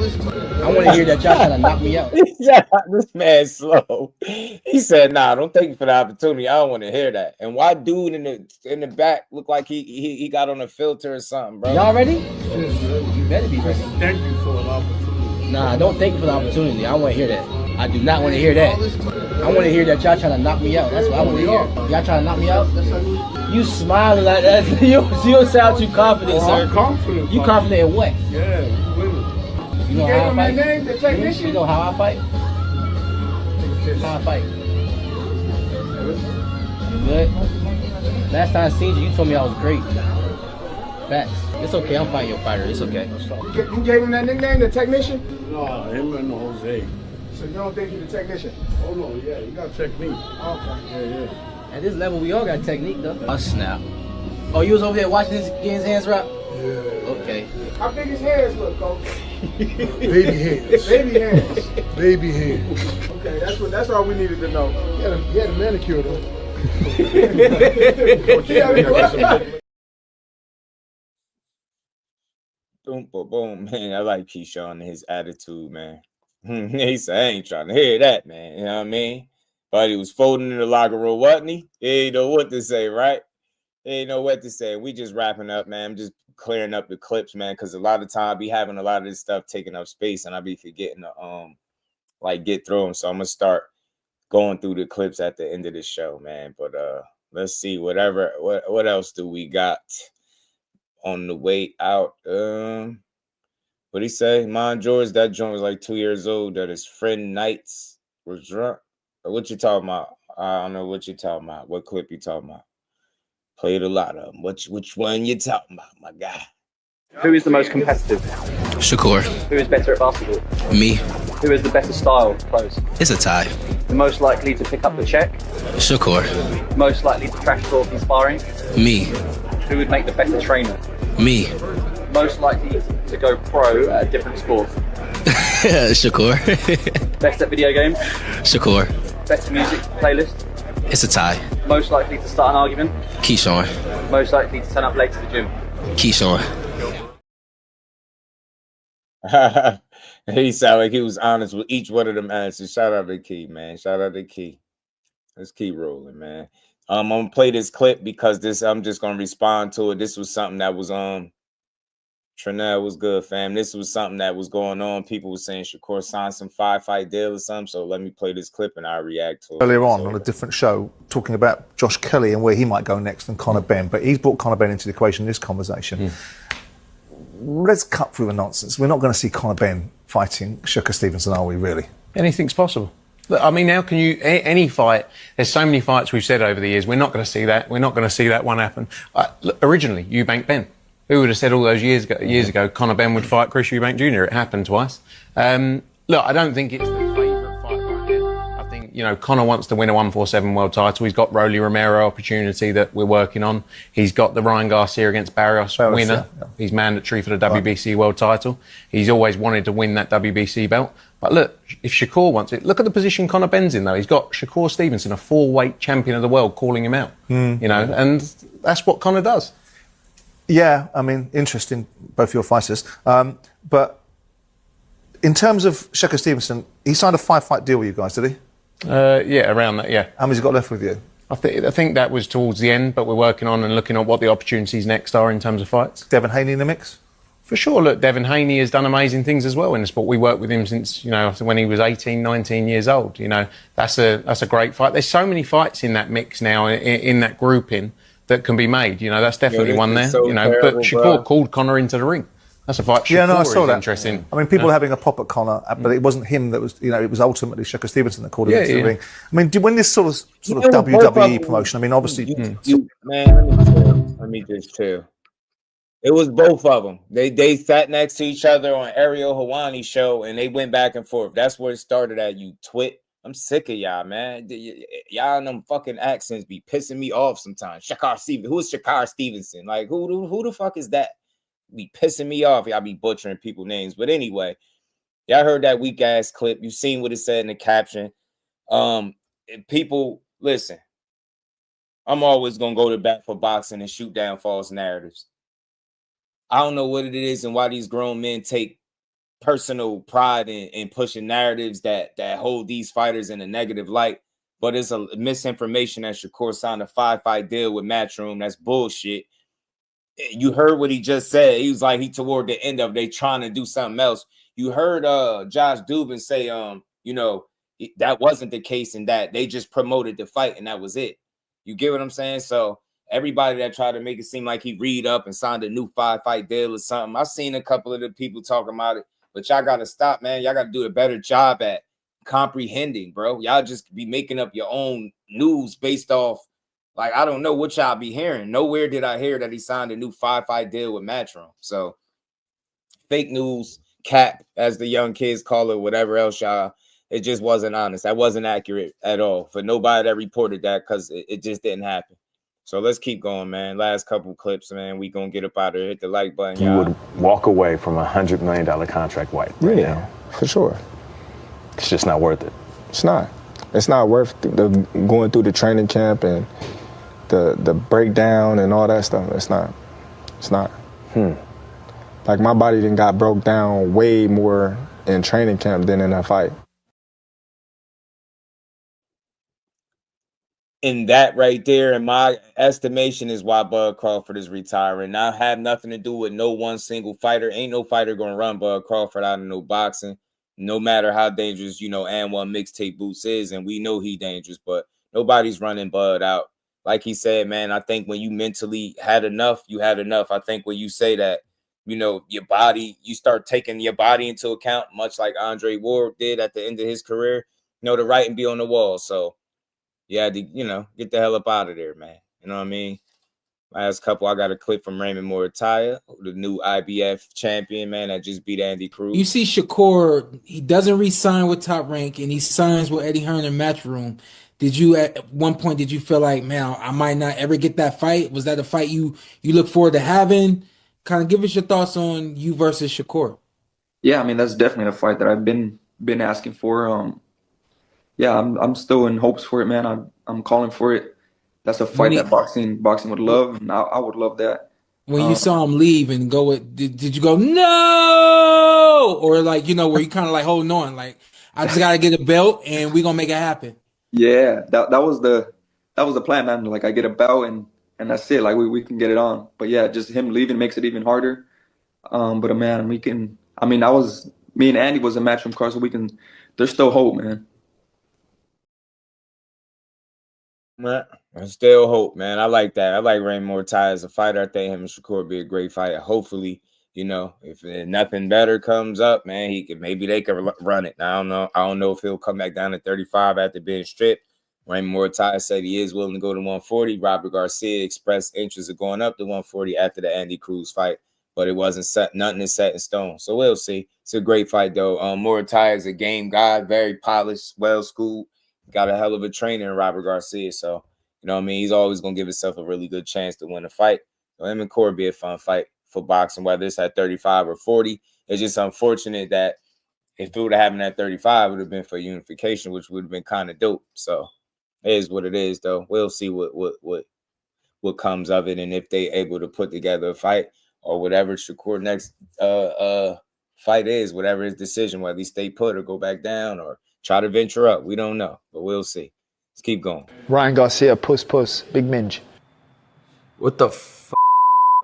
I want to hear that y'all trying to knock me out. This man's slow. He said, "Nah, don't thank you for the opportunity. I don't want to hear that." And why dude in the back look like he got on a filter or something, bro? Y'all ready? You better be ready. Thank you for the opportunity. Nah, don't thank you for the opportunity. I don't want to hear that. I do not want to hear that. I want to hear that y'all trying to knock me out. That's what I want to hear. Y'all trying to knock me out? You smiling like that. You don't sound too confident, sir. I'm confident. You confident in what? Yeah, women. You know how I fight? Name, the technician? You know how I fight? How I fight? You good? Last time I seen you told me I was great. Facts. It's okay. I'm fighting your fighter. It's okay. You gave him that nickname, the technician? No, him and Jose. So you don't think he's the technician? Oh no, yeah, you got technique. Okay. Yeah. At this level, we all got technique, though. A snap. Oh, you was over there watching his, getting his hands wrapped? Yeah. Okay. How big his hands look, coach? Baby hands. Baby hands. Baby hands. Okay, that's all we needed to know. He had a manicure though. Boom, man. I like Keyshawn and his attitude, man. He said, I ain't trying to hear that, man. You know what I mean? But he was folding in the locker room, wasn't he? He ain't know what to say, right? He ain't know what to say. We just wrapping up, man. I'm just clearing up the clips, man, because a lot of time I be having a lot of this stuff taking up space, and I be forgetting to get through them. So I'm gonna start going through the clips at the end of the show, man. But let's see, what else do we got on the way out? What'd he say? Mon George, that joint was like 2 years old, that his friend Knights was drunk. What you talking about? I don't know what you talking about. What clip you talking about? Played a lot of them. Which one you talking about, my guy? Who is the most competitive? Shakur. Who is better at basketball? Me. Who is the better style clothes? It's a tie. The most likely to pick up the check? Shakur. Most likely to trash talk in sparring? Me. Who would make the better trainer? Me. Most likely to go pro at a different sport? Shakur. Best at video games? Shakur. Best music playlist? It's a tie. Most likely to start an argument? Keyshawn. Most likely to turn up late to the gym? Keyshawn. He sounded like he was honest with each one of them answers. Shout out to Key, man. Shout out to Key. Let's keep rolling, man. I'm gonna play this clip because I'm just gonna respond to it. This was something that was Trinell was good, fam. This was something that was going on. People were saying Shakur signed some 5-fight deal or something. So let me play this clip and I'll react to it. Earlier on a different show, talking about Josh Kelly and where he might go next and Conor Benn, but he's brought Conor Benn into the equation in this conversation. Let's cut through the nonsense. We're not going to see Conor Benn fighting Shakur Stevenson, are we, really? Anything's possible. Look, I mean, how can you, any fight, there's so many fights we've said over the years, we're not going to see that. We're not going to see that one happen. Look, originally, Eubank Ben. Who would have said all those years ago Conor Ben would fight Chris Eubank Jr.? It happened twice. Look, I don't think it's the favourite fight right now. I think, you know, Conor wants to win a 147 world title. He's got Rolly Romero opportunity that we're working on. He's got the Ryan Garcia against Barrios winner. Yeah. He's mandatory for the WBC world title. He's always wanted to win that WBC belt. But look, if Shakur wants it, look at the position Conor Ben's in, though. He's got Shakur Stevenson, a 4-weight champion of the world, calling him out. You know, and that's what Conor does. Yeah, I mean, interesting, both your fighters. But in terms of Shakur Stevenson, he signed a 5-fight deal with you guys, did he? Yeah, around that, yeah. How many's he got left with you? I think that was towards the end, but we're working on and looking at what the opportunities next are in terms of fights. Devin Haney in the mix? For sure. Look, Devin Haney has done amazing things as well in the sport. We worked with him since, you know, when he was 18, 19 years old. You know, that's a great fight. There's so many fights in that mix now, in that grouping, that can be made. You know, that's definitely one there. So you know, terrible, but Shakur called Conor into the ring. That's a fight Shakur I saw that. Interesting. I mean, people are having a pop at Conor, but it wasn't him that was, you know, it was ultimately Shakur Stevenson that called him into the ring. I mean, do you win this sort of WWE promotion? I mean, obviously... Man, let me just chill. It was both of them. They sat next to each other on Ariel Helwani's show, and they went back and forth. That's where it started at, you twit. I'm sick of y'all, man. Y'all and them fucking accents be pissing me off sometimes. Shakur Stevenson. Who is Shakur Stevenson? Like, who the fuck is that? Be pissing me off. Y'all be butchering people's names. But anyway, y'all heard that weak ass clip. You seen what it said in the caption. People, listen. I'm always gonna go to bat for boxing and shoot down false narratives. I don't know what it is and why these grown men take personal pride in pushing narratives that hold these fighters in a negative light, but it's a misinformation that Shakur signed a 5-fight deal with Matchroom. That's bullshit. You heard what he just said. He was like, he toward the end of they trying to do something else. You heard Josh Dubin say, you know, that wasn't the case and that they just promoted the fight and that was it. You get what I'm saying? So everybody that tried to make it seem like he read up and signed a new 5-fight deal or something, I've seen a couple of the people talking about it, but y'all got to stop, man. Y'all got to do a better job at comprehending, bro. Y'all just be making up your own news based off, like, I don't know what y'all be hearing. Nowhere did I hear that he signed a new 5-fight deal with Matchroom. So fake news, cap, as the young kids call it, whatever else y'all, it just wasn't honest. That wasn't accurate at all for nobody that reported that because it just didn't happen. So let's keep going, man. Last couple clips, man. We gonna get up out of here. Hit the like button, you would walk away from $100 million contract right now. For sure. It's just not worth it. It's not. It's not worth going through the training camp and the breakdown and all that stuff. It's not. It's not. Like, my body done got broke down way more in training camp than in a fight. And that right there, in my estimation, is why Bud Crawford is retiring. Now, have nothing to do with no one single fighter. Ain't no fighter gonna run Bud Crawford out of no boxing, no matter how dangerous, you know, and one mixtape Boots is, and we know he dangerous, but nobody's running Bud out. Like he said, man, I think when you mentally had enough, you had enough. I think when you say that, you know, your body, you start taking your body into account, much like Andre Ward did at the end of his career, you know, the writing be on the wall. So you had to, you know, get the hell up out of there, man. You know what I mean? Last couple, I got a clip from Raymond Moritaya, the new IBF champion, man, that just beat Andy Cruz. You see Shakur, he doesn't re-sign with Top Rank, and he signs with Eddie Hearn in Matchroom. Did you, at one point, did you feel like, man, I might not ever get that fight? Was that a fight you look forward to having? Kind of give us your thoughts on you versus Shakur. Yeah, I mean, that's definitely a fight that I've been asking for. Yeah, I'm still in hopes for it, man. I'm calling for it. That's a fight that boxing would love, and I would love that. When you saw him leave and go, did you go no, or like, you know, were you kind of like holding on, like, I just gotta get a belt and we gonna make it happen? Yeah, that was the plan, man. Like, I get a belt and that's it. Like, we can get it on. But yeah, just him leaving makes it even harder. But man, we can. I mean, me and Andy was a match from car, so we can. There's still hope, man. I still hope, man. I like that. I like Raymond Moritaya as a fighter. I think him and Shakur would be a great fighter. Hopefully, You know, if nothing better comes up, man, maybe they could run it. Now, I don't know if he'll come back down to 35 after being stripped. Raymond Mortai said he is willing to go to 140. Robert Garcia expressed interest of going up to 140 after the Andy Cruz fight, but it wasn't set. Nothing is set in stone. So we'll see. It's a great fight, though. Mortai is a game guy, very polished, well-schooled. Got a hell of a trainer in Robert Garcia. So, you know what I mean? He's always going to give himself a really good chance to win a fight. So him and Corey be a fun fight for boxing, whether it's at 35 or 40. It's just unfortunate that if it would have happened at 35, it would have been for unification, which would have been kind of dope. So it is what it is, though. We'll see what comes of it, and if they able to put together a fight or whatever Shakur next fight is, whatever his decision, whether he stay put or go back down or try to venture up. We don't know, but we'll see. Let's keep going. Ryan Garcia, puss, big minge. What the f***?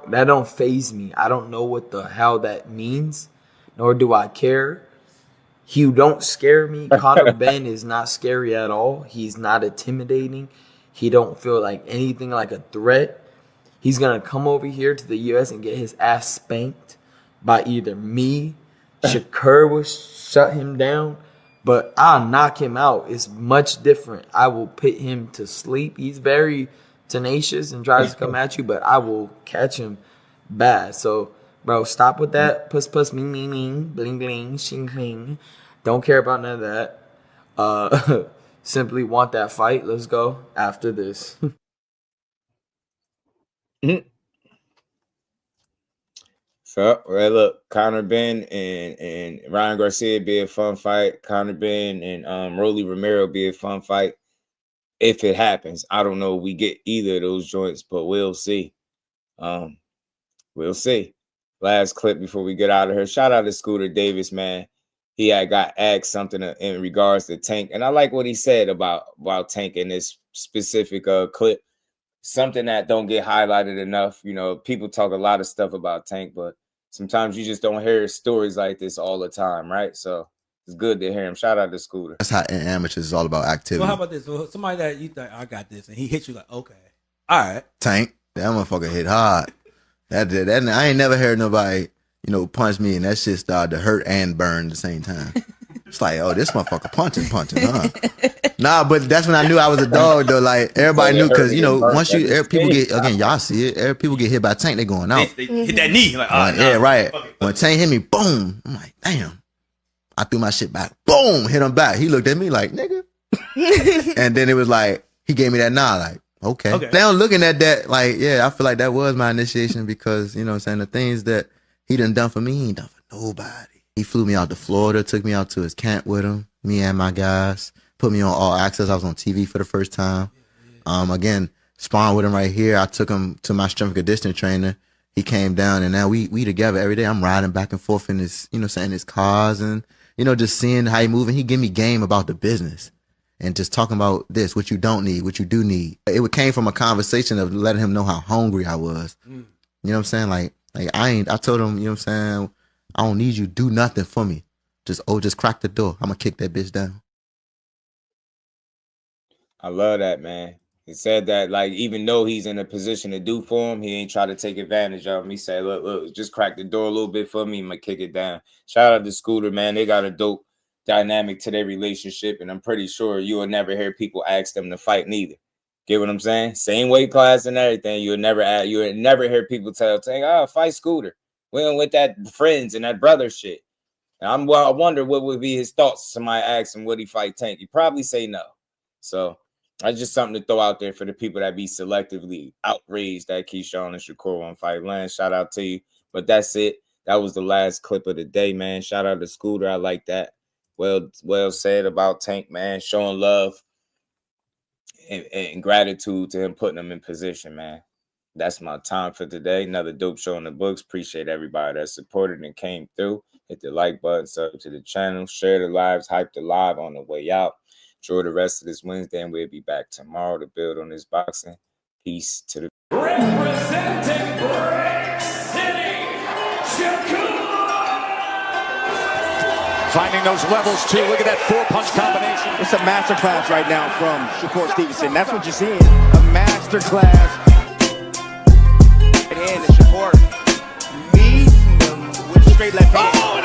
That don't faze me. I don't know what the hell that means, nor do I care. You don't scare me. Conor Ben is not scary at all. He's not intimidating. He don't feel like anything like a threat. He's going to come over here to the U.S. and get his ass spanked by either me, Shakur will shut him down, but I'll knock him out. It's much different. I will put him to sleep. He's very tenacious and tries to come at you, but I will catch him bad. So, bro, stop with that. Puss, ming, bling, bling, shing, bling. Don't care about none of that. Simply want that fight. Let's go after this. So, well, look, Conor Ben and Ryan Garcia be a fun fight. Conor Ben and Rolly Romero be a fun fight. If it happens, I don't know if we get either of those joints, but we'll see. We'll see. Last clip before we get out of here. Shout out to Scooter Davis, man. He had got asked something in regards to Tank, and I like what he said about Tank in this specific clip. Something that don't get highlighted enough. You know, people talk a lot of stuff about Tank, but sometimes you just don't hear stories like this all the time, right? So it's good to hear him. Shout out to Scooter. That's how in amateurs is all about activity. So how about this? So somebody that you think, I got this, and he hits you like, okay, all right. Tank, that motherfucker hit hard. That I ain't never heard nobody, punch me, and that shit started to hurt and burn at the same time. It's like, oh, this motherfucker punching, huh? Nah, but that's when I knew I was a dog, though. Like, everybody knew, because, once people get, again, y'all see it, people get hit by Tank, they going out. They hit that knee. Like, oh, yeah, right. When Tank hit me, boom, I'm like, damn. I threw my shit back. Boom, hit him back. He looked at me like, nigga. And then it was like, he gave me that nod, like, okay. Now looking at that, like, yeah, I feel like that was my initiation because, you know what I'm saying, the things that he done for me, he ain't done for nobody. He flew me out to Florida, took me out to his camp with him, me and my guys, put me on All Access. I was on TV for the first time. Again, sparring with him right here. I took him to my strength and conditioning trainer. He came down, and now we together every day. I'm riding back and forth in his, his cars and, just seeing how he moving. He give me game about the business and just talking about this, what you don't need, what you do need. It came from a conversation of letting him know how hungry I was. You know what I'm saying? Like I told him, you know what I'm saying? I don't need you to do nothing for me. Just crack the door. I'm gonna kick that bitch down. I love that, man. He said that, like, even though he's in a position to do for him, he ain't try to take advantage of him. He said, look, just crack the door a little bit for me. I'm gonna kick it down. Shout out to Scooter, man. They got a dope dynamic to their relationship, and I'm pretty sure you will never hear people ask them to fight neither. Get what I'm saying? Same weight class and everything. You would never hear people tell, oh, fight Scooter. We went with that friends and that brother shit. And I wonder what would be his thoughts. Somebody asked him, would he fight Tank? He'd probably say no. So that's just something to throw out there for the people that be selectively outraged that Keyshawn and Shakur won't fight. Lance, shout out to you. But that's it. That was the last clip of the day, man. Shout out to Scooter. I like that. Well said about Tank, man. Showing love and gratitude to him, putting him in position, man. That's my time for today. Another dope show in the books. Appreciate everybody that supported and came through. Hit the like button, sub to the channel, share the lives, hype the live on the way out. Enjoy the rest of this Wednesday, and we'll be back tomorrow to build on this boxing. Peace to the Representing Brick City, Shakur. Finding those levels too. Look at that 4-punch combination. It's a masterclass right now from Shakur Stevenson. That's what you're seeing. A masterclass. And Shakur meeting them straight left hand.